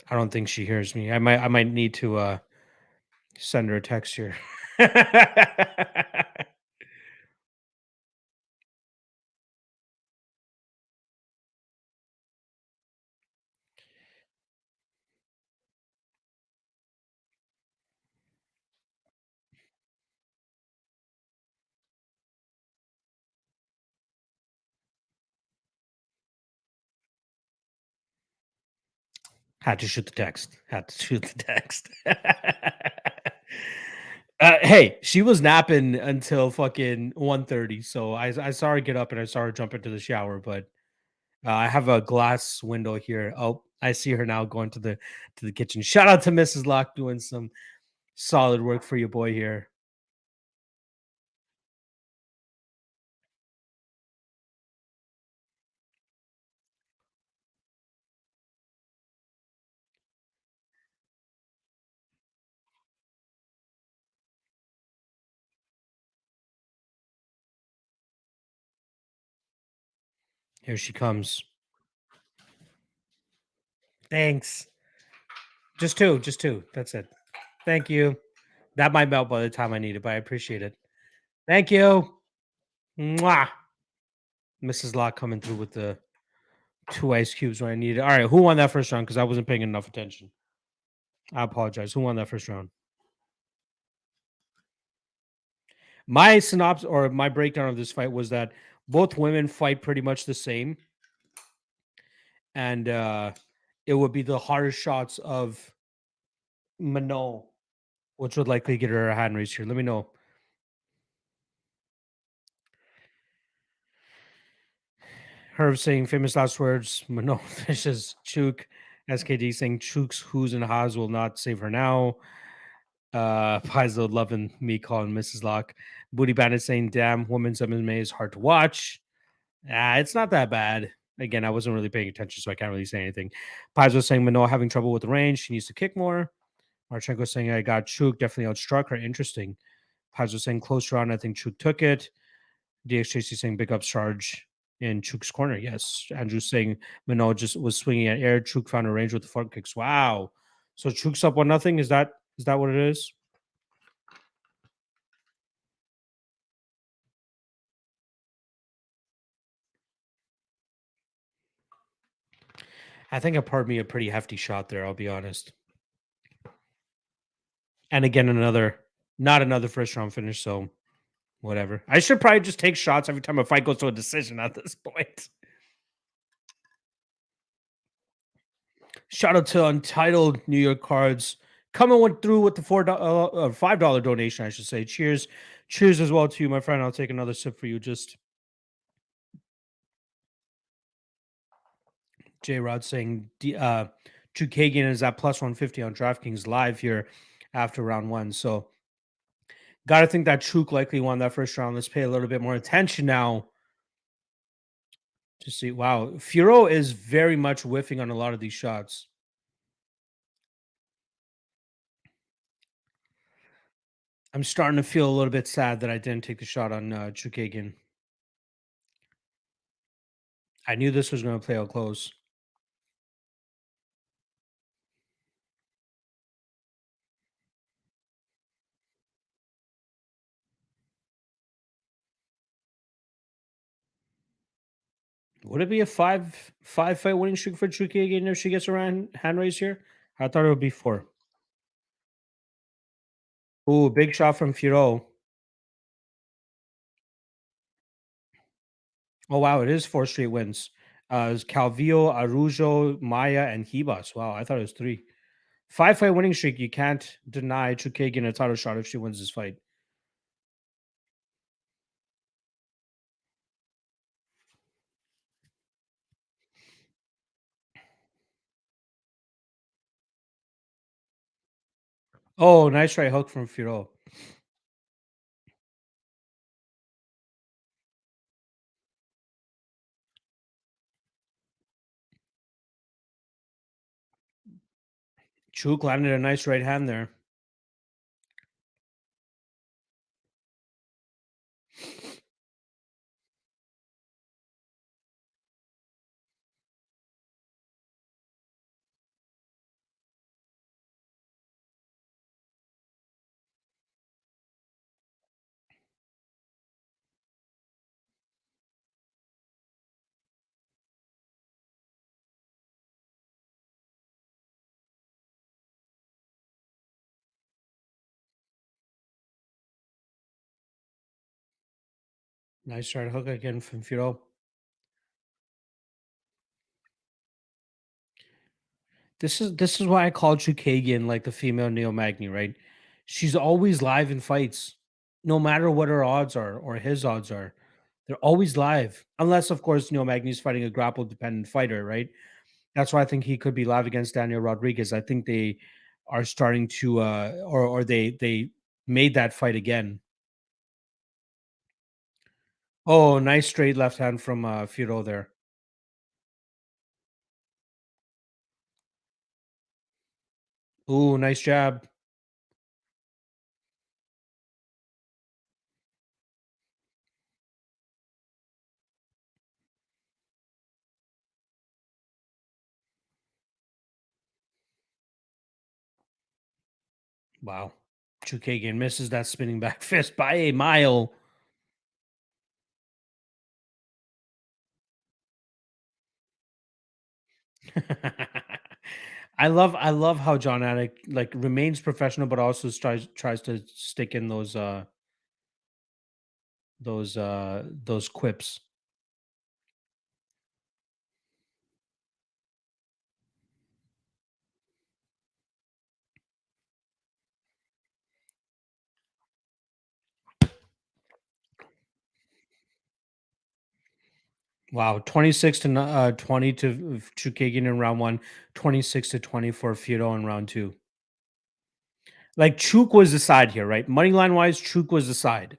I don't think she hears me. I might need to send her a text here. Had to shoot the text. Had to shoot the text. Hey, she was napping until fucking 1:30, so I saw her get up and I saw her jump into the shower, but I have a glass window here. Oh, I see her now going to the kitchen. Shout out to Mrs. Locke doing some solid work for your boy here. Here she comes. Thanks. Just two, just two. That's it. Thank you. That might melt by the time I need it, but I appreciate it. Thank you. Mwah. Mrs. Locke coming through with the two ice cubes when I need it. All right, who won that first round? Because I wasn't paying enough attention. I apologize. Who won that first round? My synopsis or my breakdown of this fight was that both women fight pretty much the same, and it would be the hardest shots of Minot, which would likely get her a hand raised here. Let me know. Herb saying famous last words. Minot fishes Chook. SKD saying Chook's who's and ha's will not save her now. Paizo loving me calling Mrs. Locke. Booty Bandit saying, damn, women's MMA is hard to watch. It's not that bad. Again, I wasn't really paying attention, so I can't really say anything. Paizo saying Manoa having trouble with the range. She needs to kick more. Marchenko saying I got Chuk, definitely outstruck her. Interesting. Paizo saying close round. I think Chuk took it. DXJC saying big up charge in Chuk's corner. Yes. Andrew saying Manoa just was swinging at air. Chuk found a range with the front kicks. Wow. So Chuk's up 1-0. Is that what it is? I think it pardoned me a pretty hefty shot there, I'll be honest. And again, not another first round finish, so whatever. I should probably just take shots every time a fight goes to a decision at this point. Shout out to Untitled New York Cards. Coming went through with the $5 donation, I should say. Cheers. Cheers as well to you, my friend. I'll take another sip for you. Just J Rod saying Chookagian is at plus 150 on DraftKings live here after round one. So got to think that Chook likely won that first round. Let's pay a little bit more attention now to see. Wow. Firo is very much whiffing on a lot of these shots. I'm starting to feel a little bit sad that I didn't take the shot on Chookagian. I knew this was going to play out close. Would it be a five fight winning streak for Chookagian if she gets around hand raised here? I thought it would be four. Ooh, big shot from Firo. Oh wow, it is four straight wins. It's Calvillo, Arujo, Maya, and Hibas. Wow, I thought it was three. Five-fight winning streak. You can't deny Chookagian a title shot if she wins this fight. Oh, nice right hook from Firo. Chook landed a nice right hand there. Nice right hook again from Firo. This is why I call Chookagian like the female Neo Magni, right? She's always live in fights, no matter what her odds are or his odds are. They're always live, unless of course Neo Magni's fighting a grapple dependent fighter, right? That's why I think he could be live against Daniel Rodriguez. I think they are starting to, or they made that fight again. Oh, nice straight left hand from Firo there. Ooh, nice jab. Wow. Chookagian misses that spinning back fist by a mile. I love how John Anik like remains professional, but also tries to stick in those quips. Wow, 20 to Chookagian in round one, 26-20 for Firo in round two. Like Chook was the side here, right? Money line wise, Chook was the side.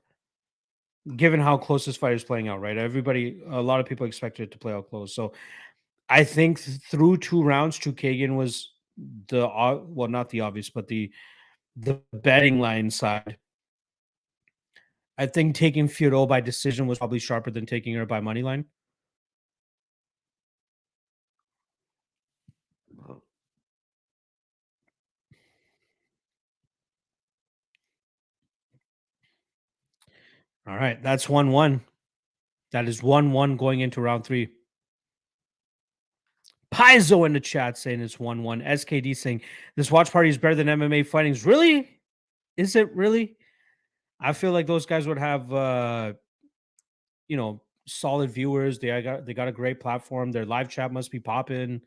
Given how close this fight is playing out, right? A lot of people expected it to play out close. So I think through two rounds, Chookagian was well, not the obvious, but the betting line side. I think taking Firo by decision was probably sharper than taking her by money line. All right, that's 1-1. That is 1-1 going into round three. Paizo in the chat saying it's 1-1. SKD saying this watch party is better than MMA fightings. Really? Is it really? I feel like those guys would have solid viewers. They got a great platform. Their live chat must be popping.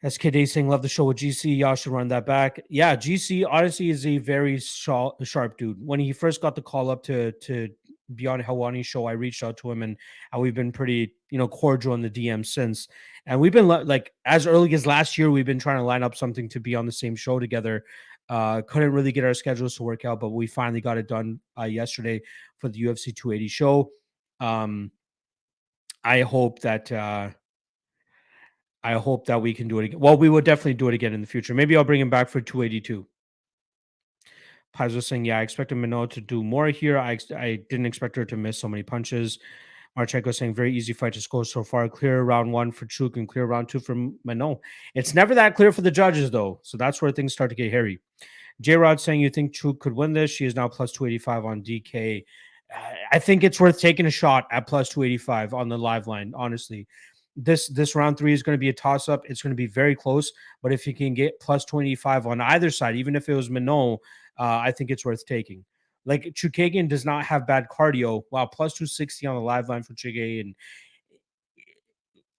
SKD saying love the show with GC. Y'all should run that back. Yeah, GC honestly is a very sharp dude. When he first got the call up to be on Hawani's show, I reached out to him and we've been pretty cordial in the DM since. And we've been like as early as last year, we've been trying to line up something to be on the same show together. Couldn't really get our schedules to work out, but we finally got it done yesterday for the UFC 280 show. Um, I hope that we can do it again. Well, we will definitely do it again in the future. Maybe I'll bring him back for 282. Paz saying, yeah, I expected Minot to do more here. I didn't expect her to miss so many punches. Marchenko saying, very easy fight to score so far. Clear round one for Chuk and clear round two for Minot. It's never that clear for the judges, though. So that's where things start to get hairy. J Rod saying, you think Chuk could win this? She is now plus 285 on DK. I think it's worth taking a shot at plus 285 on the live line, honestly. This round three is going to be a toss up. It's going to be very close, but if you can get plus 25 on either side, even if it was Minot, I think it's worth taking. Like Chookagian does not have bad cardio. Wow, plus 260 on the live line for Chookagian.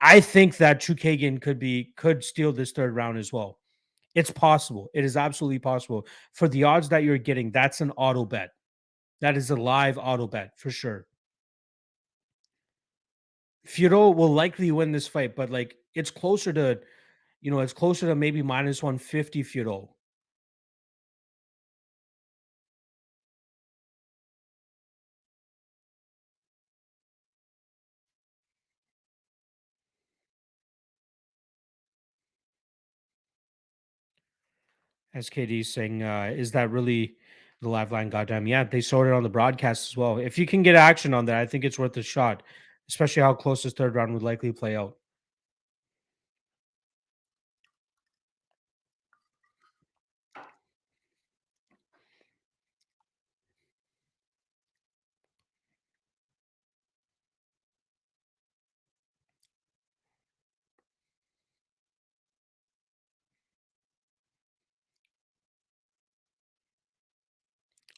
I think that Chookagian could steal this third round as well. It's possible. It is absolutely possible. For the odds that you're getting, that's an auto bet. That is a live auto bet for sure. Firo will likely win this fight, but like it's closer to maybe minus 150 Firo. SKD saying, is that really the live line? Goddamn. Yeah, they showed it on the broadcast as well. If you can get action on that, I think it's worth a shot, especially how close this third round would likely play out.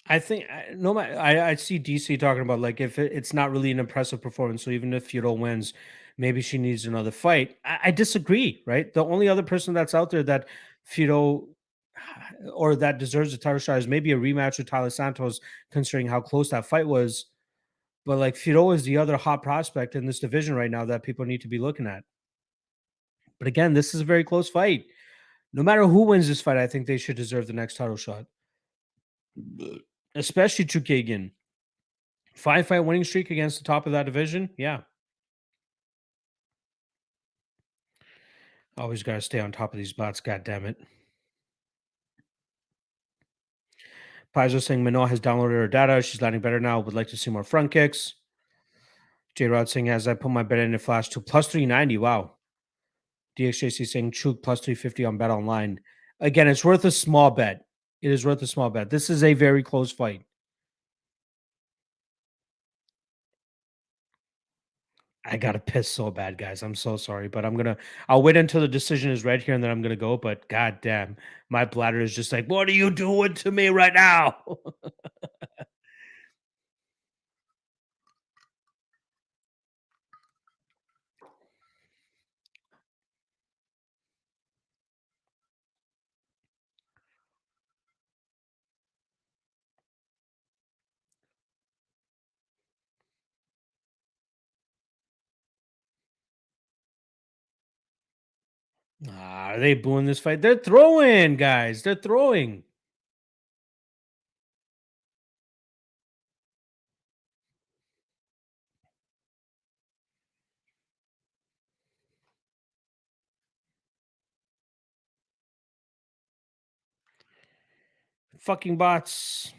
I think I see DC talking about like if it's not really an impressive performance. So even if Firo wins, Maybe she needs another fight. I disagree, right? The only other person that's out there that Firo or that deserves a title shot is maybe a rematch with Tyler Santos, considering how close that fight was. But like Firo is the other hot prospect in this division right now that people need to be looking at. But again, this is a very close fight. No matter who wins this fight, I think they should deserve the next title shot. Especially Chookagian. 5-fight winning streak against the top of that division. Yeah. Always got to stay on top of these bots. God damn it. Paizo saying Manoa has downloaded her data. She's landing better now. Would like to see more front kicks. J Rod saying, as I put my bet in, it flashed to plus 390. Wow. DXJC saying Chook plus 350 on Bet Online. Again, it's worth a small bet. It is worth a small bet. This is a very close fight. I got to piss so bad, guys. I'm so sorry, but I'll wait until the decision is right here and then I'm going to go. But god damn, my bladder is just like, what are you doing to me right now? Are they booing this fight? They're throwing, guys. They're throwing. Fucking bots.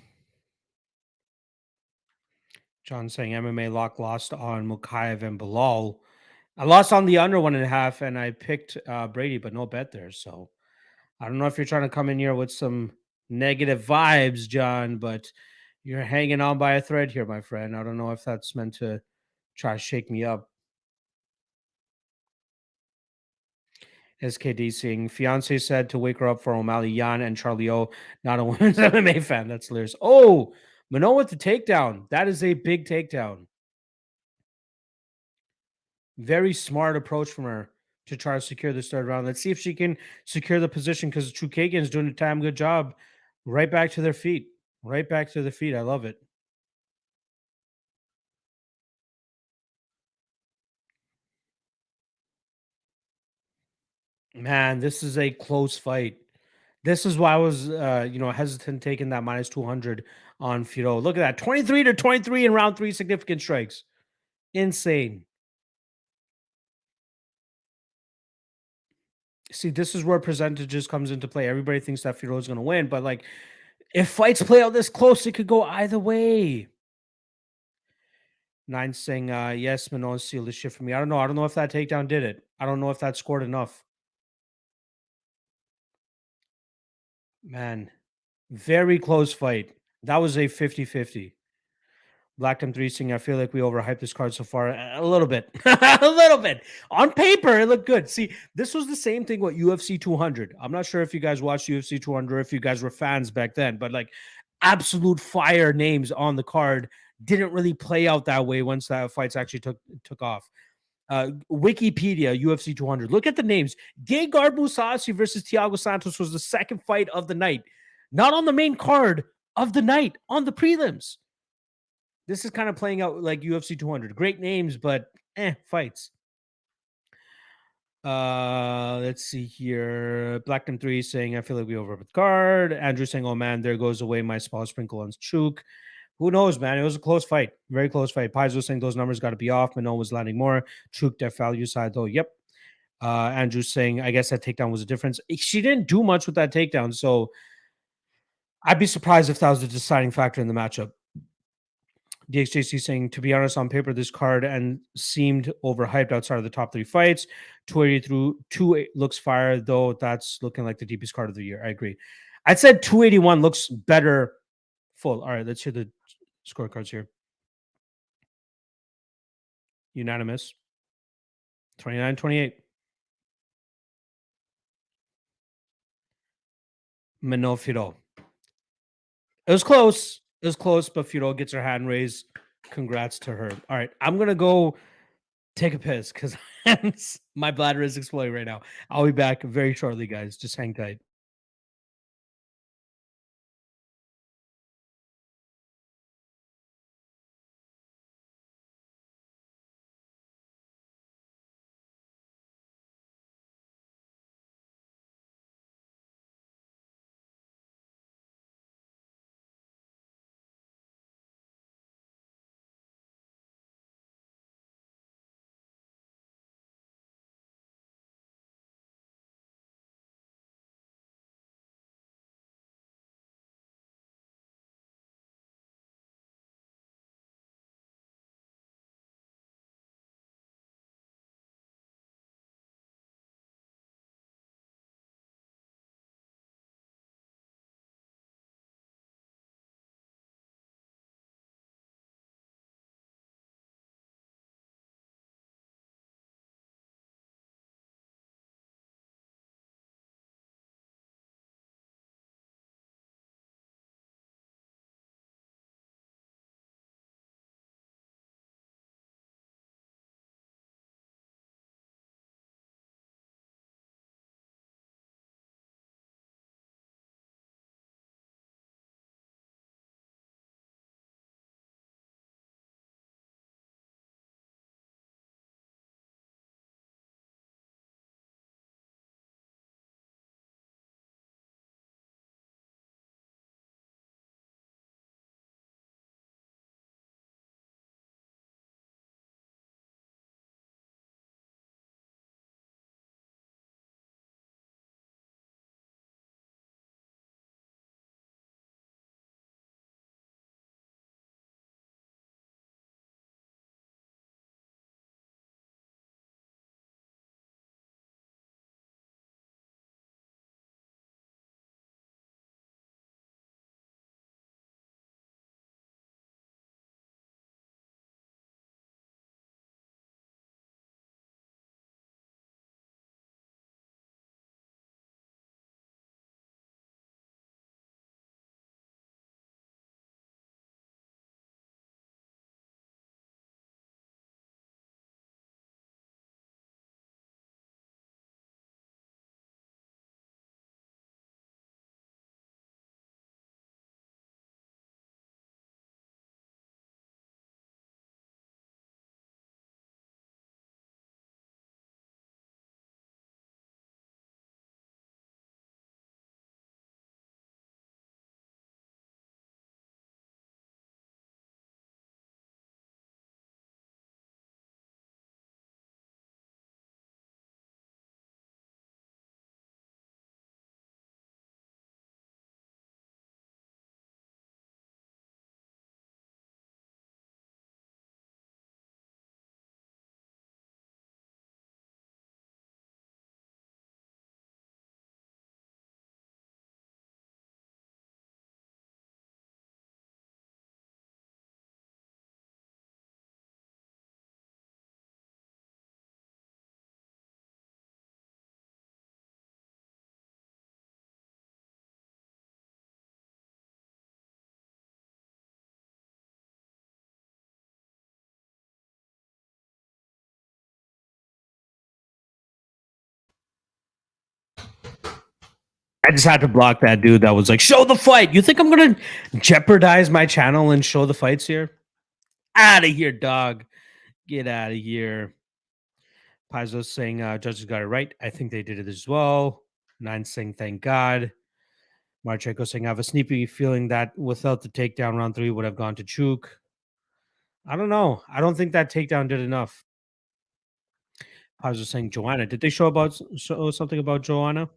John saying MMA lock lost on Makayev and Bilal. I lost on the under 1.5 and I picked Brady, but no bet there. So I don't know if you're trying to come in here with some negative vibes, John, but you're hanging on by a thread here, my friend. I don't know if that's meant to try to shake me up. SKD saying fiance said to wake her up for O'Malley, Yan, and Charlie O, not a women's MMA fan. That's hilarious. Oh, Manoa with the takedown. That is a big takedown. Very smart approach from her to try to secure this third round. Let's see if she can secure the position because Chookagian is doing a damn good job. Right back to their feet. Right back to their feet. I love it. Man, this is a close fight. This is why I was, hesitant taking that minus 200 on Firo. Look at that, 23-23 in round three, significant strikes. Insane. See, this is where percentages comes into play. Everybody thinks that Firo is going to win, but like, if fights play out this close, it could go either way. Nine saying, yes, Manoa sealed the shit for me. I don't know. I don't know if that takedown did it. I don't know if that scored enough. Man, very close fight. That was a 50-50. Black Time 3 saying, I feel like we overhyped this card so far. A little bit. A little bit. On paper, it looked good. See, this was the same thing with UFC 200. I'm not sure if you guys watched UFC 200 or if you guys were fans back then, but like absolute fire names on the card didn't really play out that way once that fights actually took off. Wikipedia, UFC 200. Look at the names. Gegard Mousasi versus Thiago Santos was the second fight of the night. Not on the main card of the night, on the prelims. This is kind of playing out like UFC 200. Great names, but fights. Let's see here. Blackton 3 saying, I feel like we over the card. Andrew saying, oh man, there goes away my small sprinkle on Chook. Who knows, man? It was a close fight. Very close fight. Paizo saying those numbers got to be off. Manoa was landing more. Chook, their value side, though. Yep. Andrew saying, I guess that takedown was a difference. She didn't do much with that takedown, so I'd be surprised if that was the deciding factor in the matchup. DXJC saying, to be honest, on paper, this card and seemed overhyped outside of the top three fights. 280 through 2 looks fire, though that's looking like the deepest card of the year. I agree. I'd said 281 looks better full. All right, let's hear the scorecards here. Unanimous. 29-28. Mano Firo. It was close. It was close, but Firo gets her hand raised. Congrats to her. All right, I'm going to go take a piss because my bladder is exploding right now. I'll be back very shortly, guys. Just hang tight. I just had to block that dude that was like, "Show the fight." You think I'm gonna jeopardize my channel and show the fights here? Out of here, dog. Get out of here. Paizo saying judges got it right. I think they did it as well. Nine saying thank God. Marchenko saying I have a sneaky feeling that without the takedown round three would have gone to Chook. I don't know. I don't think that takedown did enough. Paizo saying Joanna. Did they show something about Joanna?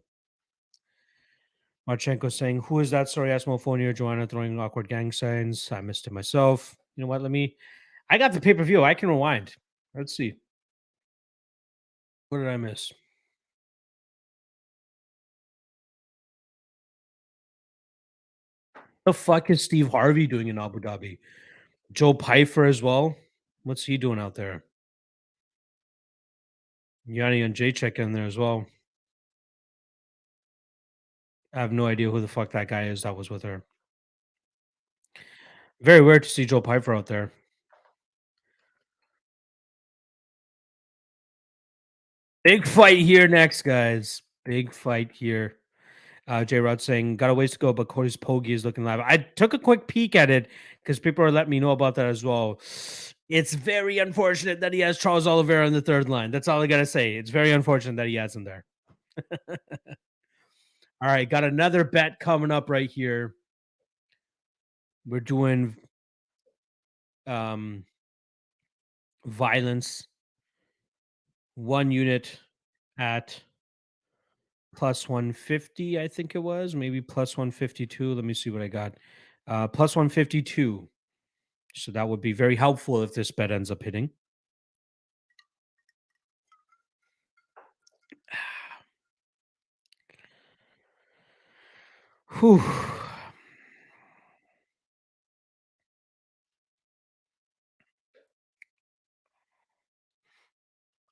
Marchenko saying, "Who is that sorry ass mofo Joanna throwing awkward gang signs? I missed it myself. You know what? Let me. I got the pay per view. I can rewind. Let's see. What did I miss? The fuck is Steve Harvey doing in Abu Dhabi? Joe Pfeiffer as well. What's he doing out there? Yanni and J check in there as well. I have no idea who the fuck that guy is that was with her. Very weird to see Joe Pfeiffer out there. Big fight here next, guys. Big fight here. J Rod saying, got a ways to go, but Cody's Poggy is looking live. I took a quick peek at it because people are letting me know about that as well. It's very unfortunate that he has Charles Oliveira on the third line. That's all I got to say. It's very unfortunate that he has him there. All right, got another bet coming up right here. We're doing violence, 1 unit at plus 150, I think it was. Maybe plus 152. Let me see what I got. Plus 152. So that would be very helpful if this bet ends up hitting. Whew.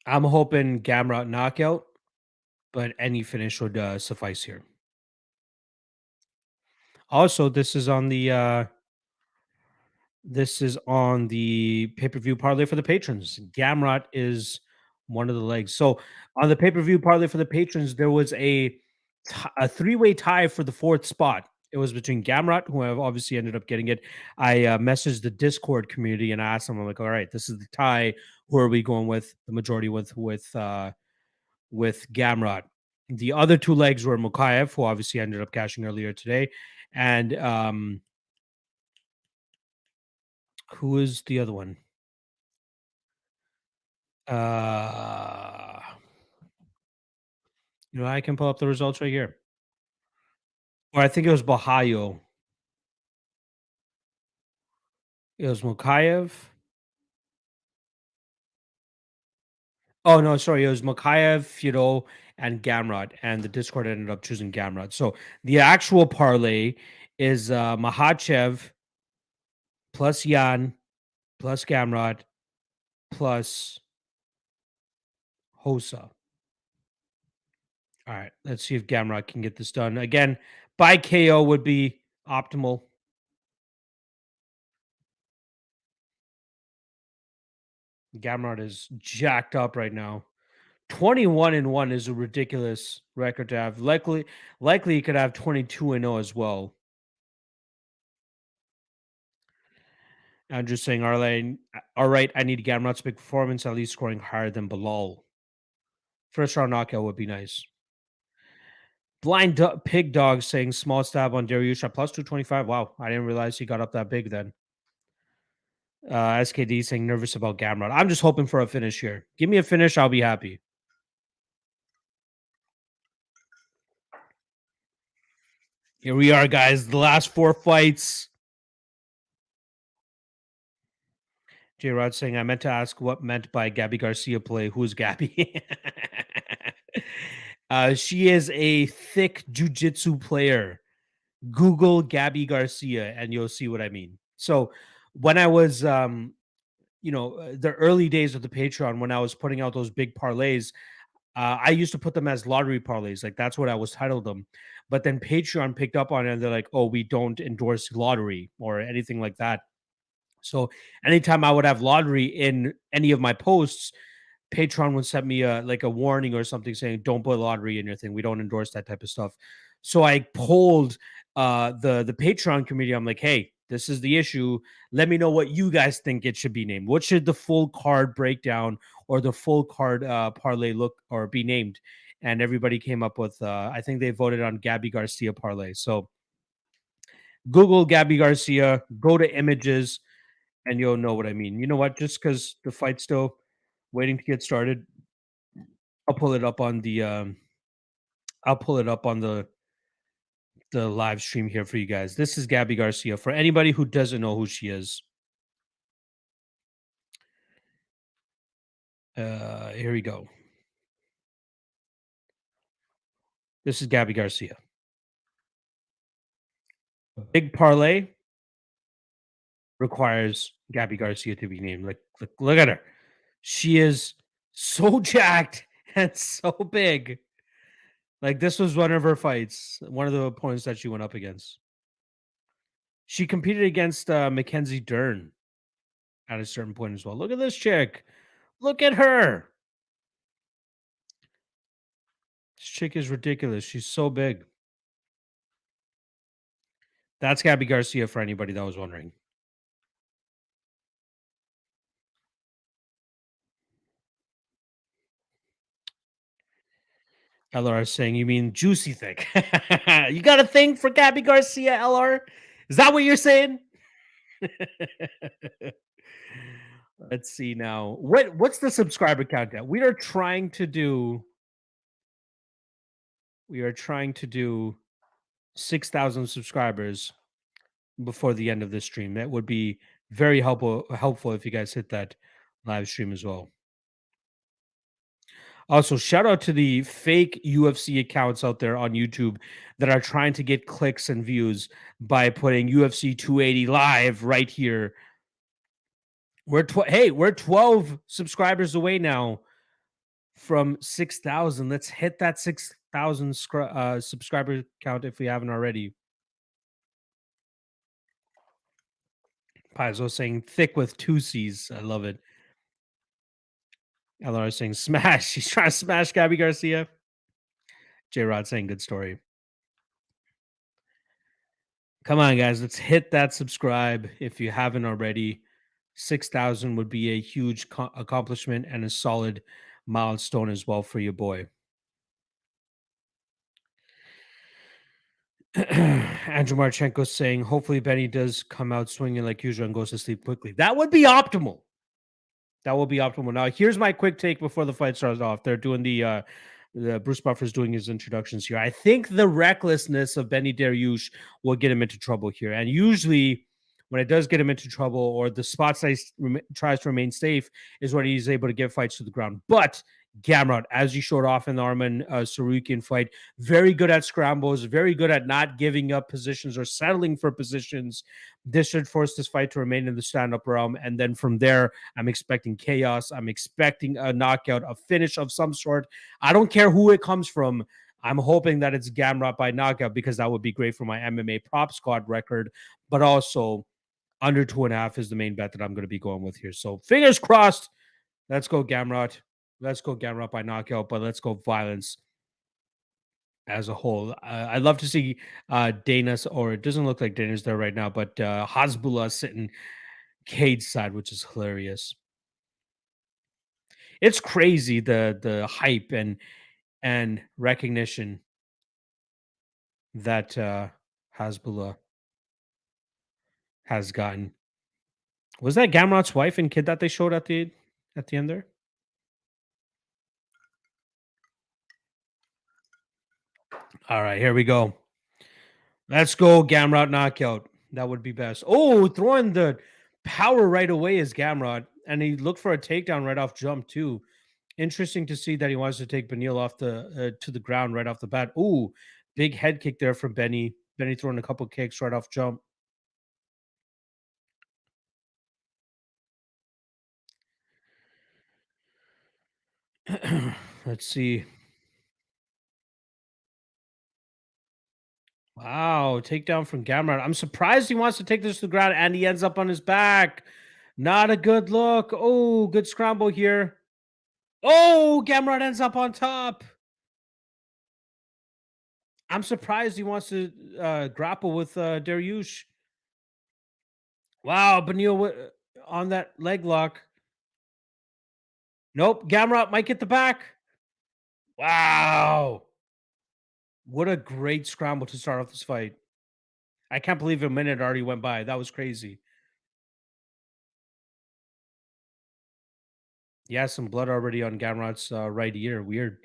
I'm hoping Gamrot knockout, but any finish would suffice here. Also, this is on the pay-per-view parlay for the patrons. Gamrot is one of the legs. So on the pay-per-view parlay for the patrons, there was a three-way tie for the fourth spot. It was between Gamrot, who have obviously ended up getting it. I messaged the Discord community and I asked them, I'm like, all right, this is the tie. Who are we going with? The majority with Gamrot. The other two legs were Makayev, who obviously ended up cashing earlier today, and who is the other one? Uh, I can pull up the results right here. Or I think it was Bahayo. It was Makayev. Oh no, sorry, it was Makayev, Firo, and Gamrot, and the Discord ended up choosing Gamrot. So the actual parlay is Mahachev plus Yan plus Gamrot plus Hosa. All right, let's see if Gamrot can get this done. Again, by KO would be optimal. Gamrot is jacked up right now. 21-1 is a ridiculous record to have. Likely he could have 22-0 as well. I'm just saying, all right, I need Gamrot's big performance, at least scoring higher than Bilal. First round knockout would be nice. Pig Dog saying small stab on Dariusha plus 225. Wow, I didn't realize he got up that big then. SKD saying nervous about Gamrot. I'm just hoping for a finish here. Give me a finish, I'll be happy. Here we are, guys. The last four fights. J Rod saying, I meant to ask what meant by Gabby Garcia play. Who's Gabby? She is a thick jujitsu player. Google Gabby Garcia and you'll see what I mean. So when I was the early days of the Patreon, when I was putting out those big parlays, I used to put them as lottery parlays. Like that's what I was titled them. But then Patreon picked up on it and they're like, oh, we don't endorse lottery or anything like that. So anytime I would have lottery in any of my posts, Patreon would send me a warning or something saying, don't put lottery in your thing. We don't endorse that type of stuff. So I polled the Patreon community. I'm like, hey, this is the issue. Let me know what you guys think it should be named. What should the full card breakdown or the full card parlay look or be named? And everybody came up with I think they voted on Gabby Garcia parlay. So Google Gabby Garcia, go to images, and you'll know what I mean. You know what? Just because the fight's still waiting to get started, I'll pull it up on the live stream here for you guys. This is Gabby Garcia. For anybody who doesn't know who she is, here we go. This is Gabby Garcia. Big parlay requires Gabby Garcia to be named. Look at her. She is so jacked and so big. Like this was one of her fights, one of the opponents that she went up against. She competed against Mackenzie Dern at a certain point as well. Look at this chick. Look at her. This chick is ridiculous. She's so big. That's Gabby Garcia for anybody that was wondering. LR is saying, you mean juicy thick? You got a thing for Gabby Garcia, LR? Is that what you're saying? Let's see now. What's the subscriber countdown? We are trying to do 6,000 subscribers before the end of this stream. That would be very helpful if you guys hit that live stream as well. Also, shout out to the fake UFC accounts out there on YouTube that are trying to get clicks and views by putting UFC 280 live right here. We're 12 subscribers away now from 6,000. Let's hit that 6,000 subscriber count if we haven't already. Paizo saying thick with two C's. I love it. LR saying smash. She's trying to smash Gabby Garcia. J Rod saying good story. Come on, guys. Let's hit that subscribe if you haven't already. 6,000 would be a huge accomplishment and a solid milestone as well for your boy. Andrew Marchenko saying, hopefully Benny does come out swinging like usual and goes to sleep quickly. That would be optimal. That will be optimal. Now, here's my quick take before the fight starts off. They're doing the Bruce Buffer's doing his introductions here. I think the recklessness of Benny Dariush will get him into trouble here. And usually, when it does get him into trouble or the spots that he tries to remain safe, is when he's able to get fights to the ground. But Gamrot, as you showed off in the Arman Sarukian fight, very good at scrambles, very good at not giving up positions or settling for positions. This should force this fight to remain in the stand-up realm. And then from there, I'm expecting chaos. I'm expecting a knockout, a finish of some sort. I don't care who it comes from. I'm hoping that it's Gamrot by knockout because that would be great for my MMA prop squad record. But also, under 2.5 is the main bet that I'm going to be going with here. So fingers crossed. Let's go Gamrot. Let's go Gamrot by knockout, but let's go violence as a whole. I'd love to see Dana's, or it doesn't look like Dana's there right now, but Hasbullah sitting cage side, which is hilarious. It's crazy the hype and recognition that Hasbullah has gotten. Was that Gamrot's wife and kid that they showed at the end there? All right, here we go. Let's go Gamrot knockout. That would be best. Oh, throwing the power right away is Gamrot, and he looked for a takedown right off jump too. Interesting to see that he wants to take Benil off the to the ground right off the bat. Ooh, big head kick there from Benny. Benny throwing a couple kicks right off jump. Let's see. Wow, takedown from Gamrot. I'm surprised he wants to take this to the ground and he ends up on his back. Not a good look. Oh, good scramble here. Oh, Gamrot ends up on top. I'm surprised he wants to grapple with Dariush. Wow, Benil on that leg lock. Nope, Gamrot might get the back. Wow. What a great scramble to start off this fight. I can't believe a minute already went by. That was crazy. Yeah, some blood already on Gamrot's right ear. Weird.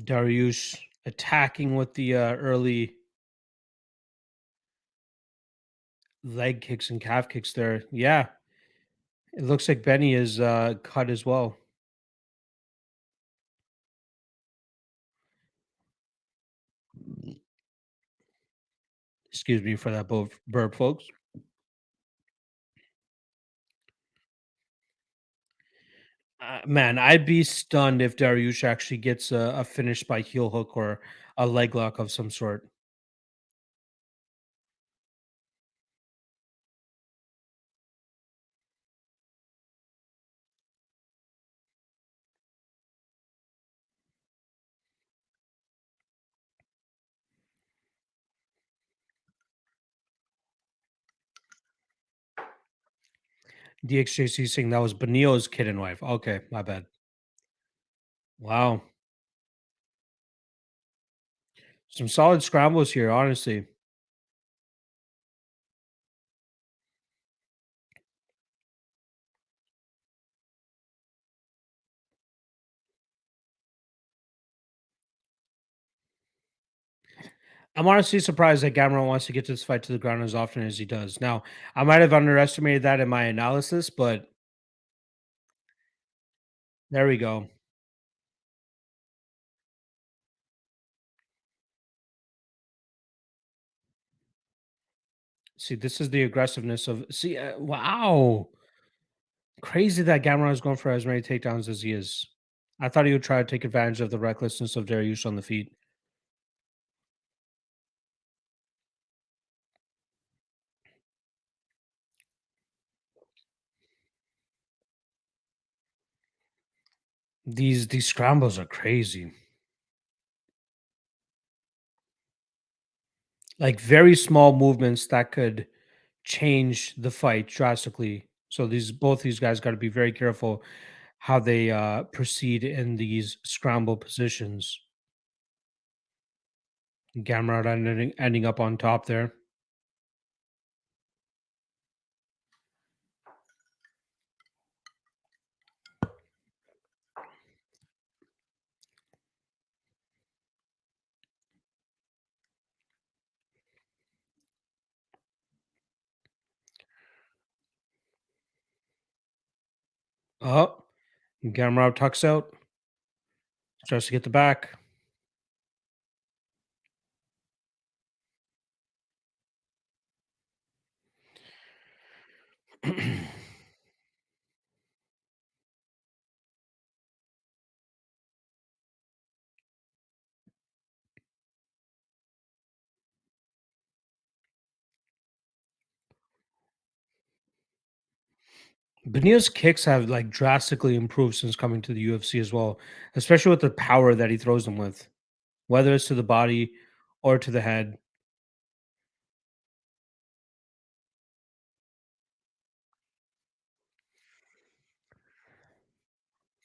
Dariush attacking with the early leg kicks and calf kicks there. Yeah, it looks like Benny is cut as well. Excuse me for that burp, folks. Man, I'd be stunned if Dariush actually gets a finish by heel hook or a leg lock of some sort. DXJC saying that was Benio's kid and wife. Okay, my bad. Wow. Some solid scrambles here, honestly. I'm honestly surprised that Gamera wants to get this fight to the ground as often as he does. Now, I might have underestimated that in my analysis, but there we go. See, this is the aggressiveness of see. Wow, crazy that Gamera is going for as many takedowns as he is. I thought he would try to take advantage of the recklessness of Dariush on the feet. These scrambles are crazy. Like very small movements that could change the fight drastically. So these both these guys got to be very careful how they proceed in these scramble positions. Gamrot ending up on top there. Oh, Gamrot tucks out, starts to get the back. Benio's kicks have like drastically improved since coming to the UFC as well, especially with the power that he throws them with, whether it's to the body or to the head.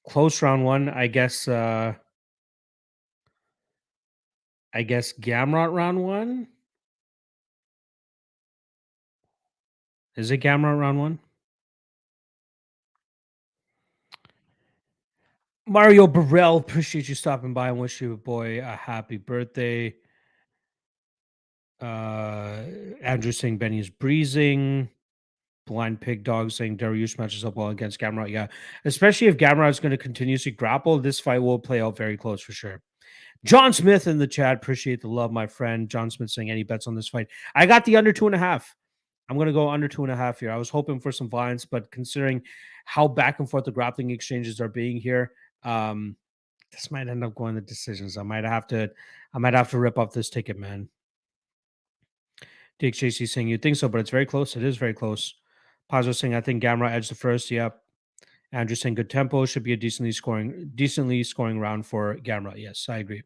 Close round one, I guess. I guess Gamrot round one. Is it Gamrot round one? Mario Burrell, appreciate you stopping by and wish your boy a happy birthday. Uh, Andrew saying Benny is breezing. Blind Pig Dog saying Dariush matches up well against Gamrot. Yeah, especially if Gamrot is going to continuously grapple, this fight will play out very close for sure. John Smith in the chat, appreciate the love, my friend. John Smith saying any bets on this fight? I got the under 2.5. I'm going to go under 2.5 here. I was hoping for some violence, but considering how back and forth the grappling exchanges are being here, this might end up going to decisions. I might have to rip off this ticket, man. DXJC saying you think so, but it's very close. It is very close. Pazzo saying I think Gamera edged the first. Yep. Andrew saying good tempo should be a decently scoring round for Gamera. Yes, I agree.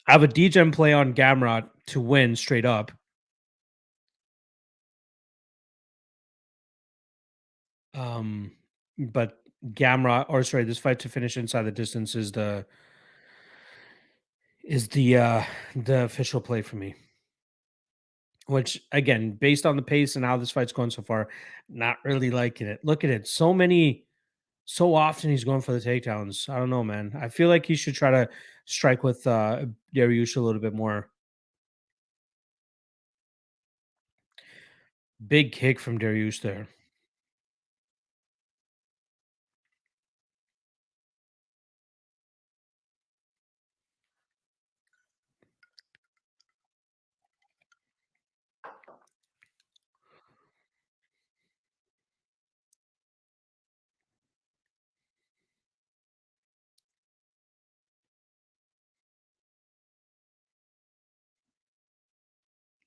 I have a DGen play on Gamera to win straight up. Um, but Gamera, or sorry, this fight to finish inside the distance is the official play for me. Which again, based on the pace and how this fight's going so far, not really liking it. Look at it. So often he's going for the takedowns. I don't know, man. I feel like he should try to strike with Dariush a little bit more. Big kick from Dariush there.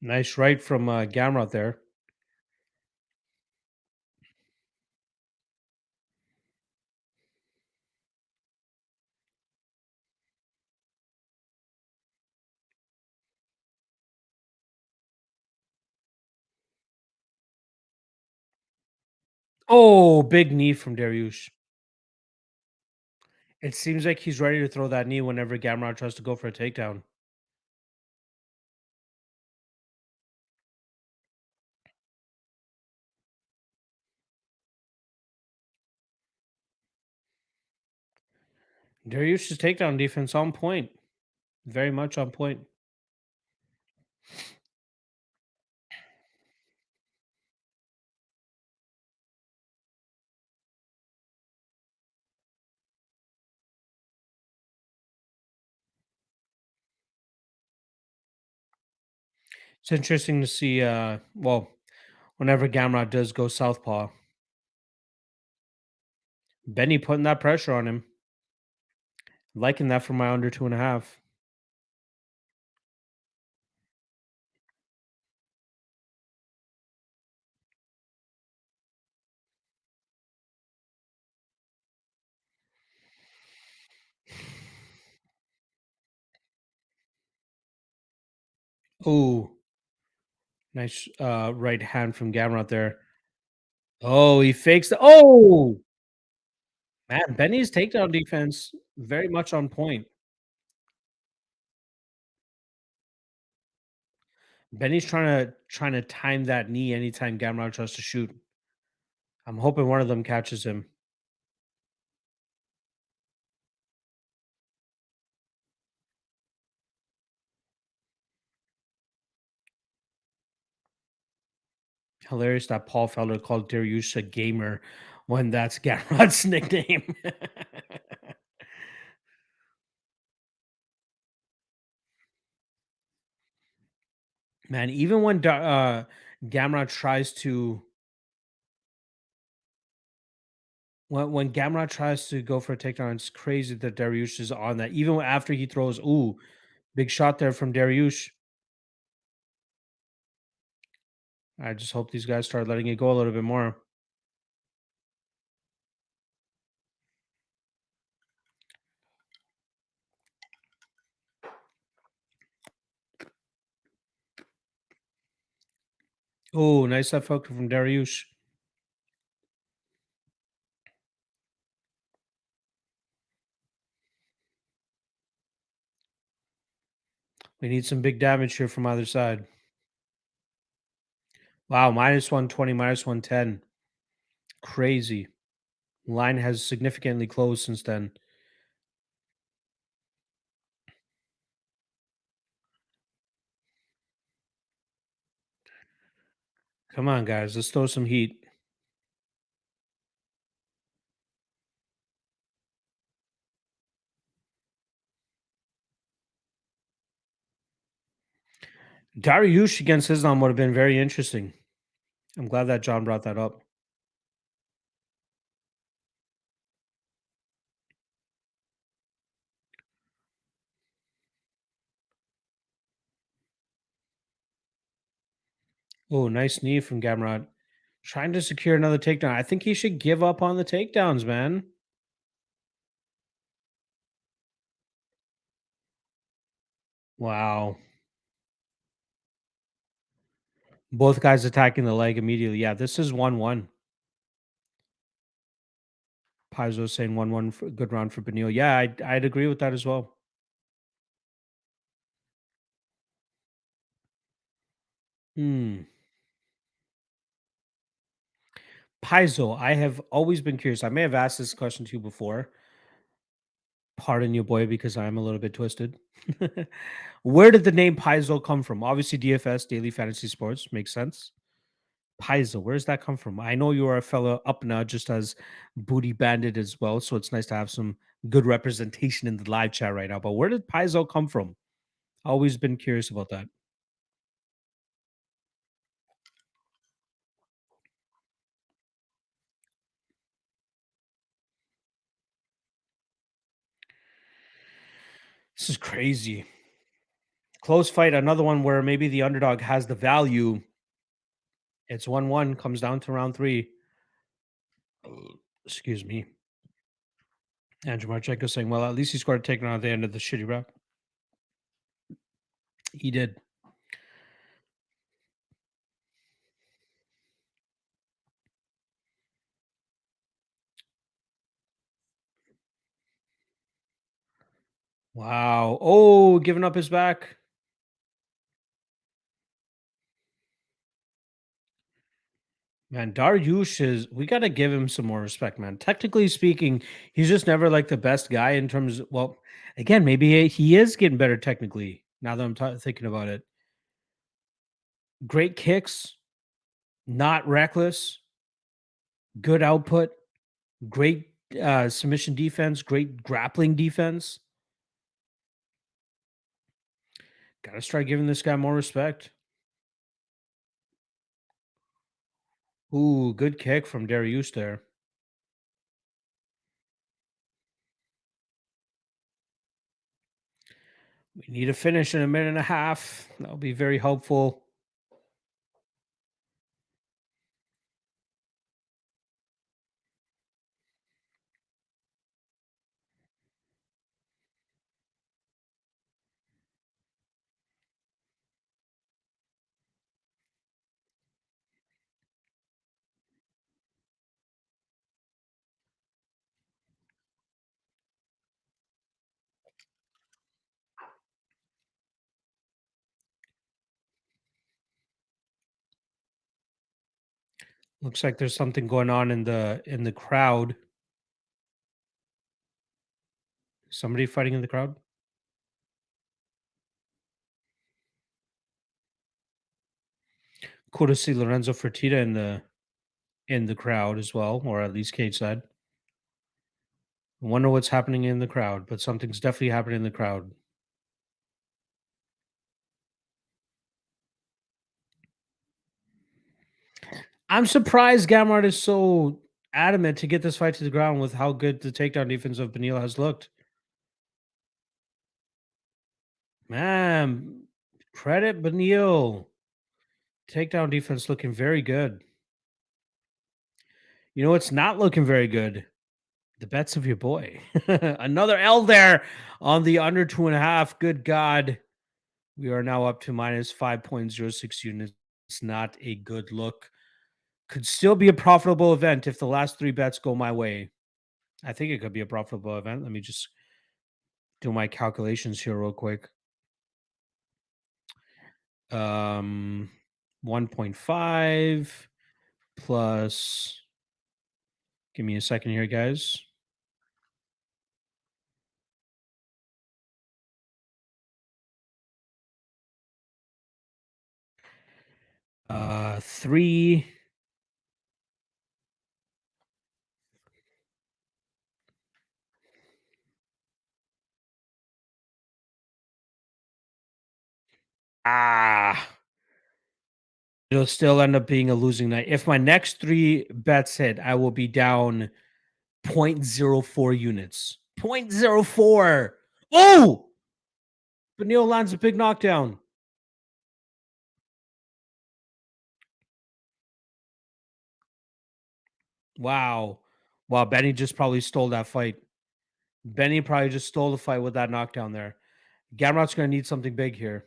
Nice right from Gamrot there. Oh, big knee from Dariush. It seems like he's ready to throw that knee whenever Gamrot tries to go for a takedown. Dariush's takedown defense on point. Very much on point. It's interesting to see, whenever Gamrot does go southpaw, Benny putting that pressure on him. Liking that for my under 2.5. Ooh, nice right hand from Gamrot there. Oh, he fakes the man, Benny's takedown defense very much on point. Benny's trying to time that knee anytime Gamrot tries to shoot. I'm hoping one of them catches him. Hilarious that Paul Felder called Dariush a gamer when that's Gamrot's nickname. Man, even when Gamrot tries to when Gamrot tries to go for a takedown, it's crazy that Dariush is on that. Even after he throws, ooh, big shot there from Dariush. I just hope these guys start letting it go a little bit more. Oh, nice left hook from Dariush. We need some big damage here from either side. Wow, minus 120, minus 110. Crazy. Line has significantly closed since then. Come on, guys. Let's throw some heat. Dariush against Islam would have been very interesting. I'm glad that John brought that up. Oh, nice knee from Gamrot. Trying to secure another takedown. I think he should give up on the takedowns, man. Wow. Both guys attacking the leg immediately. Yeah, this is 1-1. Paizo saying 1-1 for good round for Benil. Yeah, I'd agree with that as well. Hmm. Paizo, I have always been curious. I may have asked this question to you before. Pardon you, boy, because I'm a little bit twisted. Where did the name Paizo come from? Obviously, DFS, Daily Fantasy Sports, makes sense. Paizo, where does that come from? I know you are a fellow Upna, just as Booty Bandit as well, so it's nice to have some good representation in the live chat right now. But where did Paizo come from? Always been curious about that. This is crazy. Close fight, another one where maybe the underdog has the value. It's 1-1, comes down to round 3. Excuse me. Andrew Marchenko saying, well, at least he scored a takedown at the end of the shitty round. He did. Wow. Oh, giving up his back. Man, Dariush is, we got to give him some more respect, man. Technically speaking, he's just never like the best guy in terms of, well, again, maybe he is getting better technically now that I'm thinking about it. Great kicks, not reckless, good output, great submission defense, great grappling defense. Got to start giving this guy more respect. Ooh, good kick from Dariush there. We need a finish in a minute and a half. That'll be very helpful. Looks like there's something going on in the crowd. Somebody fighting in the crowd? Cool to see Lorenzo Fertitta in the crowd as well, or at least Kate said. I wonder what's happening in the crowd, but something's definitely happening in the crowd. I'm surprised Gamrot is so adamant to get this fight to the ground with how good the takedown defense of Benil has looked. Man, credit Benil. Takedown defense looking very good. You know what's not looking very good? The bets of your boy. Another L there on the under 2.5. Good God. We are now up to minus 5.06 units. It's not a good look. Could still be a profitable event if the last 3 bets go my way. I think it could be a profitable event. Let me just do my calculations here real quick. 1.5 plus, give me a second here, guys. Three. It'll still end up being a losing night. If my next 3 bets hit, I will be down 0.04 units. 0.04. Oh! Benil lands a big knockdown. Wow. Wow, Benny just probably stole that fight. Benny probably just stole the fight with that knockdown there. Gamrot's going to need something big here.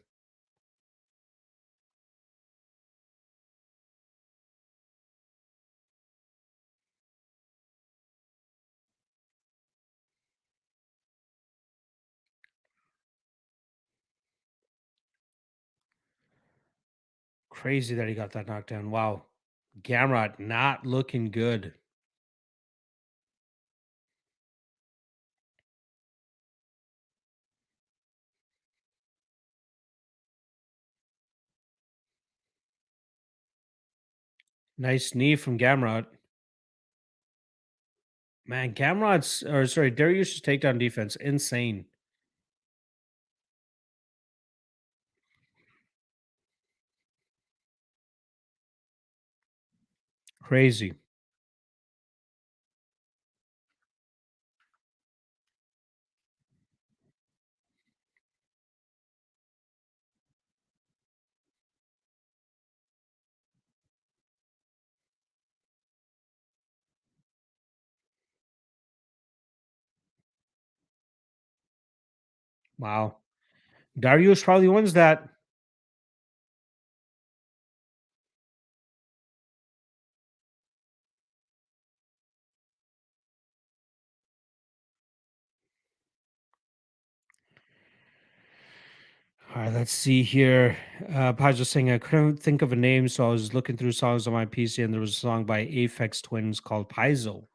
Crazy that he got that knockdown. Wow. Gamrot not looking good. Nice knee from Gamrot. Man, Dariush's takedown defense, insane. Crazy. Wow. Darius probably wins that. All right, let's see here. Paj was saying I couldn't think of a name, so I was looking through songs on my PC, and there was a song by Aphex Twins called Paizo.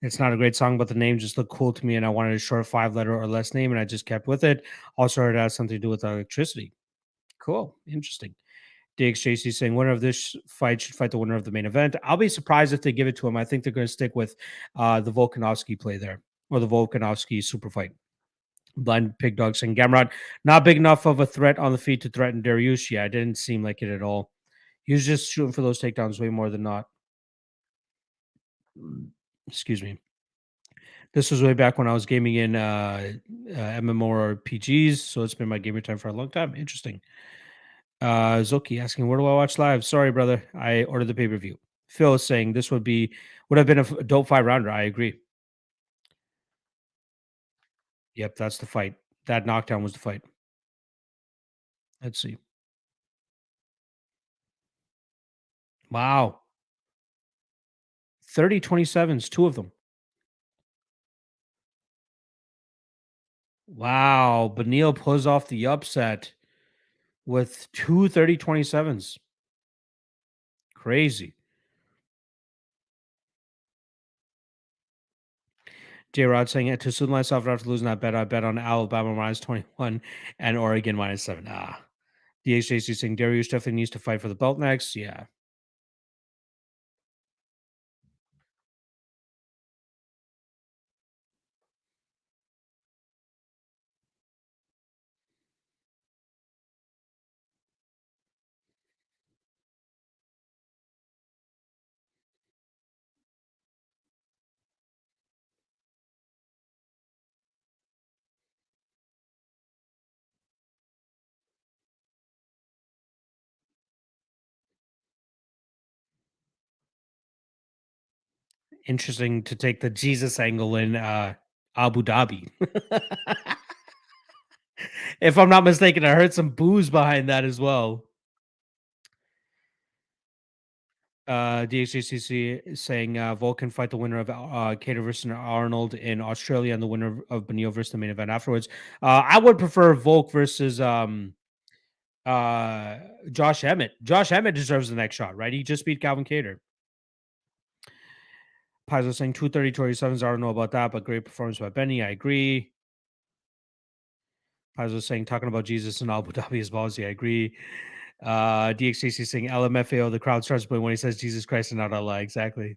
It's not a great song, but the name just looked cool to me, and I wanted a short 5 letter or less name, and I just kept with it. Also, heard it has something to do with electricity. Cool, interesting. DXJC saying winner of this fight should fight the winner of the main event. I'll be surprised if they give it to him. I think they're going to stick with the Volkanovski play there, or the Volkanovski super fight. Blind Pig Dog saying Gamrot not big enough of a threat on the feet to threaten Dariush. Yeah, it didn't seem like it at all. He was just shooting for those takedowns way more than not. Excuse me. This was way back when I was gaming in MMORPGs, so it's been my gamer time for a long time. Interesting. Zoki asking, "Where do I watch live?" Sorry, brother, I ordered the pay per view. Phil is saying this would have been a dope 5 rounder. I agree. Yep, that's the fight. That knockdown was the fight. Let's see. Wow, 30-27s, two of them. Wow, Benil pulls off the upset with two 30-27s. Crazy. J Rod saying it to soon myself after losing that bet. I bet on Alabama -21 and Oregon -7. DHJC saying Darius definitely needs to fight for the belt next. Yeah. Interesting to take the Jesus angle in Abu Dhabi. If I'm not mistaken, I heard some booze behind that as well. DHCC is saying Vulcan fight the winner of Cater versus Arnold in Australia and the winner of Benio versus the main event afterwards. I would prefer Volk versus uh, Josh Emmett. Josh Emmett deserves the next shot, right? He just beat Calvin Cater. Paizo saying 230-27s. I don't know about that, but great performance by Benny. I agree. Paizo saying talking about Jesus and Abu Dhabi is ballsy. I agree. DXCC saying LMFAO, the crowd starts playing when he says Jesus Christ and not Allah. Exactly.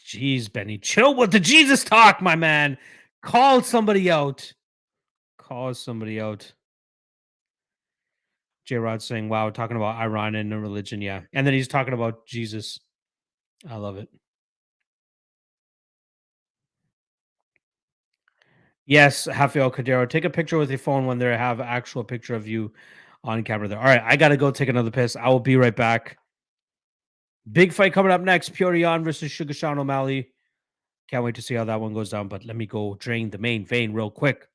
Jeez, Benny, chill with the Jesus talk, my man. Call somebody out. Call somebody out. J Rod saying, wow, talking about Iran and the religion. Yeah. And then he's talking about Jesus. I love it. Yes, Rafael Cadero, take a picture with your phone when they have actual picture of you on camera there. All right, I got to go take another piss. I will be right back. Big fight coming up next. Petrosian versus Sugar O'Malley. Can't wait to see how that one goes down, but let me go drain the main vein real quick.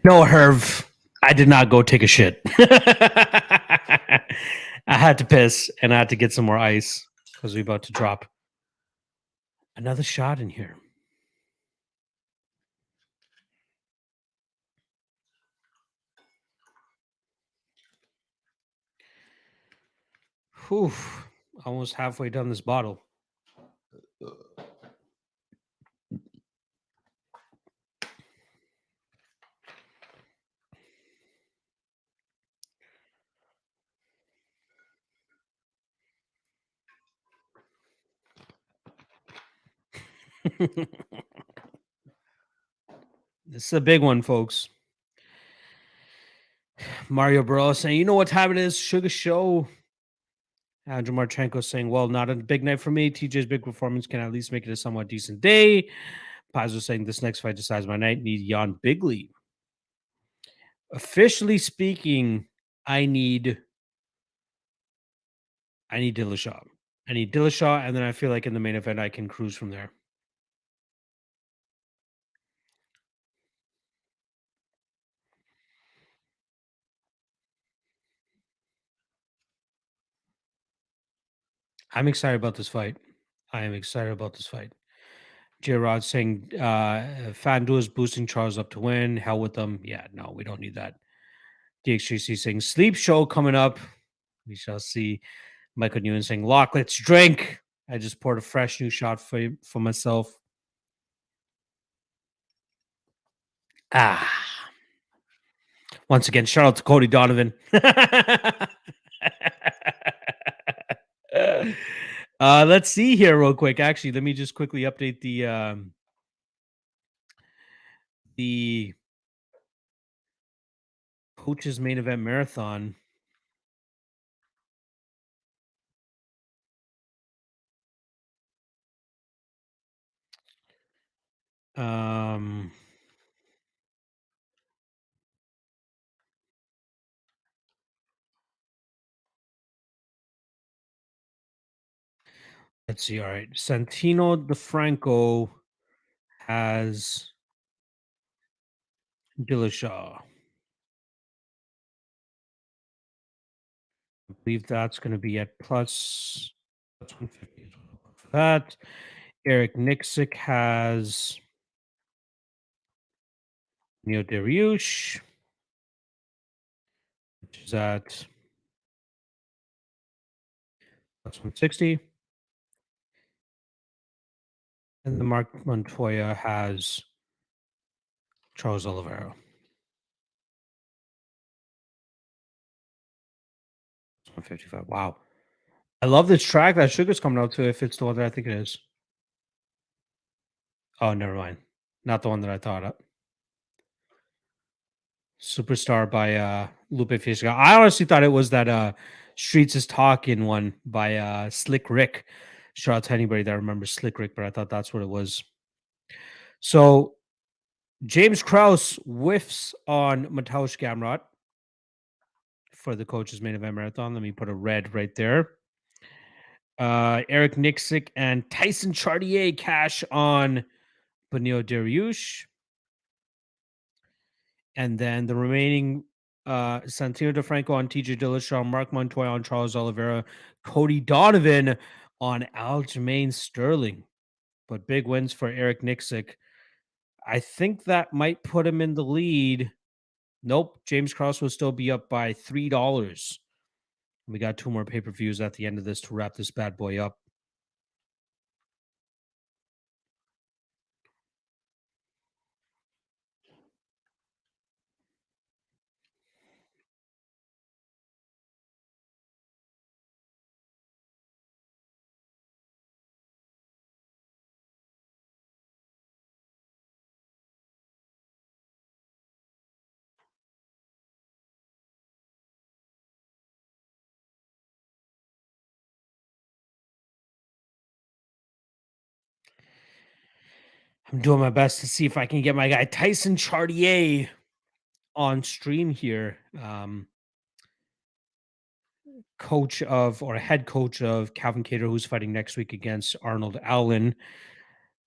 No, Herv, I did not go take a shit. I had to piss and I had to get some more ice because we're about to drop another shot in here. Whew, almost halfway done this bottle. This is a big one, folks. Mario Bros saying, you know what time it is? Sugar Show. Andrew Marchenko saying, well, not a big night for me. TJ's big performance can at least make it a somewhat decent day. Pazzo saying, this next fight decides my night. Need Jan Bigley. Officially speaking, I need Dillashaw. I need Dillashaw, and then I feel like in the main event I can cruise from there. I'm excited about this fight. I am excited about this fight. J Rod saying FanDuel is boosting Charles up to win. Hell with them. Yeah, no, we don't need that. DXGC saying sleep show coming up. We shall see. Michael Newman saying lock, let's drink. I just poured a fresh new shot for myself. Once again, shout out to Cody Donovan. Let's see here real quick. Actually, let me just quickly update the coaches main event marathon. Let's see. All right, Santino DeFranco has Dillashaw. I believe that's going to be at plus 150 for that. Eric Nixick has Neil Dariush, which is at plus 160. And the Mark Montoya has Charles Oliveira. 155. Wow. I love this track that Sugar's coming out to if it's the one that I think it is. Oh, never mind. Not the one that I thought of. Superstar by Lupe Fiasco. I honestly thought it was that Streets is Talking one by Slick Rick. Shout out to anybody that remembers Slick Rick, but I thought that's what it was. So James Krause whiffs on Mateusz Gamrot for the coach's main event marathon. Let me put a red right there. Eric Nixick and Tyson Chartier cash on Benio Dariush. And then the remaining Santino DeFranco on TJ Dillashaw, Mark Montoya on Charles Oliveira, Cody Donovan on Aljamain Sterling. But big wins for Eric Nixick. I think that might put him in the lead. Nope. James Krause will still be up by $3. We got 2 more pay-per-views at the end of this to wrap this bad boy up. I'm doing my best to see if I can get my guy Tyson Chartier on stream here. Coach of or head coach of Calvin Cater, who's fighting next week against Arnold Allen.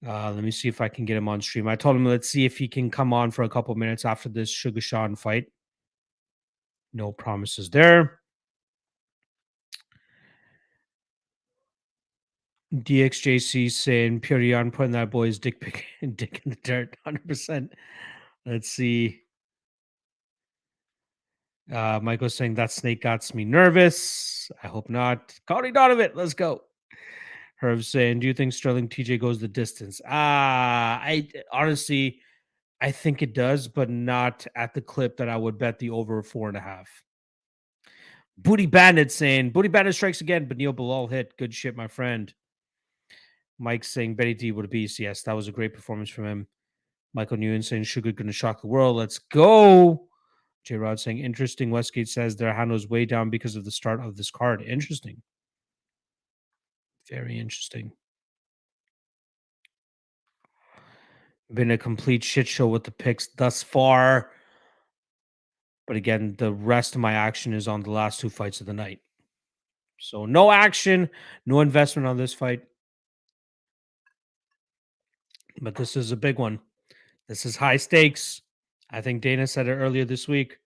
Let me see if I can get him on stream. I told him let's see if he can come on for a couple minutes after this Chookagian fight. No promises there. DXJC saying Pyrion putting that boy's dick in the dirt, 100%. Let's see. Michael saying that snake got me nervous. I hope not. Cody Donovan, let's go. Herb saying, do you think Sterling TJ goes the distance? I honestly, I think it does, but not at the clip that I would bet the over 4.5. Booty Bandit saying, Booty Bandit strikes again, but Neil Bilal hit. Good shit, my friend. Mike saying, Betty D would a beast. Yes, that was a great performance from him. Michael Nguyen saying, Sugar going to shock the world. Let's go. J Rod saying, interesting. Westgate says their hand was way down because of the start of this card. Interesting. Very interesting. Been a complete shit show with the picks thus far. But again, the rest of my action is on the last two fights of the night. So no action, no investment on this fight. But this is a big one. This is high stakes. I think Dana said it earlier this week.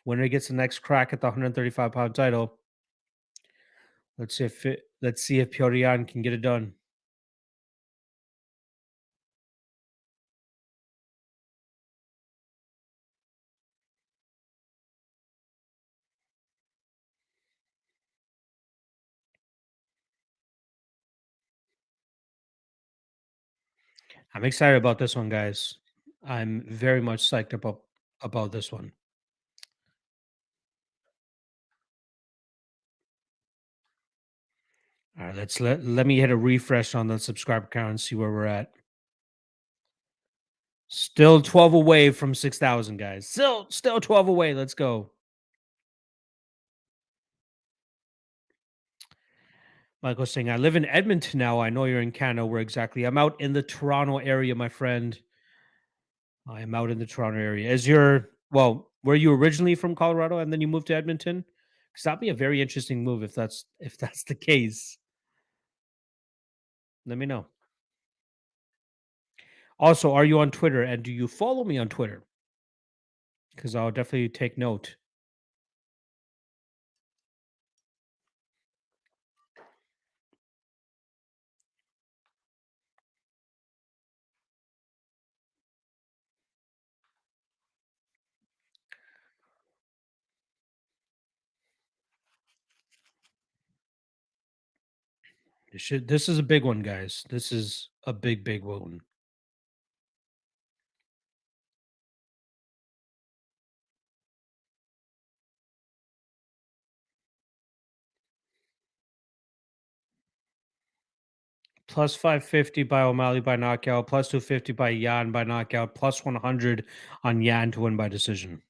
Winner gets the next crack at the 135-pound title. Let's see if Pyorian can get it done. I'm excited about this one, guys. I'm very much psyched about this one. All right, let me hit a refresh on the subscriber count and see where we're at. Still 12 away from 6,000, guys. Still 12 away. Let's go. Michael saying, I live in Edmonton now. I know you're in Canada. Where exactly? I'm out in the Toronto area, my friend. I am out in the Toronto area. Were you originally from Colorado and then you moved to Edmonton? Because that'd be a very interesting move if that's the case. Let me know. Also, are you on Twitter and do you follow me on Twitter? Because I'll definitely take note. This is a big one, guys. This is a big one. Plus 550 by O'Malley by knockout, plus 250 by Yan by knockout, plus 100 on Yan to win by decision.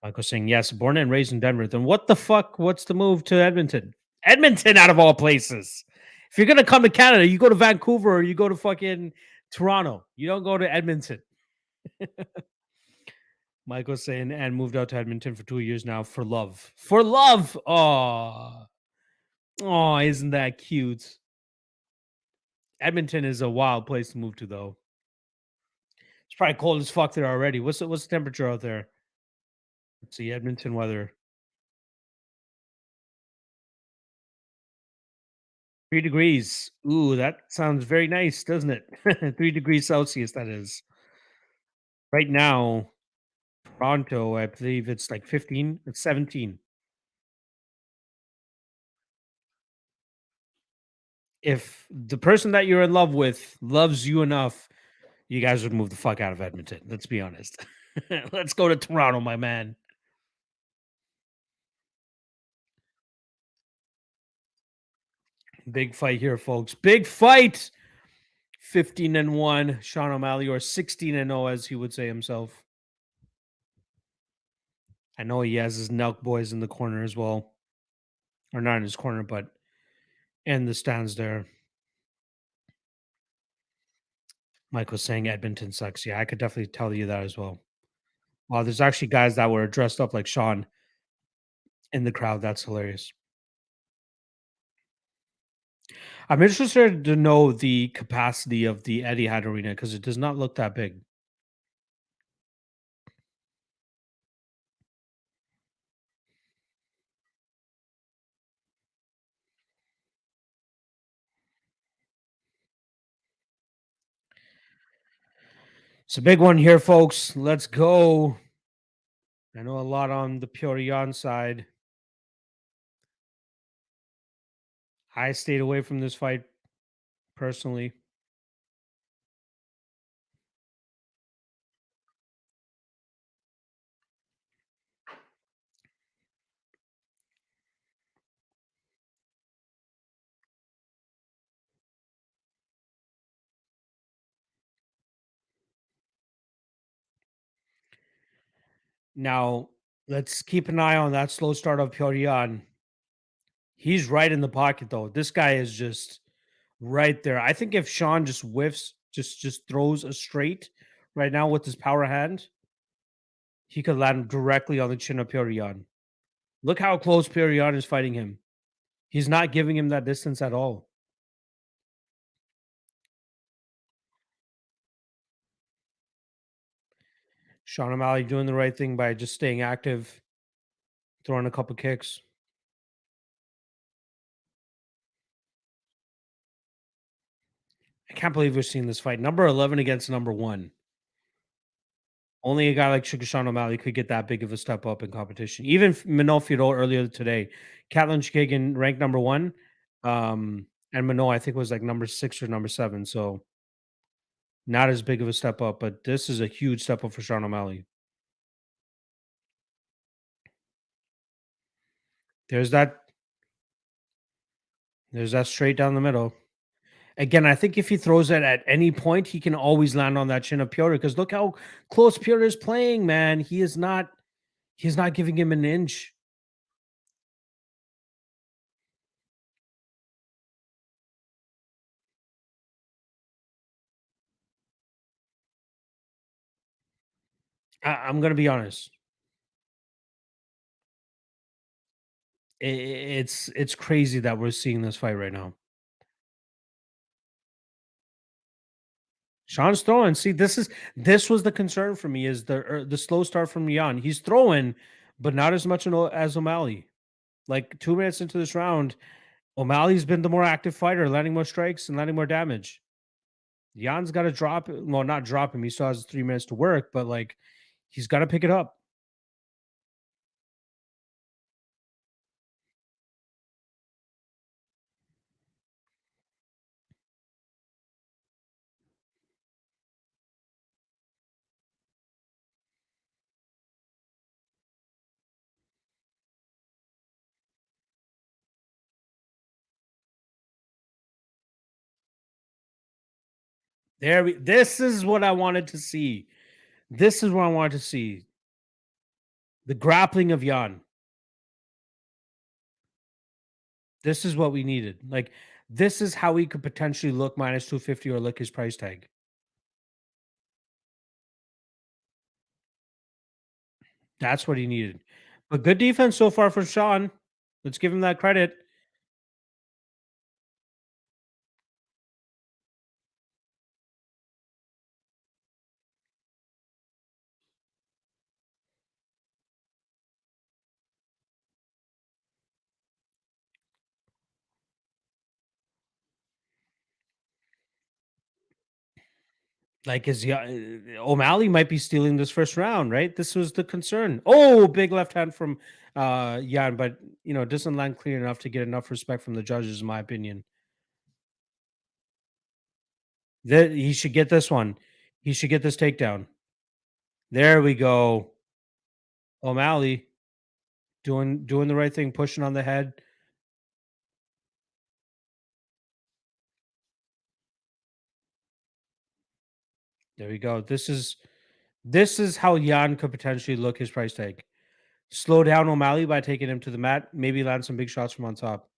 Michael saying, yes, born and raised in Denver. Then what the fuck? What's the move to Edmonton? Edmonton, out of all places. If you're going to come to Canada, you go to Vancouver or you go to fucking Toronto. You don't go to Edmonton. Michael saying, and moved out to Edmonton for 2 years now for love. For love. Oh, isn't that cute? Edmonton is a wild place to move to, though. It's probably cold as fuck there already. What's the temperature out there? Let's see, Edmonton weather. 3 degrees. Ooh, that sounds very nice, doesn't it? 3 degrees Celsius, that is. Right now, Toronto, I believe it's like 15. It's 17. If the person that you're in love with loves you enough, you guys would move the fuck out of Edmonton. Let's be honest. Let's go to Toronto, my man. Big fight here, folks. Big fight. 15-1, Sean O'Malley, or 16-0, as he would say himself. I know he has his Nelk boys in the corner as well. Or not in his corner, but in the stands there. Mike was saying Edmonton sucks. Yeah, I could definitely tell you that as well. Wow, there's actually guys that were dressed up like Sean in the crowd. That's hilarious. I'm interested to know the capacity of the Etihad Arena because it does not look that big. It's a big one here, folks. Let's go. I know a lot on the Pyongyang side. I stayed away from this fight personally. Now, let's keep an eye on that slow start of Pyongyang. He's right in the pocket though. This guy is just right there. I think if Sean just whiffs, just throws a straight right now with his power hand, he could land directly on the chin of Pyongyang. Look how close Pyongyang is fighting him. He's not giving him that distance at all. Sean O'Malley doing the right thing by just staying active, throwing a couple kicks. I can't believe we're seeing this fight. Number 11 against number 1. Only a guy like Chookagian O'Malley could get that big of a step up in competition. Even Minot Firo earlier today, Catlin Chookagian ranked number 1, and Minot I think was like number 6 or number 7. So not as big of a step up, but this is a huge step up for Sean O'Malley. There's that. There's that straight down the middle. Again, I think if he throws it at any point, he can always land on that chin of Piotr. Because look how close Piotr is playing, man. He is not. He's not giving him an inch. I'm gonna be honest. It's crazy that we're seeing this fight right now. Sean's throwing. See, this was the concern for me is the slow start from Jan. He's throwing, but not as much as O'Malley. Like 2 minutes into this round, O'Malley's been the more active fighter, landing more strikes and landing more damage. Jan's got to drop. Well, not drop him. He still has 3 minutes to work, but like he's got to pick it up. This is what I wanted to see. This is what I wanted to see. The grappling of Jan. This is what we needed. Like this is how he could potentially look minus 250 or look his price tag. That's what he needed. But good defense so far for Sean. Let's give him that credit. Like, O'Malley might be stealing this first round, right? This was the concern. Oh, big left hand from Jan, but it doesn't land clear enough to get enough respect from the judges, in my opinion. That he should get this one. He should get this takedown. There we go. O'Malley doing the right thing, pushing on the head. There we go. This is how Jan could potentially look his price tag. Slow down O'Malley by taking him to the mat, maybe land some big shots from on top.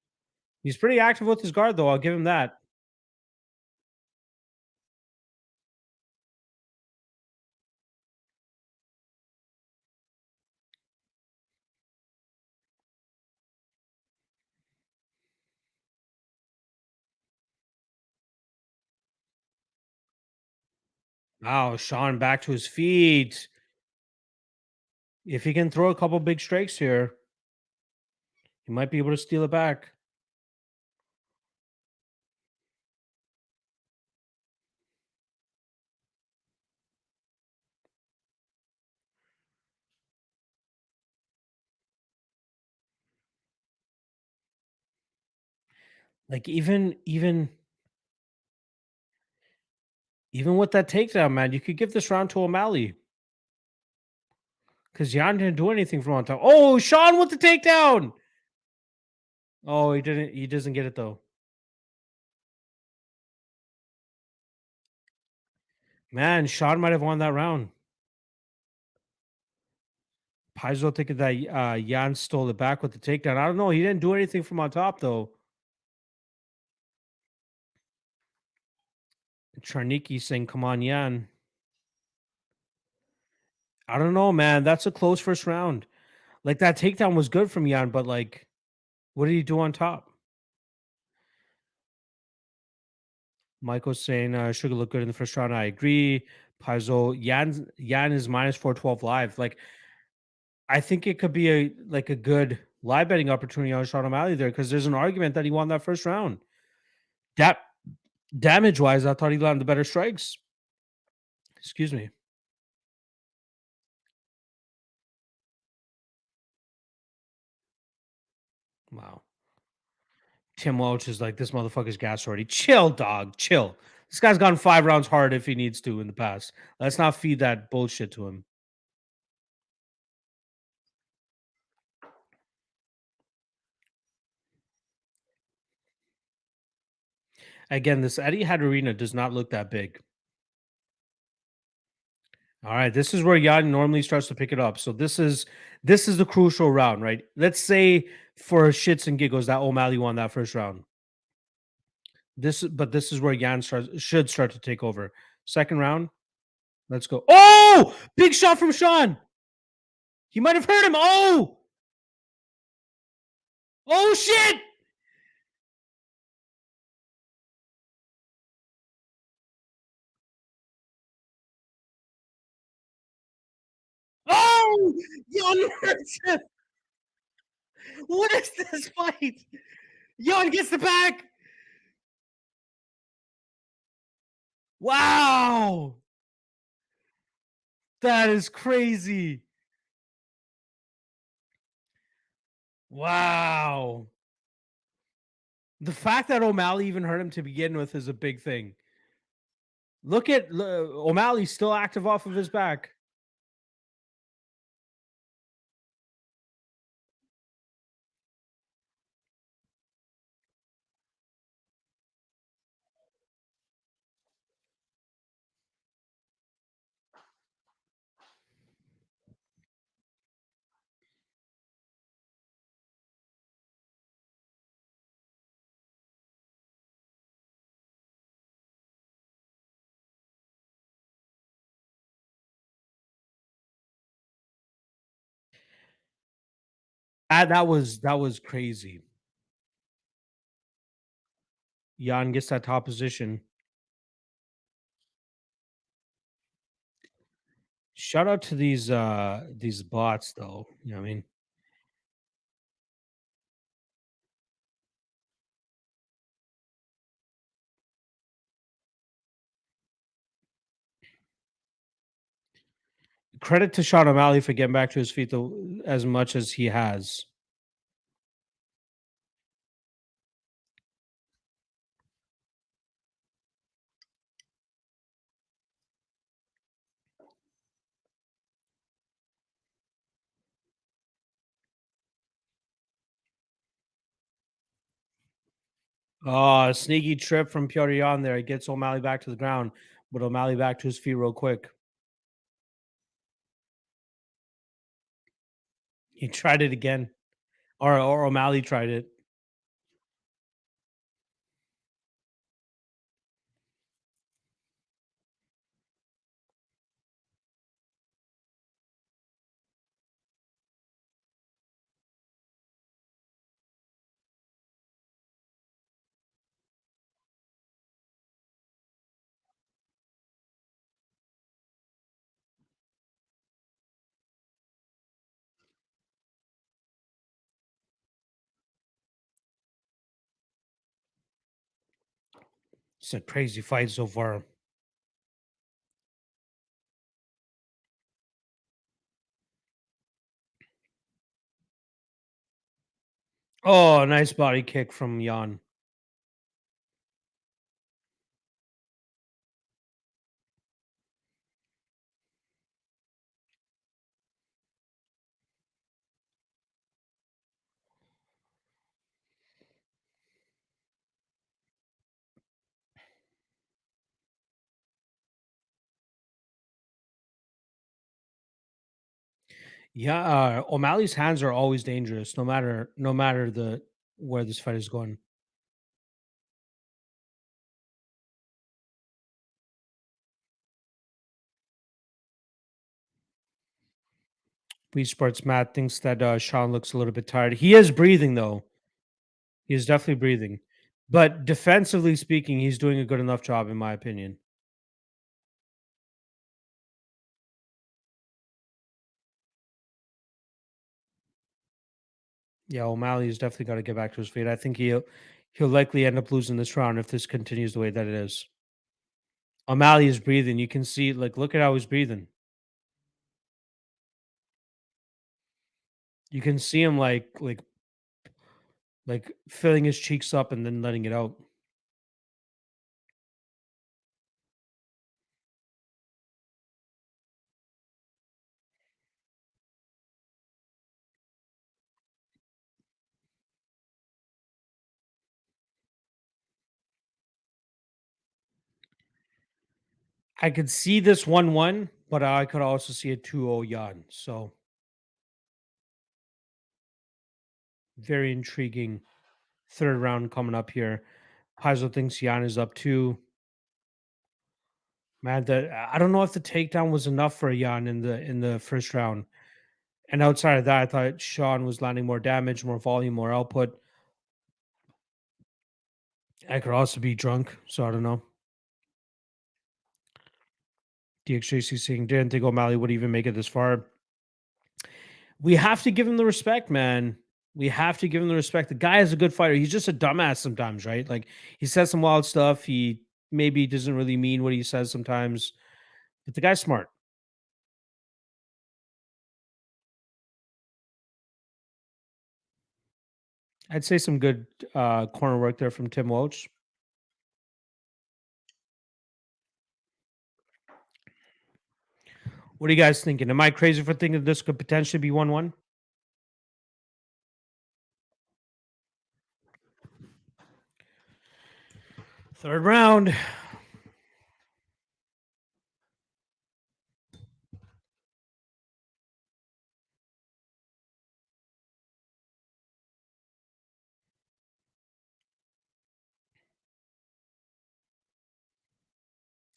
He's pretty active with his guard, though. I'll give him that. Wow, Sean back to his feet. If he can throw a couple big strikes here, he might be able to steal it back. Like even with that takedown, man, you could give this round to O'Malley because Jan didn't do anything from on top. Oh, Sean with the takedown. Oh, he didn't. He doesn't get it though. Man, Sean might have won that round. Paizo thinking that Jan stole it back with the takedown. I don't know. He didn't do anything from on top though. Charniki saying, "Come on, Jan." I don't know, man. That's a close first round. Like that takedown was good from Jan, but like, what did he do on top? Michael's saying Sugar looked good in the first round. I agree. Paizo, Yan is minus 412 live. Like, I think it could be a good live betting opportunity on Sean O'Malley there because there's an argument that he won that first round. That damage wise, I thought he landed the better strikes. Excuse me. Wow. Tim Welch is like, this motherfucker's gas already. Chill, dog. Chill. This guy's gone 5 rounds hard if he needs to in the past. Let's not feed that bullshit to him. Again, this Eddie Arena does not look that big. All right, this is where Jan normally starts to pick it up. So this is the crucial round, right? Let's say for shits and giggles that O'Malley won that first round. This is where Jan should start to take over. Second round, let's go. Oh, big shot from Sean. He might have hurt him. Oh shit. Oh, Jan hurts him. What is this fight? Jan gets the back. Wow, that is crazy. Wow. The fact that O'Malley even hurt him to begin with is a big thing. Look at O'Malley's still active off of his back. That was crazy. Jan gets that top position. Shout out to these bots though. You know what I mean? Credit to Sean O'Malley for getting back to his feet though as much as he has. Oh, a sneaky trip from Petrosian there. It gets O'Malley back to the ground, but O'Malley back to his feet real quick. He tried it again. Or O'Malley tried it. It's a crazy fight so far. Oh, nice body kick from Jan. Yeah, O'Malley's hands are always dangerous, no matter the where this fight is going. Wii Sports Matt thinks that Sean looks a little bit tired. He is breathing though. He is definitely breathing. But defensively speaking, he's doing a good enough job in my opinion. Yeah, O'Malley's definitely got to get back to his feet. I think he'll likely end up losing this round if this continues the way that it is. O'Malley is breathing. You can see, like, look at how he's breathing. You can see him like filling his cheeks up and then letting it out. I could see this 1-1, but I could also see a 2-0 Jan. So very intriguing third round coming up here. Paizo thinks Jan is up too. Man, that I don't know if the takedown was enough for Jan in the first round. And outside of that, I thought Sean was landing more damage, more volume, more output. I could also be drunk, so I don't know. DXJC saying didn't think O'Malley would even make it this far. We have to give him the respect, man. We have to give him the respect. The guy is a good fighter. He's just a dumbass sometimes, right? Like he says some wild stuff. He maybe doesn't really mean what he says sometimes, but the guy's smart. I'd say some good corner work there from Tim Welch. What are you guys thinking? Am I crazy for thinking this could potentially be 1-1? Third round.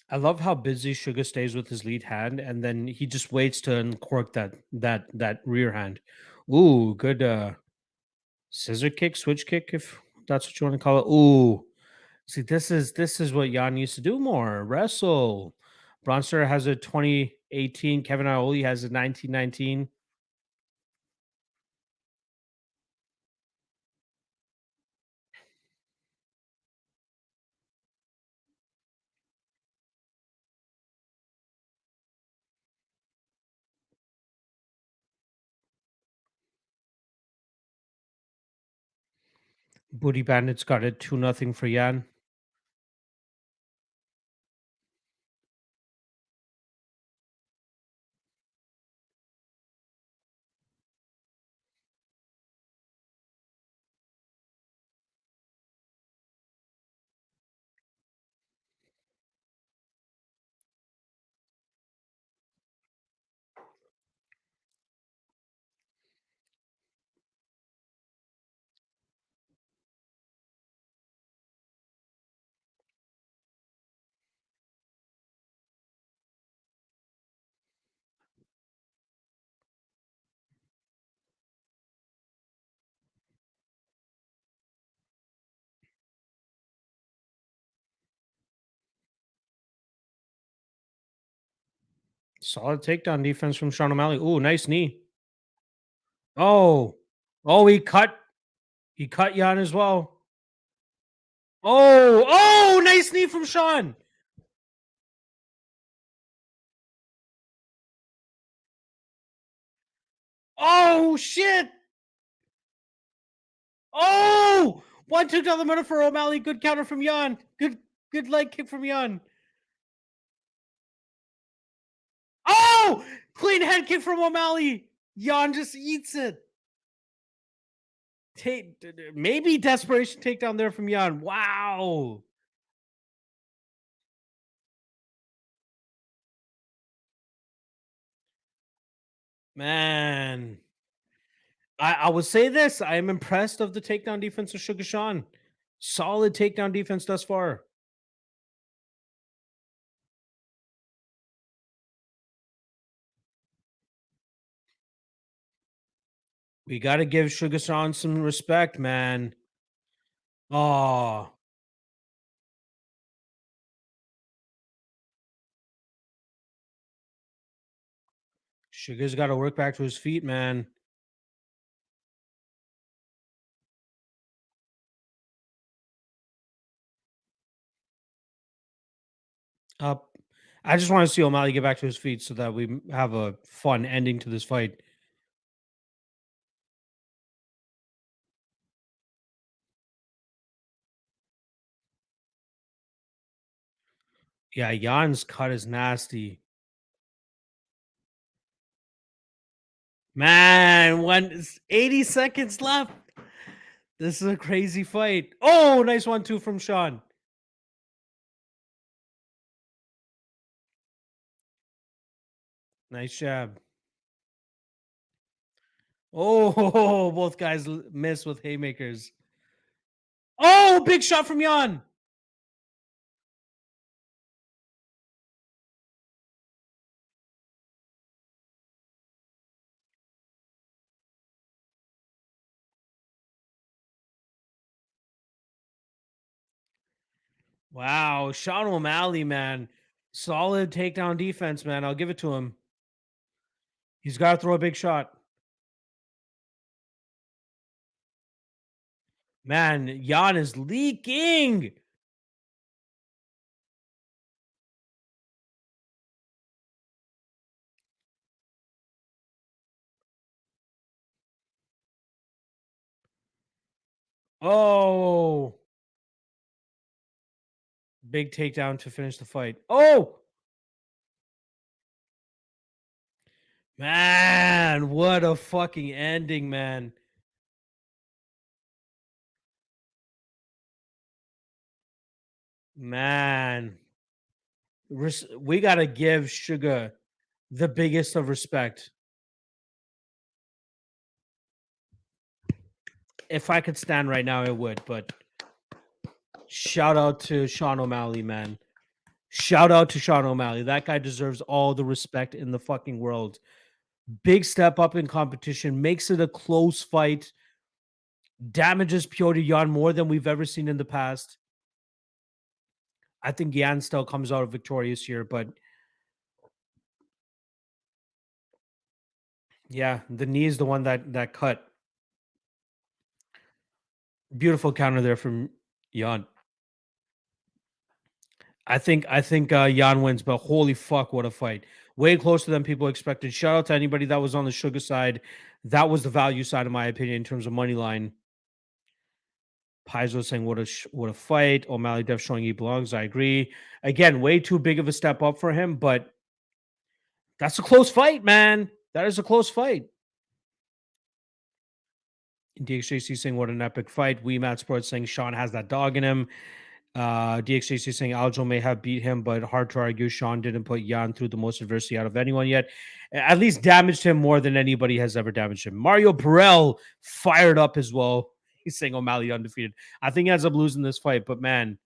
I love how busy Sugar stays with his lead hand, and then he just waits to uncork that rear hand. Ooh, good scissor kick, switch kick, if that's what you want to call it. Ooh, see, this is what Jan used to do more. Wrestle. Bronster has a 2018. Kevin Ioli has a 1919. Booty Bandits got it 2-0 for Jan. Solid takedown defense from Sean O'Malley. Ooh, nice knee. Oh, oh, he cut Jan as well. Oh, nice knee from Sean. Oh, shit. Oh, 1-2 down the middle for O'Malley. Good counter from Jan. Good leg kick from Jan. Oh, clean head kick from O'Malley. Jan just eats it. Maybe desperation takedown there from Jan. Wow. Man. I will say this. I am impressed of the takedown defense of Chookagian. Solid takedown defense thus far. We got to give Chookagian some respect, man. Oh, Sugar's got to work back to his feet, man. Up. I just want to see O'Malley get back to his feet so that we have a fun ending to this fight. Yeah, Jan's cut is nasty. Man, 80 seconds left. This is a crazy fight. Oh, nice 1-2 from Sean. Nice jab. Oh, both guys miss with haymakers. Oh, big shot from Jan. Wow, Sean O'Malley, man. Solid takedown defense, man. I'll give it to him. He's got to throw a big shot. Man, Jan is leaking. Oh, big takedown to finish the fight. Oh, man, what a fucking ending, man. Man, we got to give Sugar the biggest of respect. If I could stand right now, I would, but shout out to Sean O'Malley, man. Shout out to Sean O'Malley. That guy deserves all the respect in the fucking world. Big step up in competition, makes it a close fight, damages Piotr Jan more than we've ever seen in the past. I think Jan still comes out victorious here, but yeah, the knee is the one that cut. Beautiful counter there from Jan. I think Jan wins, but holy fuck, what a fight! Way closer than people expected. Shout out to anybody that was on the Sugar side. That was the value side, in my opinion, in terms of money line. Paizo saying what a fight. O'Malley Def showing he belongs. I agree. Again, way too big of a step up for him, but that's a close fight, man. That is a close fight. DXJC saying what an epic fight. We Matt Sports saying Sean has that dog in him. DXJC saying Aljo may have beat him, but hard to argue. Sean didn't put Jan through the most adversity out of anyone yet. At least damaged him more than anybody has ever damaged him. Mario Burrell fired up as well. He's saying O'Malley undefeated. I think he ends up losing this fight, but man,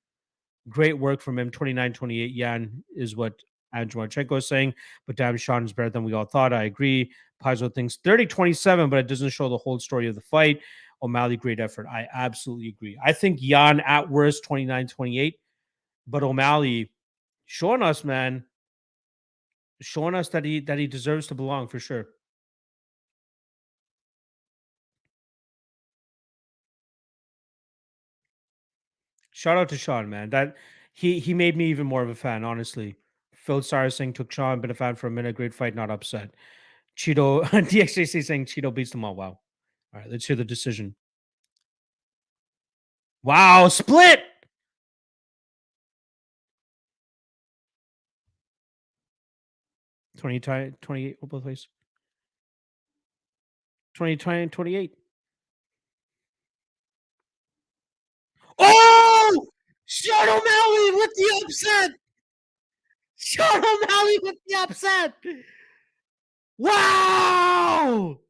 great work from him. 29-28 Jan is what Andrew Marchenko is saying, but damn, Sean is better than we all thought. I agree. Paizo thinks 30-27, but it doesn't show the whole story of the fight. O'Malley, great effort. I absolutely agree. I think Jan at worst 29-28, but O'Malley showing us, man, showing us that he deserves to belong for sure. Shout out to Sean, man. That he made me even more of a fan, honestly. Phil Star saying took Sean, been a fan for a minute. Great fight, not upset. Cheeto DXJC saying Cheeto beats them all. Wow. All right, let's hear the decision. Wow, split. 28, both ways. 28. Oh! Sean O'Malley with the upset. Sean O'Malley with the upset. Wow!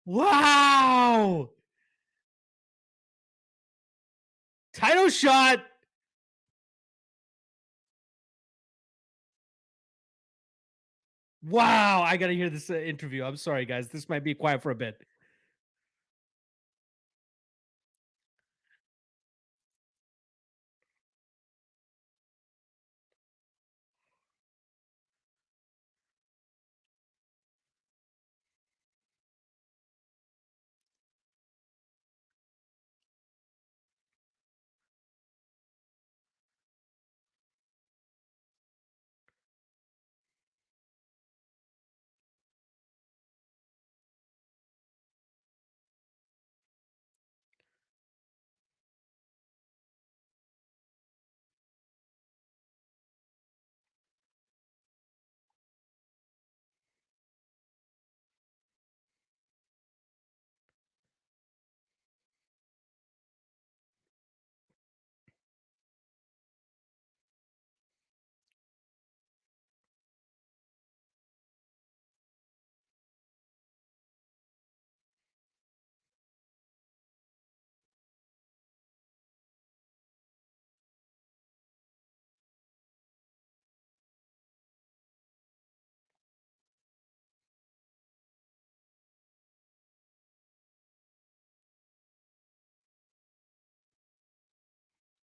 Wow! Title shot. Wow! I gotta hear this interview. I'm sorry, guys. This might be quiet for a bit.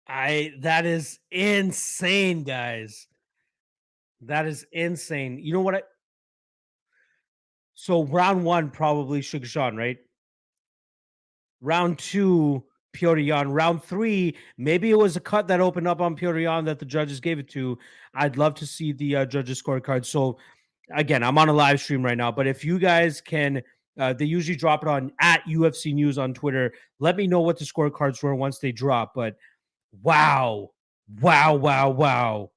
I That is insane, guys. That is insane. You know what? So round one probably Chookagian, right? Round two, Petrosian. Round three, maybe it was a cut that opened up on Petrosian that the judges gave it to. I'd love to see the judges scorecard. So again, I'm on a live stream right now, but if you guys can, they usually drop it on at UFC News on Twitter. Let me know what the scorecards were once they drop. But wow, wow, wow, wow.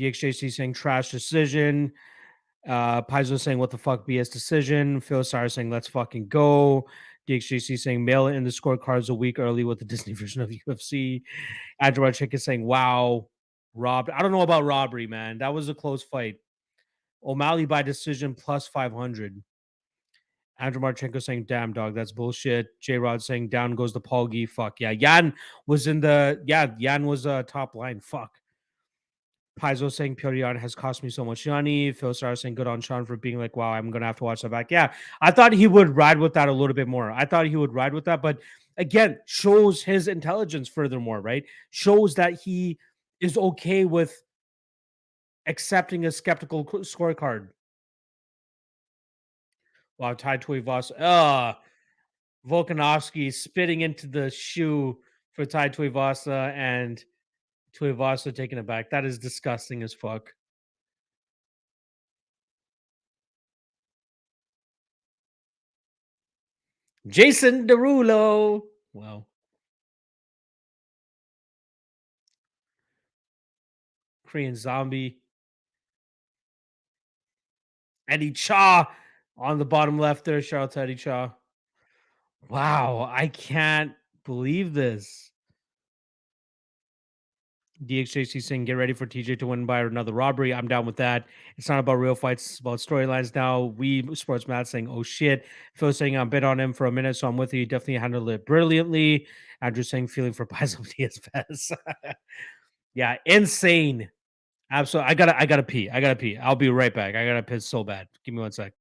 DXJC saying trash decision. Paizo saying what the fuck BS decision. Phil Sar saying let's fucking go. DXJC saying mail it in the scorecards a week early with the Disney version of UFC. Andrew Chicken saying wow, robbed. I don't know about robbery, man. That was a close fight. O'Malley by decision plus 500. Andrew Marchenko saying, damn, dog, that's bullshit. J Rod saying, down goes the Polgi. Fuck yeah. Yan was top line. Fuck. Paizo saying Pyorian has cost me so much money. Phil Star saying good on Sean for being like, wow, I'm gonna have to watch that back. Yeah, I thought he would ride with that a little bit more. I thought he would ride with that, but again, shows his intelligence furthermore, right? Shows that he is okay with accepting a skeptical scorecard. Wow, Tai Tuivasa. Volkanovski spitting into the shoe for Tai Tuivasa and Tuivasa taking it back. That is disgusting as fuck. Jason Derulo. Wow. Korean Zombie. Eddie Cha on the bottom left there. Shout out to Eddie Cha. Wow. I can't believe this. DXJC saying, get ready for TJ to win by another robbery. I'm down with that. It's not about real fights, it's about storylines now. We Sports Matt saying, oh shit. Phil saying, I'm bit on him for a minute, so I'm with you. Definitely handled it brilliantly. Andrew saying, feeling for Paizo DSPS. Yeah, insane. Absolutely. I gotta pee. I gotta pee. I'll be right back. I gotta piss so bad. Give me 1 sec.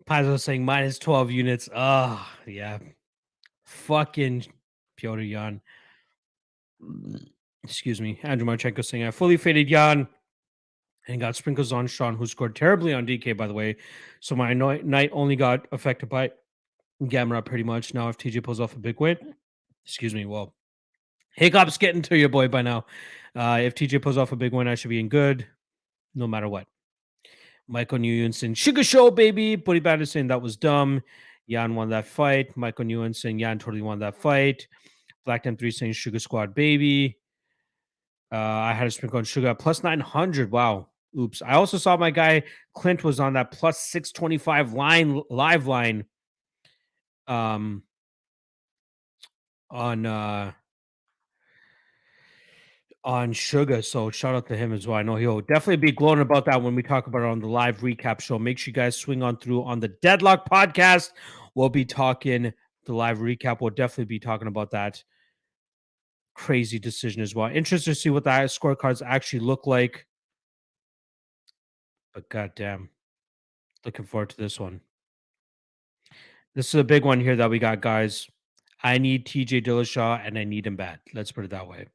Paizo saying minus 12 units. Oh, yeah. Fucking Piotr Jan. Excuse me. Andrew Marchenko saying I fully faded Jan and got sprinkles on Sean, who scored terribly on DK, by the way. So my night only got affected by Gamera pretty much. Now, if TJ pulls off a big win, excuse me, well, hiccups getting to your boy by now. If TJ pulls off a big win, I should be in good no matter what. Michael Nguyen saying, Sugar Show, baby. Buddy Batter saying that was dumb. Jan won that fight. Michael Nguyen saying Jan totally won that fight. Black M3 saying Sugar Squad, baby. I had a sprinkle on Sugar plus 900. Wow. Oops. I also saw my guy Clint was on that plus 625 live line um on on Sugar. So shout out to him as well. I know he'll definitely be glowing about that when we talk about it on the live recap show. Make sure you guys swing on through on the Deadlock podcast. We'll be talking the live recap. We'll definitely be talking about that crazy decision as well. Interested to see what the scorecards actually look like. But goddamn, looking forward to this one. This is a big one here that we got, guys. I need TJ Dillashaw and I need him bad. Let's put it that way.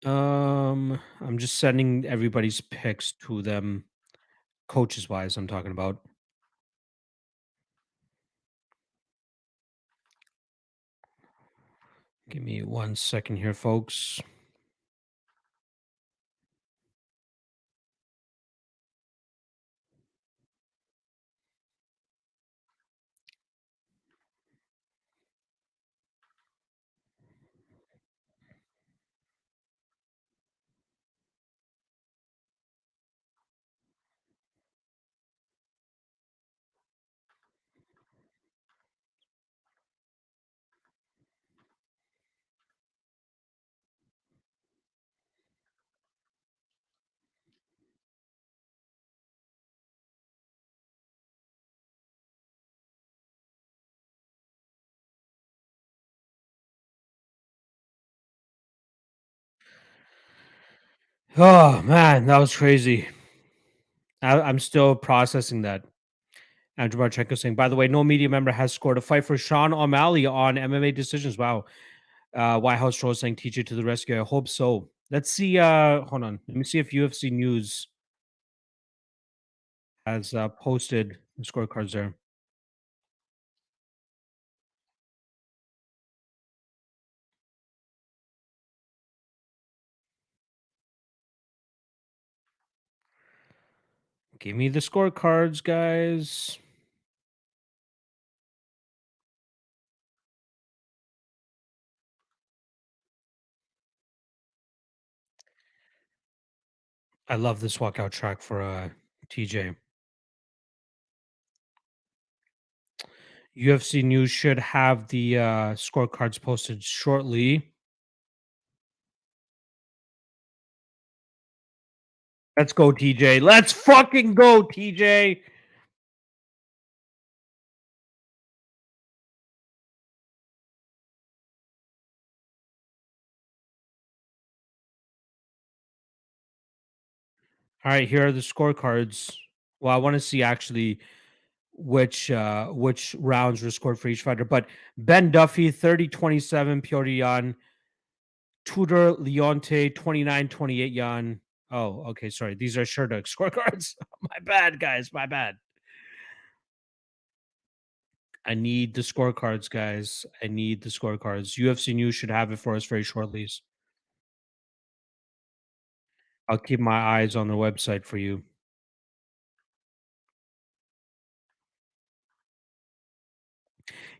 I'm just sending everybody's picks to them, coaches wise. I'm talking about. Give me 1 second here, folks. Oh man, that was crazy. I'm still processing that. Andrew Marchenko saying, by the way, no media member has scored a fight for Sean O'Malley on MMA decisions. Wow. White House Troll saying teacher to the rescue. I hope so. Let's see. Hold on. Let me see if UFC News has posted the scorecards there. Give me the scorecards, guys. I love this walkout track for TJ. UFC News should have the scorecards posted shortly. Let's go, TJ. Let's fucking go, TJ. All right, here are the scorecards. Well, I want to see actually which rounds were scored for each fighter. But Ben Duffy, 30-27, Piotr Jan, Tudor Leonte, 29-28, Jan. Oh, okay. Sorry. These are Sherdog scorecards. My bad, guys. My bad. I need the scorecards, guys. I need the scorecards. UFC News should have it for us very shortly. I'll keep my eyes on the website for you.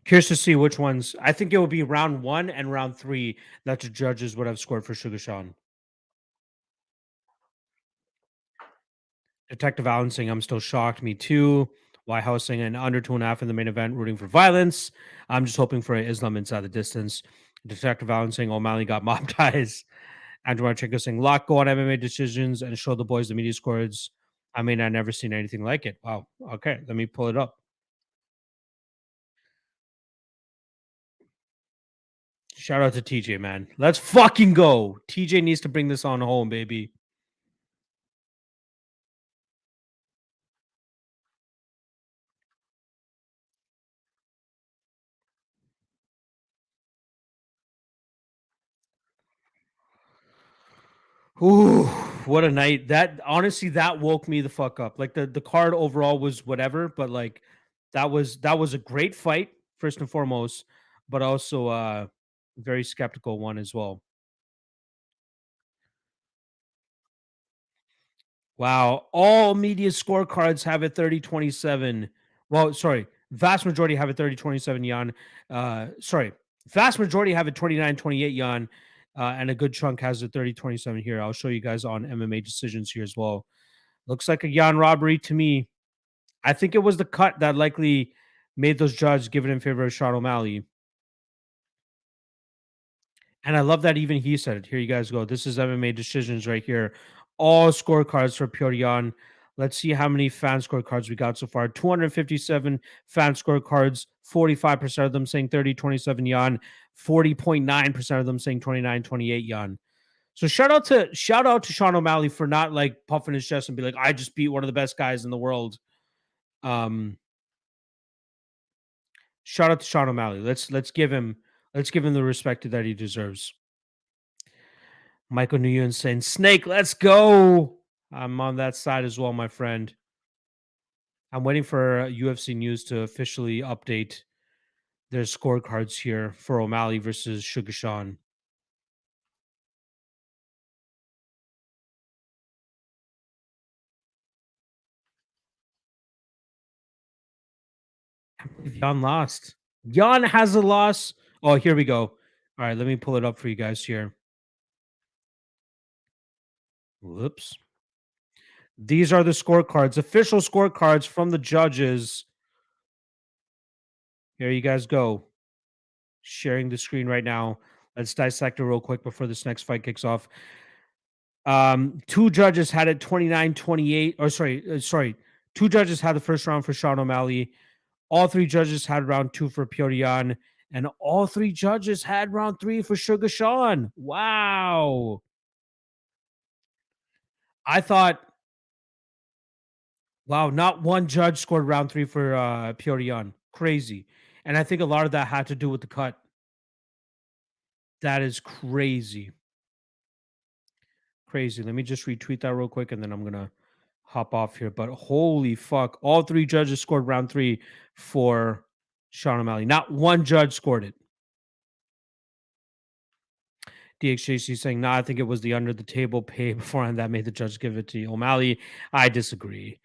Curious to see which ones. I think it will be round 1 and round 3 that the judges would have scored for Sugar Sean. Detective Allen saying, I'm still shocked. Me too. White House saying, an under 2.5 in the main event, rooting for violence. I'm just hoping for Islam inside the distance. Detective Allen saying, O'Malley got mob ties. Andrew Marchenko saying, lock go on MMA decisions and show the boys the media scores. I mean, I've never seen anything like it. Wow. Okay. Let me pull it up. Shout out to TJ, man. Let's fucking go. TJ needs to bring this on home, baby. Ooh, what a night. That honestly, that woke me the fuck up. Like the card overall was whatever, but like that was a great fight, first and foremost, but also very skeptical one as well. Wow. All media scorecards have it 30-27. Well, sorry. Vast majority have it 30-27 Jan. Sorry. Vast majority have it 29-28 Jan. And a good chunk has it 30-27 here. I'll show you guys on MMA decisions here as well. Looks like a Jan robbery to me. I think it was the cut that likely made those judges give it in favor of Sean O'Malley. And I love that even he said it. Here you guys go. This is MMA decisions right here. All scorecards for Pyongyang. Let's see how many fan scorecards we got so far. 257 fan scorecards, 45% of them saying 30-27 Yan, 40.9% of them saying 29-28 Yan. So shout out to Sean O'Malley for not like puffing his chest and be like, I just beat one of the best guys in the world. Um, Shout out to Sean O'Malley. Let's give him the respect that he deserves. Michael Nguyen saying, Snake, let's go. I'm on that side as well, my friend. I'm waiting for UFC News to officially update their scorecards here for O'Malley versus Chookagian. Jan lost. Jan has a loss. Oh, here we go. All right, let me pull it up for you guys here. Whoops. These are the scorecards, official scorecards from the judges. Here you guys go. Sharing the screen right now. Let's dissect it real quick before this next fight kicks off. Two judges had it 29-28. Or sorry. Two judges had the first round for Sean O'Malley. All three judges had round two for Pyongyang. And all three judges had round three for Sugar Sean. Wow. I thought, wow, not one judge scored round three for Pyongyang. Crazy. And I think a lot of that had to do with the cut. That is crazy. Crazy. Let me just retweet that real quick and then I'm going to hop off here. But holy fuck. All three judges scored round three for Sean O'Malley. Not one judge scored it. DXJC saying, nah, I think it was the under the table pay beforehand that made the judge give it to O'Malley. I disagree.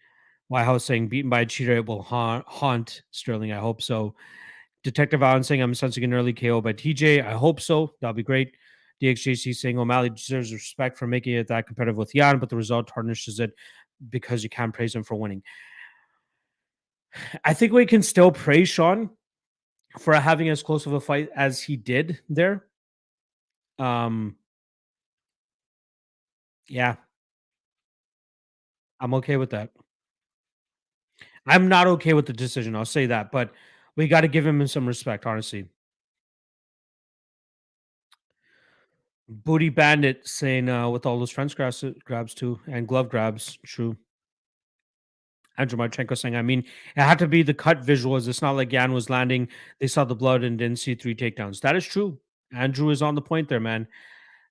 Whitehouse saying, beaten by a cheater, it will haunt Sterling. I hope so. Detective Allen saying, I'm sensing an early KO by TJ. I hope so. That'll be great. DXJC saying, O'Malley deserves respect for making it that competitive with Jan, but the result tarnishes it because you can't praise him for winning. I think we can still praise Sean for having as close of a fight as he did there. Yeah, I'm okay with that. I'm not okay with the decision. I'll say that, but we got to give him some respect, honestly. Booty Bandit saying with all those French grabs too and glove grabs. True. Andrew Marchenko saying, I mean, it had to be the cut visuals. It's not like Yan was landing. They saw the blood and didn't see three takedowns. That is true. Andrew is on the point there, man.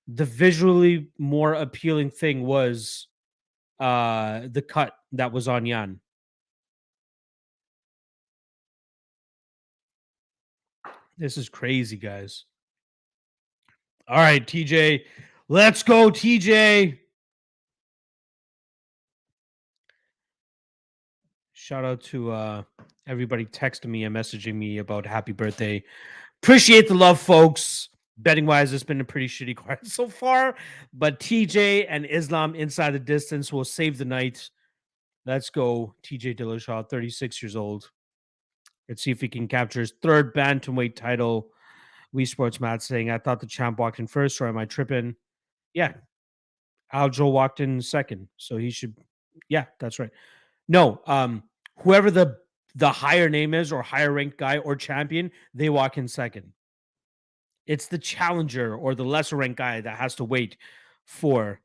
The visually more appealing thing was the cut that was on Yan. This is crazy, guys. All right, TJ. Let's go, TJ. Shout out to everybody texting me and messaging me about happy birthday. Appreciate the love, folks. Betting wise, it's been a pretty shitty card so far, but TJ and Islam inside the distance will save the night. Let's go, TJ Dillashaw, 36 years old. Let's see if he can capture his third bantamweight title. Wii Sports Matt saying, I thought the champ walked in first, or am I tripping? Yeah, Aljo walked in second, so he should. Yeah, that's right. No, whoever the higher name is or higher ranked guy or champion, they walk in second. It's the challenger or the lesser ranked guy that has to wait for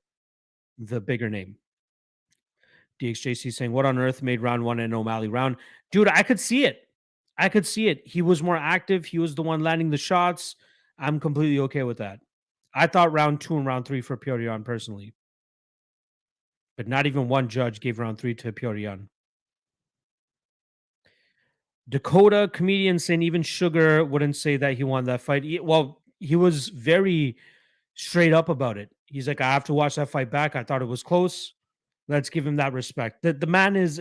the bigger name. DXJC saying, what on earth made round one an O'Malley round? Dude, I could see it. I could see it. He was more active. He was the one landing the shots. I'm completely okay with that. I thought round two and round three for Pyongyang personally. but not even one judge gave round 3 to Pyorian. Dakota comedian saying even Sugar wouldn't say that he won that fight. Well, he was very straight up about it. He's like, I have to watch that fight back. I thought it was close. Let's give him that respect. The man is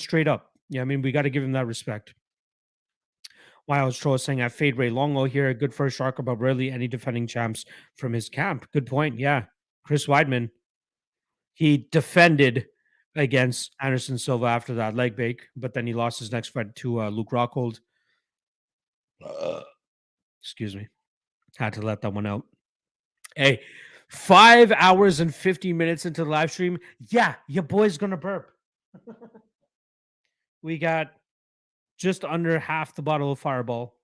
straight up. Yeah, I mean, we got to give him that respect. Wild Troll saying I fade Ray Longo here. Good first shark about really any defending champs from his camp. Good point. Yeah. Chris Weidman. He defended against Anderson Silva after that leg break, but then he lost his next fight to Luke Rockhold. Excuse me. Had to let that one out. Hey, 5 hours and 50 minutes into the live stream. Yeah, your boy's gonna burp. We got just under half the bottle of Fireball.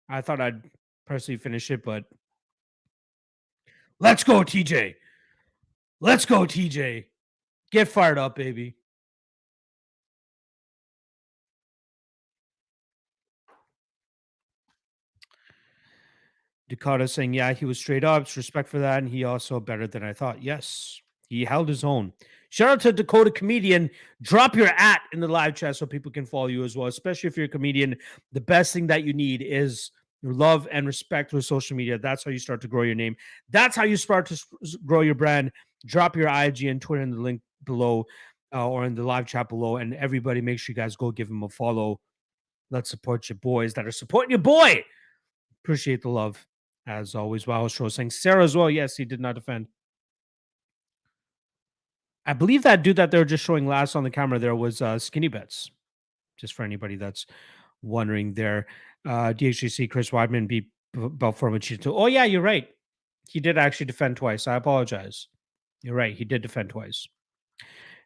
I thought I'd personally finish it, but let's go, TJ. Let's go, TJ. Get fired up, baby. Dakota saying, yeah, he was straight up. Respect for that. And he also better than I thought. Yes, he held his own. Shout out to Dakota comedian. Drop your @ in the live chat so people can follow you as well, especially if you're a comedian. The best thing that you need is your love and respect with social media. That's how you start to grow your name. That's how you start to grow your brand. Drop your IG and Twitter in the link below or in the live chat below. And everybody, make sure you guys go give him a follow. Let's support your boys that are supporting your boy. Appreciate the love. As always, Wow Show saying Sarah as well. Yes, he did not defend. I believe that dude that they were just showing last on the camera there was Skinny Bets. Just for anybody that's wondering there. DHGC Chris Weidman beat Belformachito. Oh, yeah, you're right. He did actually defend twice. I apologize. You're right. He did defend twice.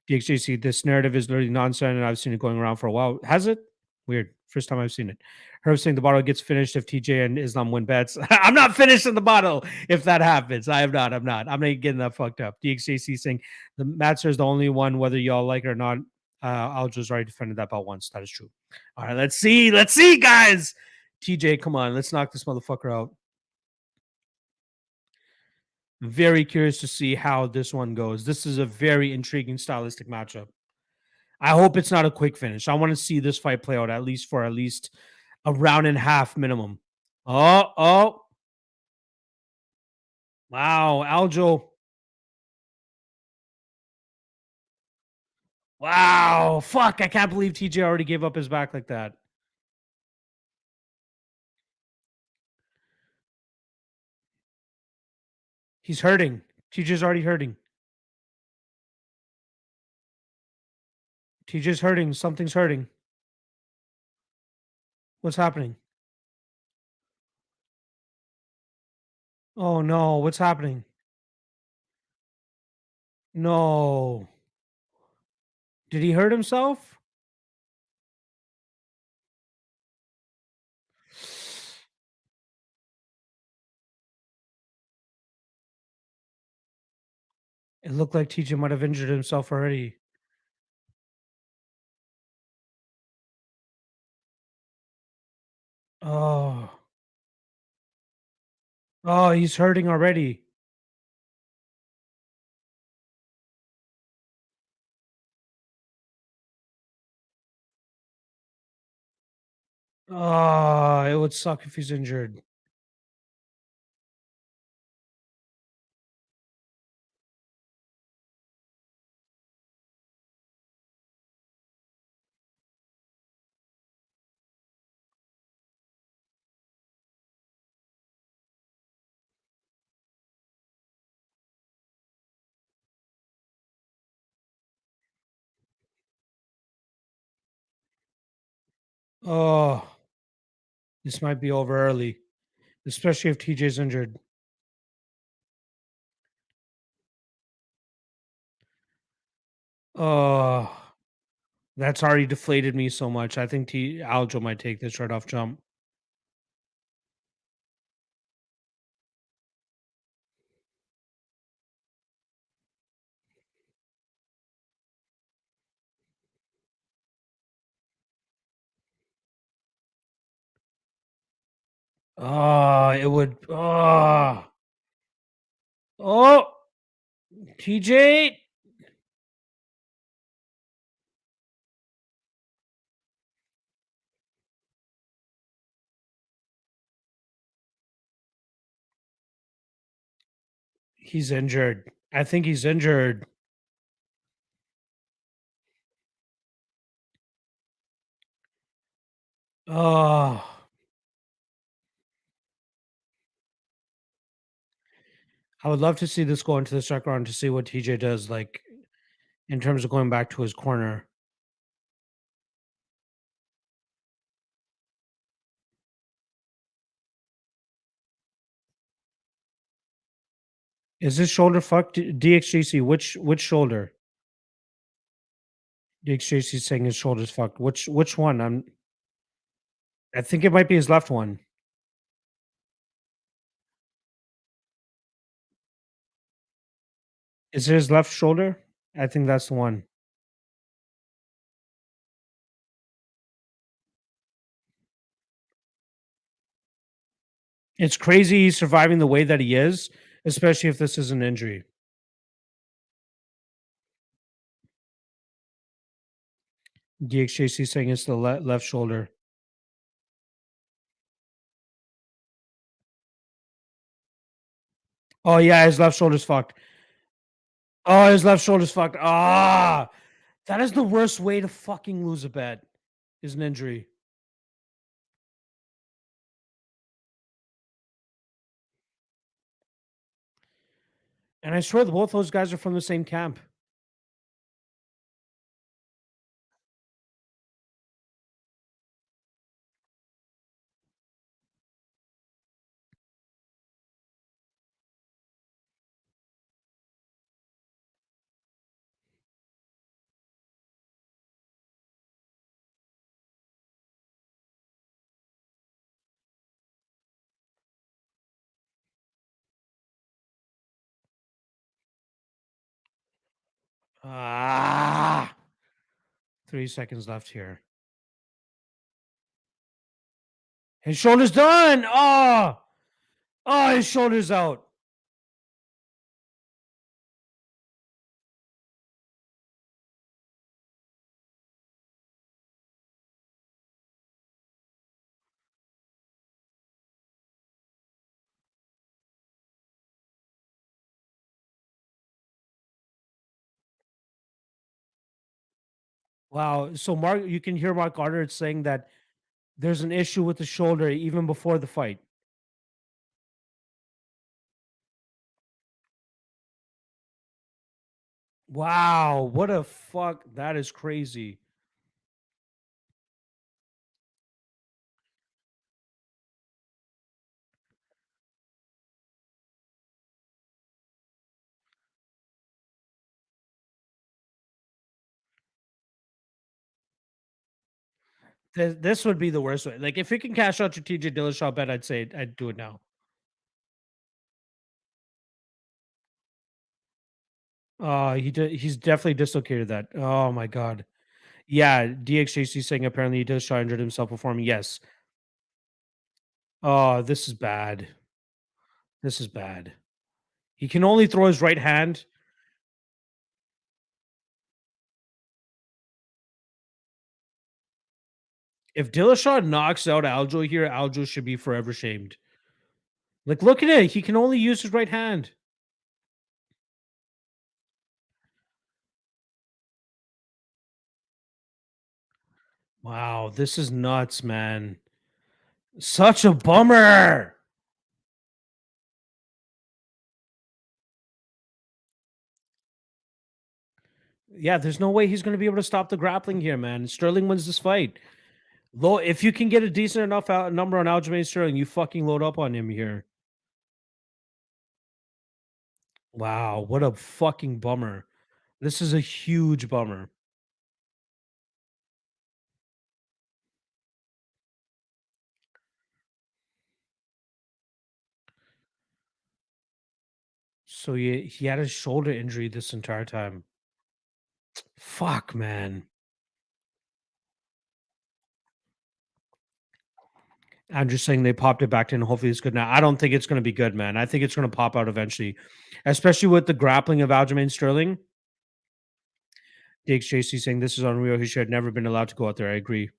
DHGC, this narrative is literally nonsense, and I've seen it going around for a while. Has it? Weird. First time I've seen it. Herb saying the bottle gets finished if TJ and Islam win bets. I'm not finishing the bottle if that happens. I am not. I'm not. I'm not getting that fucked up. DXJC saying the Matzer is the only one, whether y'all like it or not. I'll just already defended that about once. That is true. All right, let's see. Let's see, guys. TJ, come on. Let's knock this motherfucker out. Very curious to see how this one goes. This is a very intriguing stylistic matchup. I hope it's not a quick finish. I want to see this fight play out at least a round and a half minimum. Oh. Wow, Aljo. Wow. Fuck, I can't believe TJ already gave up his back like that. He's hurting. TJ's already hurting. TJ's hurting. Something's hurting. What's happening? Oh no, what's happening? No. Did he hurt himself? It looked like TJ might have injured himself already. Oh. Oh, he's hurting already. Oh, it would suck if he's injured. Oh, this might be over early, especially if TJ's injured. Oh, that's already deflated me so much. I think Aljo might take this right off jump. Oh, it would. Oh. TJ, he's injured. I think he's injured. Oh, I would love to see this go into the second round to see what TJ does, like in terms of going back to his corner. Is his shoulder fucked? DXJC, which shoulder? DXJC saying his shoulder's fucked. Which one? I think it might be his left one. Is it his left shoulder? I think that's the one. It's crazy he's surviving the way that he is, especially if this is an injury. DXJC saying it's the left shoulder. Oh yeah, his left shoulder's fucked. Oh, his left shoulder's fucked. Ah, that is the worst way to fucking lose a bet. Is an injury. And I swear that both those guys are from the same camp. Ah, 3 seconds left here. His shoulder's done. Oh, his shoulder's out. Wow. So Mark, you can hear Mark Goddard saying that there's an issue with the shoulder even before the fight. Wow, what a fuck. That is crazy. This would be the worst way. Like if you can cash out your TJ Dillashaw bet, I'd say I'd do it now. He's definitely dislocated that. Oh my god. Yeah, DXJC saying apparently Dillashaw injured himself performing. Yes. Oh, this is bad. This is bad. He can only throw his right hand. If Dillashaw knocks out Aljo here, Aljo should be forever shamed. Like, look at it. He can only use his right hand. Wow, this is nuts, man. Such a bummer. Yeah, there's no way he's going to be able to stop the grappling here, man. Sterling wins this fight. Though, if you can get a decent enough number on Aljamain Sterling, you fucking load up on him here. Wow, what a fucking bummer. This is a huge bummer. So he had a shoulder injury this entire time. Fuck, man. I'm just saying they popped it back in. Hopefully it's good now. I don't think it's going to be good, man. I think it's going to pop out eventually, especially with the grappling of Aljamain Sterling. DXJC saying this is unreal. He should have never been allowed to go out there. I agree.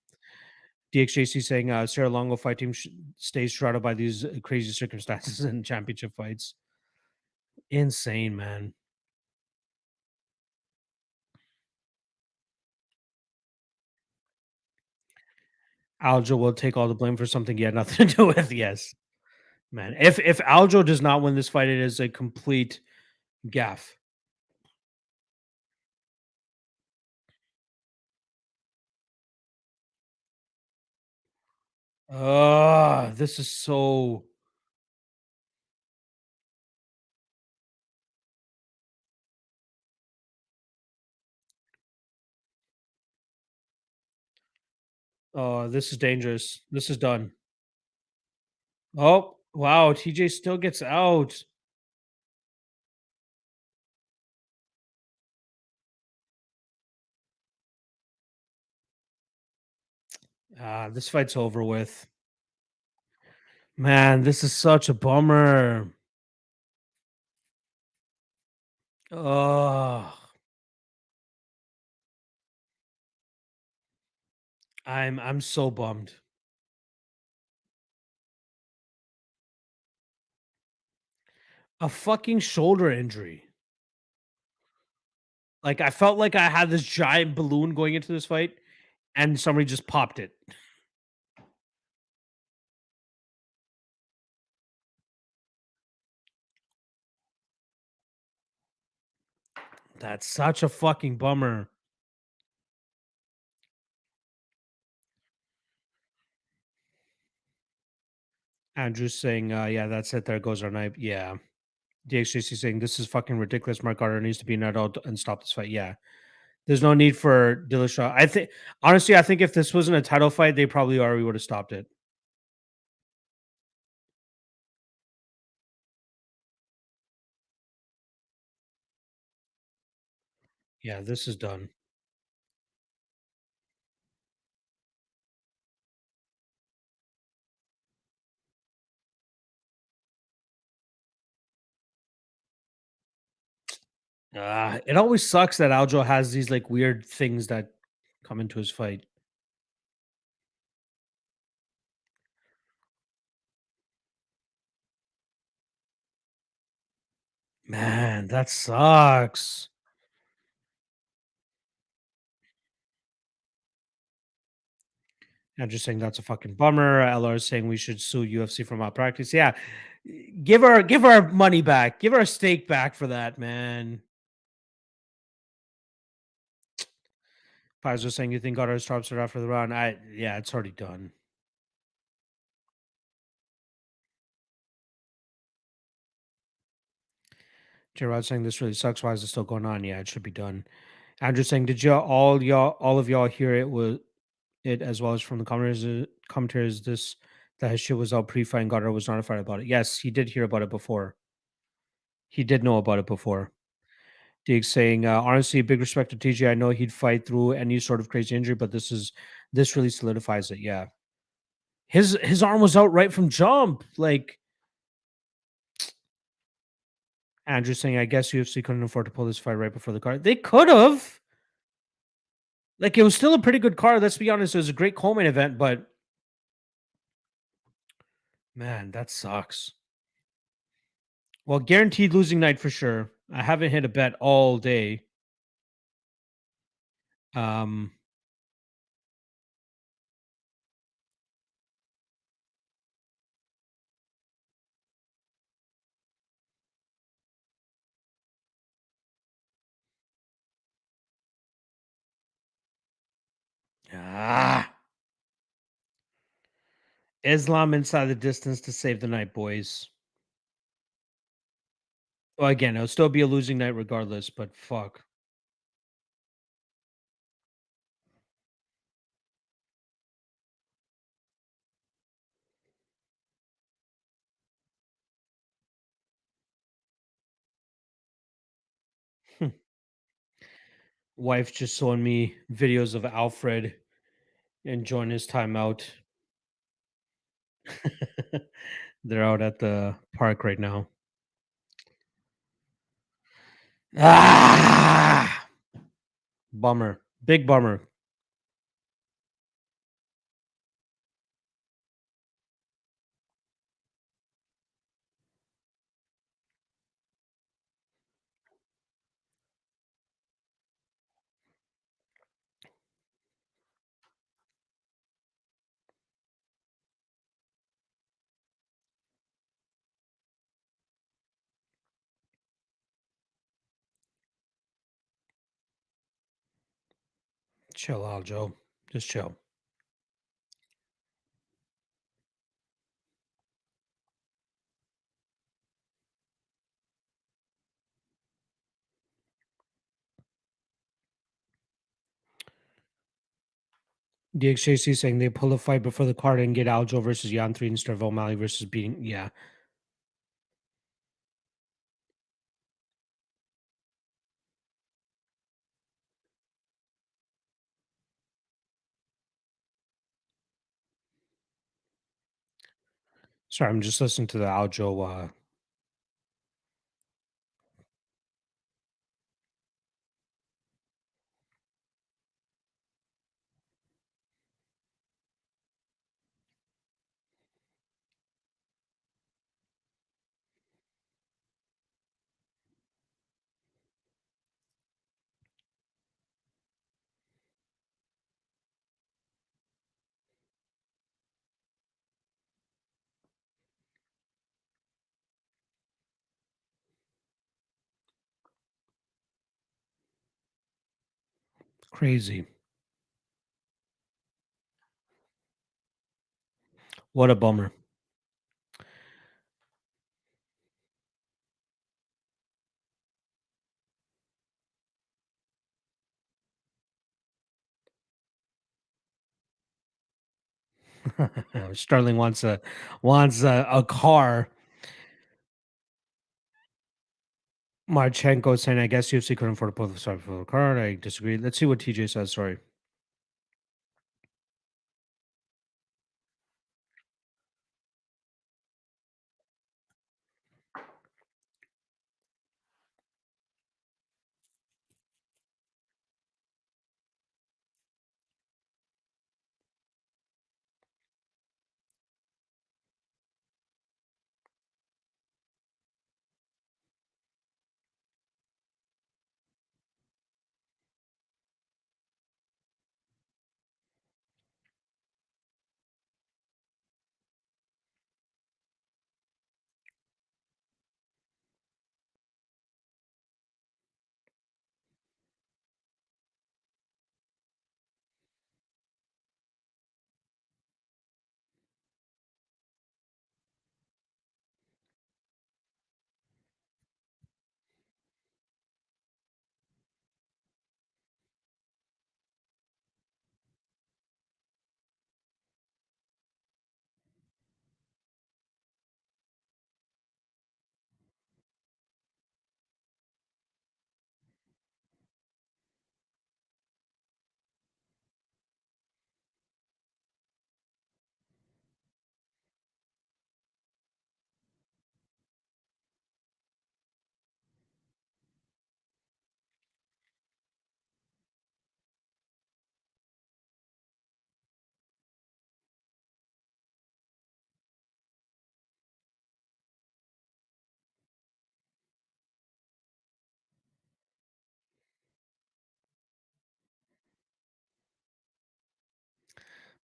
DXJC saying Sarah Longo fight team stays shrouded by these crazy circumstances and championship fights. Insane, man. Aljo will take all the blame for something he had nothing to do with. Yes, man. If Aljo does not win this fight, it is a complete gaff. This is so. Oh, this is dangerous. This is done. Oh, wow. TJ still gets out. This fight's over with. Man, this is such a bummer. Oh, I'm so bummed. A fucking shoulder injury. Like I felt like I had this giant balloon going into this fight, and somebody just popped it. That's such a fucking bummer. Andrew's saying, yeah, that's it. There goes our night. Yeah. DXJC saying this is fucking ridiculous. Mark Carter needs to be an adult and stop this fight. Yeah. There's no need for Dillashaw. I think honestly, I think if this wasn't a title fight, they probably already would have stopped it. Yeah, this is done. It always sucks that Aljo has these like weird things that come into his fight. Man, that sucks. I'm just saying that's a fucking bummer. LR is saying we should sue UFC for malpractice. Yeah, give her money back. Give her a stake back for that, man. Pfizer saying you think Goddard stops it after the round. Yeah, it's already done. Gerard saying this really sucks. Why is it still going on? Yeah, it should be done. Andrew saying, did all of y'all hear it was it as well as from the commentators this that his shit was out pre-fight and Goddard was notified about it. Yes, he did hear about it before. He did know about it before. Diggs saying, honestly, big respect to TJ. I know he'd fight through any sort of crazy injury, but this really solidifies it. Yeah. His arm was out right from jump. Like Andrew saying, I guess UFC couldn't afford to pull this fight right before the card. They could have. Like it was still a pretty good card. Let's be honest. It was a great Coleman event, but man, that sucks. Well, guaranteed losing night for sure. I haven't hit a bet all day. Um, ah, Islam inside the distance to save the night, boys. Well, again, it'll still be a losing night regardless, but fuck. Wife just showing me videos of Alfred enjoying his time out. They're out at the park right now. Ah, bummer. Big bummer. Chill out, Joe. Just chill. DXJC saying they pull a fight before the card and get Aljo versus Yan 3 instead of O'Malley versus beating. Yeah. Sorry, I'm just listening to the Aljo. Crazy. What a bummer. Sterling wants a car. Marchenko saying, I guess UFC couldn't afford to pull the start for the card. I disagree. Let's see what TJ says. Sorry.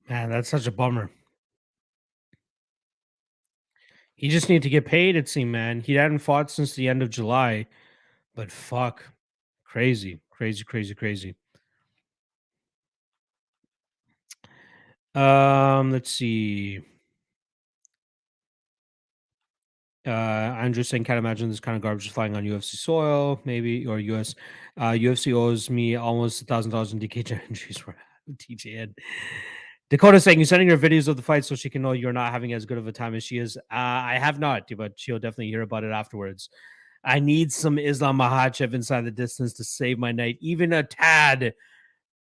Man, that's such a bummer. He just need to get paid, it seemed, man. He hadn't fought since the end of July, but fuck. Crazy, crazy, crazy, crazy. Let's see. Andrew saying, can't imagine this kind of garbage flying on UFC soil, maybe, or US. UFC owes me almost $1,000 in DK entries for TJN. Dakota saying, you're sending her videos of the fight so she can know you're not having as good of a time as she is. I have not, but she'll definitely hear about it afterwards. I need some Islam Makhachev inside the distance to save my night, even a tad.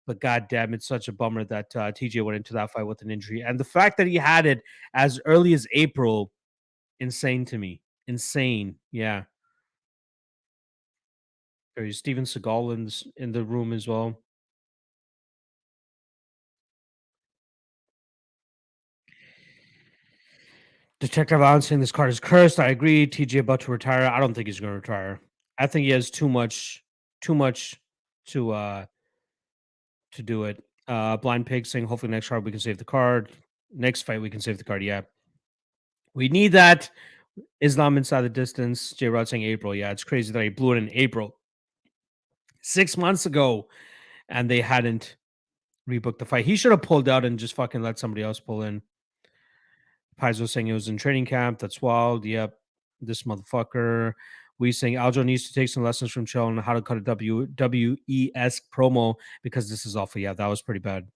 But goddamn, it's such a bummer that TJ went into that fight with an injury, and the fact that he had it as early as April, insane to me. Insane, yeah. There's Steven Seagal in the room as well. Detective Allen saying this card is cursed. I agree. TJ about to retire. I don't think he's going to retire. I think he has too much to do it. Blind Pig saying hopefully next card we can save the card. Next fight we can save the card. Yeah, we need that. Islam inside the distance. J Rod saying April. Yeah, it's crazy that he blew it in April 6 months ago, and they hadn't rebooked the fight. He should have pulled out and just fucking let somebody else pull in. Paizo saying it was in training camp. That's wild. Yep. This motherfucker. We saying Aljo needs to take some lessons from Cho on how to cut a WWE-esque promo because this is awful. Yeah, that was pretty bad.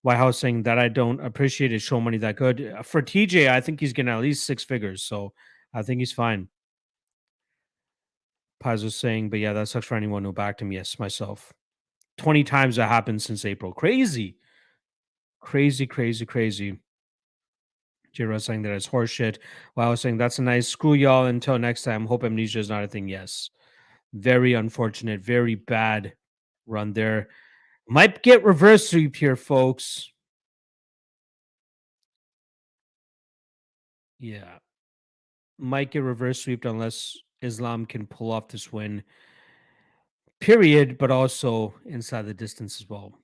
White House saying that I don't appreciate his show money that good. For TJ, I think he's getting at least six figures. So I think he's fine. Paizo saying, but yeah, that sucks for anyone who backed him. Yes, myself. 20 times that happened since April. Crazy. Crazy, crazy, crazy. Jira saying that it's horseshit. While I was saying that's a nice screw y'all until next time. Hope amnesia is not a thing. Yes. Very unfortunate. Very bad run there. Might get reverse sweep here, folks. Yeah. Might get reverse swept unless Islam can pull off this win. Period. But also inside the distance as well.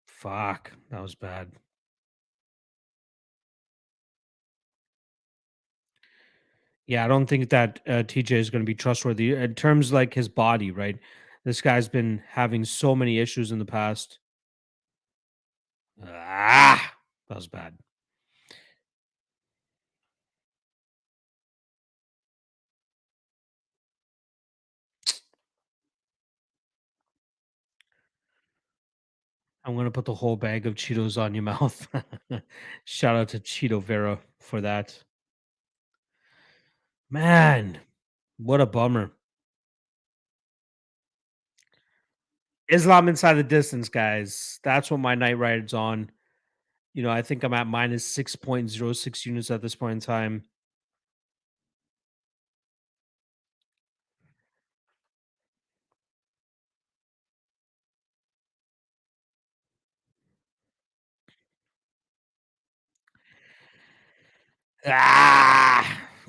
Fuck. That was bad. Yeah, I don't think that TJ is going to be trustworthy in terms like his body, right? This guy's been having so many issues in the past. That was bad. I'm gonna put the whole bag of Cheetos on your mouth. Shout out to Cheeto Vera for that. Man, what a bummer. Islam inside the distance, guys. That's what my night ride's on. I think I'm at minus 6.06 units at this point in time.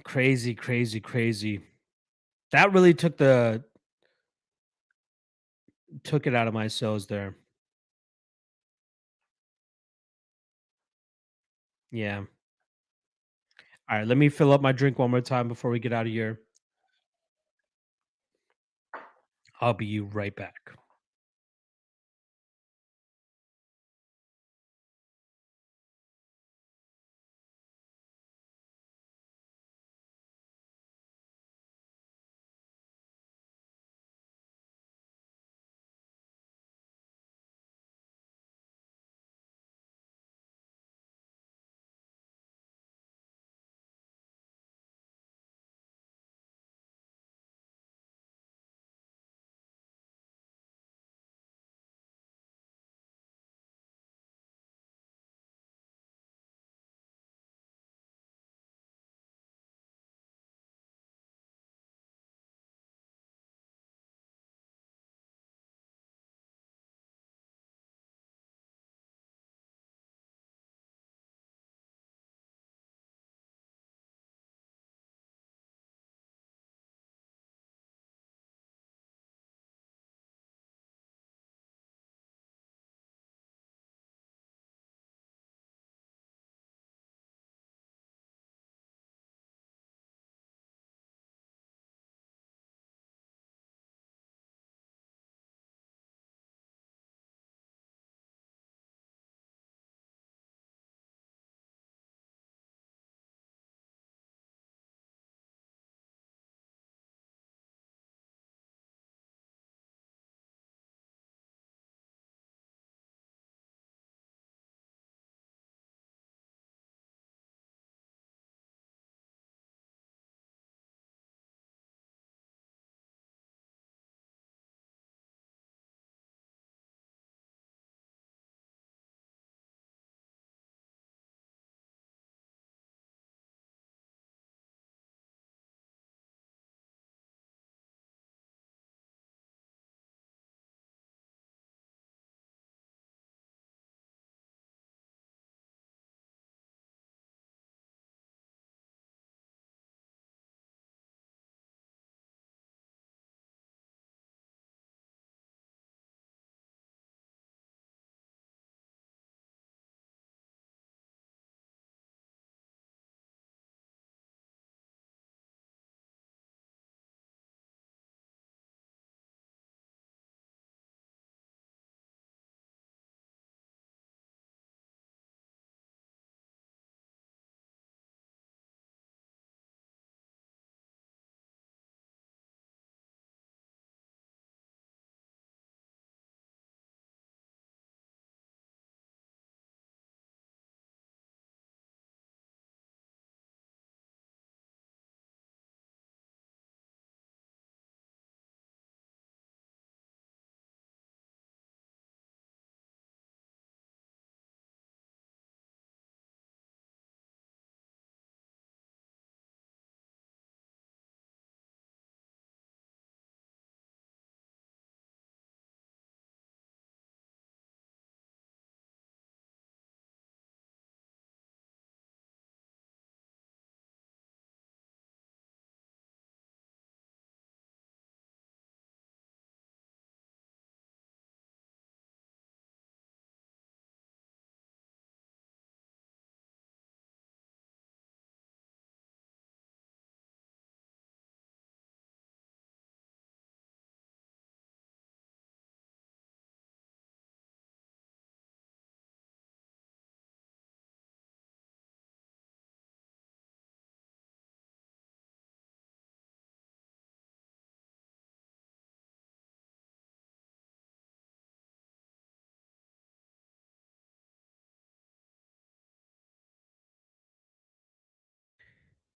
Crazy, crazy, crazy. That really took it out of my cells there. Yeah. All right, let me fill up my drink one more time before we get out of here. I'll be right back.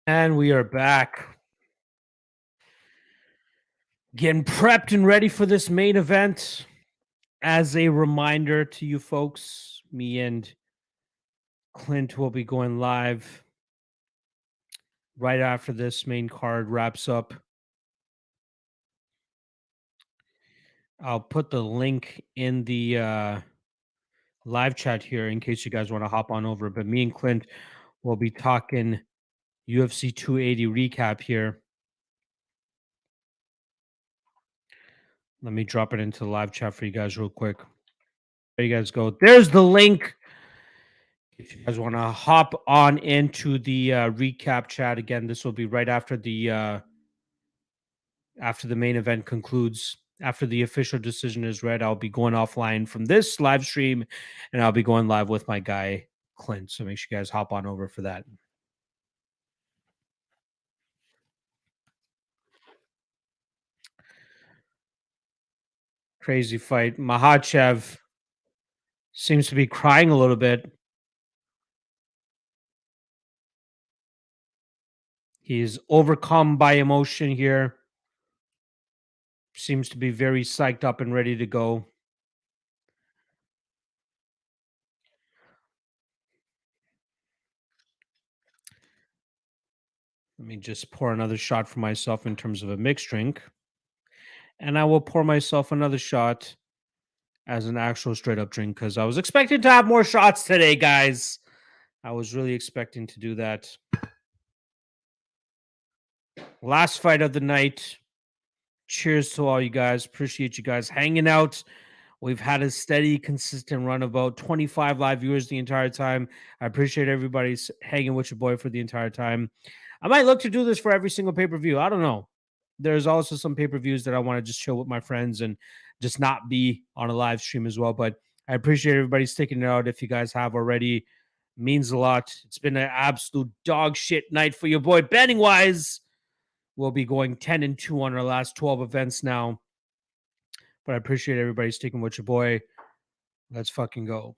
And we are back. Getting prepped and ready for this main event. As a reminder to you folks, me and Clint will be going live right after this main card wraps up. I'll put the link in the live chat here in case you guys want to hop on over. But me and Clint will be talking UFC 280 recap here. Let me drop it into the live chat for you guys real quick. There you guys go. There's the link. If you guys want to hop on into the recap chat again, this will be right after the main event concludes. After the official decision is read, I'll be going offline from this live stream, and I'll be going live with my guy Clint. So make sure you guys hop on over for that. Crazy fight. Makhachev seems to be crying a little bit. He's overcome by emotion here. Seems to be very psyched up and ready to go. Let me just pour another shot for myself in terms of a mixed drink. And I will pour myself another shot as an actual straight up drink because I was expecting to have more shots today, guys. I was really expecting to do that. Last fight of the night. Cheers to all you guys. Appreciate you guys hanging out. We've had a steady, consistent run of about 25 live viewers the entire time. I appreciate everybody's hanging with your boy for the entire time. I might look to do this for every single pay per view. I don't know. There's also some pay per views that I want to just chill with my friends and just not be on a live stream as well. But I appreciate everybody sticking it out. If you guys have already, means a lot. It's been an absolute dog shit night for your boy. Betting wise, we'll be going 10-2 on our last 12 events now. But I appreciate everybody sticking with your boy. Let's fucking go.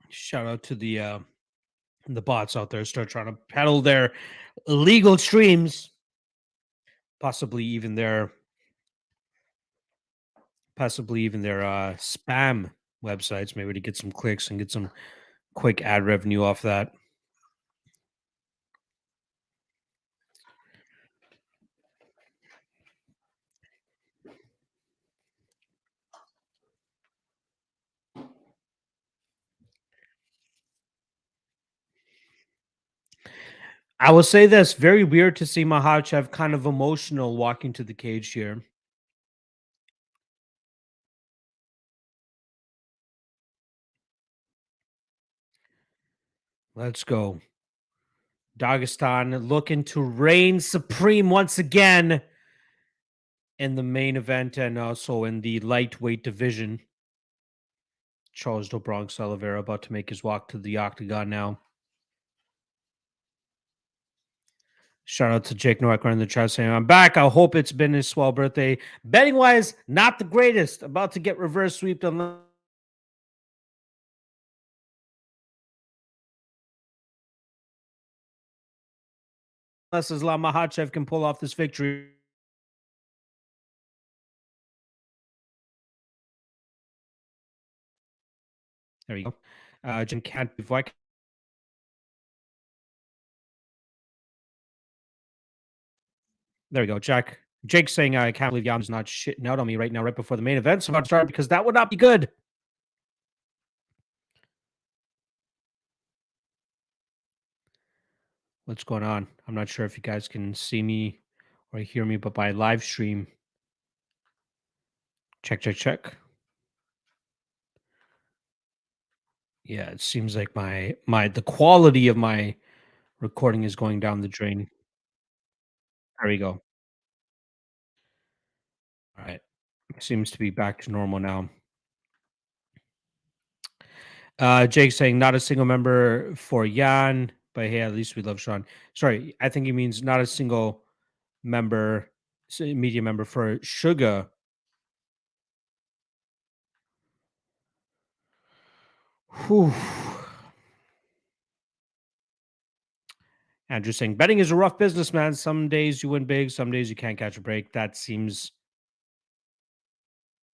Shout out to the bots out there start trying to peddle their illegal streams, possibly even their spam websites, maybe to get some clicks and get some quick ad revenue off that. I will say this, very weird to see Makhachev kind of emotional walking to the cage here. Let's go. Dagestan looking to reign supreme once again in the main event and also in the lightweight division. Charles Do Bronx Oliveira about to make his walk to the octagon now. Shout out to Jake Noacker in the chat saying, I'm back. I hope it's been his swell birthday. Betting wise, not the greatest. About to get reverse sweeped unless Islam Makhachev can pull off this victory. There you go. Jim can't be Viking. There we go, Jack. Jake saying, I can't believe Yam's not shitting out on me right now, right before the main event's about to start, because that would not be good. What's going on? I'm not sure if you guys can see me or hear me, but by live stream, check. Yeah, it seems like the quality of my recording is going down the drain. There we go. All right. Seems to be back to normal now. Jake saying not a single member for Jan. But hey, at least we love Sean. Sorry, I think he means not a single member, media member for Sugar. Whew. Andrew saying betting is a rough business, man. Some days you win big, some days you can't catch a break. That seems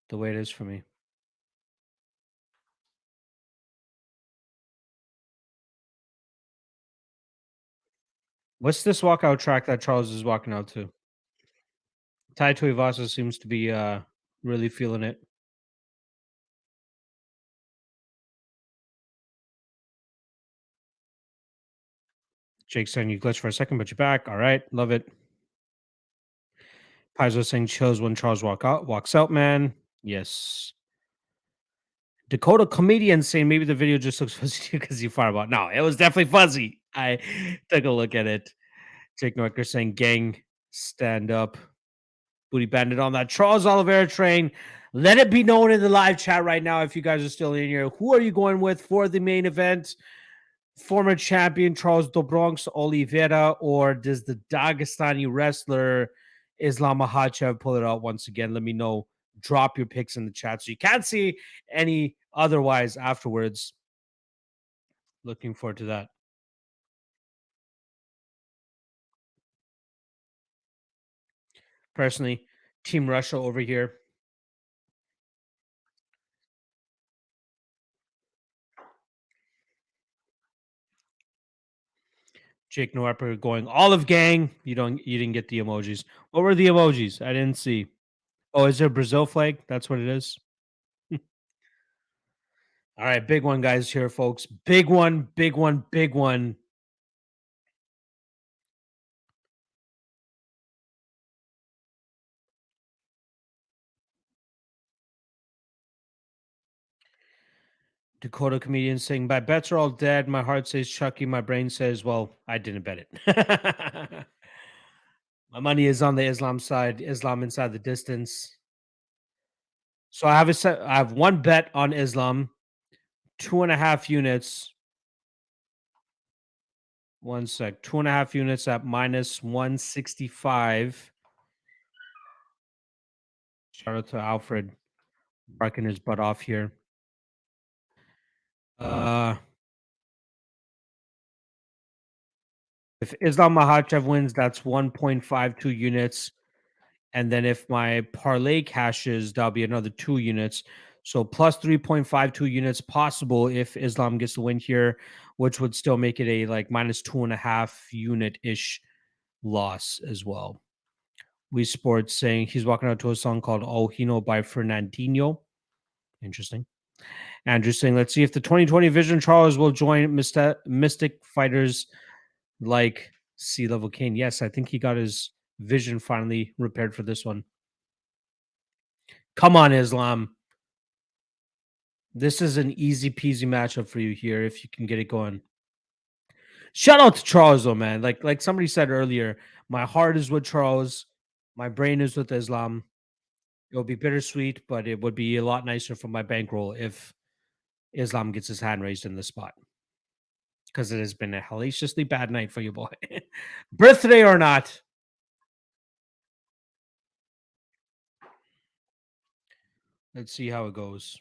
the way it is for me. What's this walkout track that Charles is walking out to? Tai Tuivasa seems to be really feeling it. Jake saying you glitched for a second, but you're back. All right, love it. Paizo saying chills when Charles walks out, man. Yes. Dakota comedian saying maybe the video just looks fuzzy because you far about. No, it was definitely fuzzy. I took a look at it. Jake Norker saying gang stand up. Booty bandit on that Charles Oliveira train. Let it be known in the live chat right now if you guys are still in here. Who are you going with for the main event? Former champion Charles Dobronx Oliveira, or does the Dagestani wrestler Islam Makhachev pull it out once again? Let me know. Drop your picks in the chat so you can't see any otherwise afterwards. Looking forward to that. Personally, Team Russia over here. Jake Norper going Olive Gang. You didn't get the emojis. What were the emojis? I didn't see. Oh, is there a Brazil flag? That's what it is. All right, big one, guys, here, folks. Big one, big one, big one. Dakota comedian saying, "My bets are all dead. My heart says Chucky. My brain says, well, I didn't bet it. My money is on the Islam side. Islam inside the distance. So I have I have one bet on Islam, 2.5 units. One sec, 2.5 units at minus 165. Shout out to Alfred barking his butt off here. Uh, if Islam Makhachev wins, that's 1.52 units. And then if my parlay cashes, that'll be another 2 units. So plus 3.52 units possible if Islam gets the win here, which would still make it a like minus 2.5 unit ish loss as well. We Sports saying he's walking out to a song called Ojino by Fernandinho. Interesting. Andrew saying, let's see if the 2020 Vision Charles will join Mystic Fighters like Sea Level Kane. Yes, I think he got his vision finally repaired for this one. Come on, Islam. This is an easy peasy matchup for you here if you can get it going. Shout out to Charles though, man. Like somebody said earlier, my heart is with Charles, my brain is with Islam. It'll be bittersweet, but it would be a lot nicer for my bankroll if Islam gets his hand raised in the spot. Because it has been a hellaciously bad night for you, boy. Birthday or not. Let's see how it goes.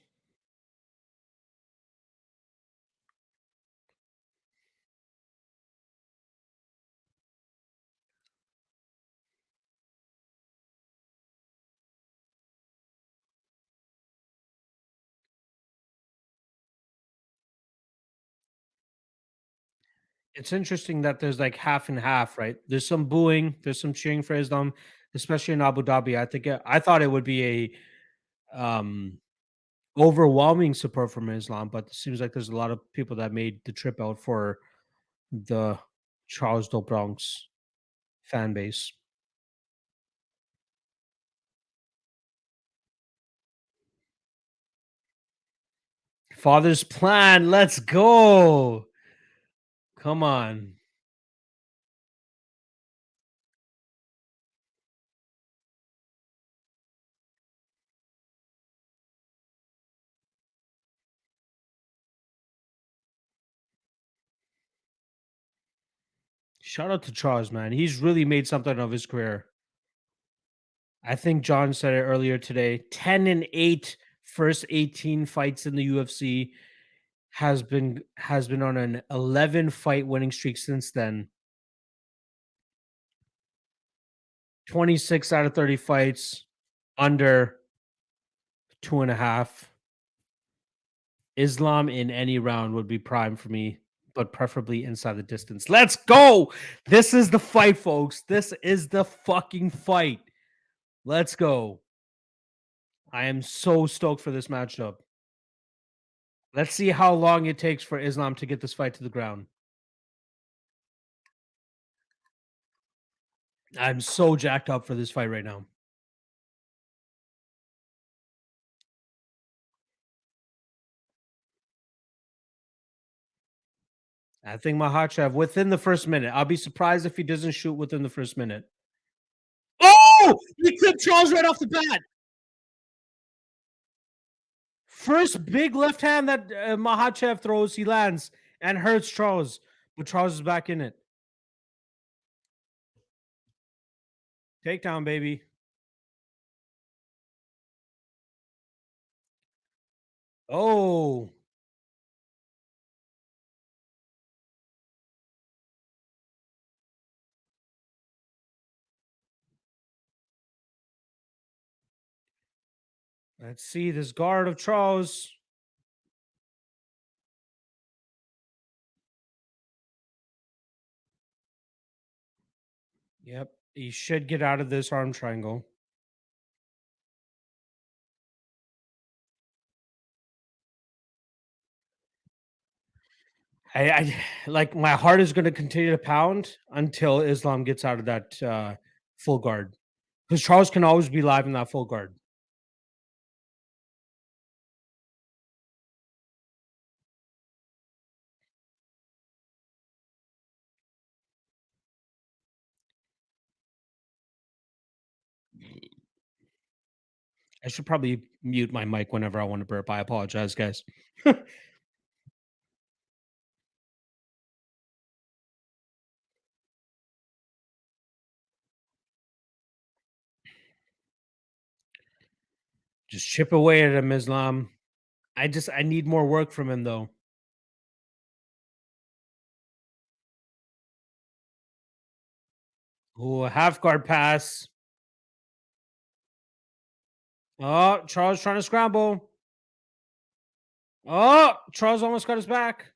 It's interesting that there's like half and half, right? There's some booing, there's some cheering for Islam, especially in Abu Dhabi. I thought it would be a overwhelming support from Islam, but it seems like there's a lot of people that made the trip out for the Charles do Bronx fan base. Father's plan, let's go. Come on. Shout out to Charles, man. He's really made something of his career. I think John said it earlier today. 10-8 first 18 fights in the UFC, has been on an 11 fight winning streak since then. 26 out of 30 fights under 2.5. Islam in any round would be prime for me, but preferably inside the distance. Let's go. This is the fight, folks. This is the fucking fight. Let's go. I am so stoked for this matchup. Let's see how long it takes for Islam to get this fight to the ground. I'm so jacked up for this fight right now. I think Makhachev within the first minute. I'll be surprised if he doesn't shoot within the first minute. Oh, he clipped Charles right off the bat. First big left hand that Makhachev throws, he lands and hurts Charles, but Charles is back in it. Takedown, baby. Oh, let's see this guard of Charles. Yep, he should get out of this arm triangle. I like my heart is going to continue to pound until Islam gets out of that full guard because Charles can always be live in that full guard. I should probably mute my mic whenever I want to burp. I apologize, guys. Just chip away at him, Islam. I need more work from him though. Oh, a half guard pass. Oh, Charles trying to scramble. Oh, Charles almost got his back.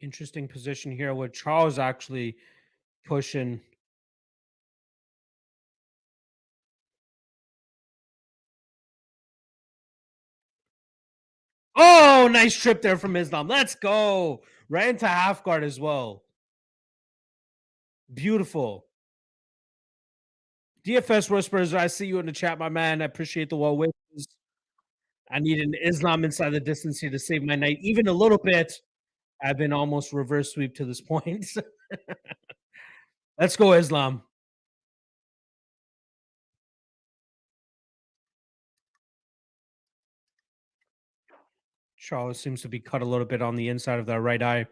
Interesting position here with Charles actually pushing. Oh, nice trip there from Islam. Let's go. Right into half guard as well. Beautiful. DFS Whispers, I see you in the chat, my man. I appreciate the well wishes. I need an Islam inside the distance here to save my night, even a little bit. I've been almost reverse sweep to this point. Let's go, Islam. Charles seems to be cut a little bit on the inside of that right eye.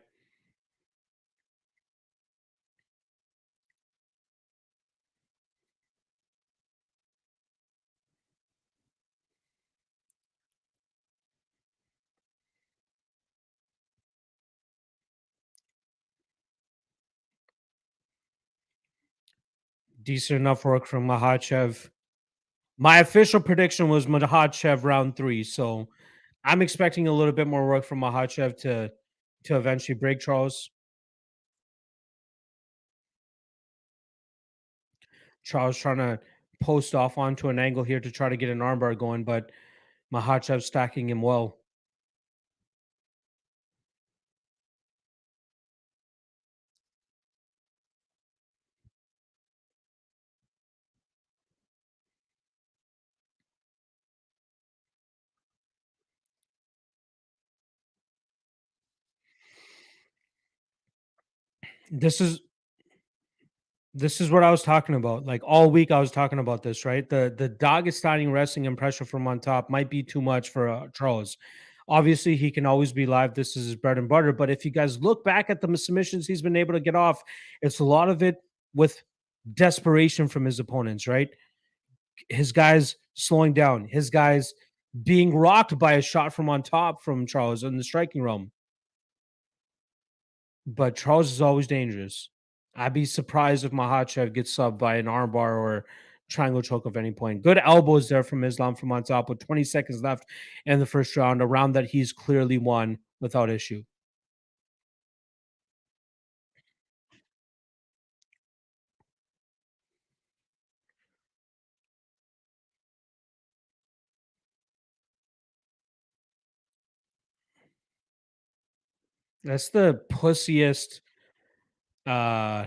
Decent enough work from Makhachev. My official prediction was Makhachev round 3, so I'm expecting a little bit more work from Makhachev to eventually break Charles. Charles trying to post off onto an angle here to try to get an armbar going, but Makhachev stacking him well. This is This is what I was talking about. Like all week, I was talking about this, right? The Dagestani wrestling and pressure from on top might be too much for Charles. Obviously, he can always be live. This is his bread and butter. But if you guys look back at the submissions he's been able to get off, it's a lot of it with desperation from his opponents, right? His guys slowing down, his guys being rocked by a shot from on top from Charles in the striking realm. But Charles is always dangerous. I'd be surprised if Makhachev gets subbed by an armbar or triangle choke of any point. Good elbows there from Islam from on top with 20 seconds left in the first round, a round that he's clearly won without issue. That's the pussiest uh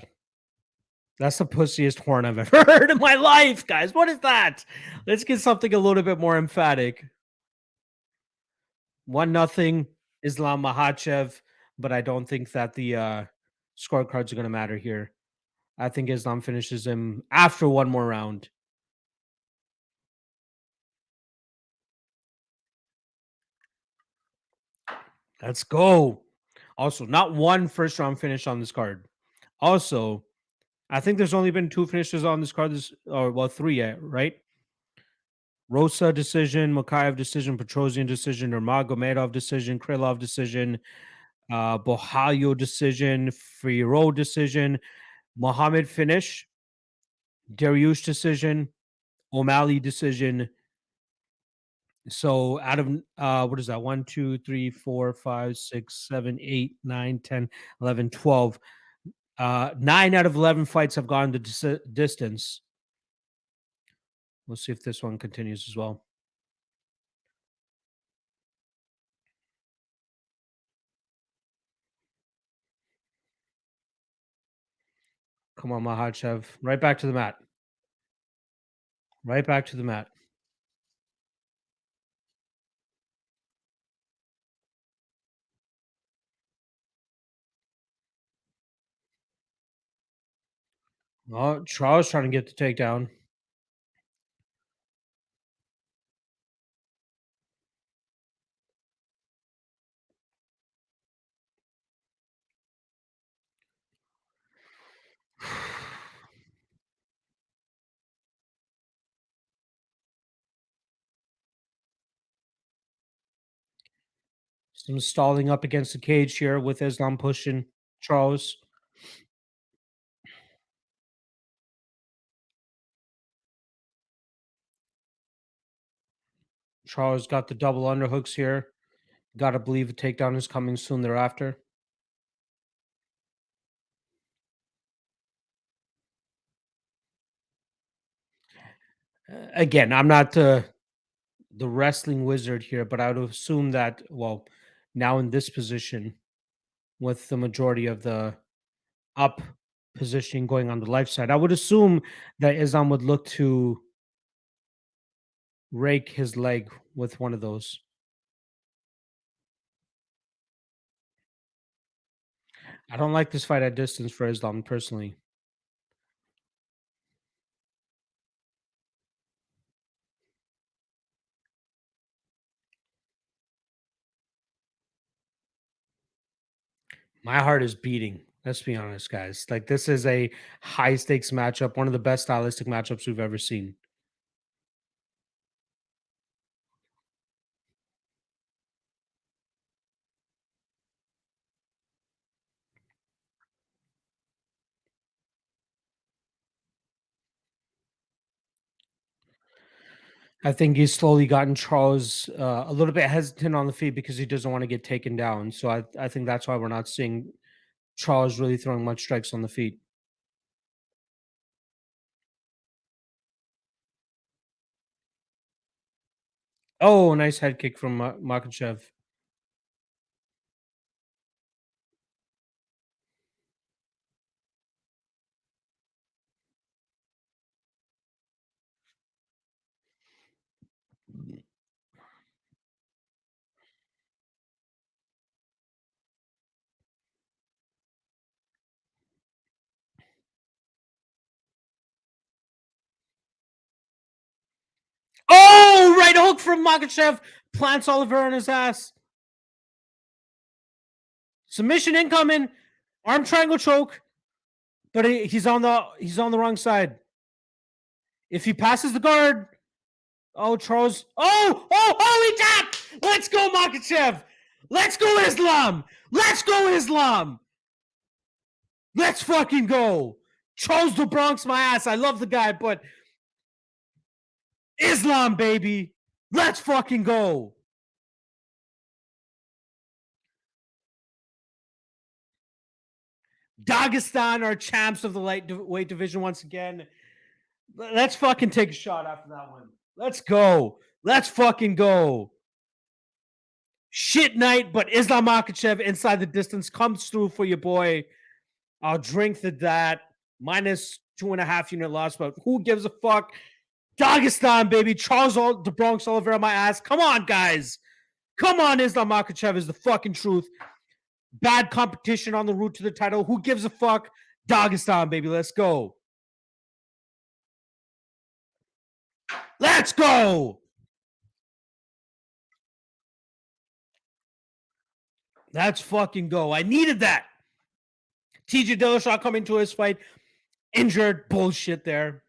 that's the pussiest horn I've ever heard in my life, guys. What is that? Let's get something a little bit more emphatic. 1-0 Islam Makhachev, but I don't think that the scorecards are going to matter here. I think Islam finishes him after one more round. Let's go. Also, not one first round finish on this card. Also, I think there's only been two finishes on this card, or well, three yet, right? Rosa decision, Makayev decision, Petrosian decision, Nurmagomedov decision, Krillov decision, Bohalyo decision, Firo decision, Mohammed finish, Dariush decision, O'Malley decision. So out of what is that? 1, 2, 3, 4, 5, 6, 7, 8, 9, 10, 11, 12. 9 out of 11 fights have gone the distance. We'll see if this one continues as well. Come on, Makhachev. Right back to the mat. Right back to the mat. Oh, Charles trying to get the takedown. Some stalling up against the cage here with Islam pushing Charles. Charles got the double underhooks here. Got to believe a takedown is coming soon thereafter. Again, I'm not the wrestling wizard here, but I would assume that, well, now in this position, with the majority of the up positioning going on the life side, I would assume that Islam would look to rake his leg with one of those. I don't like this fight at distance for Islam personally. My heart is beating. Let's be honest, guys. Like, this is a high stakes matchup, one of the best stylistic matchups we've ever seen. I think he's slowly gotten Charles a little bit hesitant on the feet because he doesn't want to get taken down. So I think that's why we're not seeing Charles really throwing much strikes on the feet. Oh, nice head kick from Makachev. Oh, right hook from Makayev. Plants Oliveira on his ass. Submission incoming. Arm triangle choke. But he's on the wrong side. If he passes the guard, oh, Charles. Oh, he tapped. Let's go, Makayev. Let's go, Islam. Let's go, Islam. Let's fucking go. Charles the Bronx, my ass. I love the guy, but Islam, baby. Let's fucking go. Dagestan are champs of the lightweight division once again. Let's fucking take a shot after that one. Let's go. Let's fucking go. Shit night, but Islam Makayev inside the distance comes through for your boy. I'll drink to that. Minus 2.5 unit loss, but who gives a fuck? Dagestan, baby. Charles the Bronx Oliveira, my ass. Come on, guys. Come on, Islam Makayev is the fucking truth. Bad competition on the route to the title. Who gives a fuck? Dagestan, baby. Let's go. Let's go. Let's fucking go. I needed that. TJ Dillashaw coming to his fight. Injured. Bullshit there.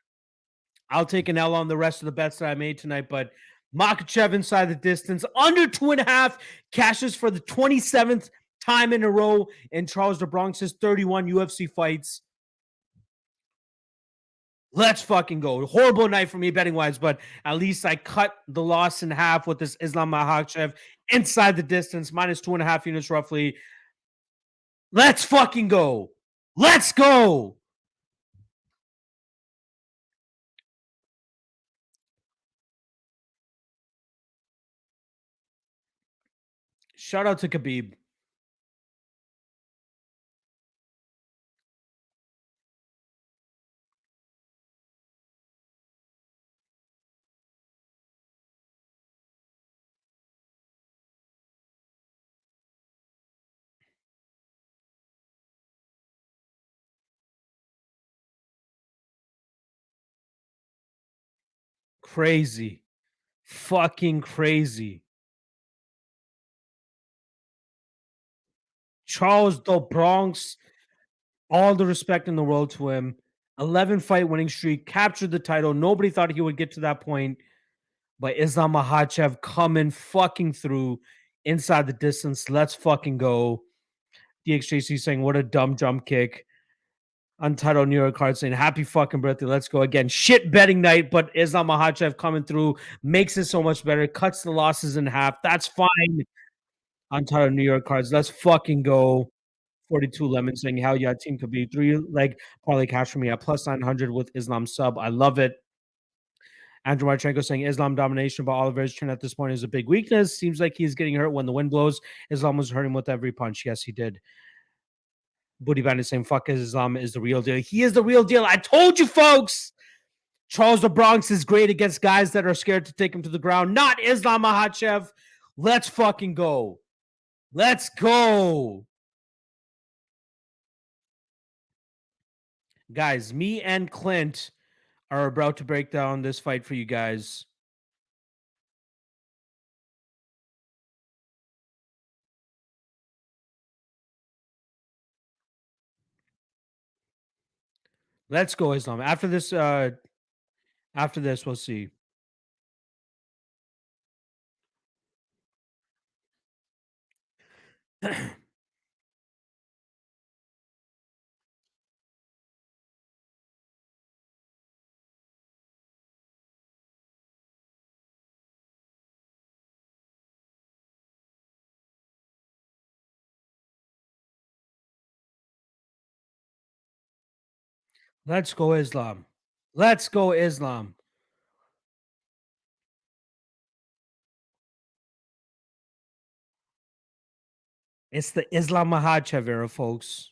I'll take an L on the rest of the bets that I made tonight, but Makayev inside the distance. Under 2.5 cashes for the 27th time in a row in Charles the Bronx's 31 UFC fights. Let's fucking go. Horrible night for me betting-wise, but at least I cut the loss in half with this Islam Makhachev inside the distance, minus 2.5 units roughly. Let's fucking go. Let's go. Shout out to Khabib. Crazy. Fucking crazy. Charles the Bronx, all the respect in the world to him. 11 fight winning streak, captured the title. Nobody thought he would get to that point. But Islam Makhachev coming fucking through inside the distance. Let's fucking go. DXJC saying, what a dumb jump kick. Untitled New York Card saying, happy fucking birthday. Let's go again. Shit betting night, but Islam Makhachev coming through makes it so much better. Cuts the losses in half. That's fine. Untitled New York Cards. Let's fucking go. 42 Lemon saying, hell yeah, team could be 3-leg parlay cash for me at plus 900 with Islam sub. I love it. Andrew Marchenko saying Islam domination by Oliveira's chin at this point is a big weakness. Seems like he's getting hurt when the wind blows. Islam was hurting with every punch. Yes, he did. Booty Bandit saying, fuck Islam is the real deal. He is the real deal. I told you, folks. Charles the Bronx is great against guys that are scared to take him to the ground. Not Islam Makhachev. Let's fucking go. Let's go. Guys, me and Clint are about to break down this fight for you guys. Let's go, Islam. After this, we'll see. Let's go, Islam. Let's go, Islam. It's the Islam Makhachev era, folks.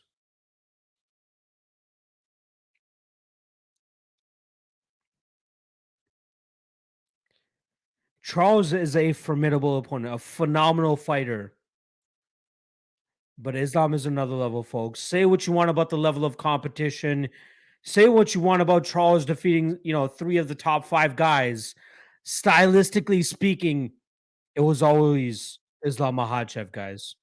Charles is a formidable opponent, a phenomenal fighter. But Islam is another level, folks. Say what you want about the level of competition. Say what you want about Charles defeating, 3 of the top 5 guys. stylistically speaking, it was always Islam Makhachev, guys.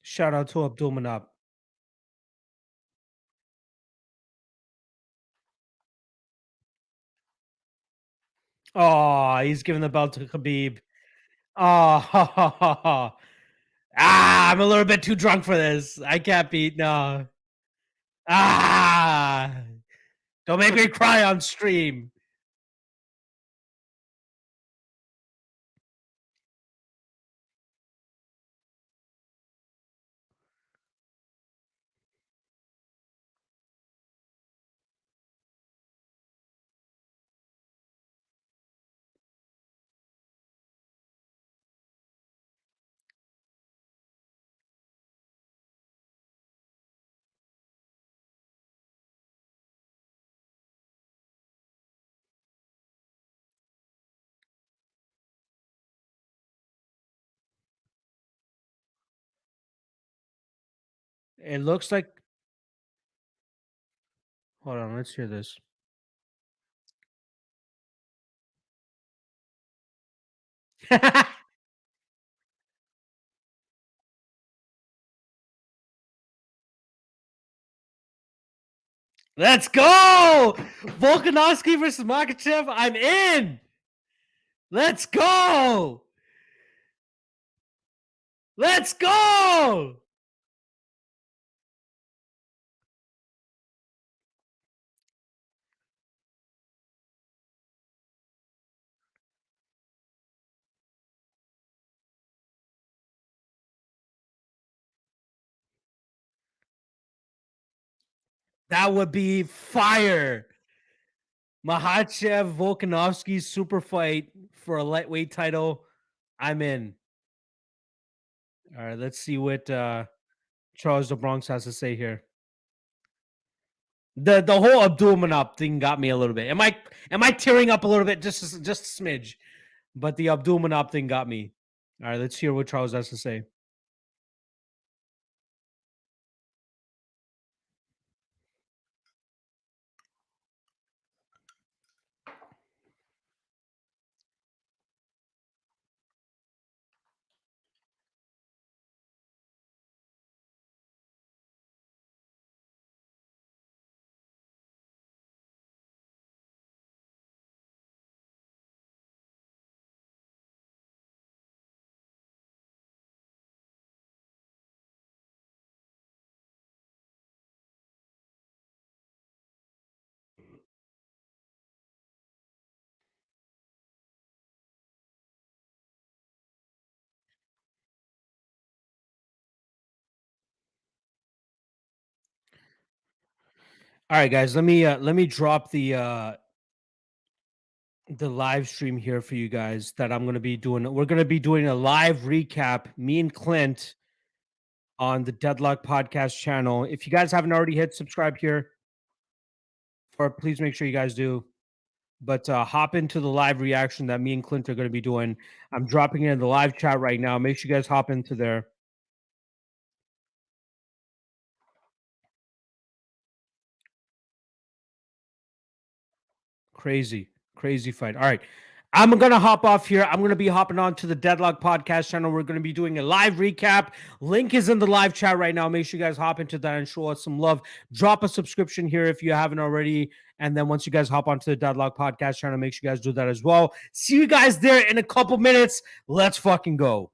Shout out to Abdul Manap. Oh, he's giving the belt to Khabib. Oh, I'm a little bit too drunk for this. I can't beat no. Ah, don't make me cry on stream. It looks like. Hold on, let's hear this. Let's go! Volkanovski versus Makachev. I'm in. Let's go! Let's go! That would be fire. Makhachev Volkanovski super fight for a lightweight title. I'm in. All right, let's see what Charles the Bronx has to say here. The whole Abdul Manap thing got me a little bit. Am I tearing up a little bit? Just a smidge. But the Abdul Manap thing got me. All right, let's hear what Charles has to say. All right, guys, let me drop the live stream here for you guys that I'm going to be doing. We're going to be doing a live recap, me and Clint, on the Deadlock Podcast channel. If you guys haven't already hit subscribe here, or please make sure you guys do. But hop into the live reaction that me and Clint are going to be doing. I'm dropping it in the live chat right now. Make sure you guys hop into there. Crazy, crazy fight. All right. I'm going to hop off here. I'm going to be hopping on to the Deadlock Podcast channel. We're going to be doing a live recap. Link is in the live chat right now. Make sure you guys hop into that and show us some love. Drop a subscription here if you haven't already. And then once you guys hop onto the Deadlock Podcast channel, make sure you guys do that as well. See you guys there in a couple minutes. Let's fucking go.